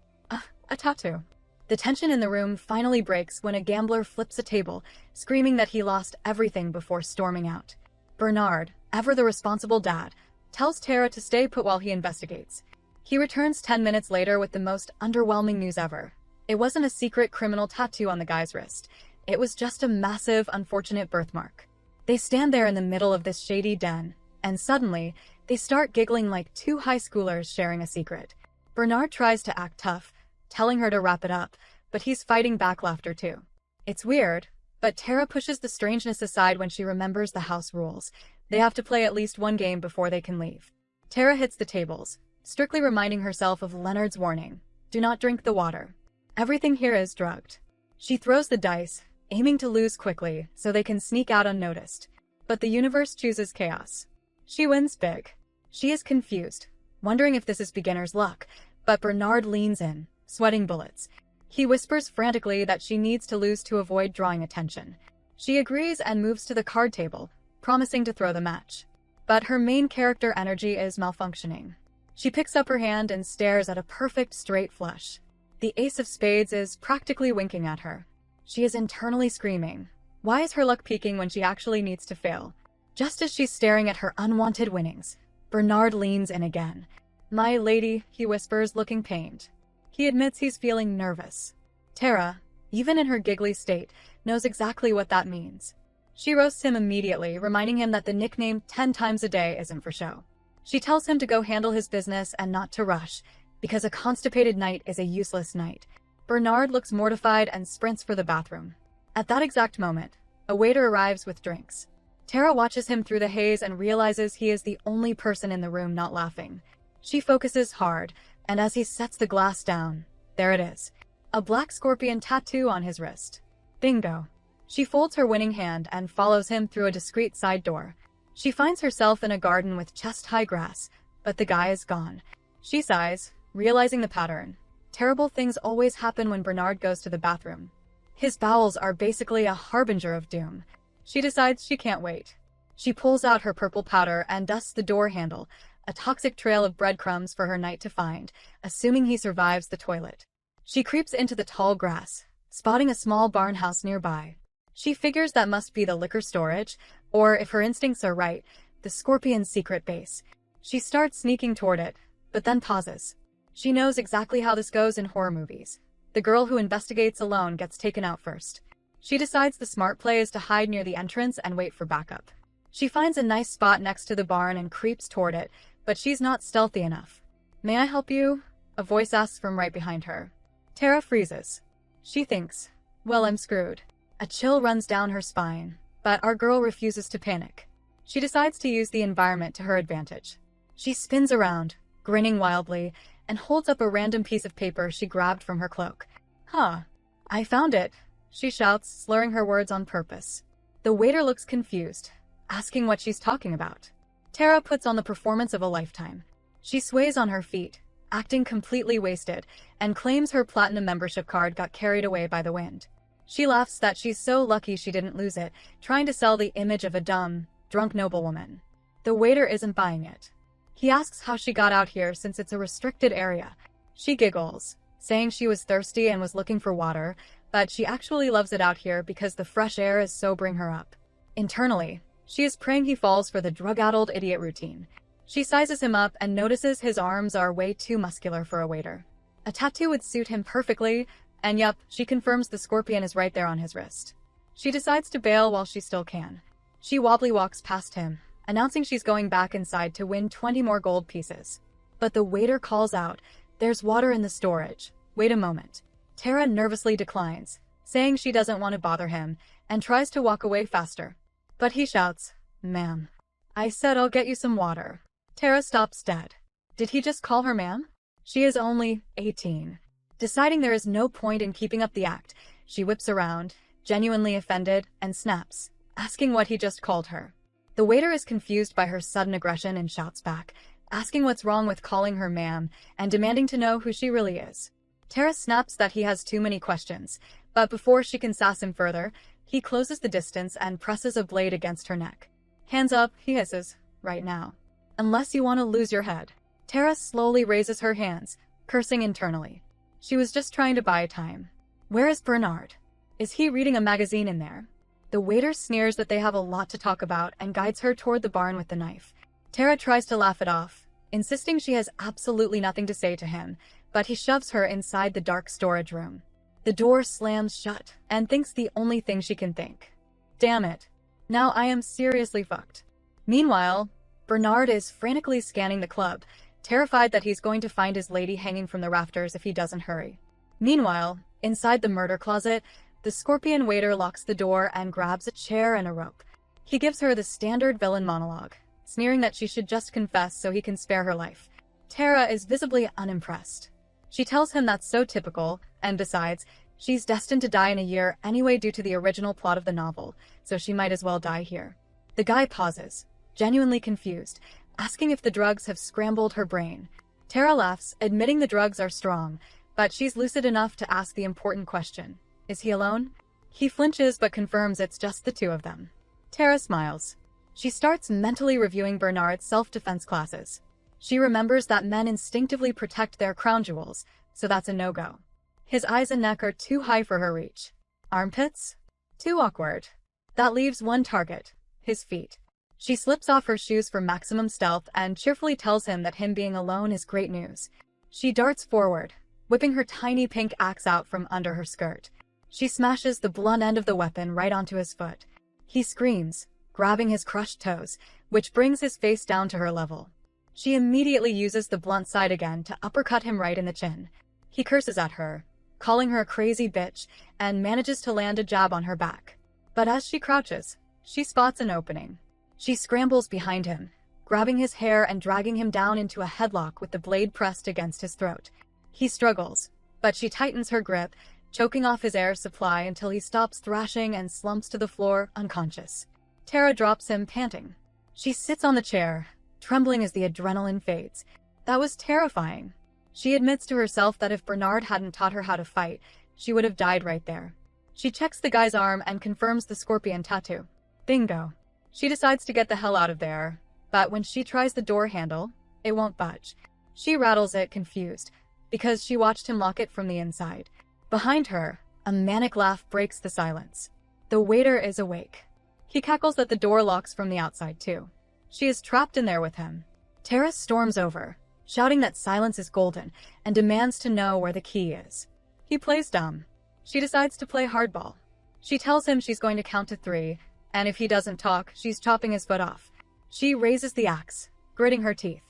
A tattoo. The tension in the room finally breaks when a gambler flips a table, screaming that he lost everything before storming out. Bernard, ever the responsible dad, tells Tara to stay put while he investigates. He returns 10 minutes later with the most underwhelming news ever. It wasn't a secret criminal tattoo on the guy's wrist. It was just a massive, unfortunate birthmark. They stand there in the middle of this shady den, and suddenly, they start giggling like two high schoolers sharing a secret. Bernard tries to act tough, telling her to wrap it up, but he's fighting back laughter too. It's weird, but Tara pushes the strangeness aside when she remembers the house rules. They have to play at least one game before they can leave. Tara hits the tables, strictly reminding herself of Leonard's warning: do not drink the water. Everything here is drugged. She throws the dice, aiming to lose quickly so they can sneak out unnoticed. But the universe chooses chaos. She wins big. She is confused, wondering if this is beginner's luck, but Bernard leans in, sweating bullets. He whispers frantically that she needs to lose to avoid drawing attention. She agrees and moves to the card table, promising to throw the match. But her main character energy is malfunctioning. She picks up her hand and stares at a perfect straight flush. The ace of spades is practically winking at her. She is internally screaming. Why is her luck peaking when she actually needs to fail? Just as she's staring at her unwanted winnings, Bernard leans in again. "My lady," he whispers, looking pained. He admits he's feeling nervous. Tara, even in her giggly state, knows exactly what that means. She roasts him immediately, reminding him that the nickname 10 times a day isn't for show. She tells him to go handle his business and not to rush, because a constipated night is a useless night. Bernard looks mortified and sprints for the bathroom. At that exact moment, a waiter arrives with drinks. Tara watches him through the haze and realizes he is the only person in the room not laughing. She focuses hard, and as he sets the glass down, there it is. A black scorpion tattoo on his wrist. Bingo. She folds her winning hand and follows him through a discreet side door. She finds herself in a garden with chest-high grass, but the guy is gone. She sighs, realizing the pattern. Terrible things always happen when Bernard goes to the bathroom. His bowels are basically a harbinger of doom. She decides she can't wait. She pulls out her purple powder and dusts the door handle, a toxic trail of breadcrumbs for her knight to find, assuming he survives the toilet. She creeps into the tall grass, spotting a small barn house nearby. She figures that must be the liquor storage, or if her instincts are right, the scorpion's secret base. She starts sneaking toward it, but then pauses. She knows exactly how this goes in horror movies. The girl who investigates alone gets taken out first. She decides the smart play is to hide near the entrance and wait for backup. She finds a nice spot next to the barn and creeps toward it, but she's not stealthy enough. "May I help you?" a voice asks from right behind her. Tara freezes. She thinks, well, I'm screwed. A chill runs down her spine, but our girl refuses to panic. She decides to use the environment to her advantage. She spins around, grinning wildly, and holds up a random piece of paper she grabbed from her cloak. "Huh. I found it," she shouts, slurring her words on purpose. The waiter looks confused, asking what she's talking about. Tara puts on the performance of a lifetime. She sways on her feet, acting completely wasted, and claims her platinum membership card got carried away by the wind. She laughs that she's so lucky she didn't lose it, trying to sell the image of a dumb, drunk noblewoman. The waiter isn't buying it. He asks how she got out here since it's a restricted area. She giggles, saying she was thirsty and was looking for water, but she actually loves it out here because the fresh air is sobering her up. Internally, she is praying he falls for the drug-addled idiot routine. She sizes him up and notices his arms are way too muscular for a waiter. A tattoo would suit him perfectly, and yup, she confirms the scorpion is right there on his wrist. She decides to bail while she still can. She wobbly walks past him, announcing she's going back inside to win 20 more gold pieces. But the waiter calls out, "There's water in the storage. Wait a moment." Tara nervously declines, saying she doesn't want to bother him, and tries to walk away faster. But he shouts, "Ma'am, I said I'll get you some water." Tara stops dead. Did he just call her ma'am? She is only 18. Deciding there is no point in keeping up the act, she whips around, genuinely offended, and snaps, asking what he just called her. The waiter is confused by her sudden aggression and shouts back, asking what's wrong with calling her ma'am and demanding to know who she really is. Tara snaps that he has too many questions, but before she can sass him further, he closes the distance and presses a blade against her neck. "Hands up," he hisses, "right now. Unless you want to lose your head." Tara slowly raises her hands, cursing internally. She was just trying to buy time. Where is Bernard? Is he reading a magazine in there? The waiter sneers that they have a lot to talk about and guides her toward the barn with the knife. Tara tries to laugh it off, insisting she has absolutely nothing to say to him, but he shoves her inside the dark storage room. The door slams shut, and thinks the only thing she can think. Damn it. Now I am seriously fucked. Meanwhile, Bernard is frantically scanning the club, terrified that he's going to find his lady hanging from the rafters if he doesn't hurry. Meanwhile, inside the murder closet, the scorpion waiter locks the door and grabs a chair and a rope. He gives her the standard villain monologue, sneering that she should just confess so he can spare her life. Tara is visibly unimpressed. She tells him that's so typical, and besides, she's destined to die in a year anyway due to the original plot of the novel, so she might as well die here. The guy pauses, genuinely confused, asking if the drugs have scrambled her brain. Tara laughs, admitting the drugs are strong, but she's lucid enough to ask the important question. Is he alone? He flinches but confirms it's just the two of them. Tara smiles. She starts mentally reviewing Bernard's self-defense classes. She remembers that men instinctively protect their crown jewels, so that's a no-go. His eyes and neck are too high for her reach. Armpits? Too awkward. That leaves one target, his feet. She slips off her shoes for maximum stealth and cheerfully tells him that him being alone is great news. She darts forward, whipping her tiny pink axe out from under her skirt. She smashes the blunt end of the weapon right onto his foot. He screams, grabbing his crushed toes, which brings his face down to her level. She immediately uses the blunt side again to uppercut him right in the chin. He curses at her, calling her a crazy bitch, and manages to land a jab on her back. But as she crouches, she spots an opening. She scrambles behind him, grabbing his hair and dragging him down into a headlock with the blade pressed against his throat. He struggles, but she tightens her grip, choking off his air supply until he stops thrashing and slumps to the floor, unconscious. Tara drops him, panting. She sits on the chair, trembling as the adrenaline fades. That was terrifying. She admits to herself that if Bernard hadn't taught her how to fight, she would have died right there. She checks the guy's arm and confirms the scorpion tattoo. Bingo. She decides to get the hell out of there, but when she tries the door handle, it won't budge. She rattles it, confused, because she watched him lock it from the inside. Behind her, a manic laugh breaks the silence. The waiter is awake. He cackles that the door locks from the outside too. She is trapped in there with him. Tara storms over, shouting that silence is golden, and demands to know where the key is. He plays dumb. She decides to play hardball. She tells him she's going to count to 3, and if he doesn't talk, she's chopping his foot off. She raises the axe, gritting her teeth.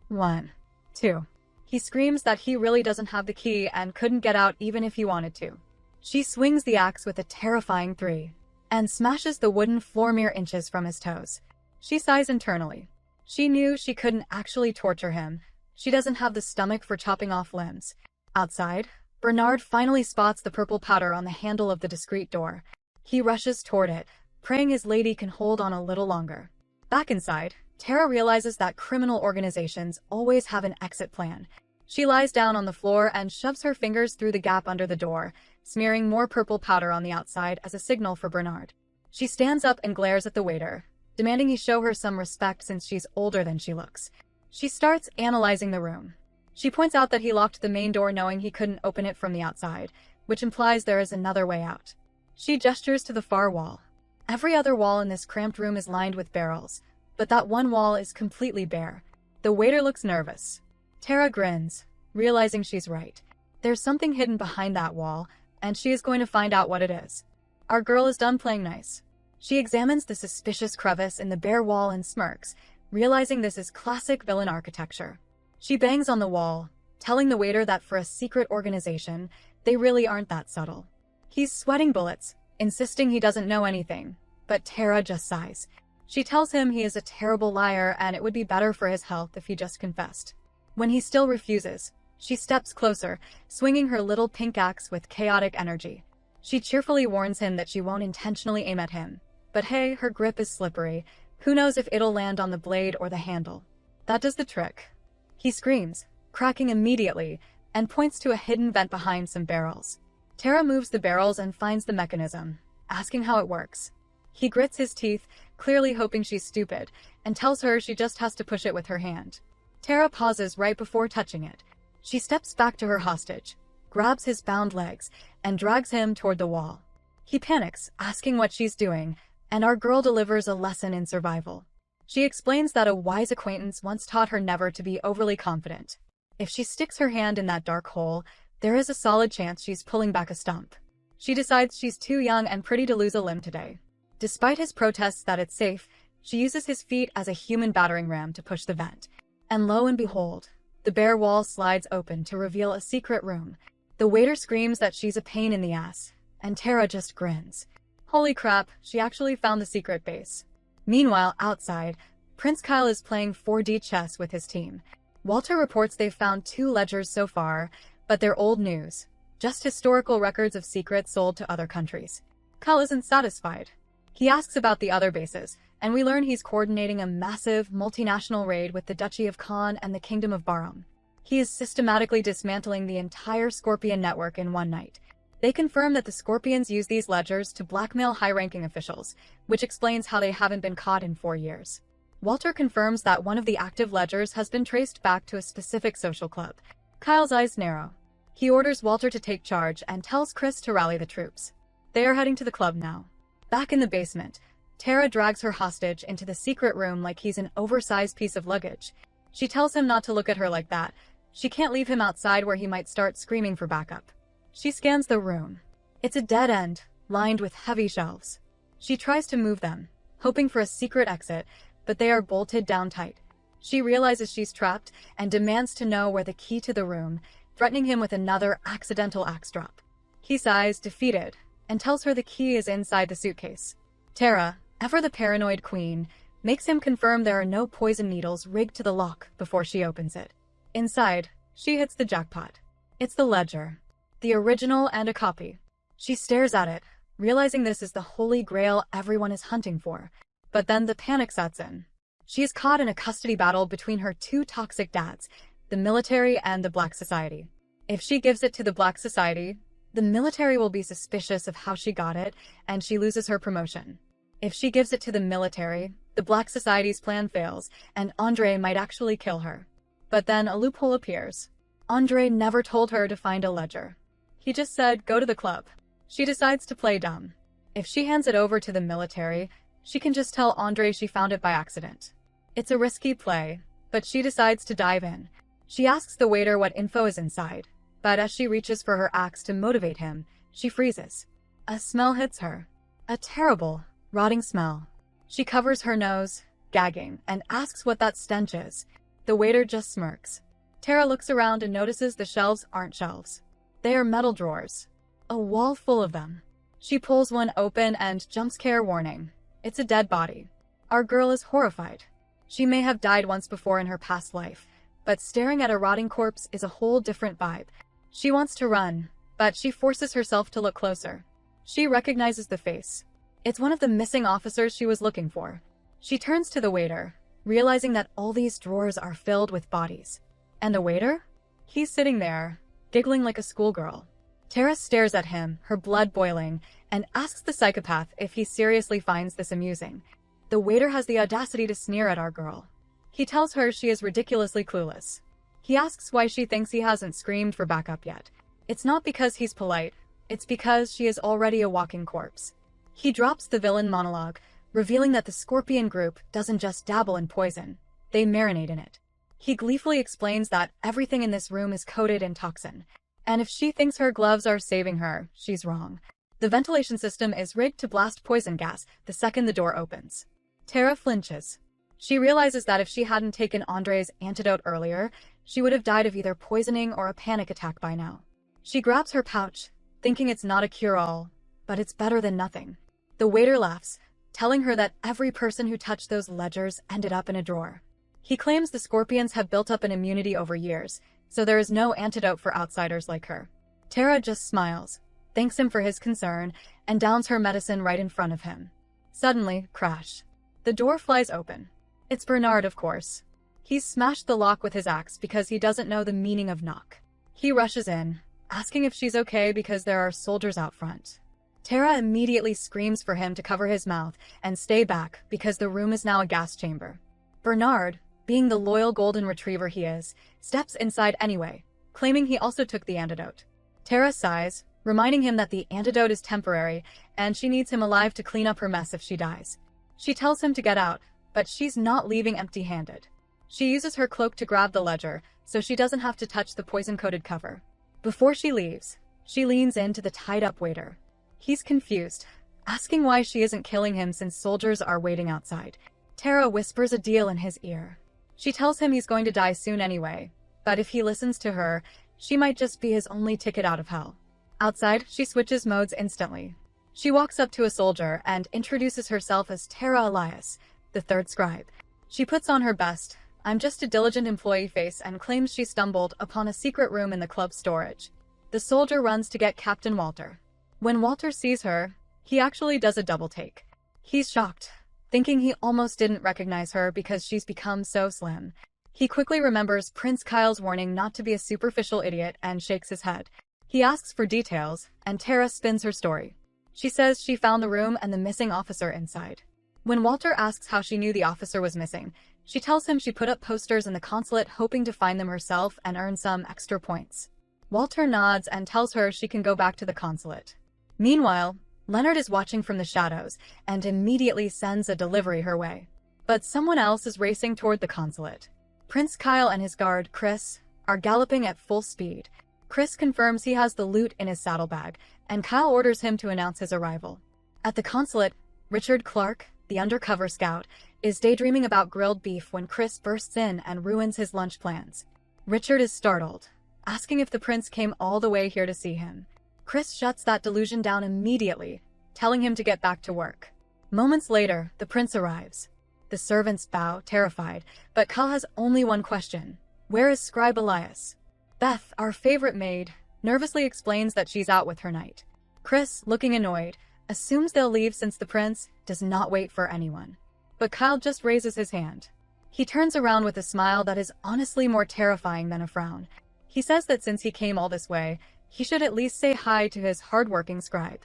1, 2. He screams that he really doesn't have the key and couldn't get out even if he wanted to. She swings the axe with a terrifying 3, and smashes the wooden floor mere inches from his toes. She sighs internally. She knew she couldn't actually torture him. She doesn't have the stomach for chopping off limbs. Outside, Bernard finally spots the purple powder on the handle of the discreet door. He rushes toward it, praying his lady can hold on a little longer. Back inside, Tara realizes that criminal organizations always have an exit plan. She lies down on the floor and shoves her fingers through the gap under the door, smearing more purple powder on the outside as a signal for Bernard. She stands up and glares at the waiter, demanding he show her some respect since she's older than she looks. She starts analyzing the room. She points out that he locked the main door knowing he couldn't open it from the outside, which implies there is another way out. She gestures to the far wall. Every other wall in this cramped room is lined with barrels, but that one wall is completely bare. The waiter looks nervous. Tara grins, realizing she's right. There's something hidden behind that wall, and she is going to find out what it is. Our girl is done playing nice. She examines the suspicious crevice in the bare wall and smirks, realizing this is classic villain architecture. She bangs on the wall, telling the waiter that for a secret organization, they really aren't that subtle. He's sweating bullets, insisting he doesn't know anything, but Tara just sighs. She tells him he is a terrible liar and it would be better for his health if he just confessed. When he still refuses, she steps closer, swinging her little pink axe with chaotic energy. She cheerfully warns him that she won't intentionally aim at him. But hey, her grip is slippery. Who knows if it'll land on the blade or the handle. That does the trick. He screams, cracking immediately, and points to a hidden vent behind some barrels. Tara moves the barrels and finds the mechanism, asking how it works. He grits his teeth, clearly hoping she's stupid, and tells her she just has to push it with her hand. Tara pauses right before touching it. She steps back to her hostage, grabs his bound legs, and drags him toward the wall. He panics, asking what she's doing, and our girl delivers a lesson in survival. She explains that a wise acquaintance once taught her never to be overly confident. If she sticks her hand in that dark hole, there is a solid chance she's pulling back a stump. She decides she's too young and pretty to lose a limb today. Despite his protests that it's safe, she uses his feet as a human battering ram to push the vent. And lo and behold, the bare wall slides open to reveal a secret room. The waiter screams that she's a pain in the ass, and Tara just grins. Holy crap, she actually found the secret base. Meanwhile, outside, Prince Kyle is playing 4D chess with his team. Walter reports they've found 2 ledgers so far, but they're old news. Just historical records of secrets sold to other countries. Kyle isn't satisfied. He asks about the other bases, and we learn he's coordinating a massive, multinational raid with the Duchy of Khan and the Kingdom of Barum. He is systematically dismantling the entire Scorpion network in one night. They confirm that the Scorpions use these ledgers to blackmail high-ranking officials, which explains how they haven't been caught in 4 years. Walter confirms that one of the active ledgers has been traced back to a specific social club. Kyle's eyes narrow. He orders Walter to take charge and tells Chris to rally the troops. They are heading to the club now. Back in the basement, Tara drags her hostage into the secret room like he's an oversized piece of luggage. She tells him not to look at her like that. She can't leave him outside where he might start screaming for backup. She scans the room. It's a dead end, lined with heavy shelves. She tries to move them, hoping for a secret exit, but they are bolted down tight. She realizes she's trapped and demands to know where the key to the room, threatening him with another accidental axe drop. He sighs, defeated, and tells her the key is inside the suitcase. Tara, ever the paranoid queen, makes him confirm there are no poison needles rigged to the lock before she opens it. Inside, she hits the jackpot. It's the ledger. The original and a copy. She stares at it, realizing this is the holy grail everyone is hunting for. But then the panic sets in. She is caught in a custody battle between her 2 toxic dads, the military and the Black Society. If she gives it to the Black Society, the military will be suspicious of how she got it, and she loses her promotion. If she gives it to the military, the Black Society's plan fails, and Andre might actually kill her. But then a loophole appears. Andre never told her to find a ledger. He just said, go to the club. She decides to play dumb. If she hands it over to the military, she can just tell Andre she found it by accident. It's a risky play, but she decides to dive in. She asks the waiter what info is inside, but as she reaches for her axe to motivate him, she freezes. A smell hits her. A terrible, rotting smell. She covers her nose, gagging, and asks what that stench is. The waiter just smirks. Tara looks around and notices the shelves aren't shelves. They are metal drawers. A wall full of them. She pulls one open and jumpscare warning. It's a dead body. Our girl is horrified. She may have died once before in her past life, but staring at a rotting corpse is a whole different vibe. She wants to run, but she forces herself to look closer. She recognizes the face. It's one of the missing officers she was looking for. She turns to the waiter, realizing that all these drawers are filled with bodies. And the waiter? He's sitting there, giggling like a schoolgirl. Tara stares at him, her blood boiling, and asks the psychopath if he seriously finds this amusing. The waiter has the audacity to sneer at our girl. He tells her she is ridiculously clueless. He asks why she thinks he hasn't screamed for backup yet. It's not because he's polite, it's because she is already a walking corpse. He drops the villain monologue, revealing that the Scorpion group doesn't just dabble in poison, they marinate in it. He gleefully explains that everything in this room is coated in toxin, and if she thinks her gloves are saving her, she's wrong. The ventilation system is rigged to blast poison gas the second the door opens. Tara flinches. She realizes that if she hadn't taken Andre's antidote earlier, she would have died of either poisoning or a panic attack by now. She grabs her pouch, thinking it's not a cure-all, but it's better than nothing. The waiter laughs, telling her that every person who touched those ledgers ended up in a drawer. He claims the Scorpions have built up an immunity over years, so there is no antidote for outsiders like her. Tara just smiles, thanks him for his concern, and downs her medicine right in front of him. Suddenly, crash. The door flies open. It's Bernard, of course. He's smashed the lock with his axe because he doesn't know the meaning of knock. He rushes in, asking if she's okay because there are soldiers out front. Tara immediately screams for him to cover his mouth and stay back because the room is now a gas chamber. Bernard, being the loyal golden retriever he is, steps inside anyway, claiming he also took the antidote. Tara sighs, reminding him that the antidote is temporary and she needs him alive to clean up her mess if she dies. She tells him to get out, but she's not leaving empty-handed. She uses her cloak to grab the ledger so she doesn't have to touch the poison-coated cover. Before she leaves, she leans into the tied-up waiter. He's confused, asking why she isn't killing him since soldiers are waiting outside. Tara whispers a deal in his ear. She tells him he's going to die soon anyway, but if he listens to her, she might just be his only ticket out of hell. Outside, she switches modes instantly. She walks up to a soldier and introduces herself as Tara Elios, the third scribe. She puts on her best, "I'm just a diligent employee" face and claims she stumbled upon a secret room in the club's storage. The soldier runs to get Captain Walter. When Walter sees her, he actually does a double take. He's shocked, thinking he almost didn't recognize her because she's become so slim. He quickly remembers Prince Kyle's warning not to be a superficial idiot and shakes his head. He asks for details, and Tara spins her story. She says she found the room and the missing officer inside. When Walter asks how she knew the officer was missing, she tells him she put up posters in the consulate hoping to find them herself and earn some extra points. Walter nods and tells her she can go back to the consulate. Meanwhile, Leonard is watching from the shadows and immediately sends a delivery her way. But someone else is racing toward the consulate. Prince Kyle and his guard, Chris, are galloping at full speed. Chris confirms he has the loot in his saddlebag, and Kyle orders him to announce his arrival. At the consulate, Richard Clark, the undercover scout, is daydreaming about grilled beef when Chris bursts in and ruins his lunch plans. Richard is startled, asking if the prince came all the way here to see him. Chris shuts that delusion down immediately, telling him to get back to work. Moments later, the prince arrives. The servants bow, terrified, but Kyle has only one question. Where is Scribe Elias? Beth, our favorite maid, nervously explains that she's out with her knight. Chris, looking annoyed, assumes they'll leave since the prince does not wait for anyone. But Kyle just raises his hand. He turns around with a smile that is honestly more terrifying than a frown. He says that since he came all this way, he should at least say hi to his hard-working scribe.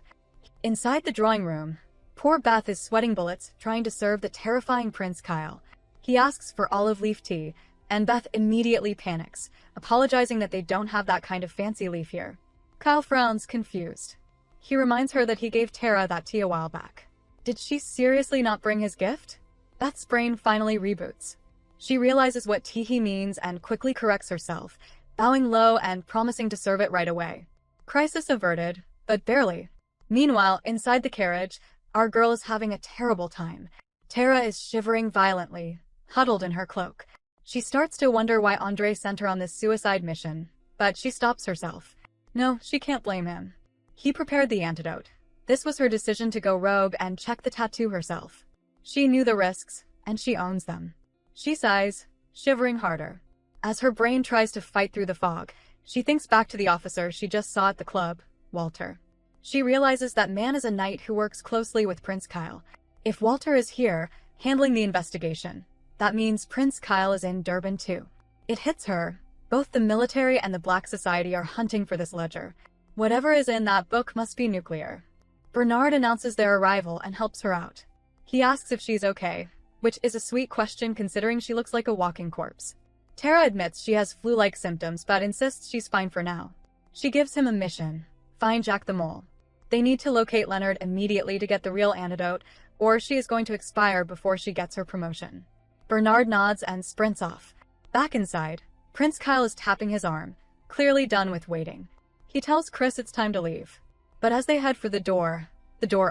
Inside the drawing room, poor Beth is sweating bullets trying to serve the terrifying Prince Kyle. He asks for olive leaf tea, and Beth immediately panics, apologizing that they don't have that kind of fancy leaf here. Kyle frowns, confused. He reminds her that he gave Tara that tea a while back. Did she seriously not bring his gift? Beth's brain finally reboots. She realizes what tea he means and quickly corrects herself, bowing low and promising to serve it right away. Crisis averted, but barely. Meanwhile, inside the carriage, our girl is having a terrible time. Tara is shivering violently, huddled in her cloak. She starts to wonder why Andre sent her on this suicide mission, but she stops herself. No, she can't blame him. He prepared the antidote. This was her decision to go rogue and check the tattoo herself. She knew the risks, and she owns them. She sighs, shivering harder. As her brain tries to fight through the fog, she thinks back to the officer she just saw at the club, Walter. She realizes that man is a knight who works closely with Prince Kyle. If Walter is here, handling the investigation, that means Prince Kyle is in Durban too. It hits her. Both the military and the Black Society are hunting for this ledger. Whatever is in that book must be nuclear. Bernard announces their arrival and helps her out. He asks if she's okay, which is a sweet question considering she looks like a walking corpse. Tara admits she has flu-like symptoms but insists she's fine for now. She gives him a mission: find Jack the Mole. They need to locate Leonard immediately to get the real antidote, or she is going to expire before she gets her promotion. Bernard nods and sprints off. Back inside, Prince Kyle is tapping his arm, clearly done with waiting. He tells Chris it's time to leave. But as they head for the door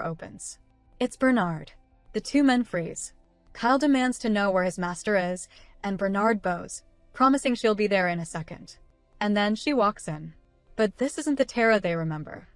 opens. It's Bernard. The two men freeze. Kyle demands to know where his master is, and Bernard bows, promising she'll be there in a second. And then she walks in. But this isn't the Tara they remember.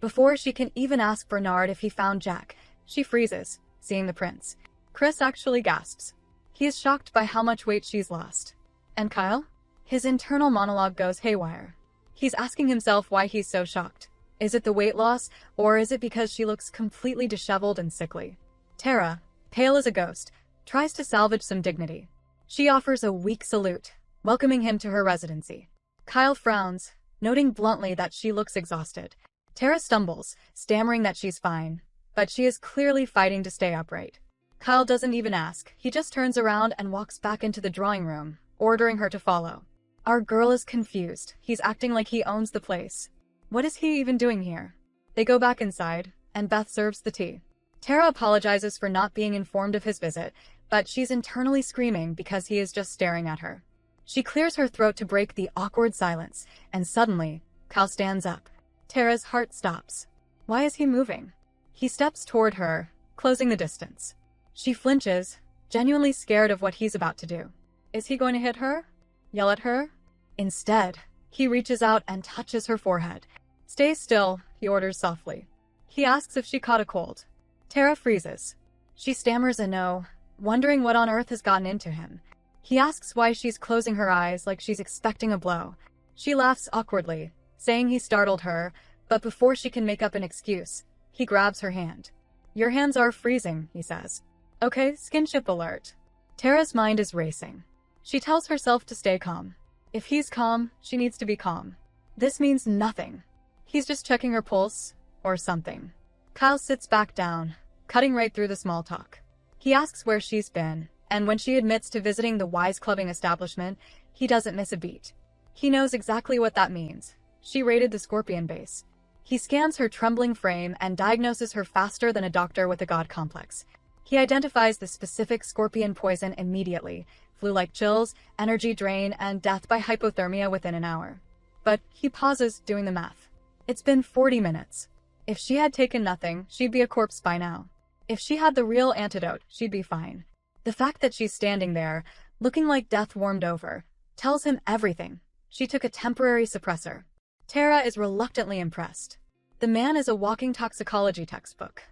Before she can even ask Bernard if he found Jack, she freezes, seeing the prince. Chris actually gasps. He is shocked by how much weight she's lost. And Kyle? His internal monologue goes haywire. He's asking himself why he's so shocked. Is it the weight loss, or is it because she looks completely disheveled and sickly? Tara, pale as a ghost, tries to salvage some dignity. She offers a weak salute, welcoming him to her residency. Kyle frowns, noting bluntly that she looks exhausted. Tara stumbles, stammering that she's fine, but she is clearly fighting to stay upright. Kyle doesn't even ask. He just turns around and walks back into the drawing room, ordering her to follow. Our girl is confused. He's acting like he owns the place. What is he even doing here? They go back inside, and Beth serves the tea. Tara apologizes for not being informed of his visit, but she's internally screaming because he is just staring at her. She clears her throat to break the awkward silence, and suddenly, Kyle stands up. Tara's heart stops. Why is he moving? He steps toward her, closing the distance. She flinches, genuinely scared of what he's about to do. Is he going to hit her? Yell at her? Instead, he reaches out and touches her forehead. Stay still, he orders softly. He asks if she caught a cold. Tara freezes. She stammers a no, wondering what on earth has gotten into him. He asks why she's closing her eyes like she's expecting a blow. She laughs awkwardly, saying he startled her, but before she can make up an excuse, he grabs her hand. Your hands are freezing, he says. Okay, skinship alert. Tara's mind is racing. She tells herself to stay calm. If he's calm, she needs to be calm. This means nothing. He's just checking her pulse, or something. Kyle sits back down, cutting right through the small talk. He asks where she's been, and when she admits to visiting the Wise clubbing establishment, he doesn't miss a beat. He knows exactly what that means. She raided the Scorpion base. He scans her trembling frame and diagnoses her faster than a doctor with a god complex. He identifies the specific Scorpion poison immediately: flu-like chills, energy drain, and death by hypothermia within an hour. But he pauses, doing the math. It's been 40 minutes. If she had taken nothing, she'd be a corpse by now. If she had the real antidote, she'd be fine. The fact that she's standing there, looking like death warmed over, tells him everything. She took a temporary suppressor. Tara is reluctantly impressed. The man is a walking toxicology textbook.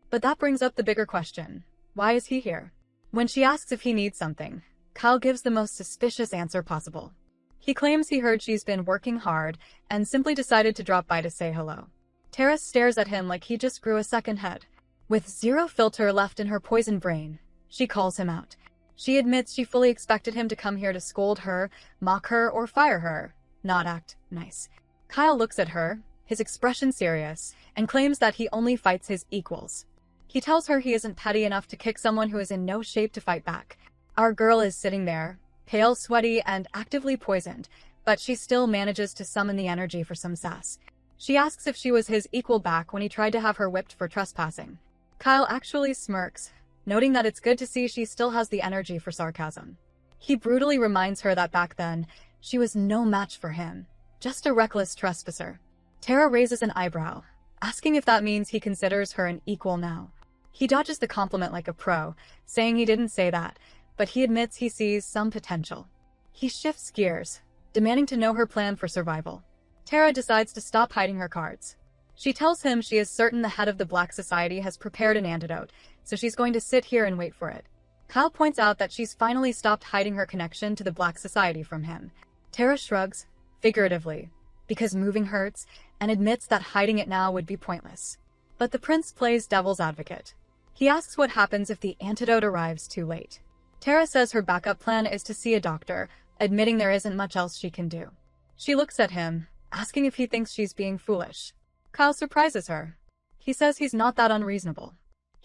But that brings up the bigger question. Why is he here? When she asks if he needs something, Kyle gives the most suspicious answer possible. He claims he heard she's been working hard and simply decided to drop by to say hello. Tara stares at him like he just grew a second head. With zero filter left in her poisoned brain, she calls him out. She admits she fully expected him to come here to scold her, mock her, or fire her, not act nice. Kyle looks at her, his expression serious, and claims that he only fights his equals. He tells her he isn't petty enough to kick someone who is in no shape to fight back. Our girl is sitting there, pale, sweaty, and actively poisoned, but she still manages to summon the energy for some sass. She asks if she was his equal back when he tried to have her whipped for trespassing. Kyle actually smirks, noting that it's good to see she still has the energy for sarcasm. He brutally reminds her that back then, she was no match for him, just a reckless trespasser. Tara raises an eyebrow, asking if that means he considers her an equal now. He dodges the compliment like a pro, saying he didn't say that, but he admits he sees some potential. He shifts gears, demanding to know her plan for survival. Tara decides to stop hiding her cards. She tells him she is certain the head of the Black Society has prepared an antidote, so she's going to sit here and wait for it. Kyle points out that she's finally stopped hiding her connection to the Black Society from him. Tara shrugs, figuratively, because moving hurts, and admits that hiding it now would be pointless. But the prince plays devil's advocate. He asks what happens if the antidote arrives too late. Tara says her backup plan is to see a doctor, admitting there isn't much else she can do. She looks at him, asking if he thinks she's being foolish. Kyle surprises her. He says he's not that unreasonable.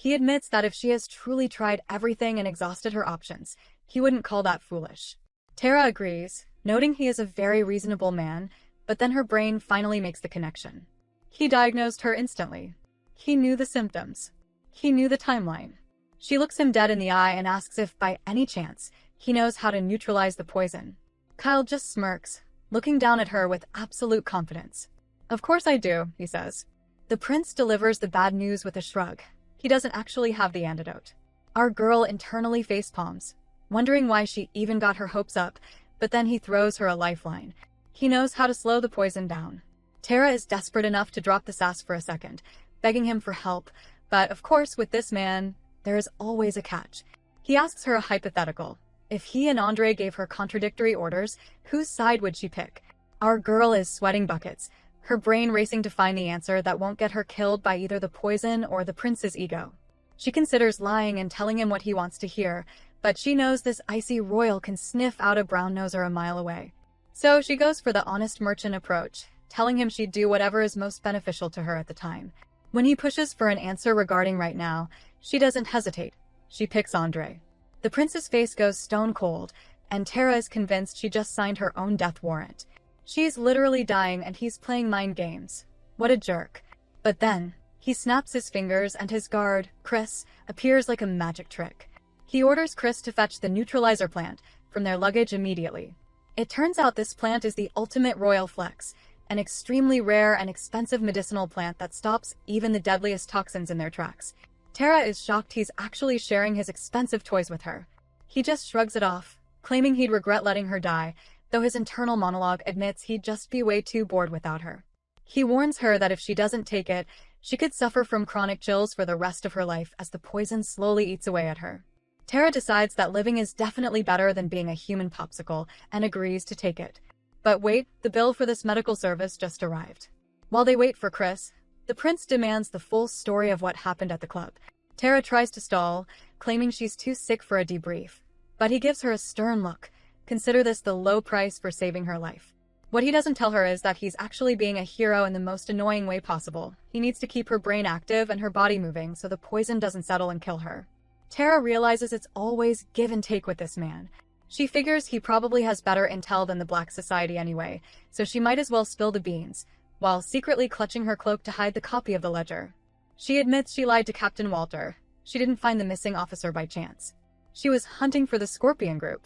He admits that if she has truly tried everything and exhausted her options, he wouldn't call that foolish. Tara agrees, noting he is a very reasonable man, but then her brain finally makes the connection. He diagnosed her instantly. He knew the symptoms. He knew the timeline. She looks him dead in the eye and asks if, by any chance, he knows how to neutralize the poison. Kyle just smirks, looking down at her with absolute confidence. "Of course I do," he says. The prince delivers the bad news with a shrug. He doesn't actually have the antidote. Our girl internally facepalms, wondering why she even got her hopes up, but then he throws her a lifeline. He knows how to slow the poison down. Tara is desperate enough to drop the sass for a second, begging him for help, but of course with this man, there is always a catch. He asks her a hypothetical. If he and Andre gave her contradictory orders, whose side would she pick? Our girl is sweating buckets, her brain racing to find the answer that won't get her killed by either the poison or the prince's ego. She considers lying and telling him what he wants to hear, but she knows this icy royal can sniff out a brown noser a mile away. So she goes for the honest merchant approach, telling him she'd do whatever is most beneficial to her at the time. When he pushes for an answer regarding right now, she doesn't hesitate. She picks Andre. The prince's face goes stone cold, and Tara is convinced she just signed her own death warrant. She's literally dying and he's playing mind games. What a jerk. But then, he snaps his fingers and his guard, Chris, appears like a magic trick. He orders Chris to fetch the neutralizer plant from their luggage immediately. It turns out this plant is the ultimate royal flex, an extremely rare and expensive medicinal plant that stops even the deadliest toxins in their tracks. Tara is shocked he's actually sharing his expensive toys with her. He just shrugs it off, claiming he'd regret letting her die, though his internal monologue admits he'd just be way too bored without her. He warns her that if she doesn't take it, she could suffer from chronic chills for the rest of her life as the poison slowly eats away at her. Tara decides that living is definitely better than being a human popsicle and agrees to take it. But wait, the bill for this medical service just arrived. While they wait for Chris, the prince demands the full story of what happened at the club. Tara tries to stall, claiming she's too sick for a debrief, but he gives her a stern look. Consider this the low price for saving her life. What he doesn't tell her is that he's actually being a hero in the most annoying way possible. He needs to keep her brain active and her body moving so the poison doesn't settle and kill her. Tara realizes it's always give and take with this man. She figures he probably has better intel than the Black Society anyway, so she might as well spill the beans, while secretly clutching her cloak to hide the copy of the ledger. She admits she lied to Captain Walter. She didn't find the missing officer by chance. She was hunting for the Scorpion Group.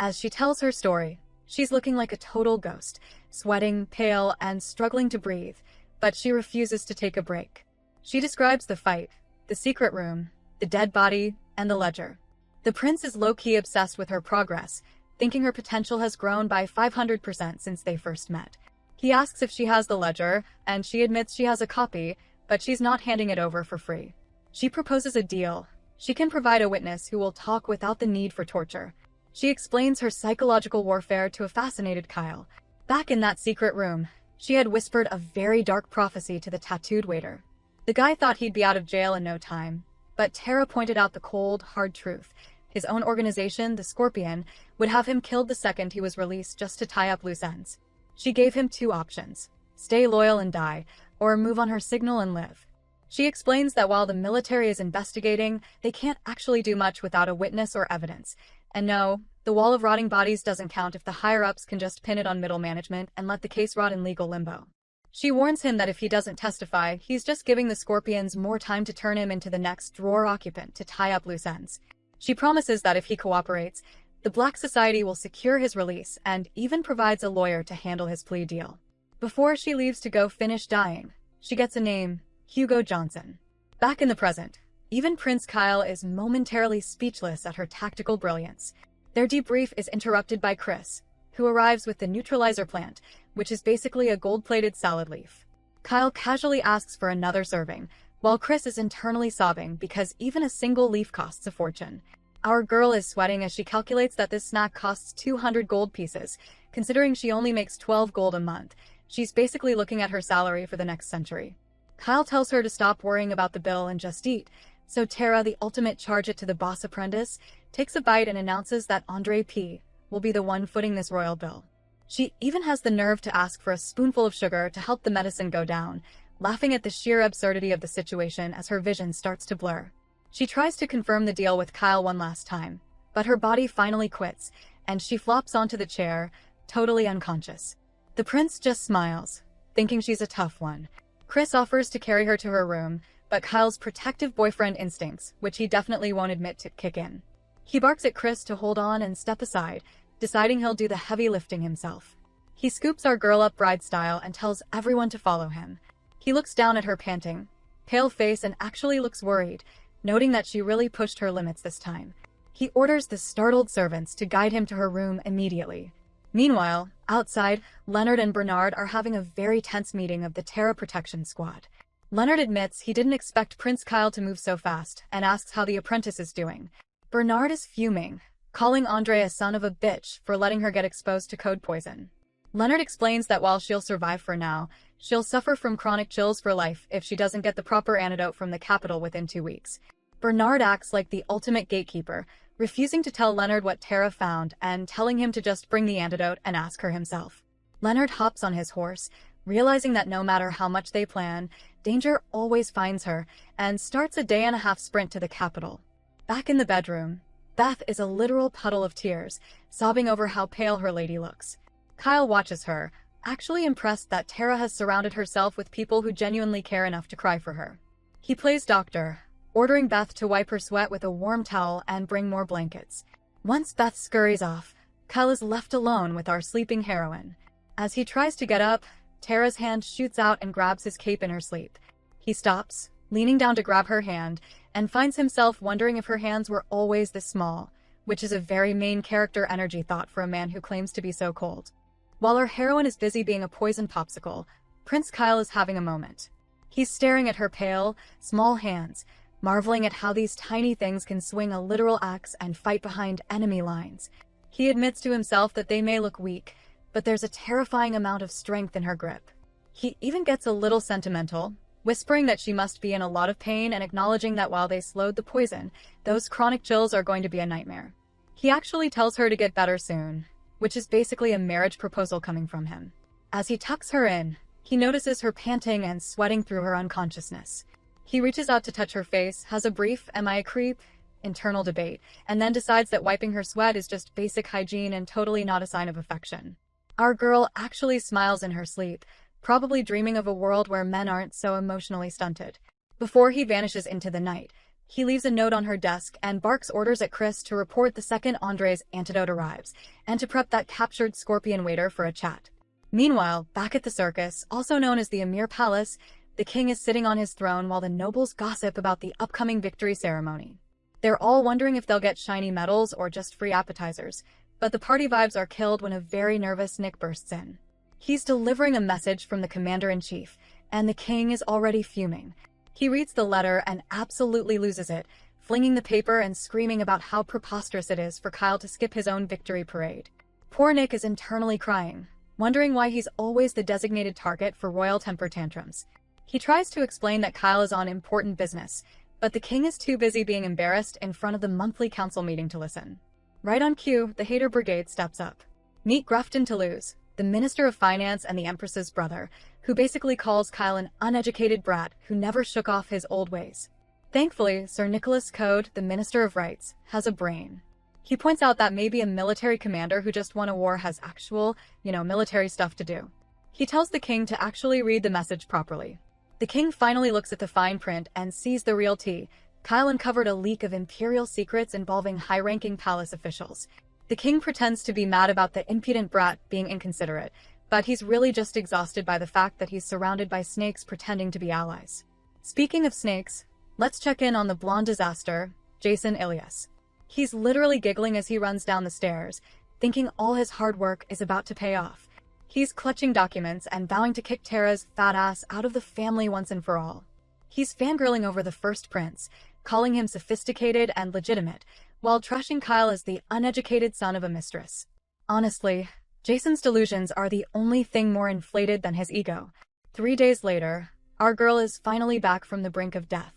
As she tells her story, she's looking like a total ghost, sweating, pale, and struggling to breathe, but she refuses to take a break. She describes the fight, the secret room, the dead body, and the ledger. The prince is low-key obsessed with her progress, thinking her potential has grown by 500% since they first met. He asks if she has the ledger, and she admits she has a copy, but she's not handing it over for free. She proposes a deal. She can provide a witness who will talk without the need for torture. She explains her psychological warfare to a fascinated Kyle. Back in that secret room, she had whispered a very dark prophecy to the tattooed waiter. The guy thought he'd be out of jail in no time, but Tara pointed out the cold, hard truth. His own organization, the Scorpion, would have him killed the second he was released just to tie up loose ends. She gave him two options: stay loyal and die, or move on her signal and live. She explains that while the military is investigating, they can't actually do much without a witness or evidence. And no, the wall of rotting bodies doesn't count if the higher-ups can just pin it on middle management and let the case rot in legal limbo. She warns him that if he doesn't testify, he's just giving the Scorpions more time to turn him into the next drawer occupant to tie up loose ends. She promises that if he cooperates, the Black Society will secure his release and even provides a lawyer to handle his plea deal. Before she leaves to go finish dying, she gets a name: Hugo Johnson. Back in the present, even Prince Kyle is momentarily speechless at her tactical brilliance. Their debrief is interrupted by Chris, who arrives with the neutralizer plant, which is basically a gold-plated salad leaf. Kyle casually asks for another serving, while Chris is internally sobbing because even a single leaf costs a fortune. Our girl is sweating as she calculates that this snack costs 200 gold pieces. Considering she only makes 12 gold a month, she's basically looking at her salary for the next century. Kyle tells her to stop worrying about the bill and just eat, so Tara, the ultimate charge it to the boss apprentice, takes a bite and announces that Andre P. will be the one footing this royal bill. She even has the nerve to ask for a spoonful of sugar to help the medicine go down, laughing at the sheer absurdity of the situation as her vision starts to blur. She tries to confirm the deal with Kyle one last time, but her body finally quits, and she flops onto the chair, totally unconscious. The prince just smiles, thinking she's a tough one. Chris offers to carry her to her room, but Kyle's protective boyfriend instincts, which he definitely won't admit to, kick in. He barks at Chris to hold on and step aside, deciding he'll do the heavy lifting himself. He scoops our girl up bride style and tells everyone to follow him. He looks down at her panting, pale face, and actually looks worried, noting that she really pushed her limits this time. He orders the startled servants to guide him to her room immediately. Meanwhile, outside, Leonard and Bernard are having a very tense meeting of the Tara Protection Squad. Leonard admits he didn't expect Prince Kyle to move so fast and asks how the apprentice is doing. Bernard is fuming, calling Andre a son of a bitch for letting her get exposed to code poison. Leonard explains that while she'll survive for now, she'll suffer from chronic chills for life if she doesn't get the proper antidote from the capital within 2 weeks. Bernard acts like the ultimate gatekeeper, refusing to tell Leonard what Tara found and telling him to just bring the antidote and ask her himself. Leonard hops on his horse, realizing that no matter how much they plan, danger always finds her, and starts a day-and-a-half sprint to the capital. Back in the bedroom, Beth is a literal puddle of tears, sobbing over how pale her lady looks. Kyle watches her, actually impressed that Tara has surrounded herself with people who genuinely care enough to cry for her. He plays doctor, ordering Beth to wipe her sweat with a warm towel and bring more blankets. Once Beth scurries off, Kyle is left alone with our sleeping heroine. As he tries to get up, Tara's hand shoots out and grabs his cape in her sleep. He stops, leaning down to grab her hand, and finds himself wondering if her hands were always this small, which is a very main character energy thought for a man who claims to be so cold. While our heroine is busy being a poison popsicle, Prince Kyle is having a moment. He's staring at her pale, small hands, marveling at how these tiny things can swing a literal axe and fight behind enemy lines. He admits to himself that they may look weak, but there's a terrifying amount of strength in her grip. He even gets a little sentimental, whispering that she must be in a lot of pain and acknowledging that while they slowed the poison, those chronic chills are going to be a nightmare. He actually tells her to get better soon, which is basically a marriage proposal coming from him. As he tucks her in, he notices her panting and sweating through her unconsciousness. He reaches out to touch her face, has a brief "am I a creep?" internal debate, and then decides that wiping her sweat is just basic hygiene and totally not a sign of affection. Our girl actually smiles in her sleep, probably dreaming of a world where men aren't so emotionally stunted. Before he vanishes into the night, he leaves a note on her desk and barks orders at Chris to report the second Andre's antidote arrives, and to prep that captured scorpion waiter for a chat. Meanwhile, back at the circus, also known as the Emir Palace, the king is sitting on his throne while the nobles gossip about the upcoming victory ceremony. They're all wondering if they'll get shiny medals or just free appetizers, but the party vibes are killed when a very nervous Nick bursts in. He's delivering a message from the commander-in-chief, and the king is already fuming. He reads the letter and absolutely loses it, flinging the paper and screaming about how preposterous it is for Kyle to skip his own victory parade. Poor Nick is internally crying, wondering why he's always the designated target for royal temper tantrums. He tries to explain that Kyle is on important business, but the king is too busy being embarrassed in front of the monthly council meeting to listen. Right on cue, the hater brigade steps up. Meet Grufton Toulouse, the Minister of Finance and the Empress's brother, who basically calls Kyle an uneducated brat who never shook off his old ways. Thankfully, Sir Nicholas Code, the Minister of Rights, has a brain. He points out that maybe a military commander who just won a war has actual, military stuff to do. He tells the king to actually read the message properly. The king finally looks at the fine print and sees the real tea. Kyle uncovered a leak of imperial secrets involving high-ranking palace officials. The king pretends to be mad about the impudent brat being inconsiderate, but he's really just exhausted by the fact that he's surrounded by snakes pretending to be allies. Speaking of snakes, let's check in on the blonde disaster, Tara Elios. He's literally giggling as he runs down the stairs, thinking all his hard work is about to pay off. He's clutching documents and vowing to kick Tara's fat ass out of the family once and for all. He's fangirling over the first prince, calling him sophisticated and legitimate, while trashing Kyle as the uneducated son of a mistress. Honestly, Jason's delusions are the only thing more inflated than his ego. 3 days later, our girl is finally back from the brink of death.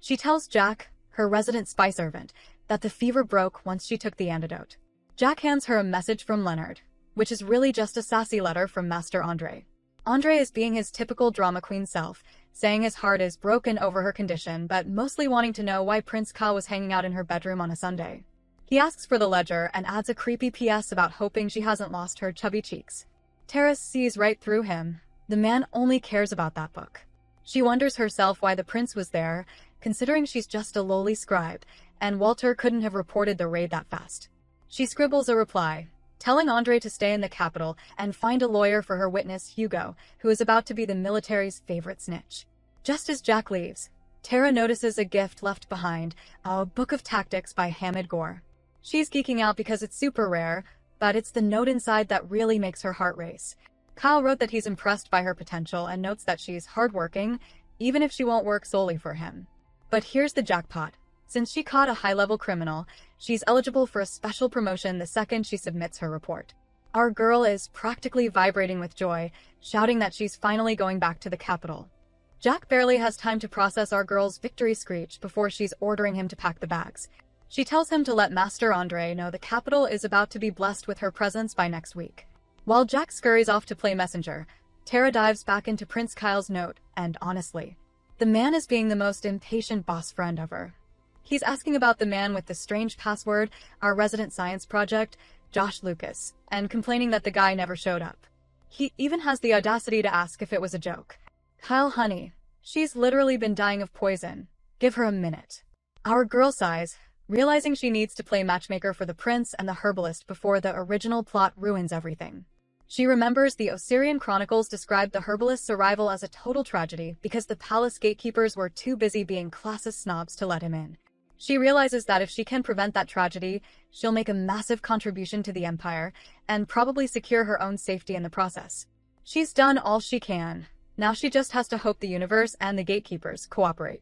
She tells Jack, her resident spy servant, that the fever broke once she took the antidote. Jack hands her a message from Leonard, which is really just a sassy letter from Master Andre. Andre is being his typical drama queen self, saying his heart is broken over her condition but mostly wanting to know why Prince Kyle was hanging out in her bedroom on a Sunday. He asks for the ledger and adds a creepy PS about hoping she hasn't lost her chubby cheeks. Tara sees right through him. The man only cares about that book. She wonders herself why the prince was there, considering she's just a lowly scribe, and Walter couldn't have reported the raid that fast. She scribbles a reply, telling Andre to stay in the capital and find a lawyer for her witness Hugo, who is about to be the military's favorite snitch. Just as Jack leaves, Tara notices a gift left behind, a book of tactics by Hamid Gore. She's geeking out because it's super rare, but it's the note inside that really makes her heart race. Kyle wrote that he's impressed by her potential and notes that she's hardworking, even if she won't work solely for him. But here's the jackpot. Since she caught a high-level criminal, she's eligible for a special promotion the second she submits her report. Our girl is practically vibrating with joy, shouting that she's finally going back to the capital. Jack barely has time to process our girl's victory screech before she's ordering him to pack the bags. She tells him to let Master Andre know the capital is about to be blessed with her presence by next week. While Jack scurries off to play messenger, Tara dives back into Prince Kyle's note, and honestly, the man is being the most impatient boss friend ever. He's asking about the man with the strange password, our resident science project, Josh Lucas, and complaining that the guy never showed up. He even has the audacity to ask if it was a joke. Kyle, honey, she's literally been dying of poison. Give her a minute. Our girl sighs, realizing she needs to play matchmaker for the prince and the herbalist before the original plot ruins everything. She remembers the Osirian Chronicles described the herbalist's arrival as a total tragedy because the palace gatekeepers were too busy being classist snobs to let him in. She realizes that if she can prevent that tragedy, she'll make a massive contribution to the empire and probably secure her own safety in the process. She's done all she can. Now she just has to hope the universe and the gatekeepers cooperate.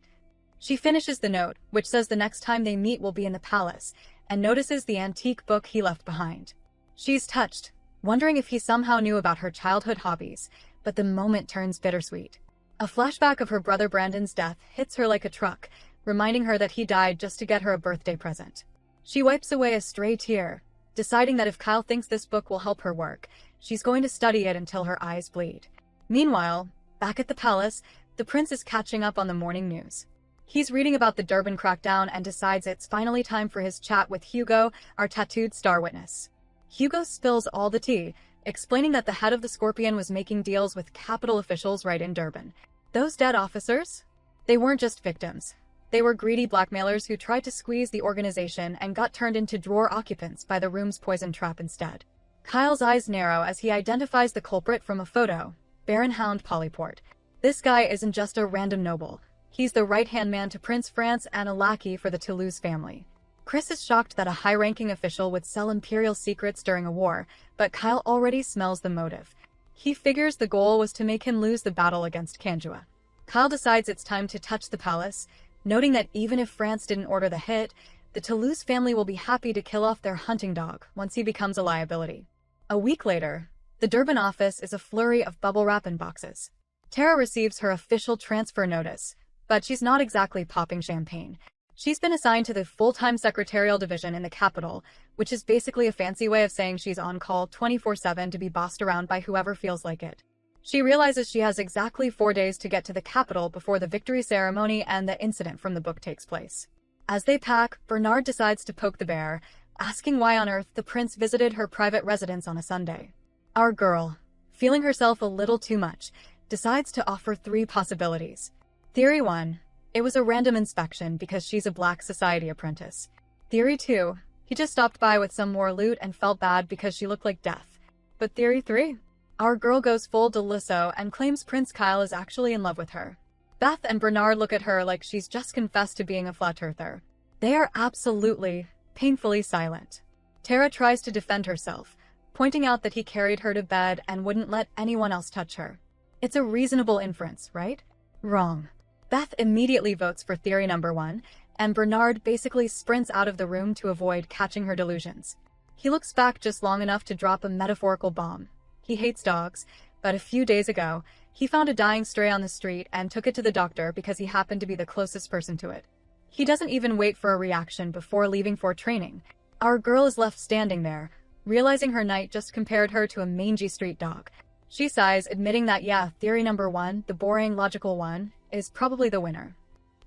She finishes the note, which says the next time they meet will be in the palace, and notices the antique book he left behind. She's touched, wondering if he somehow knew about her childhood hobbies, but the moment turns bittersweet. A flashback of her brother Brandon's death hits her like a truck, reminding her that he died just to get her a birthday present. She wipes away a stray tear, deciding that if Kyle thinks this book will help her work, she's going to study it until her eyes bleed. Meanwhile, back at the palace, the prince is catching up on the morning news. He's reading about the Durban crackdown and decides it's finally time for his chat with Hugo, our tattooed star witness. Hugo spills all the tea, explaining that the head of the Scorpion was making deals with capital officials right in Durban. Those dead officers? They weren't just victims. They were greedy blackmailers who tried to squeeze the organization and got turned into drawer occupants by the room's poison trap instead. Kyle's eyes narrow as he identifies the culprit from a photo, Baron Hound Polyport. This guy isn't just a random noble. He's the right-hand man to Prince France and a lackey for the Toulouse family. Chris is shocked that a high-ranking official would sell imperial secrets during a war, but Kyle already smells the motive. He figures the goal was to make him lose the battle against Kanjua. Kyle decides it's time to touch the palace, noting that even if France didn't order the hit, the Toulouse family will be happy to kill off their hunting dog once he becomes a liability. A week later, the Durban office is a flurry of bubble wrap and boxes. Tara receives her official transfer notice, but she's not exactly popping champagne. She's been assigned to the full-time secretarial division in the capital, which is basically a fancy way of saying she's on call 24/7 to be bossed around by whoever feels like it. She realizes she has exactly 4 days to get to the capital before the victory ceremony and the incident from the book takes place. As they pack, Bernard decides to poke the bear, asking why on earth the prince visited her private residence on a Sunday. Our girl, feeling herself a little too much, decides to offer 3 possibilities. Theory 1. It was a random inspection because she's a Black Society apprentice. Theory 2. He just stopped by with some more loot and felt bad because she looked like death. But Theory 3. Our girl goes full Delusso and claims Prince Kyle is actually in love with her. Beth and Bernard look at her like she's just confessed to being a flat earther. They are absolutely, painfully silent. Tara tries to defend herself, pointing out that he carried her to bed and wouldn't let anyone else touch her. It's a reasonable inference, right? Wrong. Beth immediately votes for theory number 1, and Bernard basically sprints out of the room to avoid catching her delusions. He looks back just long enough to drop a metaphorical bomb. He hates dogs, but a few days ago, he found a dying stray on the street and took it to the doctor because he happened to be the closest person to it. He doesn't even wait for a reaction before leaving for training. Our girl is left standing there, realizing her night just compared her to a mangy street dog. She sighs, admitting that yeah, theory number 1, the boring, logical one, is probably the winner.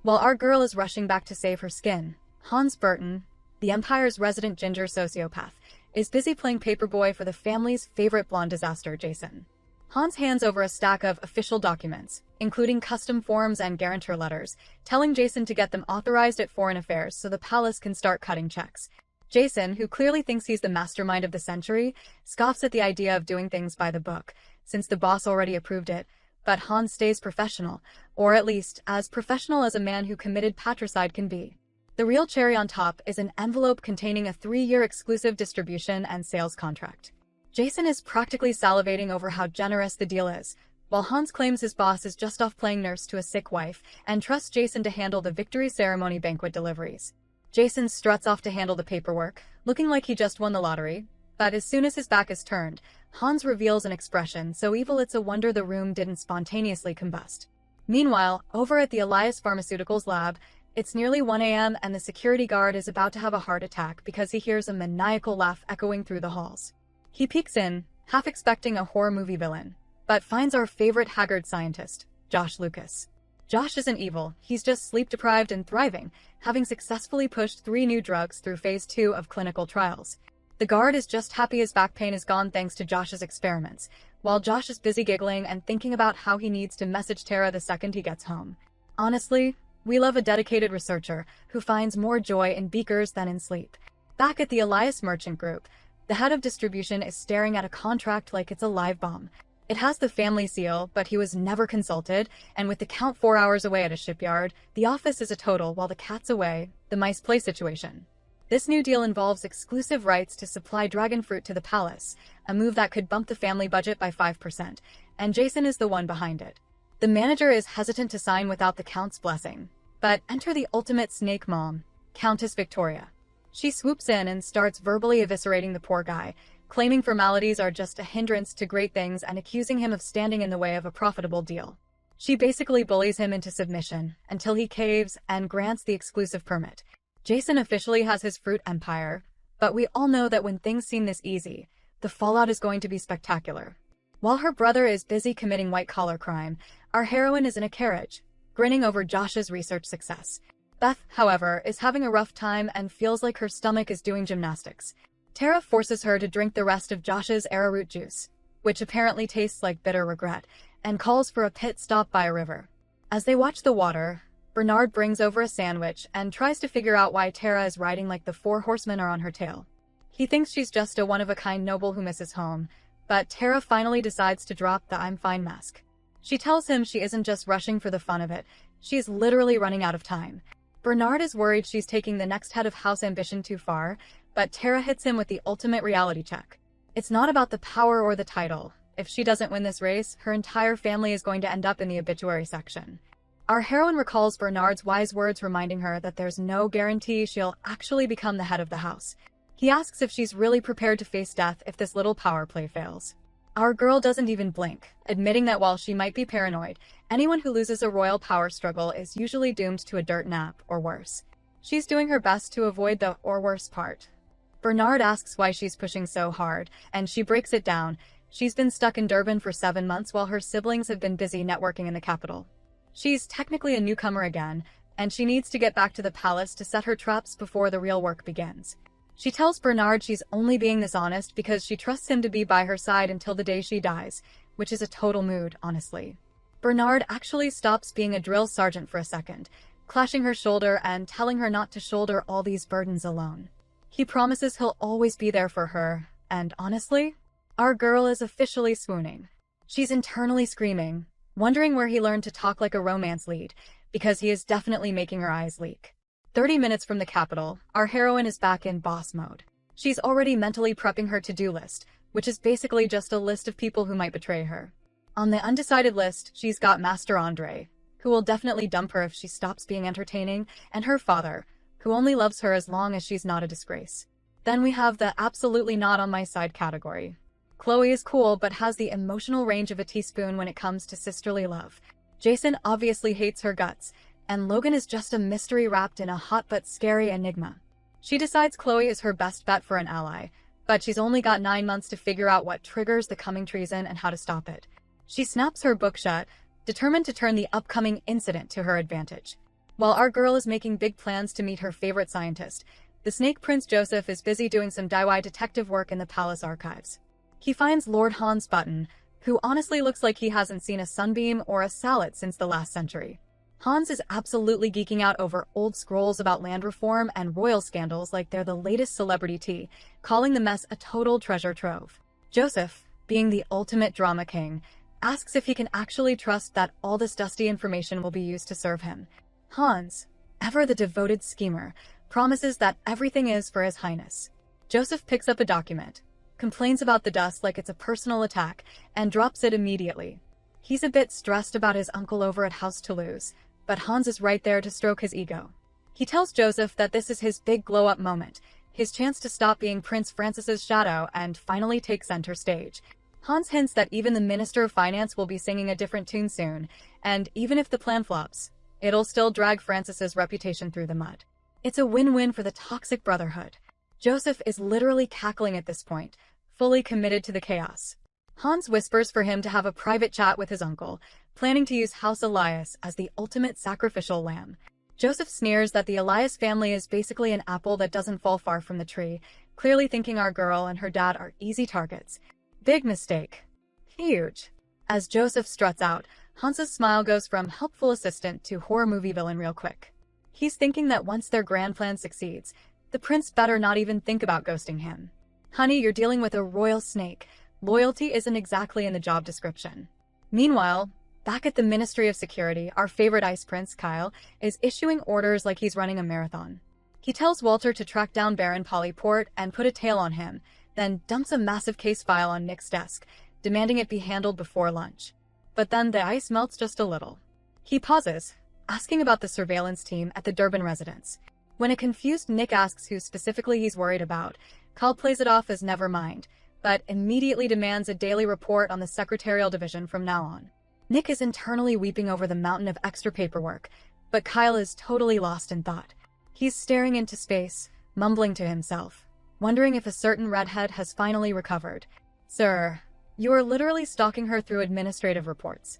While our girl is rushing back to save her skin, Hans Burton, the Empire's resident ginger sociopath, is busy playing paperboy for the family's favorite blonde disaster, Jason. Hans hands over a stack of official documents, including custom forms and guarantor letters, telling Jason to get them authorized at Foreign Affairs so the palace can start cutting checks. Jason, who clearly thinks he's the mastermind of the century, scoffs at the idea of doing things by the book, since the boss already approved it, but Hans stays professional, or at least as professional as a man who committed patricide can be. The real cherry on top is an envelope containing a 3-year exclusive distribution and sales contract. Jason is practically salivating over how generous the deal is, while Hans claims his boss is just off playing nurse to a sick wife and trusts Jason to handle the victory ceremony banquet deliveries. Jason struts off to handle the paperwork, looking like he just won the lottery, but as soon as his back is turned, Hans reveals an expression so evil it's a wonder the room didn't spontaneously combust. Meanwhile, over at the Elios Pharmaceuticals lab, it's nearly 1 a.m. and the security guard is about to have a heart attack because he hears a maniacal laugh echoing through the halls. He peeks in, half expecting a horror movie villain, but finds our favorite haggard scientist, Josh Lucas. Josh isn't evil, he's just sleep-deprived and thriving, having successfully pushed 3 new drugs through phase 2 of clinical trials. The guard is just happy his back pain is gone thanks to Josh's experiments, while Josh is busy giggling and thinking about how he needs to message Tara the second he gets home. Honestly, we love a dedicated researcher who finds more joy in beakers than in sleep. Back at the Elias Merchant Group, the head of distribution is staring at a contract like it's a live bomb. It has the family seal, but he was never consulted, and with the count 4 hours away at a shipyard, the office is a total while the cat's away, the mice play situation. This new deal involves exclusive rights to supply dragon fruit to the palace, a move that could bump the family budget by 5%, and Jason is the one behind it. The manager is hesitant to sign without the count's blessing, but enter the ultimate snake mom, Countess Victoria. She swoops in and starts verbally eviscerating the poor guy, claiming formalities are just a hindrance to great things and accusing him of standing in the way of a profitable deal. She basically bullies him into submission until he caves and grants the exclusive permit. Jason officially has his fruit empire, but we all know that when things seem this easy, the fallout is going to be spectacular. While her brother is busy committing white-collar crime, our heroine is in a carriage, grinning over Josh's research success. Beth, however, is having a rough time and feels like her stomach is doing gymnastics. Tara forces her to drink the rest of Josh's arrowroot juice, which apparently tastes like bitter regret, and calls for a pit stop by a river. As they watch the water, Bernard brings over a sandwich and tries to figure out why Tara is riding like the 4 horsemen are on her tail. He thinks she's just a one-of-a-kind noble who misses home, but Tara finally decides to drop the "I'm fine" mask. She tells him she isn't just rushing for the fun of it, she's literally running out of time. Bernard is worried she's taking the next head of house ambition too far, but Tara hits him with the ultimate reality check. It's not about the power or the title. If she doesn't win this race, her entire family is going to end up in the obituary section. Our heroine recalls Bernard's wise words reminding her that there's no guarantee she'll actually become the head of the house. He asks if she's really prepared to face death if this little power play fails. Our girl doesn't even blink, admitting that while she might be paranoid, anyone who loses a royal power struggle is usually doomed to a dirt nap, or worse. She's doing her best to avoid the "or worse" part. Bernard asks why she's pushing so hard, and she breaks it down. She's been stuck in Durban for 7 months while her siblings have been busy networking in the capital. She's technically a newcomer again, and she needs to get back to the palace to set her traps before the real work begins. She tells Bernard she's only being this honest because she trusts him to be by her side until the day she dies, which is a total mood, honestly. Bernard actually stops being a drill sergeant for a second, clashing her shoulder and telling her not to shoulder all these burdens alone. He promises he'll always be there for her, and honestly, our girl is officially swooning. She's internally screaming, wondering where he learned to talk like a romance lead, because he is definitely making her eyes leak. 30 minutes from the capital, our heroine is back in boss mode. She's already mentally prepping her to-do list, which is basically just a list of people who might betray her. On the undecided list, she's got Master Andre, who will definitely dump her if she stops being entertaining, and her father, who only loves her as long as she's not a disgrace. Then we have the absolutely not on my side category. Chloe is cool but has the emotional range of a teaspoon when it comes to sisterly love. Jason obviously hates her guts, and Logan is just a mystery wrapped in a hot but scary enigma. She decides Chloe is her best bet for an ally, but she's only got 9 months to figure out what triggers the coming treason and how to stop it. She snaps her book shut, determined to turn the upcoming incident to her advantage. While our girl is making big plans to meet her favorite scientist, the Snake Prince Joseph is busy doing some DIY detective work in the palace archives. He finds Lord Hans Button, who honestly looks like he hasn't seen a sunbeam or a salad since the last century. Hans is absolutely geeking out over old scrolls about land reform and royal scandals like they're the latest celebrity tea, calling the mess a total treasure trove. Joseph, being the ultimate drama king, asks if he can actually trust that all this dusty information will be used to serve him. Hans, ever the devoted schemer, promises that everything is for His Highness. Joseph picks up a document, complains about the dust like it's a personal attack, and drops it immediately. He's a bit stressed about his uncle over at House Toulouse, but Hans is right there to stroke his ego. He tells Joseph that this is his big glow-up moment, his chance to stop being Prince Francis's shadow and finally take center stage. Hans hints that even the Minister of Finance will be singing a different tune soon, and even if the plan flops, it'll still drag Francis's reputation through the mud. It's a win-win for the toxic brotherhood. Joseph is literally cackling at this point, fully committed to the chaos. Hans whispers for him to have a private chat with his uncle, planning to use House Elias as the ultimate sacrificial lamb. Joseph sneers that the Elias family is basically an apple that doesn't fall far from the tree, clearly thinking our girl and her dad are easy targets. Big mistake. Huge. As Joseph struts out, Hans's smile goes from helpful assistant to horror movie villain real quick. He's thinking that once their grand plan succeeds, the prince better not even think about ghosting him. Honey, you're dealing with a royal snake. Loyalty isn't exactly in the job description. Meanwhile, back at the Ministry of Security, our favorite ice prince, Kyle, is issuing orders like he's running a marathon. He tells Walter to track down Baron Polyport and put a tail on him, then dumps a massive case file on Nick's desk, demanding it be handled before lunch. But then the ice melts just a little. He pauses, asking about the surveillance team at the Durban residence. When a confused Nick asks who specifically he's worried about, Kyle plays it off as never mind, but immediately demands a daily report on the secretarial division from now on. Nick is internally weeping over the mountain of extra paperwork, but Kyle is totally lost in thought. He's staring into space, mumbling to himself, wondering if a certain redhead has finally recovered. Sir, you are literally stalking her through administrative reports.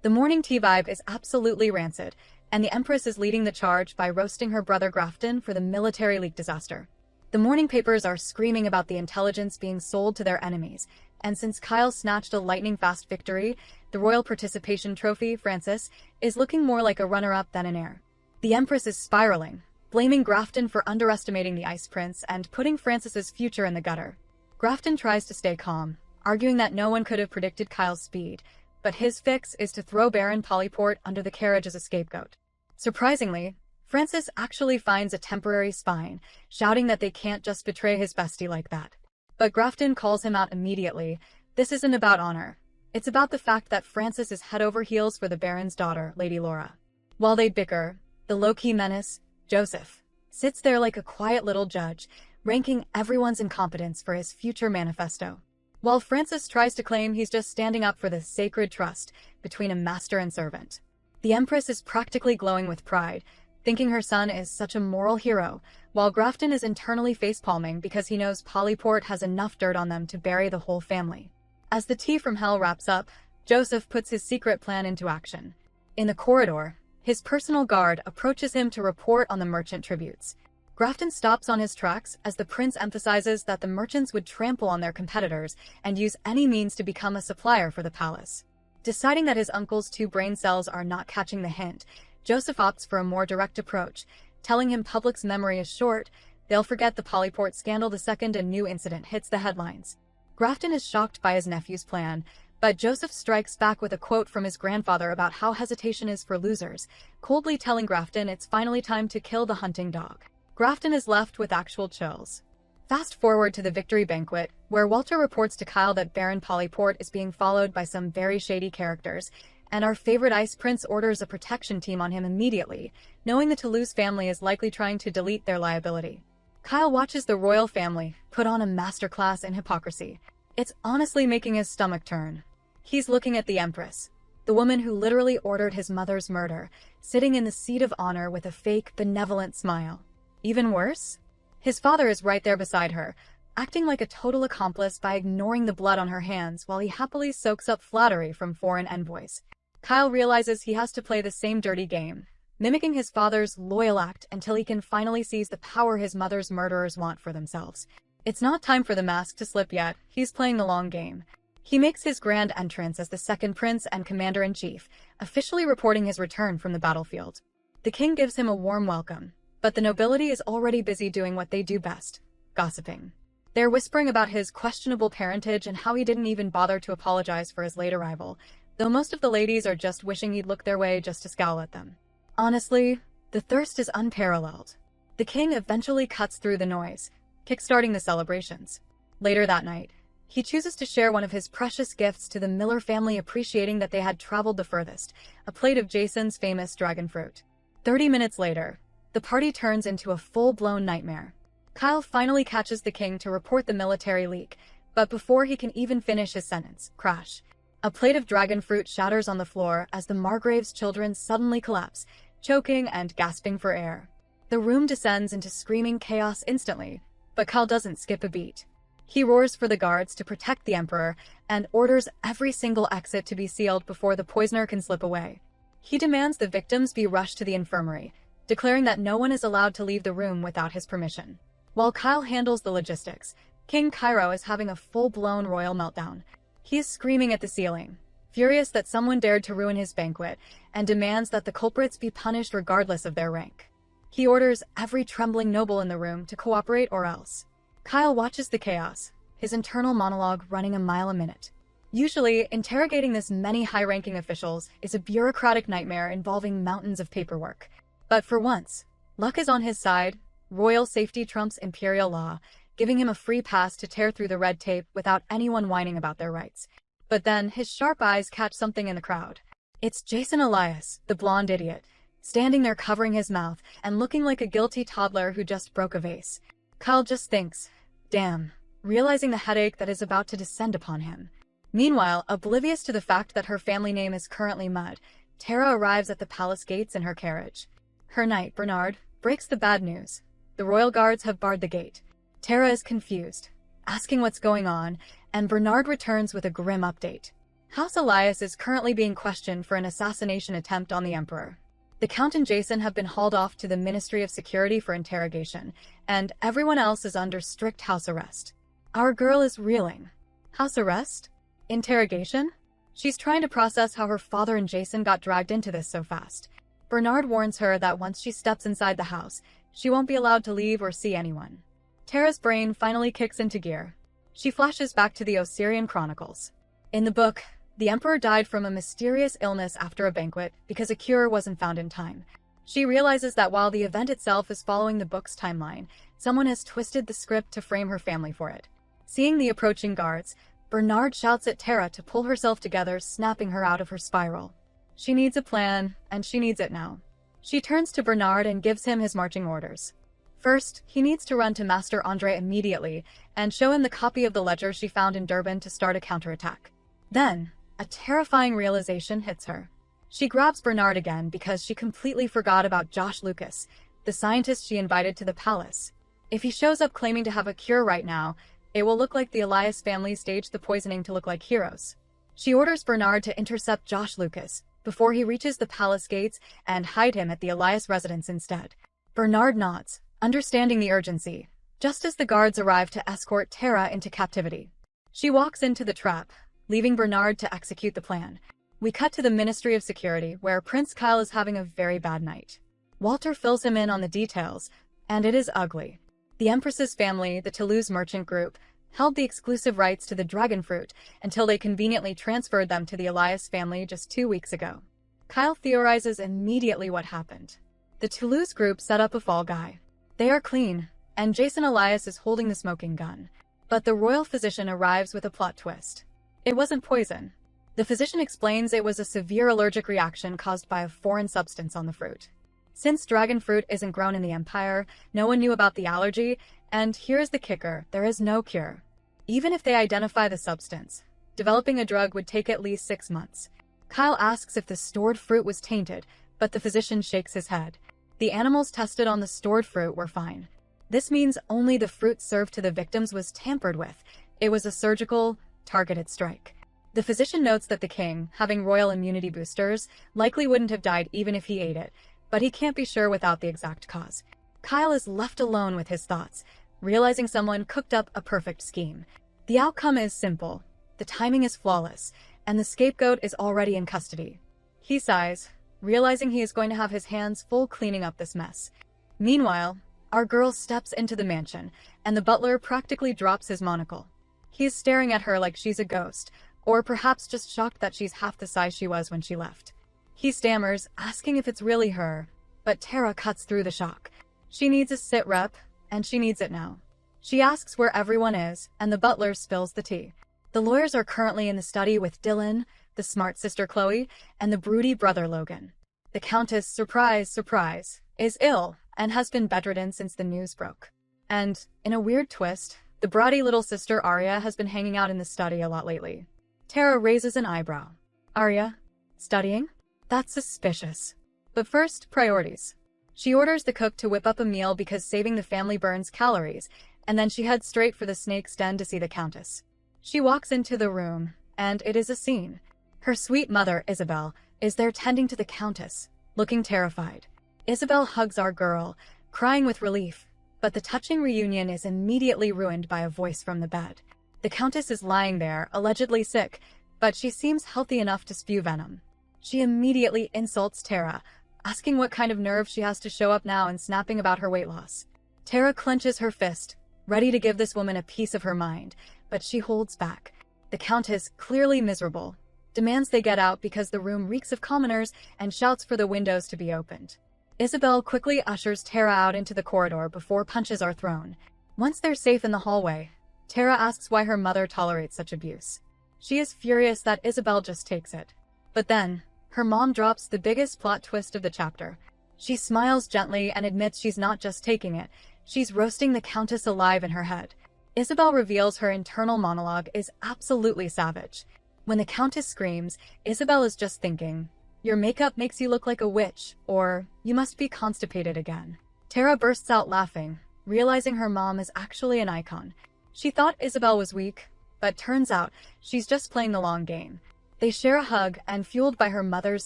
The morning tea vibe is absolutely rancid, and the Empress is leading the charge by roasting her brother Grafton for the military leak disaster. The morning papers are screaming about the intelligence being sold to their enemies, and since Kyle snatched a lightning-fast victory, the Royal Participation Trophy, Francis, is looking more like a runner-up than an heir. The Empress is spiraling, blaming Grafton for underestimating the Ice Prince and putting Francis's future in the gutter. Grafton tries to stay calm, arguing that no one could have predicted Kyle's speed, but his fix is to throw Baron Polyport under the carriage as a scapegoat. Surprisingly, Francis actually finds a temporary spine, shouting that they can't just betray his bestie like that. But Grafton calls him out immediately. This isn't about honor. It's about the fact that Francis is head over heels for the Baron's daughter, Lady Laura. While they bicker, the low-key menace, Joseph, sits there like a quiet little judge, ranking everyone's incompetence for his future manifesto. While Francis tries to claim he's just standing up for the sacred trust between a master and servant. The Empress is practically glowing with pride, thinking her son is such a moral hero, while Grafton is internally facepalming because he knows Polyport has enough dirt on them to bury the whole family. As the tea from hell wraps up, Joseph puts his secret plan into action. In the corridor, his personal guard approaches him to report on the merchant tributes. Grafton stops on his tracks as the prince emphasizes that the merchants would trample on their competitors and use any means to become a supplier for the palace. Deciding that his uncle's two brain cells are not catching the hint, Joseph opts for a more direct approach, telling him public's memory is short, they'll forget the Polyport scandal the second a new incident hits the headlines. Grafton is shocked by his nephew's plan, but Joseph strikes back with a quote from his grandfather about how hesitation is for losers, coldly telling Grafton it's finally time to kill the hunting dog. Grafton is left with actual chills. Fast forward to the victory banquet, where Walter reports to Kyle that Baron Polyport is being followed by some very shady characters, and our favorite Ice Prince orders a protection team on him immediately, knowing the Toulouse family is likely trying to delete their liability. Kyle watches the royal family put on a masterclass in hypocrisy. It's honestly making his stomach turn. He's looking at the Empress, the woman who literally ordered his mother's murder, sitting in the seat of honor with a fake, benevolent smile. Even worse? His father is right there beside her, acting like a total accomplice by ignoring the blood on her hands while he happily soaks up flattery from foreign envoys. Kyle realizes he has to play the same dirty game, mimicking his father's loyal act until he can finally seize the power his mother's murderers want for themselves. It's not time for the mask to slip yet, he's playing the long game. He makes his grand entrance as the second prince and commander-in-chief, officially reporting his return from the battlefield. The king gives him a warm welcome, but the nobility is already busy doing what they do best, gossiping. They're whispering about his questionable parentage and how he didn't even bother to apologize for his late arrival, though most of the ladies are just wishing he'd look their way just to scowl at them. Honestly, the thirst is unparalleled. The king eventually cuts through the noise, kickstarting the celebrations. Later that night, he chooses to share one of his precious gifts to the Miller family, appreciating that they had traveled the furthest, a plate of Jason's famous dragon fruit. 30 minutes later, the party turns into a full-blown nightmare. Kyle finally catches the king to report the military leak, but before he can even finish his sentence, crash. A plate of dragon fruit shatters on the floor as the Margrave's children suddenly collapse, choking and gasping for air. The room descends into screaming chaos instantly, but Kyle doesn't skip a beat. He roars for the guards to protect the emperor and orders every single exit to be sealed before the poisoner can slip away. He demands the victims be rushed to the infirmary, declaring that no one is allowed to leave the room without his permission. While Kyle handles the logistics, King Cairo is having a full-blown royal meltdown. He is screaming at the ceiling, furious that someone dared to ruin his banquet, and demands that the culprits be punished regardless of their rank. He orders every trembling noble in the room to cooperate or else. Kyle watches the chaos, his internal monologue running a mile a minute. Usually, interrogating this many high-ranking officials is a bureaucratic nightmare involving mountains of paperwork. But for once, luck is on his side. Royal safety trumps imperial law, giving him a free pass to tear through the red tape without anyone whining about their rights. But then, his sharp eyes catch something in the crowd. It's Jason Elios, the blonde idiot, standing there covering his mouth and looking like a guilty toddler who just broke a vase. Kyle just thinks, damn, realizing the headache that is about to descend upon him. Meanwhile, oblivious to the fact that her family name is currently Mud, Tara arrives at the palace gates in her carriage. Her knight, Bernard, breaks the bad news. The royal guards have barred the gate. Tara is confused, asking what's going on, and Bernard returns with a grim update. House Elias is currently being questioned for an assassination attempt on the emperor. The Count and Jason have been hauled off to the Ministry of Security for interrogation, and everyone else is under strict house arrest. Our girl is reeling. House arrest? Interrogation? She's trying to process how her father and Jason got dragged into this so fast. Bernard warns her that once she steps inside the house, she won't be allowed to leave or see anyone. Tara's brain finally kicks into gear. She flashes back to the Osirian Chronicles. In the book, the emperor died from a mysterious illness after a banquet because a cure wasn't found in time. She realizes that while the event itself is following the book's timeline, someone has twisted the script to frame her family for it. Seeing the approaching guards, Bernard shouts at Tara to pull herself together, snapping her out of her spiral. She needs a plan, and she needs it now. She turns to Bernard and gives him his marching orders. First, he needs to run to Master Andre immediately and show him the copy of the ledger she found in Durban to start a counterattack. Then, a terrifying realization hits her. She grabs Bernard again because she completely forgot about Josh Lucas, the scientist she invited to the palace. If he shows up claiming to have a cure right now, it will look like the Elias family staged the poisoning to look like heroes. She orders Bernard to intercept Josh Lucas before he reaches the palace gates and hide him at the Elias residence instead. Bernard nods, understanding the urgency, just as the guards arrive to escort Tara into captivity. She walks into the trap, leaving Bernard to execute the plan. We cut to the Ministry of Security, where Prince Kyle is having a very bad night. Walter fills him in on the details, and it is ugly. The Empress's family, the Toulouse merchant group, held the exclusive rights to the dragon fruit until they conveniently transferred them to the Elias family just 2 weeks ago. Kyle theorizes immediately what happened. The Toulouse group set up a fall guy. They are clean, and Jason Elias is holding the smoking gun. But the royal physician arrives with a plot twist. It wasn't poison. The physician explains it was a severe allergic reaction caused by a foreign substance on the fruit. Since dragon fruit isn't grown in the Empire, no one knew about the allergy, and here's the kicker, there is no cure. Even if they identify the substance, developing a drug would take at least 6 months. Kyle asks if the stored fruit was tainted, but the physician shakes his head. The animals tested on the stored fruit were fine. This means only the fruit served to the victims was tampered with. It was a surgical, targeted strike. The physician notes that the king, having royal immunity boosters, likely wouldn't have died even if he ate it, but he can't be sure without the exact cause. Kyle is left alone with his thoughts, realizing someone cooked up a perfect scheme. The outcome is simple, the timing is flawless, and the scapegoat is already in custody. He sighs, realizing he is going to have his hands full cleaning up this mess. Meanwhile, our girl steps into the mansion, and the butler practically drops his monocle. He is staring at her like she's a ghost, or perhaps just shocked that she's half the size she was when she left. He stammers, asking if it's really her, but Tara cuts through the shock. She needs a sit rep, and she needs it now. She asks where everyone is, and the butler spills the tea. The lawyers are currently in the study with Dylan, the smart sister Chloe, and the broody brother Logan. The Countess, surprise, surprise, is ill and has been bedridden since the news broke. And, in a weird twist, the bratty little sister Arya has been hanging out in the study a lot lately. Tara raises an eyebrow. Arya? Studying? That's suspicious. But first, priorities. She orders the cook to whip up a meal because saving the family burns calories, and then she heads straight for the snake's den to see the Countess. She walks into the room, and it is a scene. Her sweet mother, Isabel, is there tending to the Countess, looking terrified. Isabel hugs our girl, crying with relief, but the touching reunion is immediately ruined by a voice from the bed. The Countess is lying there, allegedly sick, but she seems healthy enough to spew venom. She immediately insults Tara, asking what kind of nerve she has to show up now and snapping about her weight loss. Tara clenches her fist, ready to give this woman a piece of her mind, but she holds back. The Countess, clearly miserable, demands they get out because the room reeks of commoners and shouts for the windows to be opened. Isabel quickly ushers Tara out into the corridor before punches are thrown. Once they're safe in the hallway, Tara asks why her mother tolerates such abuse. She is furious that Isabel just takes it. But then, her mom drops the biggest plot twist of the chapter. She smiles gently and admits she's not just taking it, she's roasting the Countess alive in her head. Isabel reveals her internal monologue is absolutely savage. When the Countess screams, Isabel is just thinking, "Your makeup makes you look like a witch," or "You must be constipated again." Tara bursts out laughing, realizing her mom is actually an icon. She thought Isabel was weak, but turns out she's just playing the long game. They share a hug, and fueled by her mother's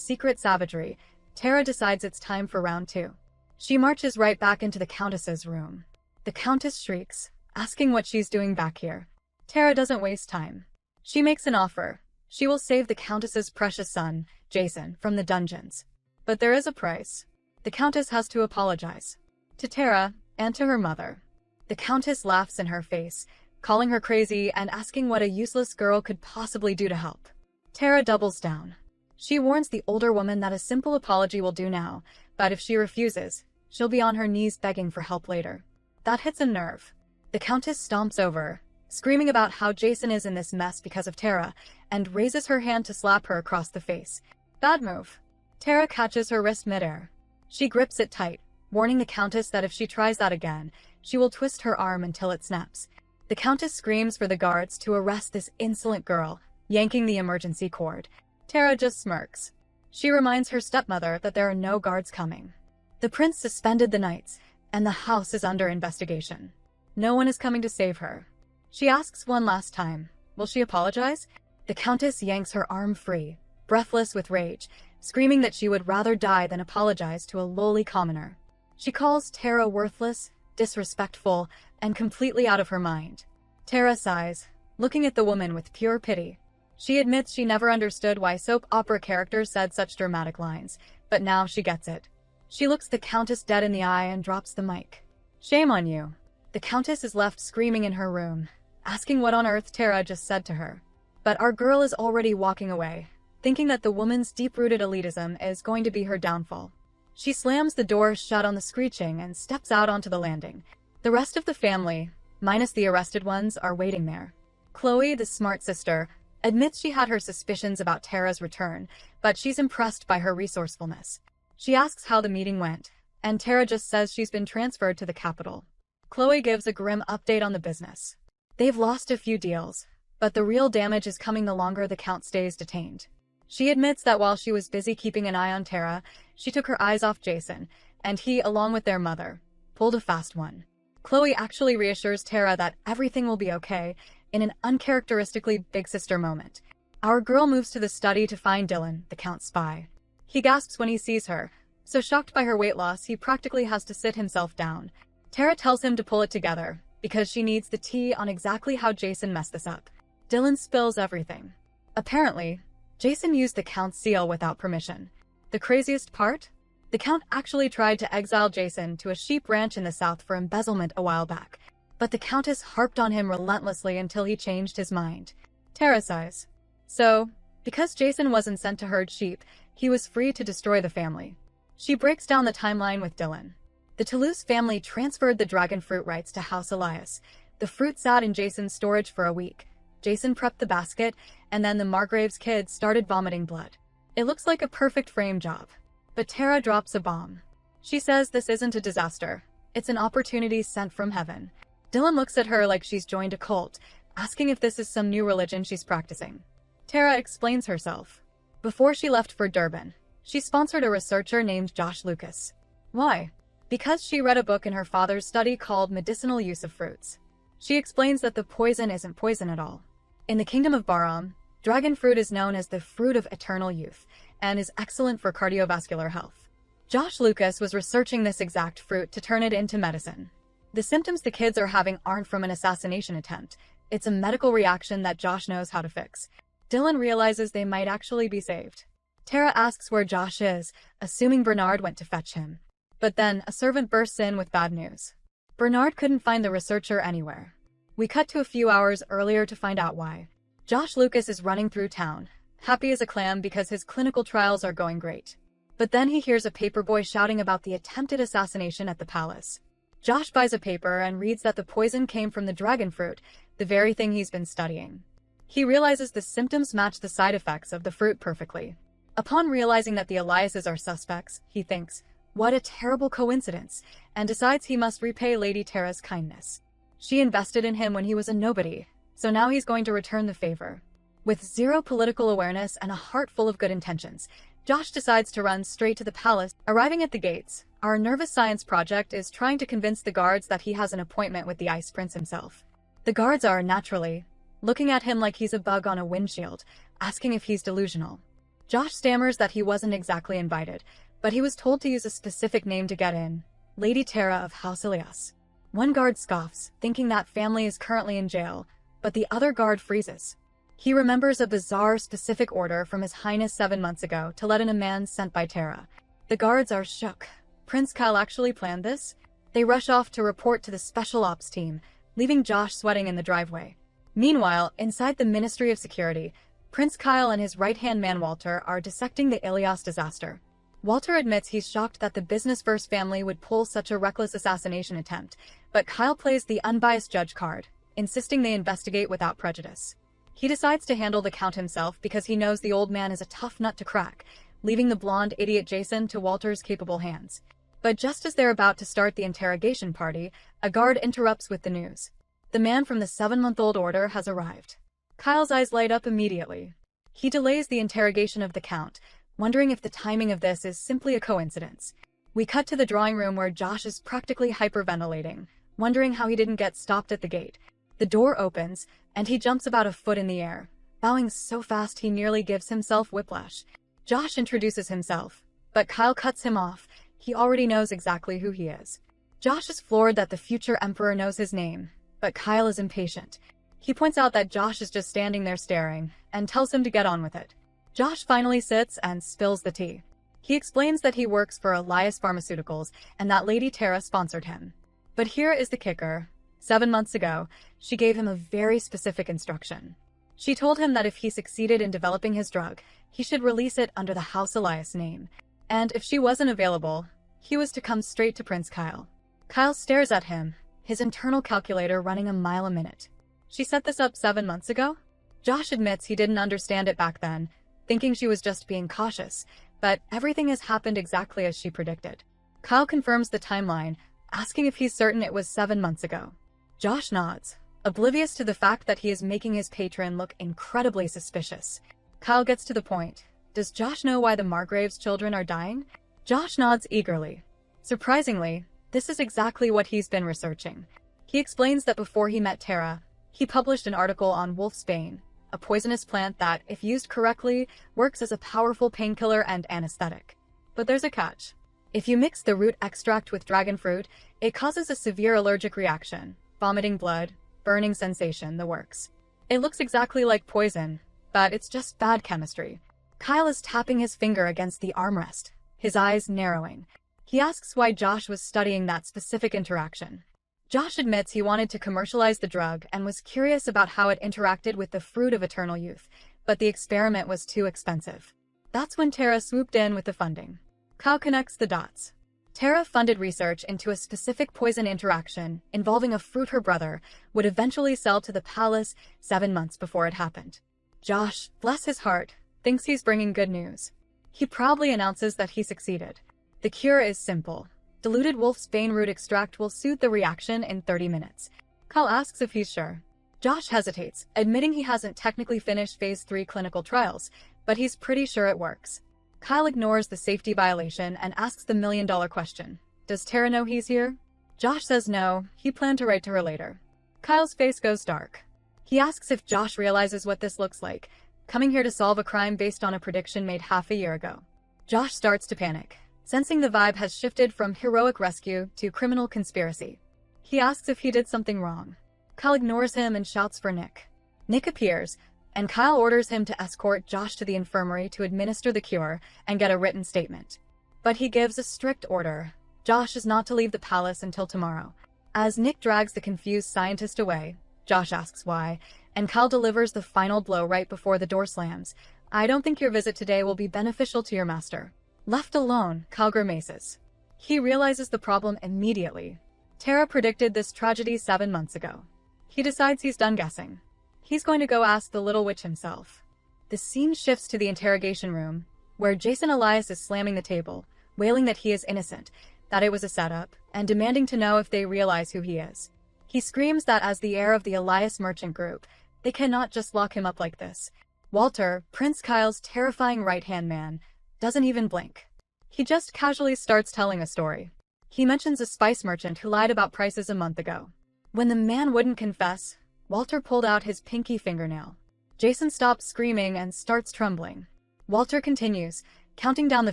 secret savagery, Tara decides it's time for round 2. She marches right back into the Countess's room. The Countess shrieks, asking what she's doing back here. Tara doesn't waste time. She makes an offer. She will save the Countess's precious son, Jason, from the dungeons. But there is a price. The Countess has to apologize. To Tara, and to her mother. The Countess laughs in her face, calling her crazy and asking what a useless girl could possibly do to help. Tara doubles down. She warns the older woman that a simple apology will do now, but if she refuses, she'll be on her knees begging for help later. That hits a nerve. The Countess stomps over, screaming about how Jason is in this mess because of Tara, and raises her hand to slap her across the face. Bad move. Tara catches her wrist midair. She grips it tight, warning the Countess that if she tries that again, she will twist her arm until it snaps. The Countess screams for the guards to arrest this insolent girl, yanking the emergency cord. Tara just smirks. She reminds her stepmother that there are no guards coming. The prince suspended the knights, and the house is under investigation. No one is coming to save her. She asks one last time, will she apologize? The Countess yanks her arm free, breathless with rage, screaming that she would rather die than apologize to a lowly commoner. She calls Tara worthless, disrespectful, and completely out of her mind. Tara sighs, looking at the woman with pure pity. She admits she never understood why soap opera characters said such dramatic lines, but now she gets it. She looks the Countess dead in the eye and drops the mic. Shame on you. The Countess is left screaming in her room, asking what on earth Tara just said to her. But our girl is already walking away, thinking that the woman's deep-rooted elitism is going to be her downfall. She slams the door shut on the screeching and steps out onto the landing. The rest of the family, minus the arrested ones, are waiting there. Chloe, the smart sister, admits she had her suspicions about Tara's return, but she's impressed by her resourcefulness. She asks how the meeting went, and Tara just says she's been transferred to the capital. Chloe gives a grim update on the business. They've lost a few deals, but the real damage is coming the longer the Count stays detained. She admits that while she was busy keeping an eye on Tara, she took her eyes off Jason, and he, along with their mother, pulled a fast one. Chloe actually reassures Tara that everything will be okay, in an uncharacteristically big sister moment. Our girl moves to the study to find Dylan, the Count's spy. He gasps when he sees her. So shocked by her weight loss, he practically has to sit himself down. Tara tells him to pull it together, because she needs the tea on exactly how Jason messed this up. Dylan spills everything. Apparently, Jason used the Count's seal without permission. The craziest part? The Count actually tried to exile Jason to a sheep ranch in the south for embezzlement a while back, but the Countess harped on him relentlessly until he changed his mind. Tara sighs. So, because Jason wasn't sent to herd sheep, he was free to destroy the family. She breaks down the timeline with Dylan. The Toulouse family transferred the dragon fruit rights to House Elias. The fruit sat in Jason's storage for a week. Jason prepped the basket, and then the Margrave's kids started vomiting blood. It looks like a perfect frame job. But Tara drops a bomb. She says this isn't a disaster. It's an opportunity sent from heaven. Dylan looks at her like she's joined a cult, asking if this is some new religion she's practicing. Tara explains herself. Before she left for Durban, she sponsored a researcher named Josh Lucas. Why? Because she read a book in her father's study called Medicinal Use of Fruits. She explains that the poison isn't poison at all. In the kingdom of Baram, dragon fruit is known as the fruit of eternal youth and is excellent for cardiovascular health. Josh Lucas was researching this exact fruit to turn it into medicine. The symptoms the kids are having aren't from an assassination attempt. It's a medical reaction that Josh knows how to fix. Dylan realizes they might actually be saved. Tara asks where Josh is, assuming Bernard went to fetch him. But then, a servant bursts in with bad news. Bernard couldn't find the researcher anywhere. We cut to a few hours earlier to find out why. Josh Lucas is running through town, happy as a clam because his clinical trials are going great. But then he hears a paperboy shouting about the attempted assassination at the palace. Josh buys a paper and reads that the poison came from the dragon fruit, the very thing he's been studying. He realizes the symptoms match the side effects of the fruit perfectly. Upon realizing that the Eliases are suspects, he thinks, what a terrible coincidence, and decides he must repay Lady Tara's kindness. She invested in him when he was a nobody, so now he's going to return the favor. With zero political awareness and a heart full of good intentions, Josh decides to run straight to the palace. Arriving at the gates, our nervous science project is trying to convince the guards that he has an appointment with the Ice Prince himself. The guards are, naturally, looking at him like he's a bug on a windshield, asking if he's delusional. Josh stammers that he wasn't exactly invited, but he was told to use a specific name to get in, Lady Tara of House Elias. One guard scoffs, thinking that family is currently in jail, but the other guard freezes. He remembers a bizarre specific order from His Highness 7 months ago to let in a man sent by Tara. The guards are shook. Prince Kyle actually planned this? They rush off to report to the Special Ops team, leaving Josh sweating in the driveway. Meanwhile, inside the Ministry of Security, Prince Kyle and his right-hand man Walter are dissecting the Elias disaster. Walter admits he's shocked that the business-first family would pull such a reckless assassination attempt, but Kyle plays the unbiased judge card, insisting they investigate without prejudice. He decides to handle the Count himself because he knows the old man is a tough nut to crack, leaving the blonde idiot Jason to Walter's capable hands. But just as they're about to start the interrogation party, a guard interrupts with the news. The man from the 7-month-old order has arrived. Kyle's eyes light up immediately. He delays the interrogation of the Count, wondering if the timing of this is simply a coincidence. We cut to the drawing room where Josh is practically hyperventilating, wondering how he didn't get stopped at the gate. The door opens, and he jumps about a foot in the air, bowing so fast he nearly gives himself whiplash. Josh introduces himself, but Kyle cuts him off. He already knows exactly who he is. Josh is floored that the future emperor knows his name, but Kyle is impatient. He points out that Josh is just standing there staring, and tells him to get on with it. Josh finally sits and spills the tea. He explains that he works for Elias Pharmaceuticals and that Lady Tara sponsored him. But here is the kicker. 7 months ago, she gave him a very specific instruction. She told him that if he succeeded in developing his drug, he should release it under the House Elias name. And if she wasn't available, he was to come straight to Prince Kyle. Kyle stares at him, his internal calculator running a mile a minute. She set this up 7 months ago? Josh admits he didn't understand it back then, thinking she was just being cautious, but everything has happened exactly as she predicted. Kyle confirms the timeline, asking if he's certain it was 7 months ago. Josh nods, oblivious to the fact that he is making his patron look incredibly suspicious. Kyle gets to the point. Does Josh know why the Margrave's children are dying? Josh nods eagerly. Surprisingly, this is exactly what he's been researching. He explains that before he met Tara, he published an article on Wolfsbane, a poisonous plant that, if used correctly, works as a powerful painkiller and anesthetic. But there's a catch. If you mix the root extract with dragon fruit, it causes a severe allergic reaction, vomiting blood, burning sensation, the works. It looks exactly like poison, but it's just bad chemistry. Kyle is tapping his finger against the armrest, his eyes narrowing. He asks why Josh was studying that specific interaction. Josh admits he wanted to commercialize the drug and was curious about how it interacted with the fruit of eternal youth, but the experiment was too expensive. That's when Tara swooped in with the funding. Kyle connects the dots. Tara funded research into a specific poison interaction involving a fruit her brother would eventually sell to the palace 7 months before it happened. Josh, bless his heart, thinks he's bringing good news. He proudly announces that he succeeded. The cure is simple. Diluted wolf's bane root extract will soothe the reaction in 30 minutes. Kyle asks if he's sure. Josh hesitates, admitting he hasn't technically finished Phase 3 clinical trials, but he's pretty sure it works. Kyle ignores the safety violation and asks the million-dollar question. Does Tara know he's here? Josh says no, he planned to write to her later. Kyle's face goes dark. He asks if Josh realizes what this looks like, coming here to solve a crime based on a prediction made half a year ago. Josh starts to panic, sensing the vibe has shifted from heroic rescue to criminal conspiracy. He asks if he did something wrong. Kyle ignores him and shouts for Nick. Nick appears, and Kyle orders him to escort Josh to the infirmary to administer the cure and get a written statement. But he gives a strict order. Josh is not to leave the palace until tomorrow. As Nick drags the confused scientist away, Josh asks why, and Kyle delivers the final blow right before the door slams. I don't think your visit today will be beneficial to your master. Left alone, Kyle grimaces. He realizes the problem immediately. Tara predicted this tragedy 7 months ago. He decides he's done guessing. He's going to go ask the little witch himself. The scene shifts to the interrogation room, where Jason Elias is slamming the table, wailing that he is innocent, that it was a setup, and demanding to know if they realize who he is. He screams that as the heir of the Elias merchant group, they cannot just lock him up like this. Walter, Prince Kyle's terrifying right-hand man, doesn't even blink. He just casually starts telling a story. He mentions a spice merchant who lied about prices a month ago. When the man wouldn't confess, Walter pulled out his pinky fingernail. Jason stops screaming and starts trembling. Walter continues, counting down the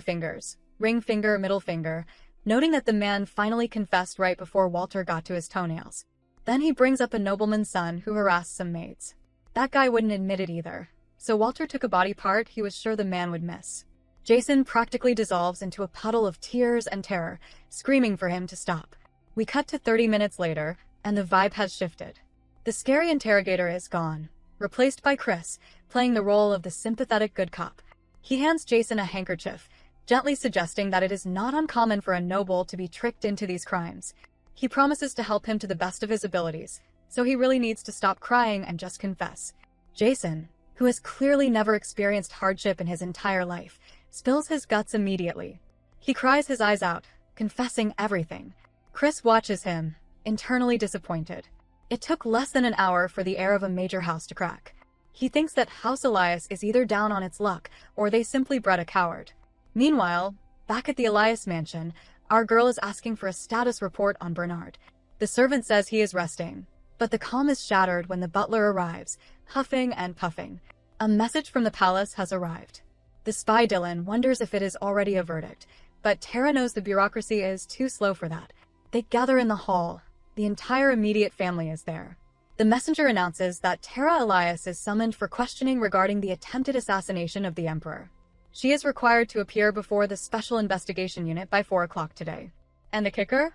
fingers, ring finger, middle finger, noting that the man finally confessed right before Walter got to his toenails. Then he brings up a nobleman's son who harassed some maids. That guy wouldn't admit it either, so Walter took a body part he was sure the man would miss. Jason practically dissolves into a puddle of tears and terror, screaming for him to stop. We cut to 30 minutes later, and the vibe has shifted. The scary interrogator is gone, replaced by Chris, playing the role of the sympathetic good cop. He hands Jason a handkerchief, gently suggesting that it is not uncommon for a noble to be tricked into these crimes. He promises to help him to the best of his abilities, so he really needs to stop crying and just confess. Jason, who has clearly never experienced hardship in his entire life, spills his guts immediately. He cries his eyes out, confessing everything. Chris watches him, internally disappointed. It took less than an hour for the heir of a major house to crack. He thinks that House Elias is either down on its luck, or they simply bred a coward. Meanwhile, back at the Elias mansion, our girl is asking for a status report on Bernard. The servant says he is resting, but the calm is shattered when the butler arrives, huffing and puffing. A message from the palace has arrived. The spy Dylan wonders if it is already a verdict, but Tara knows the bureaucracy is too slow for that. They gather in the hall. The entire immediate family is there. The messenger announces that Tara Elios is summoned for questioning regarding the attempted assassination of the Emperor. She is required to appear before the Special Investigation Unit by 4 o'clock today. And the kicker?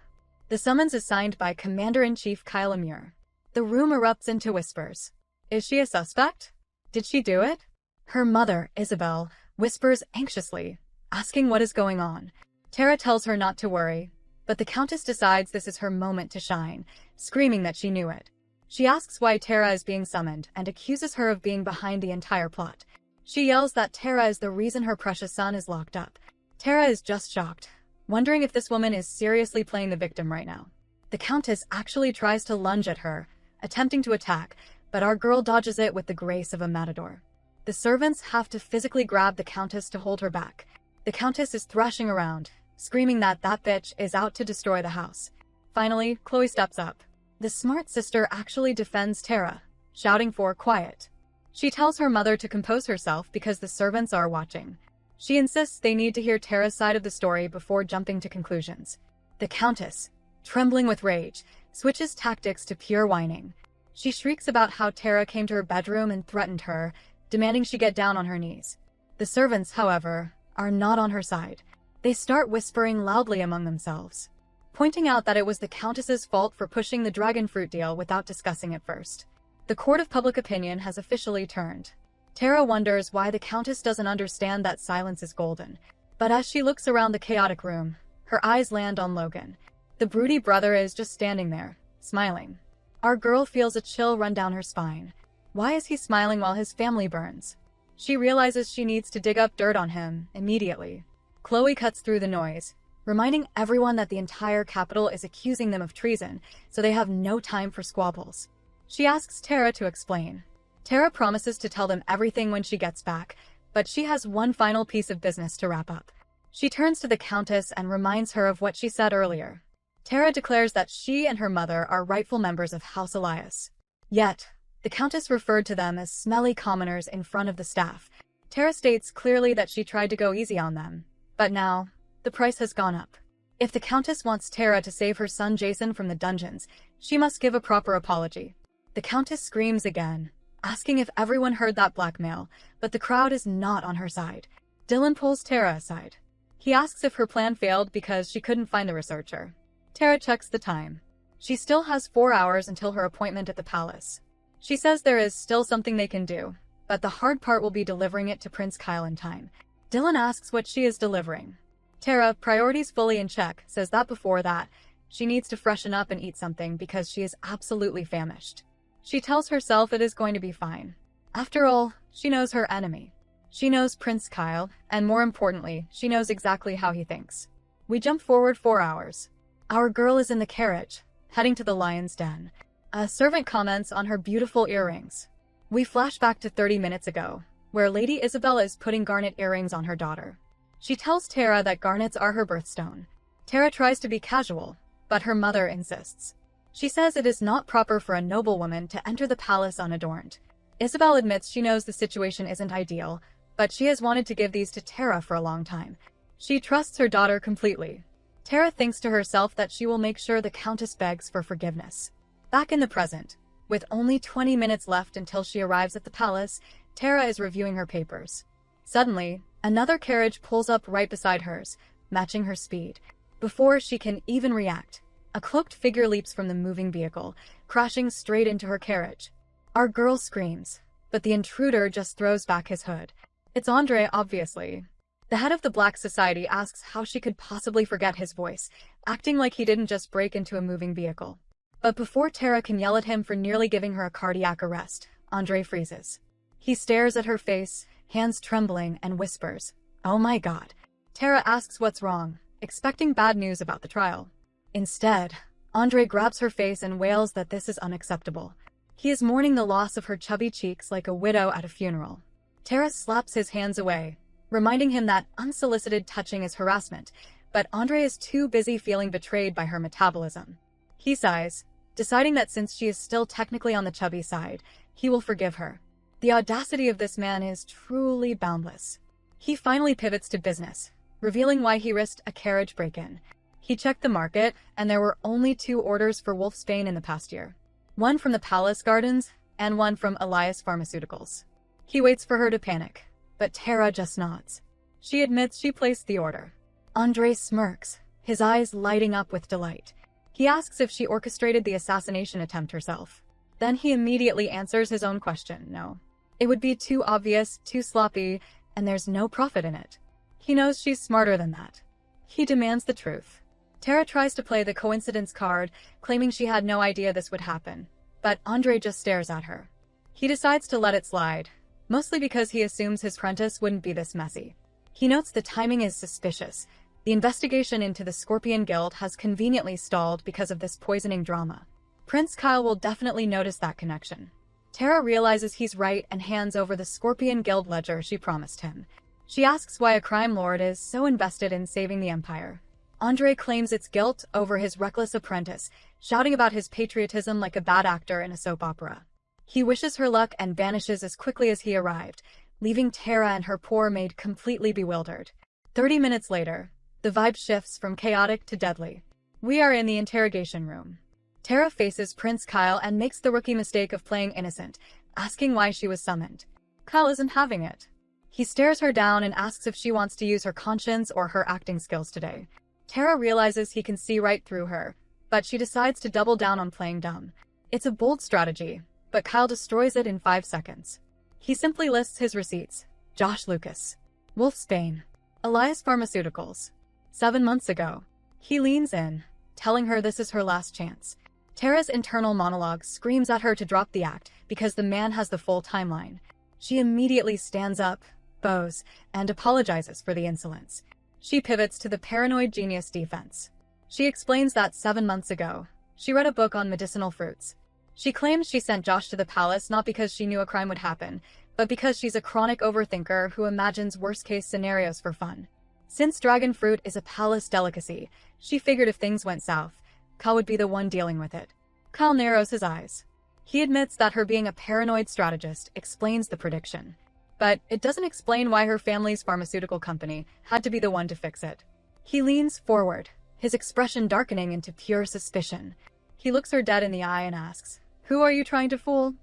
The summons is signed by Commander-in-Chief Kyle Amur. The room erupts into whispers. Is she a suspect? Did she do it? Her mother, Isabel, whispers anxiously, asking what is going on. Tara tells her not to worry, but the Countess decides this is her moment to shine, screaming that she knew it. She asks why Tara is being summoned and accuses her of being behind the entire plot. She yells that Tara is the reason her precious son is locked up. Tara is just shocked, wondering if this woman is seriously playing the victim right now. The Countess actually tries to lunge at her, attempting to attack, but our girl dodges it with the grace of a matador. The servants have to physically grab the Countess to hold her back. The Countess is thrashing around, screaming that bitch is out to destroy the house. Finally, Chloe steps up. The smart sister actually defends Tara, shouting for quiet. She tells her mother to compose herself because the servants are watching. She insists they need to hear Tara's side of the story before jumping to conclusions. The Countess, trembling with rage, switches tactics to pure whining. She shrieks about how Tara came to her bedroom and threatened her, demanding she get down on her knees. The servants, however, are not on her side. They start whispering loudly among themselves, pointing out that it was the Countess's fault for pushing the dragon fruit deal without discussing it first. The court of public opinion has officially turned. Tara wonders why the Countess doesn't understand that silence is golden. But as she looks around the chaotic room, her eyes land on Logan. The broody brother is just standing there, smiling. Our girl feels a chill run down her spine. Why is he smiling while his family burns? She realizes she needs to dig up dirt on him immediately. Chloe cuts through the noise, reminding everyone that the entire capital is accusing them of treason, so they have no time for squabbles. She asks Tara to explain. Tara promises to tell them everything when she gets back, but she has one final piece of business to wrap up. She turns to the Countess and reminds her of what she said earlier. Tara declares that she and her mother are rightful members of House Elios. Yet, the Countess referred to them as smelly commoners in front of the staff. Tara states clearly that she tried to go easy on them, but now, the price has gone up. If the Countess wants Tara to save her son Jason from the dungeons, she must give a proper apology. The Countess screams again, asking if everyone heard that blackmail, but the crowd is not on her side. Dylan pulls Tara aside. He asks if her plan failed because she couldn't find the researcher. Tara checks the time. She still has 4 hours until her appointment at the palace. She says there is still something they can do, but the hard part will be delivering it to Prince Kyle in time. Dylan asks what she is delivering. Tara, priorities fully in check, says that before that, she needs to freshen up and eat something because she is absolutely famished. She tells herself it is going to be fine. After all, she knows her enemy. She knows Prince Kyle, and more importantly, she knows exactly how he thinks. We jump forward 4 hours. Our girl is in the carriage, heading to the lion's den. A servant comments on her beautiful earrings. We flash back to 30 minutes ago, where Lady Isabella is putting garnet earrings on her daughter. She tells Tara that garnets are her birthstone. Tara tries to be casual, but her mother insists. She says it is not proper for a noblewoman to enter the palace unadorned. Isabel admits she knows the situation isn't ideal, but she has wanted to give these to Tara for a long time. She trusts her daughter completely. Tara thinks to herself that she will make sure the Countess begs for forgiveness. Back in the present, with only 20 minutes left until she arrives at the palace, Tara is reviewing her papers. Suddenly, another carriage pulls up right beside hers, matching her speed. Before she can even react, a cloaked figure leaps from the moving vehicle, crashing straight into her carriage. Our girl screams, but the intruder just throws back his hood. It's Andre, obviously. The head of the Black Society asks how she could possibly forget his voice, acting like he didn't just break into a moving vehicle. But before Tara can yell at him for nearly giving her a cardiac arrest, Andre freezes. He stares at her face, hands trembling, and whispers, "Oh my God." Tara asks what's wrong, expecting bad news about the trial. Instead, Andre grabs her face and wails that this is unacceptable. He is mourning the loss of her chubby cheeks like a widow at a funeral. Tara slaps his hands away, reminding him that unsolicited touching is harassment, but Andre is too busy feeling betrayed by her metabolism. He sighs, deciding that since she is still technically on the chubby side, he will forgive her. The audacity of this man is truly boundless. He finally pivots to business, revealing why he risked a carriage break-in. He checked the market, and there were only 2 orders for Wolfsbane in the past year. One from the Palace Gardens, and one from Elias Pharmaceuticals. He waits for her to panic, but Tara just nods. She admits she placed the order. Andre smirks, his eyes lighting up with delight. He asks if she orchestrated the assassination attempt herself. Then he immediately answers his own question, no. It would be too obvious, too sloppy, and there's no profit in it. He knows she's smarter than that. He demands the truth. Tara tries to play the coincidence card, claiming she had no idea this would happen, but Andre just stares at her. He decides to let it slide, mostly because he assumes his apprentice wouldn't be this messy. He notes the timing is suspicious. The investigation into the Scorpion Guild has conveniently stalled because of this poisoning drama. Prince Kyle will definitely notice that connection. Tara realizes he's right and hands over the Scorpion Guild ledger she promised him. She asks why a crime lord is so invested in saving the Empire. Andre claims it's guilt over his reckless apprentice, shouting about his patriotism like a bad actor in a soap opera. He wishes her luck and vanishes as quickly as he arrived, leaving Tara and her poor maid completely bewildered. 30 minutes later, the vibe shifts from chaotic to deadly. We are in the interrogation room. Tara faces Prince Kyle and makes the rookie mistake of playing innocent, asking why she was summoned. Kyle isn't having it. He stares her down and asks if she wants to use her conscience or her acting skills today. Tara realizes he can see right through her, but she decides to double down on playing dumb. It's a bold strategy, but Kyle destroys it in 5 seconds. He simply lists his receipts. Josh Lucas. Wolfsbane. Elias Pharmaceuticals. 7 months ago. He leans in, telling her this is her last chance. Tara's internal monologue screams at her to drop the act because the man has the full timeline. She immediately stands up, bows, and apologizes for the insolence. She pivots to the paranoid genius defense. She explains that 7 months ago, she read a book on medicinal fruits. She claims she sent Josh to the palace not because she knew a crime would happen, but because she's a chronic overthinker who imagines worst-case scenarios for fun. Since dragon fruit is a palace delicacy, she figured if things went south, Kyle would be the one dealing with it. Kyle narrows his eyes. He admits that her being a paranoid strategist explains the prediction. But it doesn't explain why her family's pharmaceutical company had to be the one to fix it. He leans forward, his expression darkening into pure suspicion. He looks her dead in the eye and asks, "Who are you trying to fool?"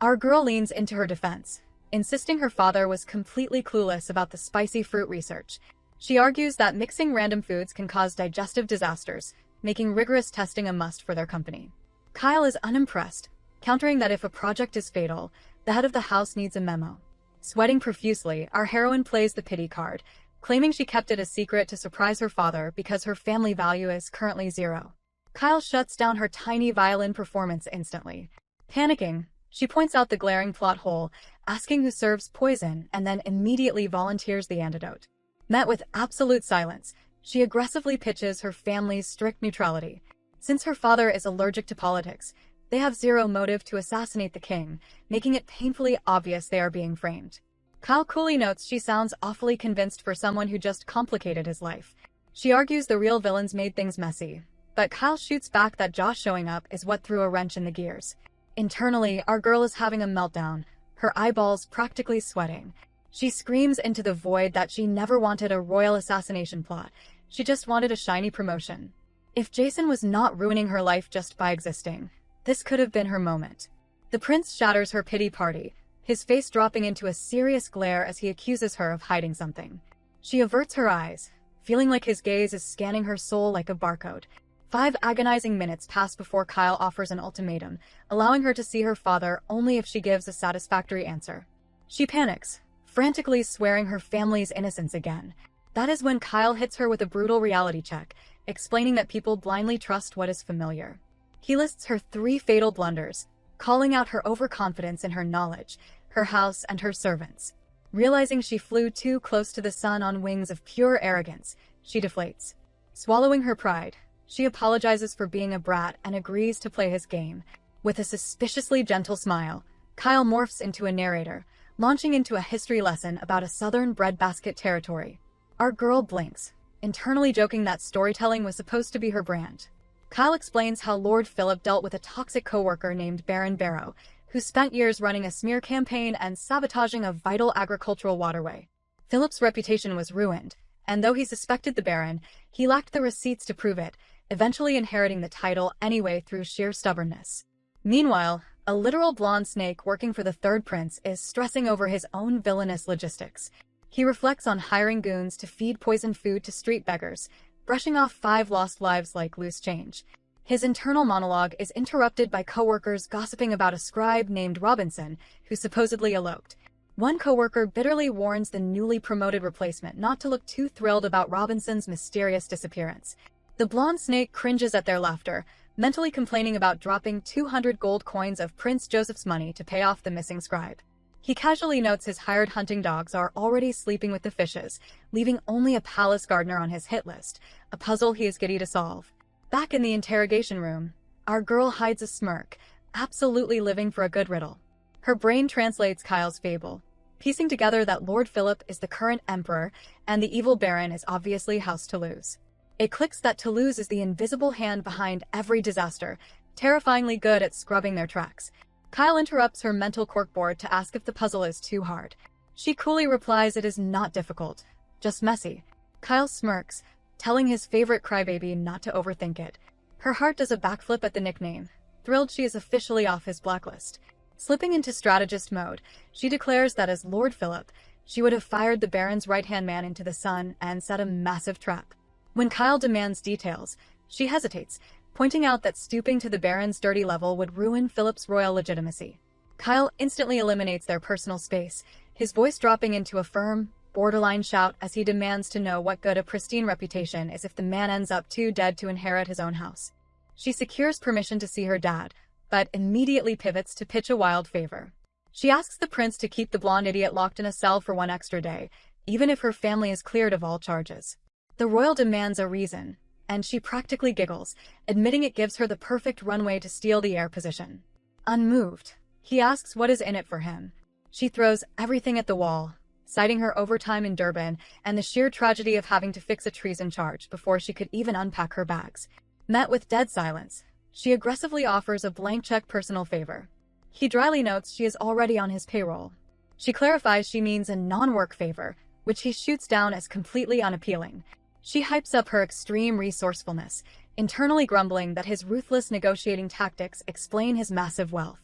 Our girl leans into her defense, insisting her father was completely clueless about the spicy fruit research. She argues that mixing random foods can cause digestive disasters, making rigorous testing a must for their company. Kyle is unimpressed, countering that if a project is fatal, the head of the house needs a memo. Sweating profusely, our heroine plays the pity card, claiming she kept it a secret to surprise her father because her family value is currently 0. Kyle shuts down her tiny violin performance instantly. Panicking, she points out the glaring plot hole, asking who serves poison, and then immediately volunteers the antidote. Met with absolute silence, she aggressively pitches her family's strict neutrality. Since her father is allergic to politics, they have 0 motive to assassinate the king, making it painfully obvious they are being framed. Kyle coolly notes she sounds awfully convinced for someone who just complicated his life. She argues the real villains made things messy, but Kyle shoots back that Josh showing up is what threw a wrench in the gears. Internally, our girl is having a meltdown, her eyeballs practically sweating. She screams into the void that she never wanted a royal assassination plot, she just wanted a shiny promotion. If Jason was not ruining her life just by existing, this could have been her moment. The prince shatters her pity party, his face dropping into a serious glare as he accuses her of hiding something. She averts her eyes, feeling like his gaze is scanning her soul like a barcode. 5 agonizing minutes pass before Kyle offers an ultimatum, allowing her to see her father only if she gives a satisfactory answer. She panics, frantically swearing her family's innocence again. That is when Kyle hits her with a brutal reality check, explaining that people blindly trust what is familiar. He lists her 3 fatal blunders, calling out her overconfidence in her knowledge, her house, and her servants. Realizing she flew too close to the sun on wings of pure arrogance, she deflates. Swallowing her pride, she apologizes for being a brat and agrees to play his game. With a suspiciously gentle smile, Kyle morphs into a narrator, launching into a history lesson about a southern breadbasket territory. Our girl blinks, internally joking that storytelling was supposed to be her brand. Kyle explains how Lord Philip dealt with a toxic coworker named Baron Barrow, who spent years running a smear campaign and sabotaging a vital agricultural waterway. Philip's reputation was ruined, and though he suspected the Baron, he lacked the receipts to prove it, eventually inheriting the title anyway through sheer stubbornness. Meanwhile, a literal blonde snake working for the third prince is stressing over his own villainous logistics. He reflects on hiring goons to feed poisoned food to street beggars, brushing off 5 lost lives like loose change. His internal monologue is interrupted by coworkers gossiping about a scribe named Robinson, who supposedly eloped. One coworker bitterly warns the newly promoted replacement not to look too thrilled about Robinson's mysterious disappearance. The blonde snake cringes at their laughter, mentally complaining about dropping 200 gold coins of Prince Joseph's money to pay off the missing scribe. He casually notes his hired hunting dogs are already sleeping with the fishes, leaving only a palace gardener on his hit list, a puzzle he is giddy to solve. Back in the interrogation room, our girl hides a smirk, absolutely living for a good riddle. Her brain translates Kyle's fable, piecing together that Lord Philip is the current emperor and the evil Baron is obviously House Toulouse. It clicks that Toulouse is the invisible hand behind every disaster, terrifyingly good at scrubbing their tracks. Kyle interrupts her mental corkboard to ask if the puzzle is too hard. She coolly replies it is not difficult, just messy. Kyle smirks, telling his favorite crybaby not to overthink it. Her heart does a backflip at the nickname, thrilled she is officially off his blacklist. Slipping into strategist mode, she declares that as Lord Philip, she would have fired the Baron's right-hand man into the sun and set a massive trap. When Kyle demands details, she hesitates, pointing out that stooping to the Baron's dirty level would ruin Philip's royal legitimacy. Kyle instantly eliminates their personal space, his voice dropping into a firm, borderline shout as he demands to know what good a pristine reputation is if the man ends up too dead to inherit his own house. She secures permission to see her dad, but immediately pivots to pitch a wild favor. She asks the prince to keep the blonde idiot locked in a cell for one extra day, even if her family is cleared of all charges. The royal demands a reason, and she practically giggles, admitting it gives her the perfect runway to steal the heir position. Unmoved, he asks what is in it for him. She throws everything at the wall, citing her overtime in Durban and the sheer tragedy of having to fix a treason charge before she could even unpack her bags. Met with dead silence, she aggressively offers a blank check personal favor. He dryly notes she is already on his payroll. She clarifies she means a non-work favor, which he shoots down as completely unappealing. She hypes up her extreme resourcefulness, internally grumbling that his ruthless negotiating tactics explain his massive wealth.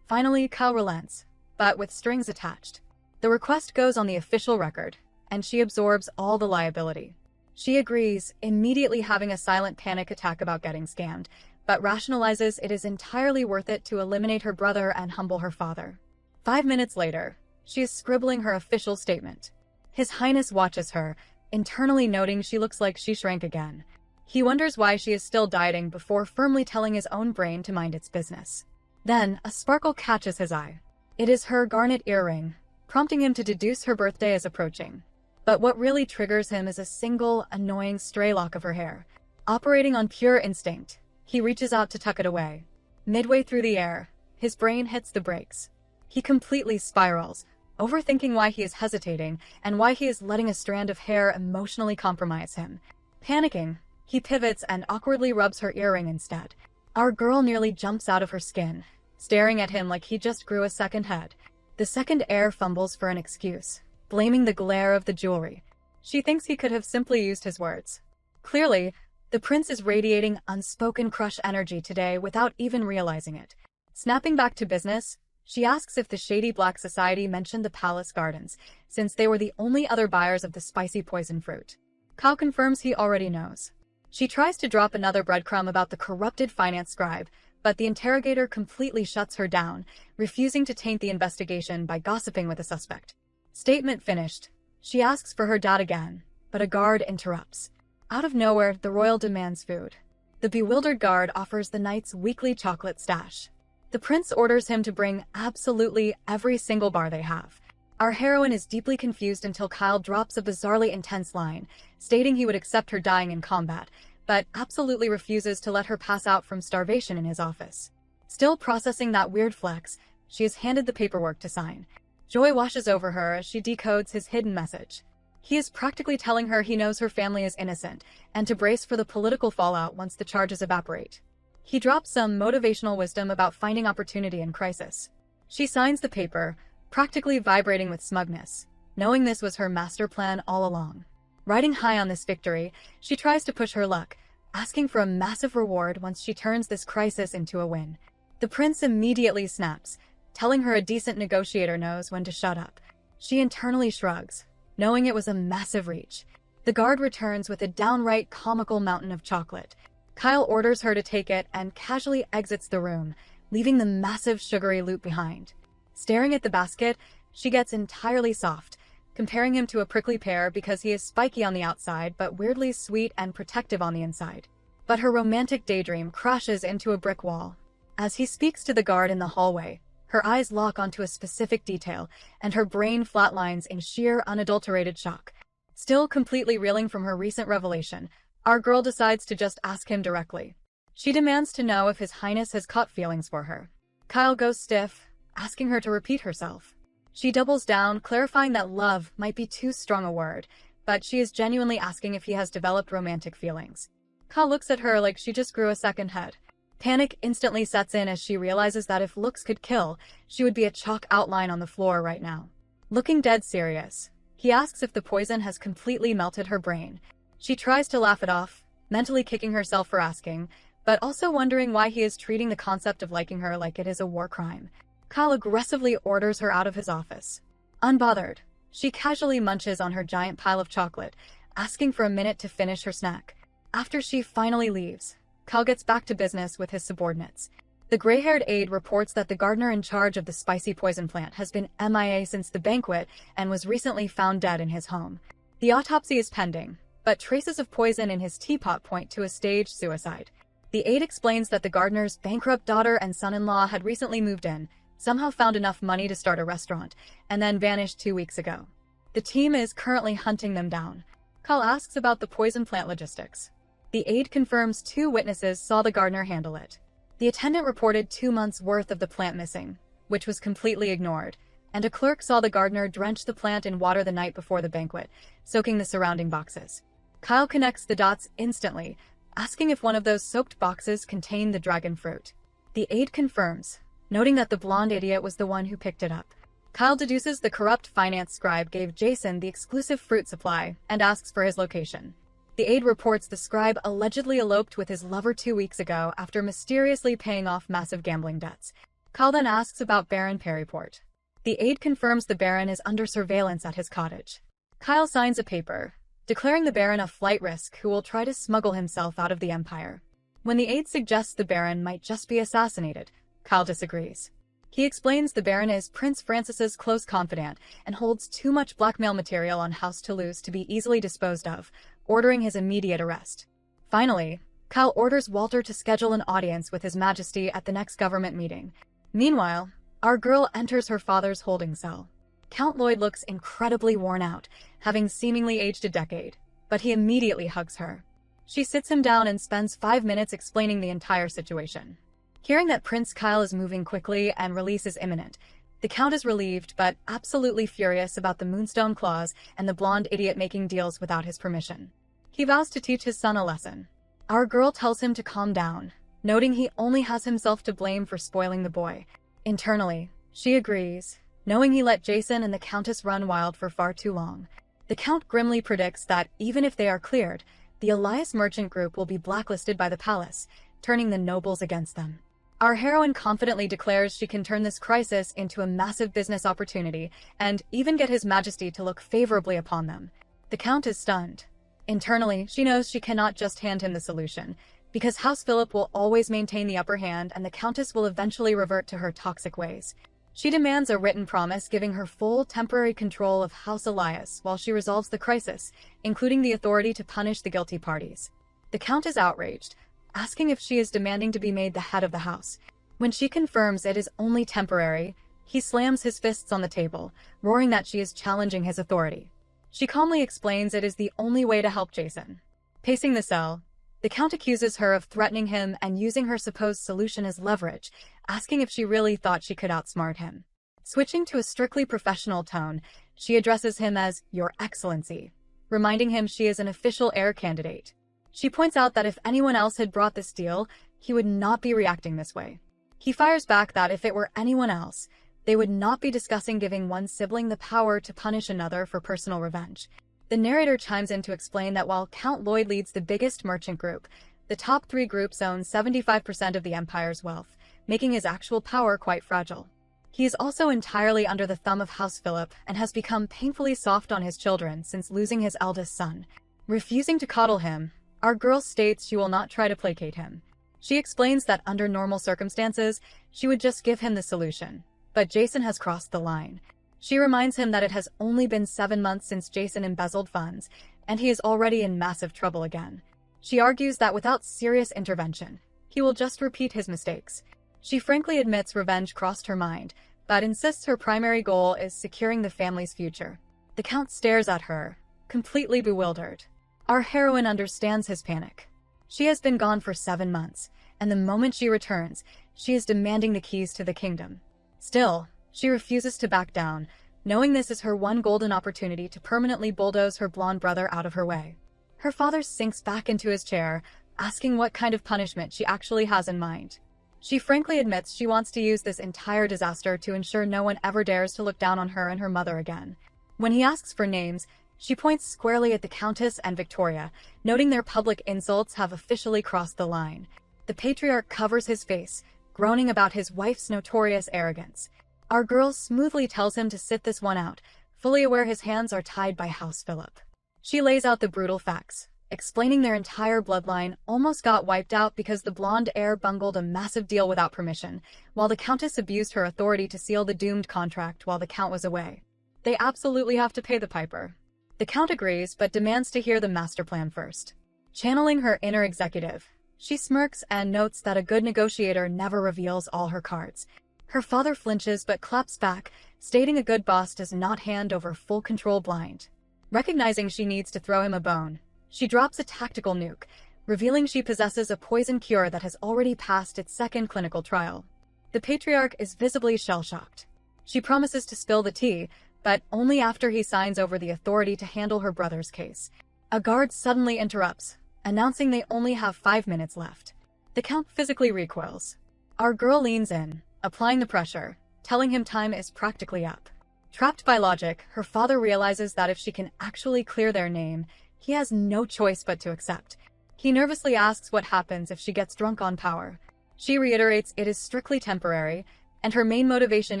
Finally, Kyle relents, but with strings attached. The request goes on the official record, and she absorbs all the liability. She agrees, immediately having a silent panic attack about getting scammed, but rationalizes it is entirely worth it to eliminate her brother and humble her father. 5 minutes later, she is scribbling her official statement. His Highness watches her, internally noting she looks like she shrank again. He wonders why she is still dieting before firmly telling his own brain to mind its business. Then, a sparkle catches his eye. It is her garnet earring, prompting him to deduce her birthday is approaching. But what really triggers him is a single, annoying stray lock of her hair. Operating on pure instinct, he reaches out to tuck it away. Midway through the air, his brain hits the brakes. He completely spirals, overthinking why he is hesitating and why he is letting a strand of hair emotionally compromise him. Panicking, he pivots and awkwardly rubs her earring instead. Our girl nearly jumps out of her skin, staring at him like he just grew a second head. The second heir fumbles for an excuse, blaming the glare of the jewelry. She thinks he could have simply used his words. Clearly, the prince is radiating unspoken crush energy today without even realizing it. Snapping back to business, she asks if the shady Black Society mentioned the palace gardens, since they were the only other buyers of the spicy poison fruit. Kyle confirms he already knows. She tries to drop another breadcrumb about the corrupted finance scribe, but the interrogator completely shuts her down, refusing to taint the investigation by gossiping with the suspect. Statement finished. She asks for her dad again, but a guard interrupts. Out of nowhere, the royal demands food. The bewildered guard offers the knight's weekly chocolate stash. The prince orders him to bring absolutely every single bar they have. Our heroine is deeply confused until Kyle drops a bizarrely intense line, stating he would accept her dying in combat, but absolutely refuses to let her pass out from starvation in his office. Still processing that weird flex, she is handed the paperwork to sign. Joy washes over her as she decodes his hidden message. He is practically telling her he knows her family is innocent, and to brace for the political fallout once the charges evaporate. He drops some motivational wisdom about finding opportunity in crisis. She signs the paper, practically vibrating with smugness, knowing this was her master plan all along. Riding high on this victory, she tries to push her luck, asking for a massive reward once she turns this crisis into a win. The prince immediately snaps, telling her a decent negotiator knows when to shut up. She internally shrugs, knowing it was a massive reach. The guard returns with a downright comical mountain of chocolate. Kyle orders her to take it and casually exits the room, leaving the massive sugary loot behind. Staring at the basket, she gets entirely soft, comparing him to a prickly pear because he is spiky on the outside but weirdly sweet and protective on the inside. But her romantic daydream crashes into a brick wall. As he speaks to the guard in the hallway, her eyes lock onto a specific detail, and her brain flatlines in sheer unadulterated shock. Still completely reeling from her recent revelation, our girl decides to just ask him directly. She demands to know if His Highness has caught feelings for her. Kyle goes stiff, asking her to repeat herself. She doubles down, clarifying that love might be too strong a word, but she is genuinely asking if he has developed romantic feelings. Kyle looks at her like she just grew a second head. Panic instantly sets in as she realizes that if looks could kill, she would be a chalk outline on the floor right now. Looking dead serious, he asks if the poison has completely melted her brain. She tries to laugh it off, mentally kicking herself for asking, but also wondering why he is treating the concept of liking her like it is a war crime. Kyle aggressively orders her out of his office. Unbothered, she casually munches on her giant pile of chocolate, asking for a minute to finish her snack. After she finally leaves, Kyle gets back to business with his subordinates. The gray-haired aide reports that the gardener in charge of the spicy poison plant has been MIA since the banquet and was recently found dead in his home. The autopsy is pending, but traces of poison in his teapot point to a staged suicide. The aide explains that the gardener's bankrupt daughter and son-in-law had recently moved in, somehow found enough money to start a restaurant, and then vanished 2 weeks ago. The team is currently hunting them down. Kyle asks about the poison plant logistics. The aide confirms 2 witnesses saw the gardener handle it. The attendant reported 2 months' worth of the plant missing, which was completely ignored, and a clerk saw the gardener drench the plant in water the night before the banquet, soaking the surrounding boxes. Kyle connects the dots instantly, asking if one of those soaked boxes contained the dragon fruit. The aide confirms, noting that the blonde idiot was the one who picked it up. Kyle deduces the corrupt finance scribe gave Jason the exclusive fruit supply and asks for his location. The aide reports the scribe allegedly eloped with his lover 2 weeks ago after mysteriously paying off massive gambling debts. Kyle then asks about Baron Perryport. The aide confirms the Baron is under surveillance at his cottage. Kyle signs a paper, declaring the Baron a flight risk who will try to smuggle himself out of the Empire. When the aide suggests the Baron might just be assassinated, Kyle disagrees. He explains the Baron is Prince Francis's close confidant and holds too much blackmail material on House Toulouse to be easily disposed of, ordering his immediate arrest. Finally, Kyle orders Walter to schedule an audience with His Majesty at the next government meeting. Meanwhile, our girl enters her father's holding cell. Count Lloyd looks incredibly worn out, having seemingly aged a decade, but he immediately hugs her. She sits him down and spends 5 minutes explaining the entire situation. Hearing that Prince Kyle is moving quickly and release is imminent, the Count is relieved but absolutely furious about the Moonstone Clause and the blonde idiot making deals without his permission. He vows to teach his son a lesson. Our girl tells him to calm down, noting he only has himself to blame for spoiling the boy. Internally, she agrees, knowing he let Jason and the Countess run wild for far too long. The Count grimly predicts that even if they are cleared, the Elias merchant group will be blacklisted by the palace, turning the nobles against them. Our heroine confidently declares she can turn this crisis into a massive business opportunity and even get His Majesty to look favorably upon them. The Count is stunned. Internally, she knows she cannot just hand him the solution, because House Philip will always maintain the upper hand and the Countess will eventually revert to her toxic ways. She demands a written promise giving her full temporary control of House Elias while she resolves the crisis, including the authority to punish the guilty parties. The Count is outraged, asking if she is demanding to be made the head of the house. When she confirms it is only temporary, he slams his fists on the table, roaring that she is challenging his authority. She calmly explains it is the only way to help Jason. Pacing the cell, the Count accuses her of threatening him and using her supposed solution as leverage, asking if she really thought she could outsmart him. Switching to a strictly professional tone, she addresses him as Your Excellency, reminding him she is an official heir candidate. She points out that if anyone else had brought this deal, he would not be reacting this way. He fires back that if it were anyone else, they would not be discussing giving one sibling the power to punish another for personal revenge. The narrator chimes in to explain that while Count Lloyd leads the biggest merchant group, the top 3 groups own 75% of the Empire's wealth, making his actual power quite fragile. He is also entirely under the thumb of House Philip and has become painfully soft on his children since losing his eldest son. Refusing to coddle him, our girl states she will not try to placate him. She explains that under normal circumstances, she would just give him the solution. But Jason has crossed the line. She reminds him that it has only been 7 months since Jason embezzled funds, and he is already in massive trouble again. She argues that without serious intervention, he will just repeat his mistakes. She frankly admits revenge crossed her mind, but insists her primary goal is securing the family's future. The Count stares at her, completely bewildered. Our heroine understands his panic. She has been gone for 7 months, and the moment she returns, she is demanding the keys to the kingdom. Still, she refuses to back down, knowing this is her one golden opportunity to permanently bulldoze her blonde brother out of her way. Her father sinks back into his chair, asking what kind of punishment she actually has in mind. She frankly admits she wants to use this entire disaster to ensure no one ever dares to look down on her and her mother again. When he asks for names, she points squarely at the Countess and Victoria, noting their public insults have officially crossed the line. The patriarch covers his face, groaning about his wife's notorious arrogance. Our girl smoothly tells him to sit this one out, fully aware his hands are tied by House Philip. She lays out the brutal facts, explaining their entire bloodline almost got wiped out because the blonde heir bungled a massive deal without permission, while the Countess abused her authority to seal the doomed contract while the Count was away. They absolutely have to pay the piper. The Count agrees, but demands to hear the master plan first. Channeling her inner executive, she smirks and notes that a good negotiator never reveals all her cards. Her father flinches but claps back, stating a good boss does not hand over full control blind. Recognizing she needs to throw him a bone, she drops a tactical nuke, revealing she possesses a poison cure that has already passed its second clinical trial. The patriarch is visibly shell-shocked. She promises to spill the tea, but only after he signs over the authority to handle her brother's case. A guard suddenly interrupts, announcing they only have 5 minutes left. The Count physically recoils. Our girl leans in, applying the pressure, telling him time is practically up. Trapped by logic, her father realizes that if she can actually clear their name, he has no choice but to accept. He nervously asks what happens if she gets drunk on power. She reiterates it is strictly temporary, and her main motivation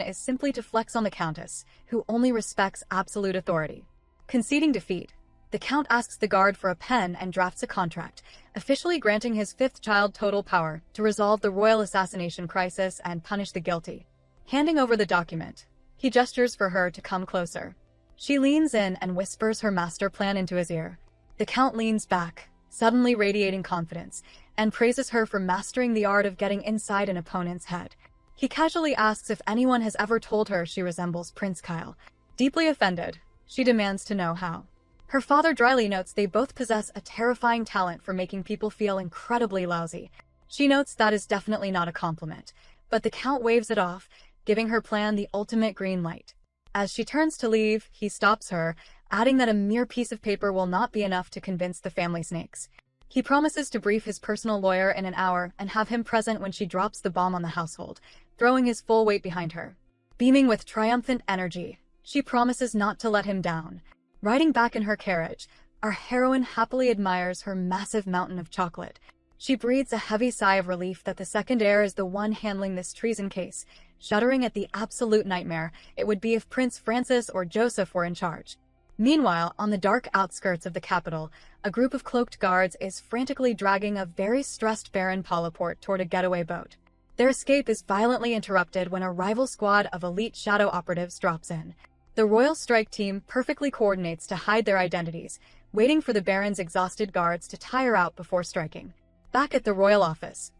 is simply to flex on the Countess, who only respects absolute authority. Conceding defeat, the Count asks the guard for a pen and drafts a contract, officially granting his 5th child total power to resolve the royal assassination crisis and punish the guilty. Handing over the document, he gestures for her to come closer. She leans in and whispers her master plan into his ear. The Count leans back, suddenly radiating confidence, and praises her for mastering the art of getting inside an opponent's head. He casually asks if anyone has ever told her she resembles Prince Kyle. Deeply offended, she demands to know how. Her father dryly notes they both possess a terrifying talent for making people feel incredibly lousy. She notes that is definitely not a compliment, but the Count waves it off, giving her plan the ultimate green light. As she turns to leave, he stops her, adding that a mere piece of paper will not be enough to convince the family snakes. He promises to brief his personal lawyer in an hour and have him present when she drops the bomb on the household, throwing his full weight behind her. Beaming with triumphant energy, she promises not to let him down. Riding back in her carriage, our heroine happily admires her massive mountain of chocolate. She breathes a heavy sigh of relief that the second heir is the one handling this treason case, shuddering at the absolute nightmare it would be if Prince Francis or Joseph were in charge. Meanwhile, on the dark outskirts of the capital, a group of cloaked guards is frantically dragging a very stressed Baron Poliport toward a getaway boat. Their escape is violently interrupted when a rival squad of elite shadow operatives drops in. The Royal Strike Team perfectly coordinates to hide their identities, waiting for the Baron's exhausted guards to tire out before striking. Back at the royal office,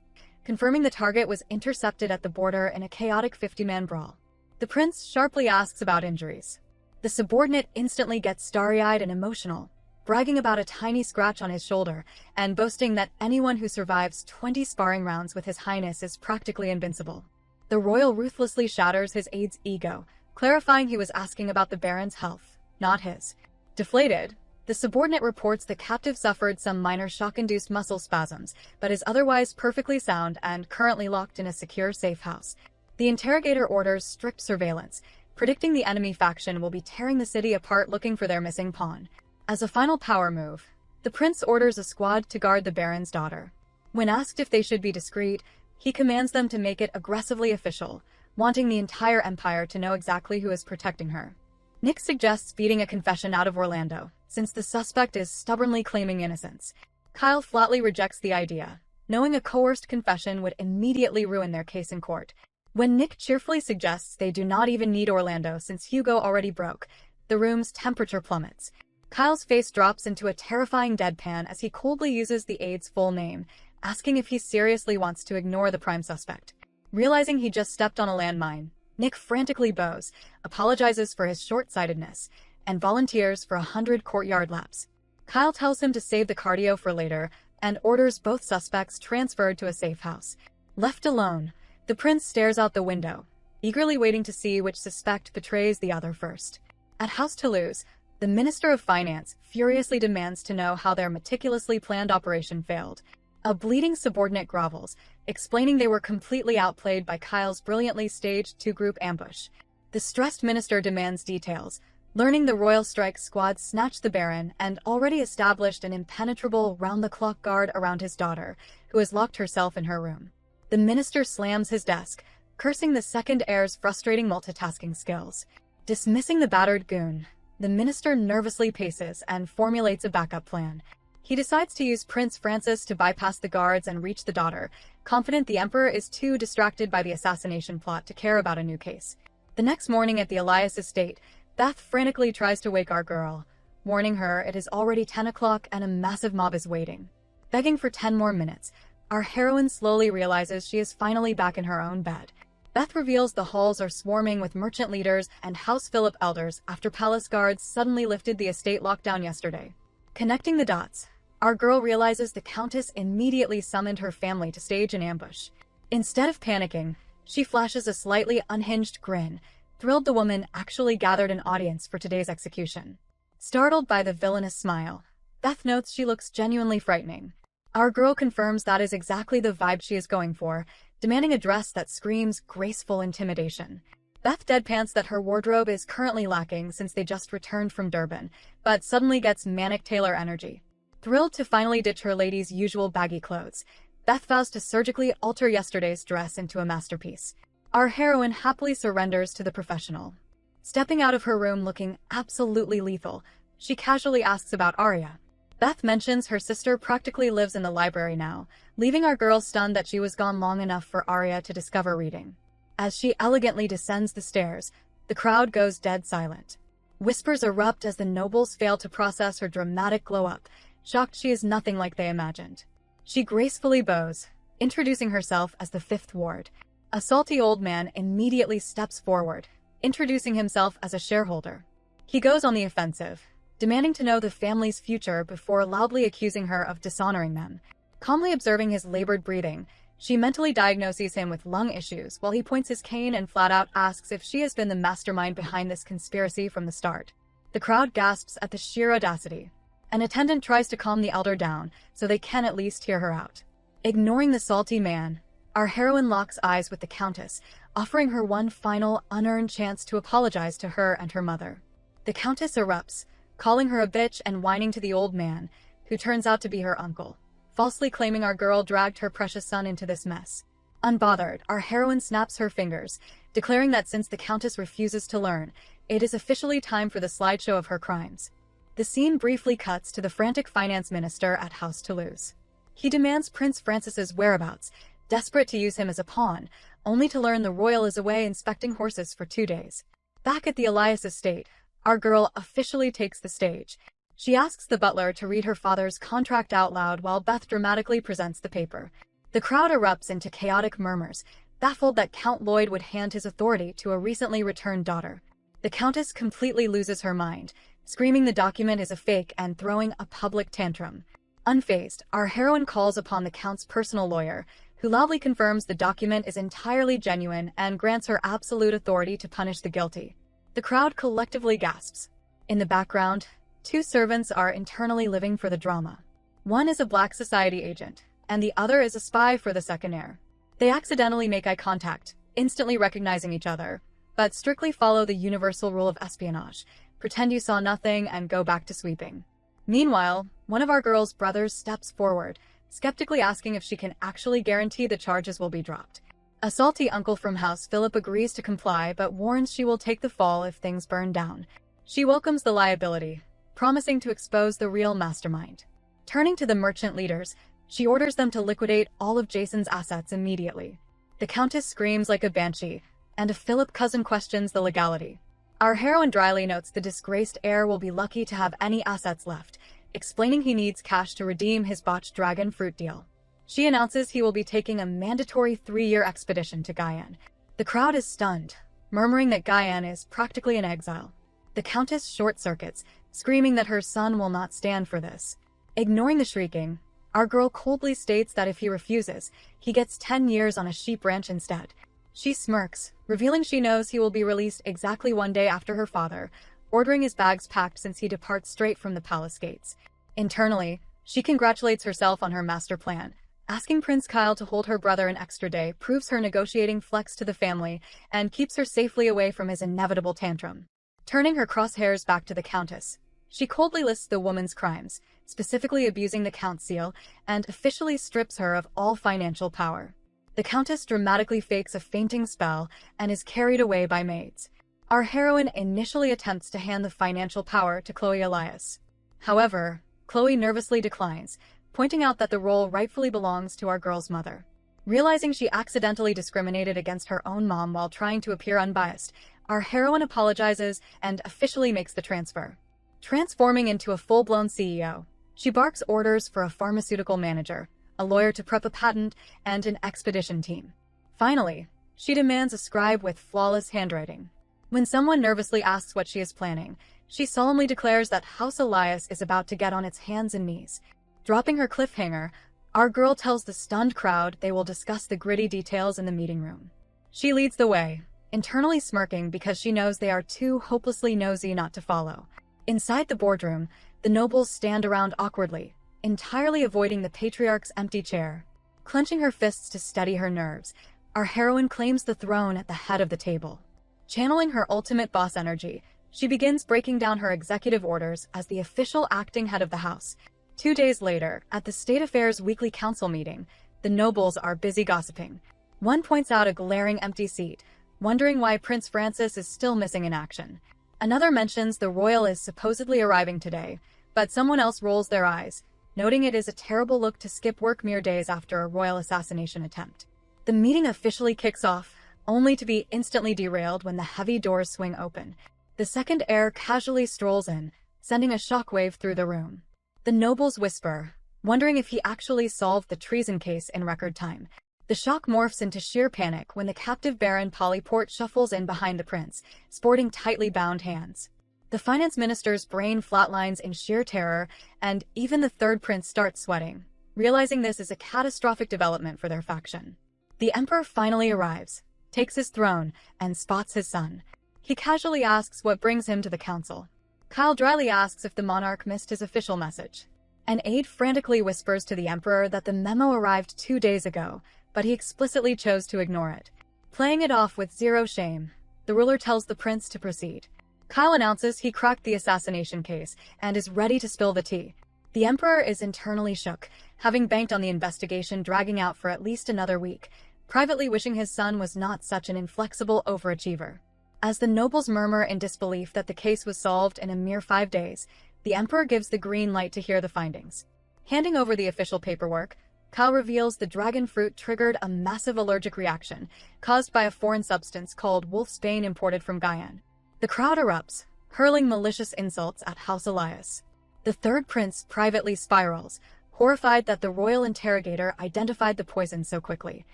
confirming the target was intercepted at the border in a chaotic 50-man brawl. The prince sharply asks about injuries. The subordinate instantly gets starry-eyed and emotional, bragging about a tiny scratch on his shoulder and boasting that anyone who survives 20 sparring rounds with His Highness is practically invincible. The royal ruthlessly shatters his aide's ego, clarifying he was asking about the Baron's health, not his. Deflated, the subordinate reports the captive suffered some minor shock-induced muscle spasms, but is otherwise perfectly sound and currently locked in a secure safe house. The interrogator orders strict surveillance, predicting the enemy faction will be tearing the city apart looking for their missing pawn. As a final power move, the prince orders a squad to guard the Baron's daughter. When asked if they should be discreet, he commands them to make it aggressively official, wanting the entire empire to know exactly who is protecting her. Nick suggests beating a confession out of Orlando, since the suspect is stubbornly claiming innocence. Kyle flatly rejects the idea, knowing a coerced confession would immediately ruin their case in court. When Nick cheerfully suggests they do not even need Orlando since Hugo already broke, the room's temperature plummets. Kyle's face drops into a terrifying deadpan as he coldly uses the aide's full name, asking if he seriously wants to ignore the prime suspect. Realizing he just stepped on a landmine, Nick frantically bows, apologizes for his short-sightedness, and volunteers for 100 courtyard laps. Kyle tells him to save the cardio for later and orders both suspects transferred to a safe house. Left alone, the prince stares out the window, eagerly waiting to see which suspect betrays the other first. At House Toulouse, the Minister of Finance furiously demands to know how their meticulously planned operation failed. A bleeding subordinate grovels, explaining they were completely outplayed by Kyle's brilliantly staged two-group ambush. The stressed minister demands details, learning the Royal Strike Squad snatched the Baron and already established an impenetrable round-the-clock guard around his daughter, who has locked herself in her room. The minister slams his desk, cursing the second heir's frustrating multitasking skills. Dismissing the battered goon, the minister nervously paces and formulates a backup plan. He decides to use Prince Francis to bypass the guards and reach the daughter, confident the Emperor is too distracted by the assassination plot to care about a new case. The next morning at the Elios estate, Beth frantically tries to wake our girl, warning her it is already 10 o'clock and a massive mob is waiting. Begging for 10 more minutes, our heroine slowly realizes she is finally back in her own bed. Beth reveals the halls are swarming with merchant leaders and House Philip elders after palace guards suddenly lifted the estate lockdown yesterday. Connecting the dots, our girl realizes the Countess immediately summoned her family to stage an ambush. Instead of panicking, she flashes a slightly unhinged grin, thrilled the woman actually gathered an audience for today's execution. Startled by the villainous smile, Beth notes she looks genuinely frightening. Our girl confirms that is exactly the vibe she is going for, demanding a dress that screams graceful intimidation. Beth deadpans that her wardrobe is currently lacking since they just returned from Durban, but suddenly gets manic Taylor energy. Thrilled to finally ditch her lady's usual baggy clothes, Beth vows to surgically alter yesterday's dress into a masterpiece. Our heroine happily surrenders to the professional. Stepping out of her room looking absolutely lethal, she casually asks about Arya. Beth mentions her sister practically lives in the library now, leaving our girl stunned that she was gone long enough for Arya to discover reading. As she elegantly descends the stairs, the crowd goes dead silent. Whispers erupt as the nobles fail to process her dramatic glow-up, shocked she is nothing like they imagined. She gracefully bows, introducing herself as the Fifth Ward. A salty old man immediately steps forward, introducing himself as a shareholder. He goes on the offensive, demanding to know the family's future before loudly accusing her of dishonoring them. Calmly observing his labored breathing, she mentally diagnoses him with lung issues while he points his cane and flat out asks if she has been the mastermind behind this conspiracy from the start. The crowd gasps at the sheer audacity. An attendant tries to calm the elder down so they can at least hear her out. Ignoring the salty man, our heroine locks eyes with the Countess, offering her one final, unearned chance to apologize to her and her mother. The Countess erupts, calling her a bitch and whining to the old man, who turns out to be her uncle, falsely claiming our girl dragged her precious son into this mess. Unbothered, our heroine snaps her fingers, declaring that since the Countess refuses to learn, it is officially time for the slideshow of her crimes. The scene briefly cuts to the frantic finance minister at House Toulouse. He demands Prince Francis's whereabouts, desperate to use him as a pawn, only to learn the royal is away inspecting horses for 2 days. Back at the Elios estate, our girl officially takes the stage. She asks the butler to read her father's contract out loud while Beth dramatically presents the paper. The crowd erupts into chaotic murmurs, baffled that Count Lloyd would hand his authority to a recently returned daughter. The Countess completely loses her mind, screaming the document is a fake and throwing a public tantrum. Unfazed, our heroine calls upon the Count's personal lawyer, who loudly confirms the document is entirely genuine and grants her absolute authority to punish the guilty. The crowd collectively gasps. In the background, 2 servants are internally living for the drama. One is a black society agent, and the other is a spy for the second heir. They accidentally make eye contact, instantly recognizing each other, but strictly follow the universal rule of espionage: pretend you saw nothing and go back to sweeping. Meanwhile, one of our girl's brothers steps forward, skeptically asking if she can actually guarantee the charges will be dropped. A salty uncle from House Philip agrees to comply but warns she will take the fall if things burn down. She welcomes the liability, promising to expose the real mastermind. Turning to the merchant leaders, she orders them to liquidate all of Jason's assets immediately. The Countess screams like a banshee, and a Philip cousin questions the legality. Our heroine dryly notes the disgraced heir will be lucky to have any assets left, explaining he needs cash to redeem his botched dragon fruit deal. She announces he will be taking a mandatory 3-year expedition to Guyane. The crowd is stunned, murmuring that Guyane is practically in exile. The Countess short-circuits, screaming that her son will not stand for this. Ignoring the shrieking, our girl coldly states that if he refuses, he gets 10 years on a sheep ranch instead. She smirks, revealing she knows he will be released exactly 1 day after her father, ordering his bags packed since he departs straight from the palace gates. Internally, she congratulates herself on her master plan, Asking Prince Kyle to hold her brother an extra day proves her negotiating flex to the family and keeps her safely away from his inevitable tantrum. Turning her crosshairs back to the Countess, she coldly lists the woman's crimes, specifically abusing the Count's seal, and officially strips her of all financial power. The Countess dramatically fakes a fainting spell and is carried away by maids. Our heroine initially attempts to hand the financial power to Tara Elios. However, Chloe nervously declines, pointing out that the role rightfully belongs to our girl's mother. Realizing she accidentally discriminated against her own mom while trying to appear unbiased, our heroine apologizes and officially makes the transfer. Transforming into a full-blown CEO, she barks orders for a pharmaceutical manager, a lawyer to prep a patent, and an expedition team. Finally, she demands a scribe with flawless handwriting. When someone nervously asks what she is planning, she solemnly declares that House Elias is about to get on its hands and knees. Dropping her cliffhanger, our girl tells the stunned crowd they will discuss the gritty details in the meeting room. She leads the way, internally smirking because she knows they are too hopelessly nosy not to follow. Inside the boardroom, the nobles stand around awkwardly, entirely avoiding the patriarch's empty chair. Clenching her fists to steady her nerves, our heroine claims the throne at the head of the table. Channeling her ultimate boss energy, she begins breaking down her executive orders as the official acting head of the house. 2 days later, at the State Affairs Weekly Council meeting, the nobles are busy gossiping. One points out a glaring empty seat, wondering why Prince Francis is still missing in action. Another mentions the royal is supposedly arriving today, but someone else rolls their eyes, noting it is a terrible look to skip work mere days after a royal assassination attempt. The meeting officially kicks off, only to be instantly derailed when the heavy doors swing open. The second heir casually strolls in, sending a shockwave through the room. The nobles whisper, wondering if he actually solved the treason case in record time. The shock morphs into sheer panic when the captive Baron Polyport shuffles in behind the prince, sporting tightly bound hands. The finance minister's brain flatlines in sheer terror, and even the third prince starts sweating, realizing this is a catastrophic development for their faction. The emperor finally arrives, takes his throne, and spots his son. He casually asks what brings him to the council. Kyle dryly asks if the monarch missed his official message. An aide frantically whispers to the emperor that the memo arrived 2 days ago, but he explicitly chose to ignore it. Playing it off with zero shame, the ruler tells the prince to proceed. Kyle announces he cracked the assassination case and is ready to spill the tea. The emperor is internally shook, having banked on the investigation dragging out for at least another week, privately wishing his son was not such an inflexible overachiever. As the nobles murmur in disbelief that the case was solved in a mere 5 days, the emperor gives the green light to hear the findings. Handing over the official paperwork, Kyle reveals the dragon fruit triggered a massive allergic reaction caused by a foreign substance called wolfsbane imported from Guyana. The crowd erupts, hurling malicious insults at House Elias. The third prince privately spirals, horrified that the royal interrogator identified the poison so quickly.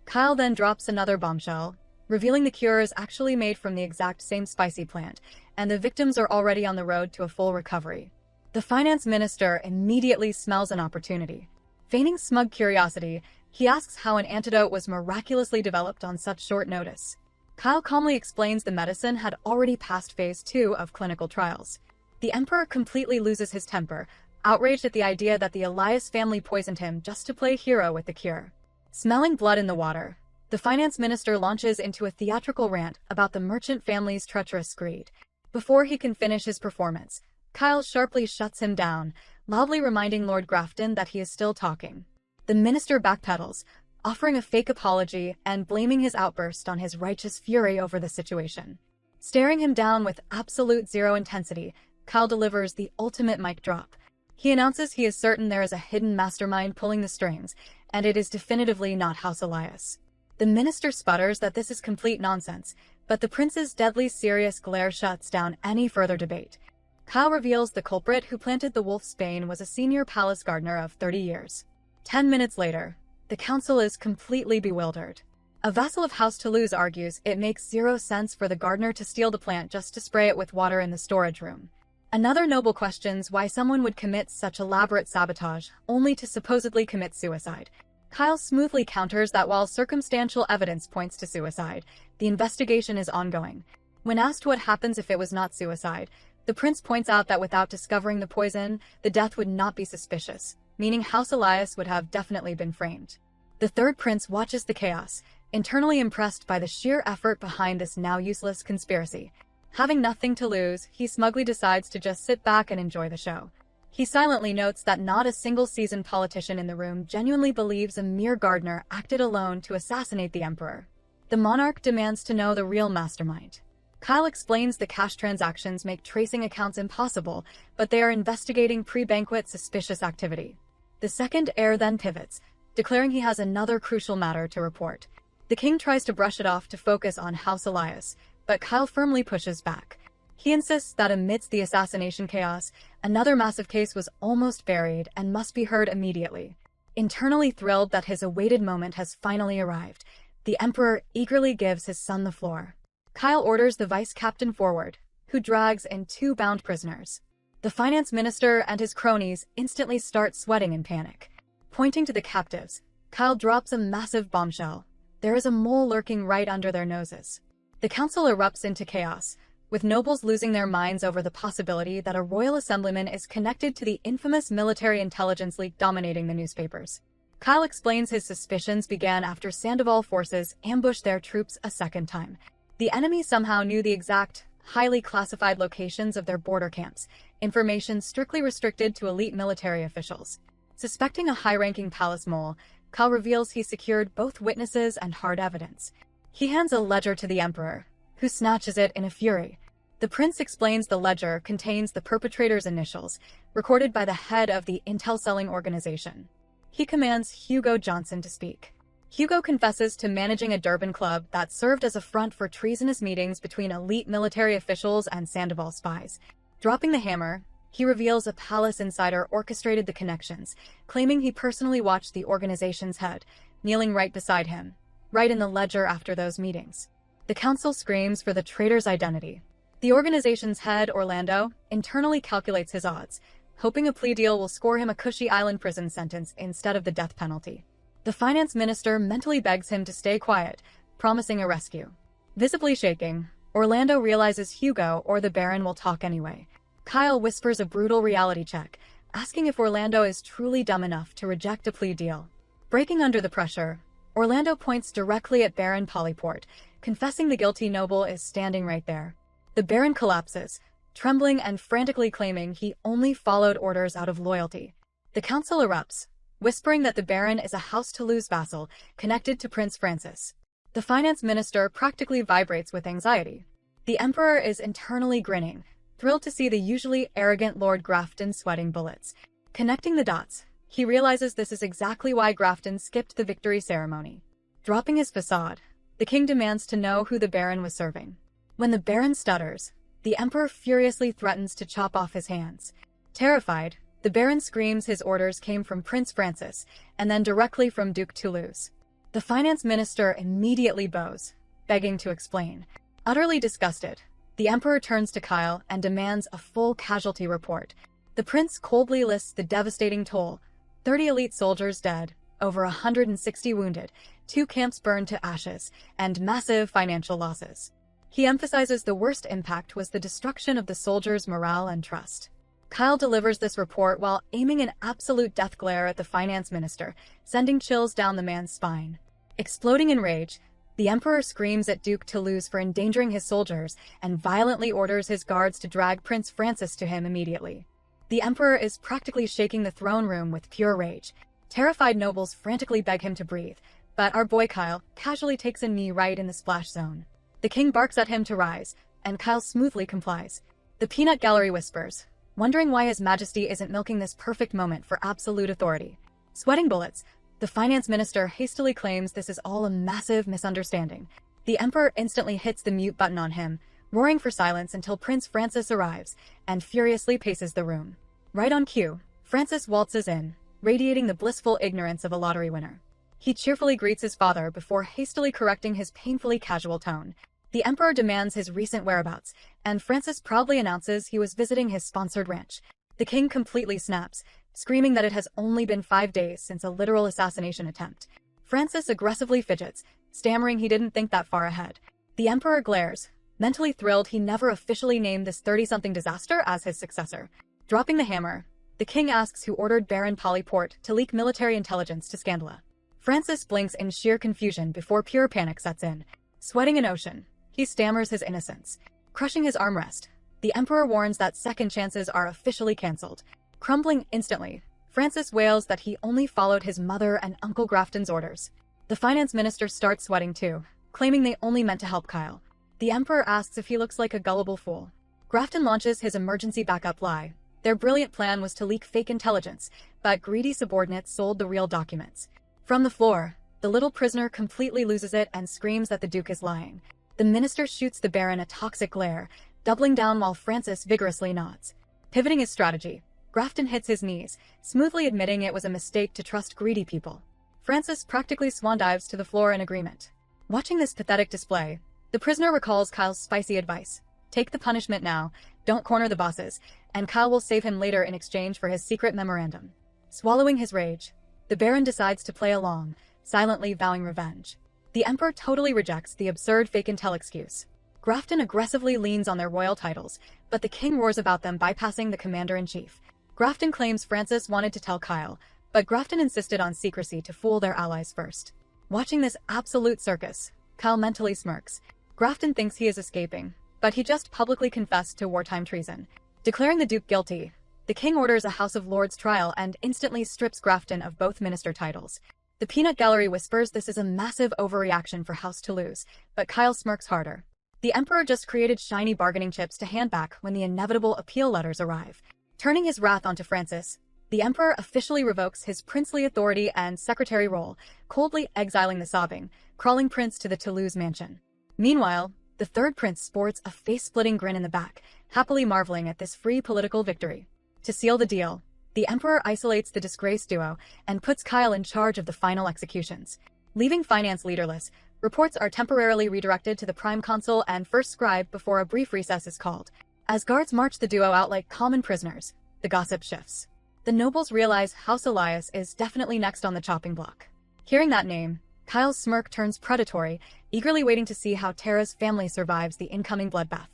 Kyle then drops another bombshell, revealing the cure is actually made from the exact same spicy plant, and the victims are already on the road to a full recovery. The finance minister immediately smells an opportunity. Feigning smug curiosity, he asks how an antidote was miraculously developed on such short notice. Kyle calmly explains the medicine had already passed phase 2 of clinical trials. The emperor completely loses his temper, outraged at the idea that the Elias family poisoned him just to play hero with the cure. Smelling blood in the water, the finance minister launches into a theatrical rant about the merchant family's treacherous greed. Before he can finish his performance, Kyle sharply shuts him down, loudly reminding Lord Grafton that he is still talking. The minister backpedals, offering a fake apology and blaming his outburst on his righteous fury over the situation. Staring him down with absolute zero intensity, Kyle delivers the ultimate mic drop. He announces he is certain there is a hidden mastermind pulling the strings, and it is definitively not House Elias. The minister sputters that this is complete nonsense, but the prince's deadly serious glare shuts down any further debate. Kyle reveals the culprit who planted the wolfsbane was a senior palace gardener of 30 years. 10 minutes later, the council is completely bewildered. A vassal of House Toulouse argues it makes zero sense for the gardener to steal the plant just to spray it with water in the storage room. Another noble questions why someone would commit such elaborate sabotage only to supposedly commit suicide. Kyle smoothly counters that while circumstantial evidence points to suicide, the investigation is ongoing. When asked what happens if it was not suicide, the prince points out that without discovering the poison, the death would not be suspicious. meaning House Elias would have definitely been framed. The third prince watches the chaos, internally impressed by the sheer effort behind this now useless conspiracy. Having nothing to lose, he smugly decides to just sit back and enjoy the show. He silently notes that not a single seasoned politician in the room genuinely believes a mere gardener acted alone to assassinate the emperor. The monarch demands to know the real mastermind. Kyle explains the cash transactions make tracing accounts impossible, but they are investigating pre-banquet suspicious activity. The second heir then pivots, declaring he has another crucial matter to report. The king tries to brush it off to focus on House Elias, but Kyle firmly pushes back. He insists that amidst the assassination chaos, another massive case was almost buried and must be heard immediately. Internally thrilled that his awaited moment has finally arrived, the emperor eagerly gives his son the floor. Kyle orders the vice captain forward, who drags in 2 bound prisoners. The finance minister and his cronies instantly start sweating in panic. Pointing to the captives, Kyle drops a massive bombshell. There is a mole lurking right under their noses. The council erupts into chaos, with nobles losing their minds over the possibility that a royal assemblyman is connected to the infamous military intelligence leak dominating the newspapers. Kyle explains his suspicions began after Sandoval forces ambushed their troops a second time. The enemy somehow knew the exact, highly classified locations of their border camps, information strictly restricted to elite military officials. Suspecting a high-ranking palace mole, Kyle reveals he secured both witnesses and hard evidence. He hands a ledger to the emperor, who snatches it in a fury. The prince explains the ledger contains the perpetrator's initials, recorded by the head of the intel-selling organization. He commands Hugo Johnson to speak. Hugo confesses to managing a Durban club that served as a front for treasonous meetings between elite military officials and Sandoval spies. Dropping the hammer, he reveals a palace insider orchestrated the connections, claiming he personally watched the organization's head, kneeling right beside him, right in the ledger after those meetings. The council screams for the traitor's identity. The organization's head, Orlando, internally calculates his odds, hoping a plea deal will score him a cushy island prison sentence instead of the death penalty. The finance minister mentally begs him to stay quiet, promising a rescue. Visibly shaking, Orlando realizes Hugo or the Baron will talk anyway. Kyle whispers a brutal reality check, asking if Orlando is truly dumb enough to reject a plea deal. Breaking under the pressure, Orlando points directly at Baron Polyport, confessing the guilty noble is standing right there. The Baron collapses, trembling and frantically claiming he only followed orders out of loyalty. The council erupts, whispering that the Baron is a House Toulouse vassal connected to Prince Francis. The finance minister practically vibrates with anxiety. The emperor is internally grinning, thrilled to see the usually arrogant Lord Grafton sweating bullets. Connecting the dots, he realizes this is exactly why Grafton skipped the victory ceremony. Dropping his facade, the king demands to know who the Baron was serving. When the Baron stutters, the emperor furiously threatens to chop off his hands. Terrified, the Baron screams his orders came from Prince Francis, and then directly from Duke Toulouse. The finance minister immediately bows, begging to explain. Utterly disgusted, the emperor turns to Kyle and demands a full casualty report. The prince coldly lists the devastating toll: 30 elite soldiers dead, over 160 wounded, 2 camps burned to ashes, and massive financial losses. He emphasizes the worst impact was the destruction of the soldiers' morale and trust. Kyle delivers this report while aiming an absolute death glare at the finance minister, sending chills down the man's spine. Exploding in rage, the emperor screams at Duke Toulouse for endangering his soldiers and violently orders his guards to drag Prince Francis to him immediately. The emperor is practically shaking the throne room with pure rage. Terrified nobles frantically beg him to breathe, but our boy Kyle casually takes a knee right in the splash zone. The king barks at him to rise, and Kyle smoothly complies. The peanut gallery whispers, wondering why His Majesty isn't milking this perfect moment for absolute authority. Sweating bullets, the finance minister hastily claims this is all a massive misunderstanding. The emperor instantly hits the mute button on him, roaring for silence until Prince Francis arrives, and furiously paces the room. Right on cue, Francis waltzes in, radiating the blissful ignorance of a lottery winner. He cheerfully greets his father before hastily correcting his painfully casual tone. The emperor demands his recent whereabouts, and Francis proudly announces he was visiting his sponsored ranch. The king completely snaps, screaming that it has only been 5 days since a literal assassination attempt. Francis aggressively fidgets, stammering he didn't think that far ahead. The emperor glares, mentally thrilled he never officially named this 30-something disaster as his successor. Dropping the hammer, The king asks who ordered Baron Polyport to leak military intelligence to Scandala. Francis blinks in sheer confusion before pure panic sets in. Sweating an ocean, he stammers his innocence, crushing his armrest. The Emperor warns that second chances are officially cancelled. Crumbling instantly, Francis wails that he only followed his mother and Uncle Grafton's orders. The finance minister starts sweating too, claiming they only meant to help Kyle. The Emperor asks if he looks like a gullible fool. Grafton launches his emergency backup lie. Their brilliant plan was to leak fake intelligence, but greedy subordinates sold the real documents. From the floor, the little prisoner completely loses it and screams that the Duke is lying. The minister shoots the Baron a toxic glare, doubling down while Francis vigorously nods. Pivoting his strategy, Grafton hits his knees, smoothly admitting it was a mistake to trust greedy people. Francis practically swan dives to the floor in agreement. Watching this pathetic display, the prisoner recalls Kyle's spicy advice. Take the punishment now, don't corner the bosses, and Kyle will save him later in exchange for his secret memorandum. Swallowing his rage, the Baron decides to play along, silently vowing revenge. The Emperor totally rejects the absurd fake intel excuse. Grafton aggressively leans on their royal titles, but the king roars about them bypassing the commander-in-chief. Grafton claims Francis wanted to tell Kyle, but Grafton insisted on secrecy to fool their allies first. Watching this absolute circus, Kyle mentally smirks. Grafton thinks he is escaping, but he just publicly confessed to wartime treason. Declaring the Duke guilty, the king orders a House of Lords trial and instantly strips Grafton of both minister titles. The peanut gallery whispers this is a massive overreaction for House to lose, but Kyle smirks harder. The Emperor just created shiny bargaining chips to hand back when the inevitable appeal letters arrive. Turning his wrath onto Francis, the Emperor officially revokes his princely authority and secretary role, coldly exiling the sobbing, crawling prince to the Toulouse mansion. Meanwhile, the third prince sports a face-splitting grin in the back, happily marveling at this free political victory. To seal the deal, the Emperor isolates the disgraced duo and puts Kyle in charge of the final executions. Leaving finance leaderless, reports are temporarily redirected to the prime consul and first scribe before a brief recess is called. As guards march the duo out like common prisoners, the gossip shifts. The nobles realize House Elios is definitely next on the chopping block. Hearing that name, Kyle's smirk turns predatory, eagerly waiting to see how Tara's family survives the incoming bloodbath.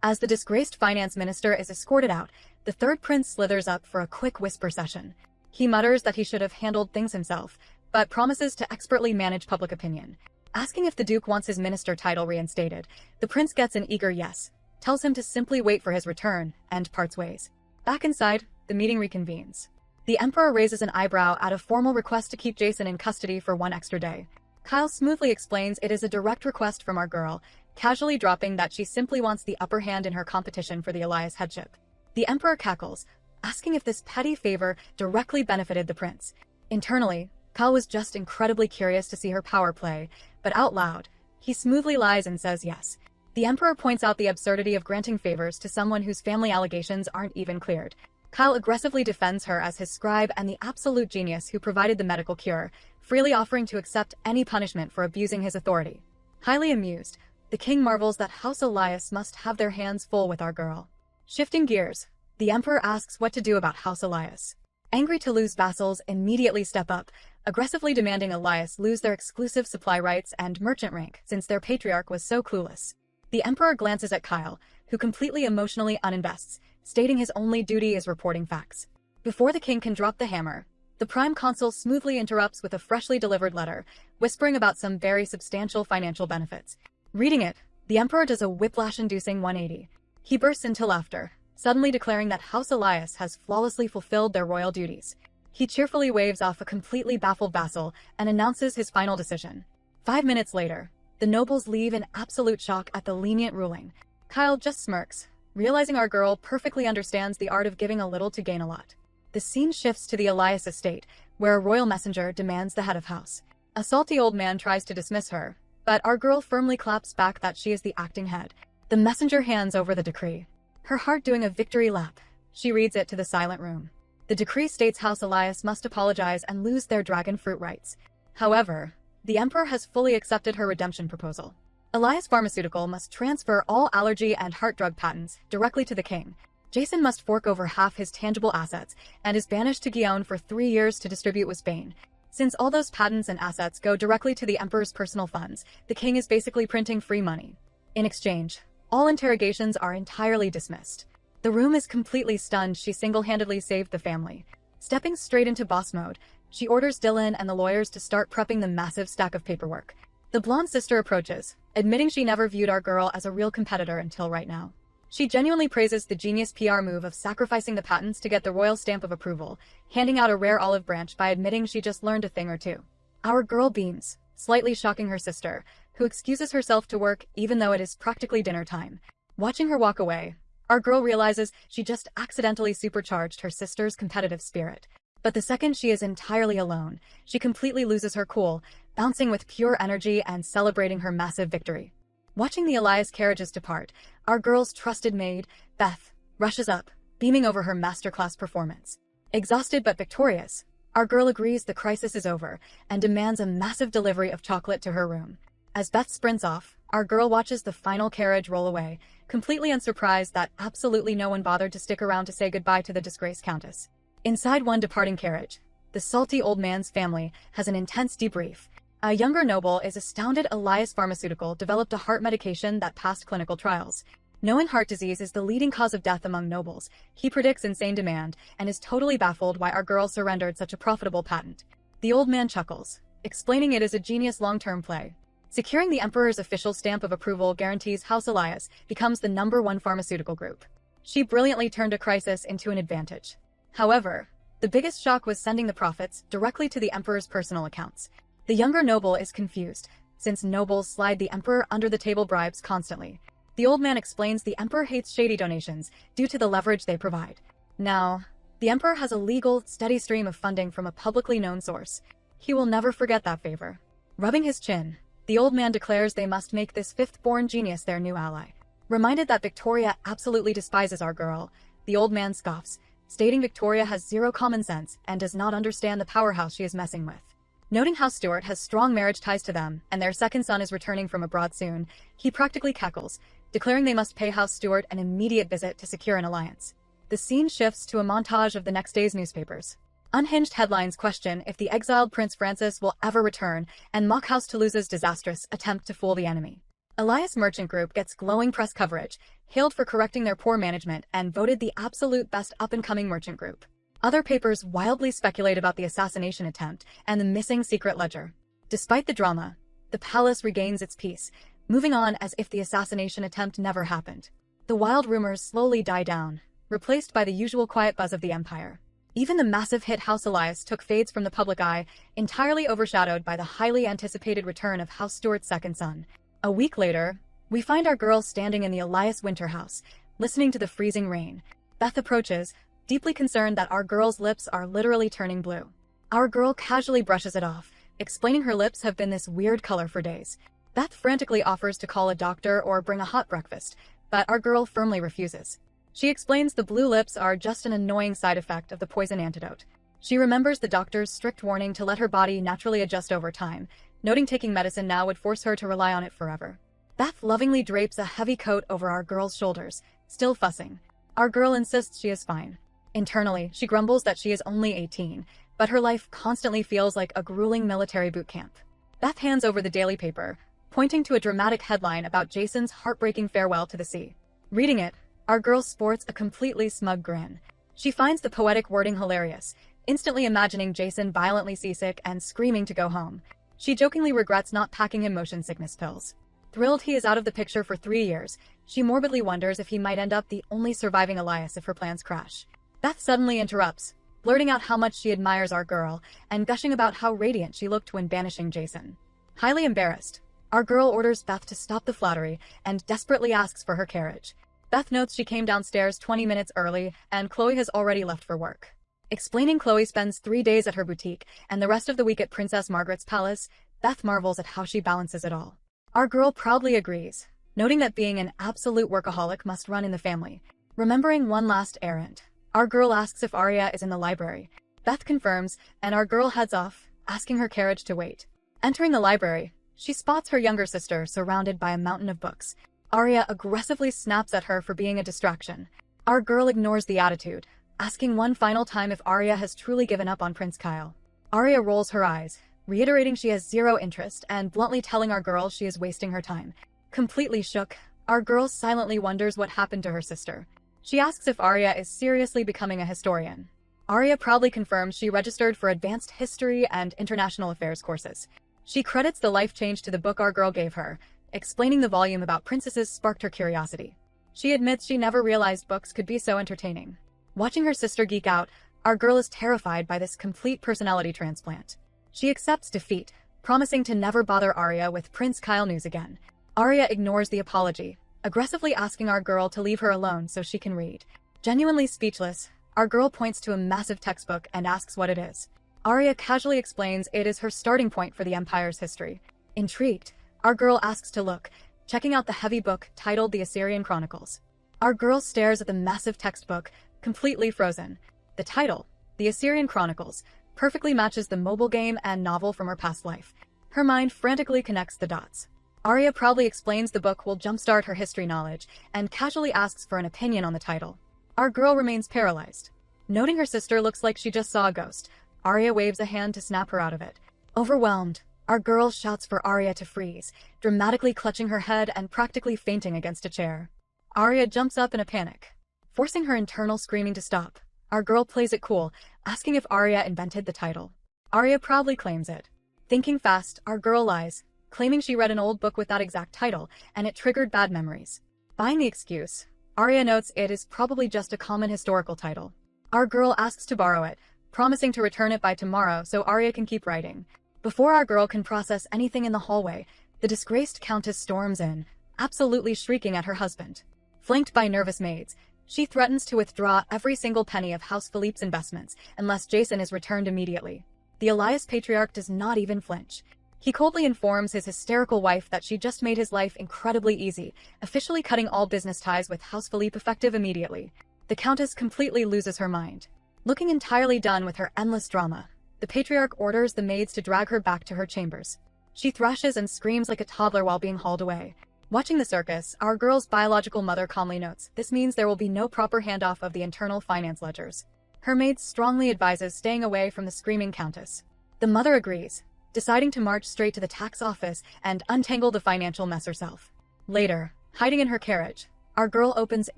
As the disgraced finance minister is escorted out, the third prince slithers up for a quick whisper session. He mutters that he should have handled things himself, but promises to expertly manage public opinion. Asking if the Duke wants his minister title reinstated, the prince gets an eager yes, tells him to simply wait for his return, and parts ways. Back inside, the meeting reconvenes. The Emperor raises an eyebrow at a formal request to keep Jason in custody for one extra day. Kyle smoothly explains it is a direct request from our girl, casually dropping that she simply wants the upper hand in her competition for the Elias headship. The Emperor cackles, asking if this petty favor directly benefited the prince. Internally, Kyle was just incredibly curious to see her power play, but out loud, he smoothly lies and says yes. The Emperor points out the absurdity of granting favors to someone whose family allegations aren't even cleared. Kyle aggressively defends her as his scribe and the absolute genius who provided the medical cure, freely offering to accept any punishment for abusing his authority. Highly amused, the king marvels that House Elias must have their hands full with our girl. Shifting gears, the Emperor asks what to do about House Elias. Angry Toulouse vassals immediately step up, aggressively demanding Elias lose their exclusive supply rights and merchant rank since their patriarch was so clueless. The Emperor glances at Kyle, who completely emotionally uninvests, stating his only duty is reporting facts. Before the king can drop the hammer, the prime consul smoothly interrupts with a freshly delivered letter, whispering about some very substantial financial benefits. Reading it, the Emperor does a whiplash-inducing 180. He bursts into laughter, suddenly declaring that House Elias has flawlessly fulfilled their royal duties. He cheerfully waves off a completely baffled vassal and announces his final decision. 5 minutes later, the nobles leave in absolute shock at the lenient ruling. Kyle just smirks, realizing our girl perfectly understands the art of giving a little to gain a lot. The scene shifts to the Elias estate, where a royal messenger demands the head of house. A salty old man tries to dismiss her, but our girl firmly claps back that she is the acting head. The messenger hands over the decree. Her heart doing a victory lap, she reads it to the silent room. The decree states House Elias must apologize and lose their dragon fruit rights. However, the Emperor has fully accepted her redemption proposal. Elias Pharmaceutical must transfer all allergy and heart drug patents directly to the king. Jason must fork over half his tangible assets and is banished to Guyane for 3 years to distribute with Spain. Since all those patents and assets go directly to the Emperor's personal funds, the king is basically printing free money. In exchange, all interrogations are entirely dismissed. The room is completely stunned. She single-handedly saved the family. Stepping straight into boss mode, she orders Dylan and the lawyers to start prepping the massive stack of paperwork. The blonde sister approaches, admitting she never viewed our girl as a real competitor until right now. She genuinely praises the genius PR move of sacrificing the patents to get the royal stamp of approval, handing out a rare olive branch by admitting she just learned a thing or two. Our girl beams, slightly shocking her sister, who excuses herself to work even though it is practically dinner time. Watching her walk away, our girl realizes she just accidentally supercharged her sister's competitive spirit. But the second she is entirely alone, she completely loses her cool, bouncing with pure energy and celebrating her massive victory. Watching the Elias carriages depart, our girl's trusted maid, Beth, rushes up, beaming over her masterclass performance. Exhausted but victorious, our girl agrees the crisis is over and demands a massive delivery of chocolate to her room. As Beth sprints off, our girl watches the final carriage roll away, completely unsurprised that absolutely no one bothered to stick around to say goodbye to the disgraced countess. Inside one departing carriage, the salty old man's family has an intense debrief. A younger noble is astounded Elias Pharmaceutical developed a heart medication that passed clinical trials. Knowing heart disease is the leading cause of death among nobles, he predicts insane demand and is totally baffled why our girl surrendered such a profitable patent. The old man chuckles, explaining it is a genius long-term play. Securing the Emperor's official stamp of approval guarantees House Elias becomes the #1 pharmaceutical group. She brilliantly turned a crisis into an advantage. However, the biggest shock was sending the profits directly to the Emperor's personal accounts. The younger noble is confused, since nobles slide the Emperor under-the-table bribes constantly. The old man explains the Emperor hates shady donations due to the leverage they provide. Now, the Emperor has a legal, steady stream of funding from a publicly known source. He will never forget that favor. Rubbing his chin, the old man declares they must make this fifth-born genius their new ally. Reminded that Victoria absolutely despises our girl, the old man scoffs, stating Victoria has zero common sense and does not understand the powerhouse she is messing with. Noting how Stuart has strong marriage ties to them and their second son is returning from abroad soon, he practically cackles, declaring they must pay House Stuart an immediate visit to secure an alliance. The scene shifts to a montage of the next day's newspapers. Unhinged headlines question if the exiled Prince Francis will ever return and mock House Toulouse's disastrous attempt to fool the enemy. Elias Merchant Group gets glowing press coverage, hailed for correcting their poor management and voted the absolute best up-and-coming merchant group. Other papers wildly speculate about the assassination attempt and the missing secret ledger. Despite the drama, the palace regains its peace, moving on as if the assassination attempt never happened. The wild rumors slowly die down, replaced by the usual quiet buzz of the empire. Even the massive hit House Elias took fades from the public eye, entirely overshadowed by the highly anticipated return of House Stuart's second son. A week later, we find our girl standing in the Elias winter house, listening to the freezing rain. Beth approaches, deeply concerned that our girl's lips are literally turning blue. Our girl casually brushes it off, explaining her lips have been this weird color for days. Beth frantically offers to call a doctor or bring a hot breakfast, but our girl firmly refuses. She explains the blue lips are just an annoying side effect of the poison antidote. She remembers the doctor's strict warning to let her body naturally adjust over time, noting taking medicine now would force her to rely on it forever. Beth lovingly drapes a heavy coat over our girl's shoulders, still fussing. Our girl insists she is fine. Internally, she grumbles that she is only 18, but her life constantly feels like a grueling military boot camp. Beth hands over the daily paper, pointing to a dramatic headline about Jason's heartbreaking farewell to the sea. Reading it, our girl sports a completely smug grin. She finds the poetic wording hilarious, instantly imagining Jason violently seasick and screaming to go home. She jokingly regrets not packing him motion sickness pills. Thrilled he is out of the picture for 3 years, she morbidly wonders if he might end up the only surviving Elias if her plans crash. Beth suddenly interrupts, blurting out how much she admires our girl and gushing about how radiant she looked when banishing Jason. Highly embarrassed, our girl orders Beth to stop the flattery and desperately asks for her carriage. Beth notes she came downstairs 20 minutes early and Chloe has already left for work. Explaining Chloe spends 3 days at her boutique and the rest of the week at Princess Margaret's palace, Beth marvels at how she balances it all. Our girl proudly agrees, noting that being an absolute workaholic must run in the family. Remembering one last errand, our girl asks if Arya is in the library. Beth confirms, and our girl heads off, asking her carriage to wait. Entering the library, she spots her younger sister surrounded by a mountain of books. Arya aggressively snaps at her for being a distraction. Our girl ignores the attitude, asking one final time if Arya has truly given up on Prince Kyle. Arya rolls her eyes, reiterating she has zero interest and bluntly telling our girl she is wasting her time. Completely shook, our girl silently wonders what happened to her sister. She asks if Arya is seriously becoming a historian. Arya proudly confirms she registered for advanced history and international affairs courses. She credits the life change to the book our girl gave her, explaining the volume about princesses sparked her curiosity. She admits she never realized books could be so entertaining. Watching her sister geek out, our girl is terrified by this complete personality transplant. She accepts defeat, promising to never bother Arya with Prince Kyle news again. Arya ignores the apology, aggressively asking our girl to leave her alone so she can read. Genuinely speechless, our girl points to a massive textbook and asks what it is. Arya casually explains it is her starting point for the Empire's history. Intrigued, our girl asks to look, checking out the heavy book titled The Assyrian Chronicles. Our girl stares at the massive textbook, completely frozen. The title, The Assyrian Chronicles, perfectly matches the mobile game and novel from her past life. Her mind frantically connects the dots. Arya proudly explains the book will jumpstart her history knowledge and casually asks for an opinion on the title. Our girl remains paralyzed. Noting her sister looks like she just saw a ghost, Arya waves a hand to snap her out of it. Overwhelmed, our girl shouts for Arya to freeze, dramatically clutching her head and practically fainting against a chair. Arya jumps up in a panic, forcing her internal screaming to stop. Our girl plays it cool, asking if Arya invented the title. Arya proudly claims it. Thinking fast, our girl lies, claiming she read an old book with that exact title, and it triggered bad memories. Buying the excuse, Arya notes it is probably just a common historical title. Our girl asks to borrow it, promising to return it by tomorrow so Arya can keep writing. Before our girl can process anything in the hallway, the disgraced countess storms in, absolutely shrieking at her husband. Flanked by nervous maids, she threatens to withdraw every single penny of House Philippe's investments unless Jason is returned immediately. The Elias patriarch does not even flinch. He coldly informs his hysterical wife that she just made his life incredibly easy, officially cutting all business ties with House Philippe effective immediately. The countess completely loses her mind. Looking entirely done with her endless drama, the patriarch orders the maids to drag her back to her chambers. She thrashes and screams like a toddler while being hauled away. Watching the circus, our girl's biological mother calmly notes, this means there will be no proper handoff of the internal finance ledgers. Her maid strongly advises staying away from the screaming countess. The mother agrees, deciding to march straight to the tax office and untangle the financial mess herself. Later, hiding in her carriage, our girl opens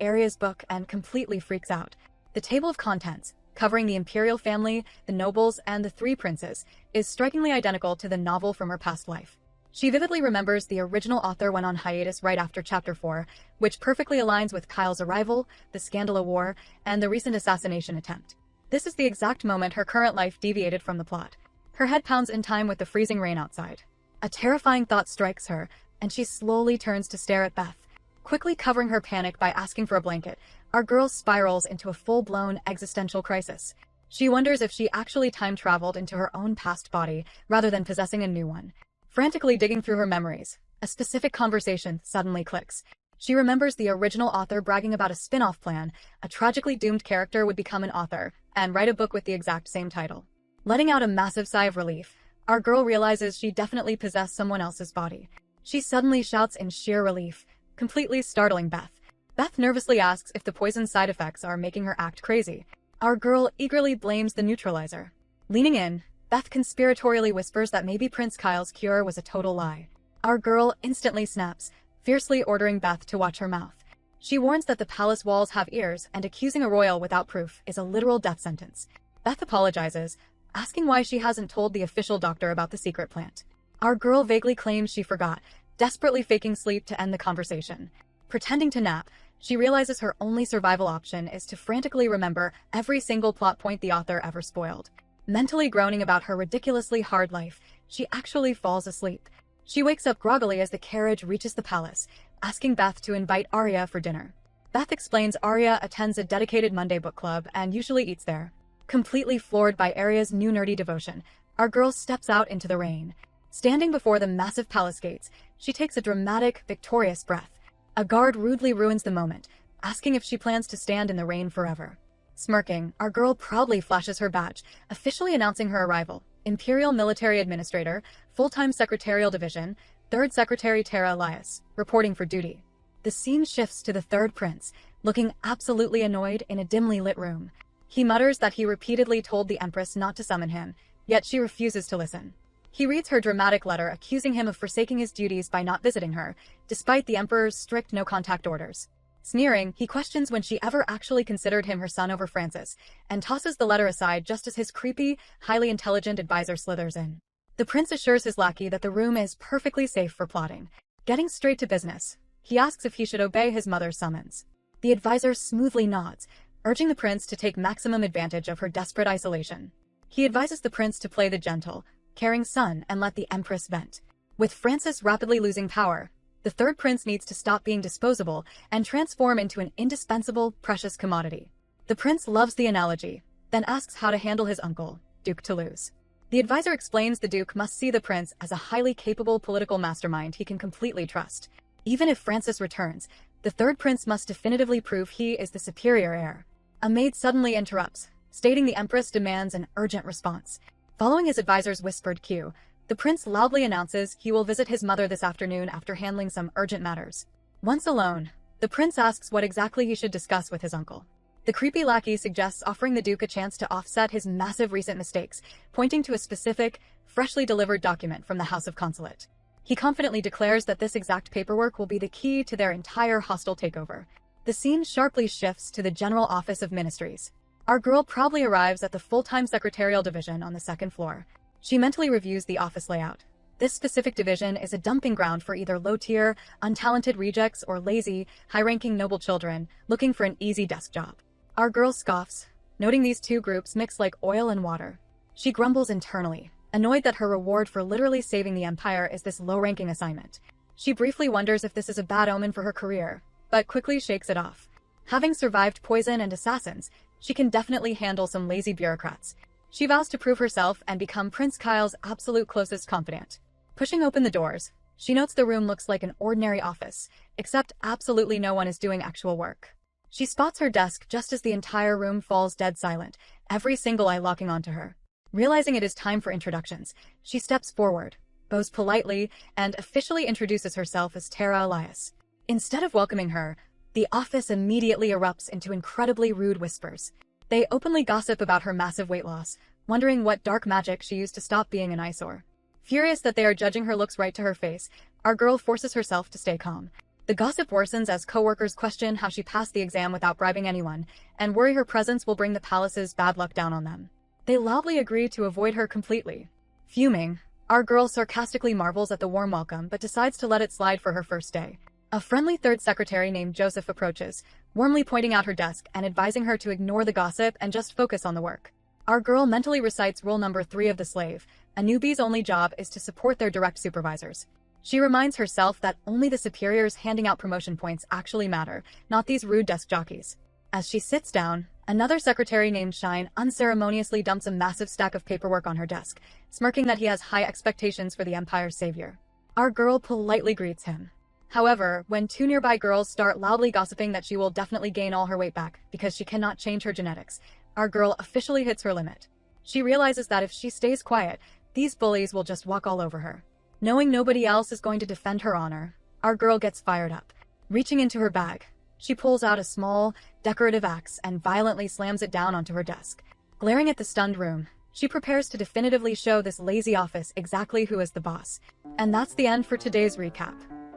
Arya's book and completely freaks out. The table of contents, covering the imperial family, the nobles, and the three princes, is strikingly identical to the novel from her past life. She vividly remembers the original author went on hiatus right after Chapter 4, which perfectly aligns with Kyle's arrival, the Scandala War, and the recent assassination attempt. This is the exact moment her current life deviated from the plot. Her head pounds in time with the freezing rain outside. A terrifying thought strikes her, and she slowly turns to stare at Beth. Quickly covering her panic by asking for a blanket, our girl spirals into a full-blown existential crisis. She wonders if she actually time-traveled into her own past body rather than possessing a new one. Frantically digging through her memories, a specific conversation suddenly clicks. She remembers the original author bragging about a spin-off plan. A tragically doomed character would become an author and write a book with the exact same title. Letting out a massive sigh of relief, our girl realizes she definitely possessed someone else's body. She suddenly shouts in sheer relief, completely startling Beth. Beth nervously asks if the poison's side effects are making her act crazy. Our girl eagerly blames the neutralizer. Leaning in, Beth conspiratorially whispers that maybe Prince Kyle's cure was a total lie. Our girl instantly snaps, fiercely ordering Beth to watch her mouth. She warns that the palace walls have ears, and accusing a royal without proof is a literal death sentence. Beth apologizes, asking why she hasn't told the official doctor about the secret plant. Our girl vaguely claims she forgot, desperately faking sleep to end the conversation. Pretending to nap, she realizes her only survival option is to frantically remember every single plot point the author ever spoiled. Mentally groaning about her ridiculously hard life, she actually falls asleep. She wakes up groggily as the carriage reaches the palace, asking Beth to invite Arya for dinner. Beth explains Arya attends a dedicated Monday book club and usually eats there. Completely floored by Arya's new nerdy devotion, our girl steps out into the rain. Standing before the massive palace gates, she takes a dramatic, victorious breath. A guard rudely ruins the moment, asking if she plans to stand in the rain forever. Smirking, our girl proudly flashes her badge, officially announcing her arrival. Imperial Military Administrator, Full-Time Secretarial Division, 3rd Secretary Tara Elios, reporting for duty. The scene shifts to the third prince, looking absolutely annoyed in a dimly lit room. He mutters that he repeatedly told the Empress not to summon him, yet she refuses to listen. He reads her dramatic letter accusing him of forsaking his duties by not visiting her, despite the Emperor's strict no-contact orders. Sneering, he questions when she ever actually considered him her son over Francis, and tosses the letter aside just as his creepy, highly intelligent advisor slithers in. The prince assures his lackey that the room is perfectly safe for plotting. Getting straight to business, he asks if he should obey his mother's summons. The advisor smoothly nods, urging the prince to take maximum advantage of her desperate isolation. He advises the prince to play the gentle, caring son and let the empress vent. With Francis rapidly losing power, the third prince needs to stop being disposable and transform into an indispensable, precious commodity. The prince loves the analogy, then asks how to handle his uncle, Duke Toulouse. The advisor explains the Duke must see the prince as a highly capable political mastermind he can completely trust. Even if Francis returns, the third prince must definitively prove he is the superior heir. A maid suddenly interrupts, stating the empress demands an urgent response. Following his advisor's whispered cue, the prince loudly announces he will visit his mother this afternoon after handling some urgent matters. Once alone, the prince asks what exactly he should discuss with his uncle. The creepy lackey suggests offering the Duke a chance to offset his massive recent mistakes, pointing to a specific, freshly delivered document from the House of Consulate. He confidently declares that this exact paperwork will be the key to their entire hostile takeover. The scene sharply shifts to the General Office of Ministries. Our girl proudly arrives at the full-time secretarial division on the second floor. She mentally reviews the office layout. This specific division is a dumping ground for either low-tier, untalented rejects or lazy, high-ranking noble children looking for an easy desk job. Our girl scoffs, noting these two groups mix like oil and water. She grumbles internally, annoyed that her reward for literally saving the empire is this low-ranking assignment. She briefly wonders if this is a bad omen for her career, but quickly shakes it off. Having survived poison and assassins, she can definitely handle some lazy bureaucrats. She vows to prove herself and become Prince Kyle's absolute closest confidant. Pushing open the doors, she notes the room looks like an ordinary office, except absolutely no one is doing actual work. She spots her desk just as the entire room falls dead silent, every single eye locking onto her. Realizing it is time for introductions, she steps forward, bows politely, and officially introduces herself as Tara Elios. Instead of welcoming her, the office immediately erupts into incredibly rude whispers. They openly gossip about her massive weight loss, wondering what dark magic she used to stop being an eyesore. Furious that they are judging her looks right to her face, our girl forces herself to stay calm. The gossip worsens as co-workers question how she passed the exam without bribing anyone, and worry her presence will bring the palace's bad luck down on them. They loudly agree to avoid her completely. Fuming, our girl sarcastically marvels at the warm welcome but decides to let it slide for her first day. A friendly third secretary named Joseph approaches, warmly pointing out her desk and advising her to ignore the gossip and just focus on the work. Our girl mentally recites rule number 3 of the slave: a newbie's only job is to support their direct supervisors. She reminds herself that only the superiors handing out promotion points actually matter, not these rude desk jockeys. As she sits down, another secretary named Shine unceremoniously dumps a massive stack of paperwork on her desk, smirking that he has high expectations for the Empire's savior. Our girl politely greets him. However, when two nearby girls start loudly gossiping that she will definitely gain all her weight back because she cannot change her genetics, our girl officially hits her limit. She realizes that if she stays quiet, these bullies will just walk all over her. Knowing nobody else is going to defend her honor, our girl gets fired up. Reaching into her bag, she pulls out a small, decorative axe and violently slams it down onto her desk. Glaring at the stunned room, she prepares to definitively show this lazy office exactly who is the boss. And that's the end for today's recap.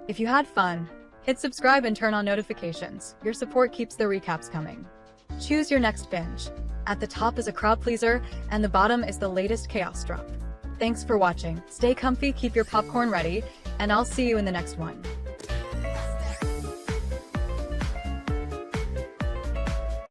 If you had fun, hit subscribe and turn on notifications. Your support keeps the recaps coming. Choose your next binge. At the top is a crowd pleaser, and the bottom is the latest chaos drop. Thanks for watching. Stay comfy, keep your popcorn ready, and I'll see you in the next one.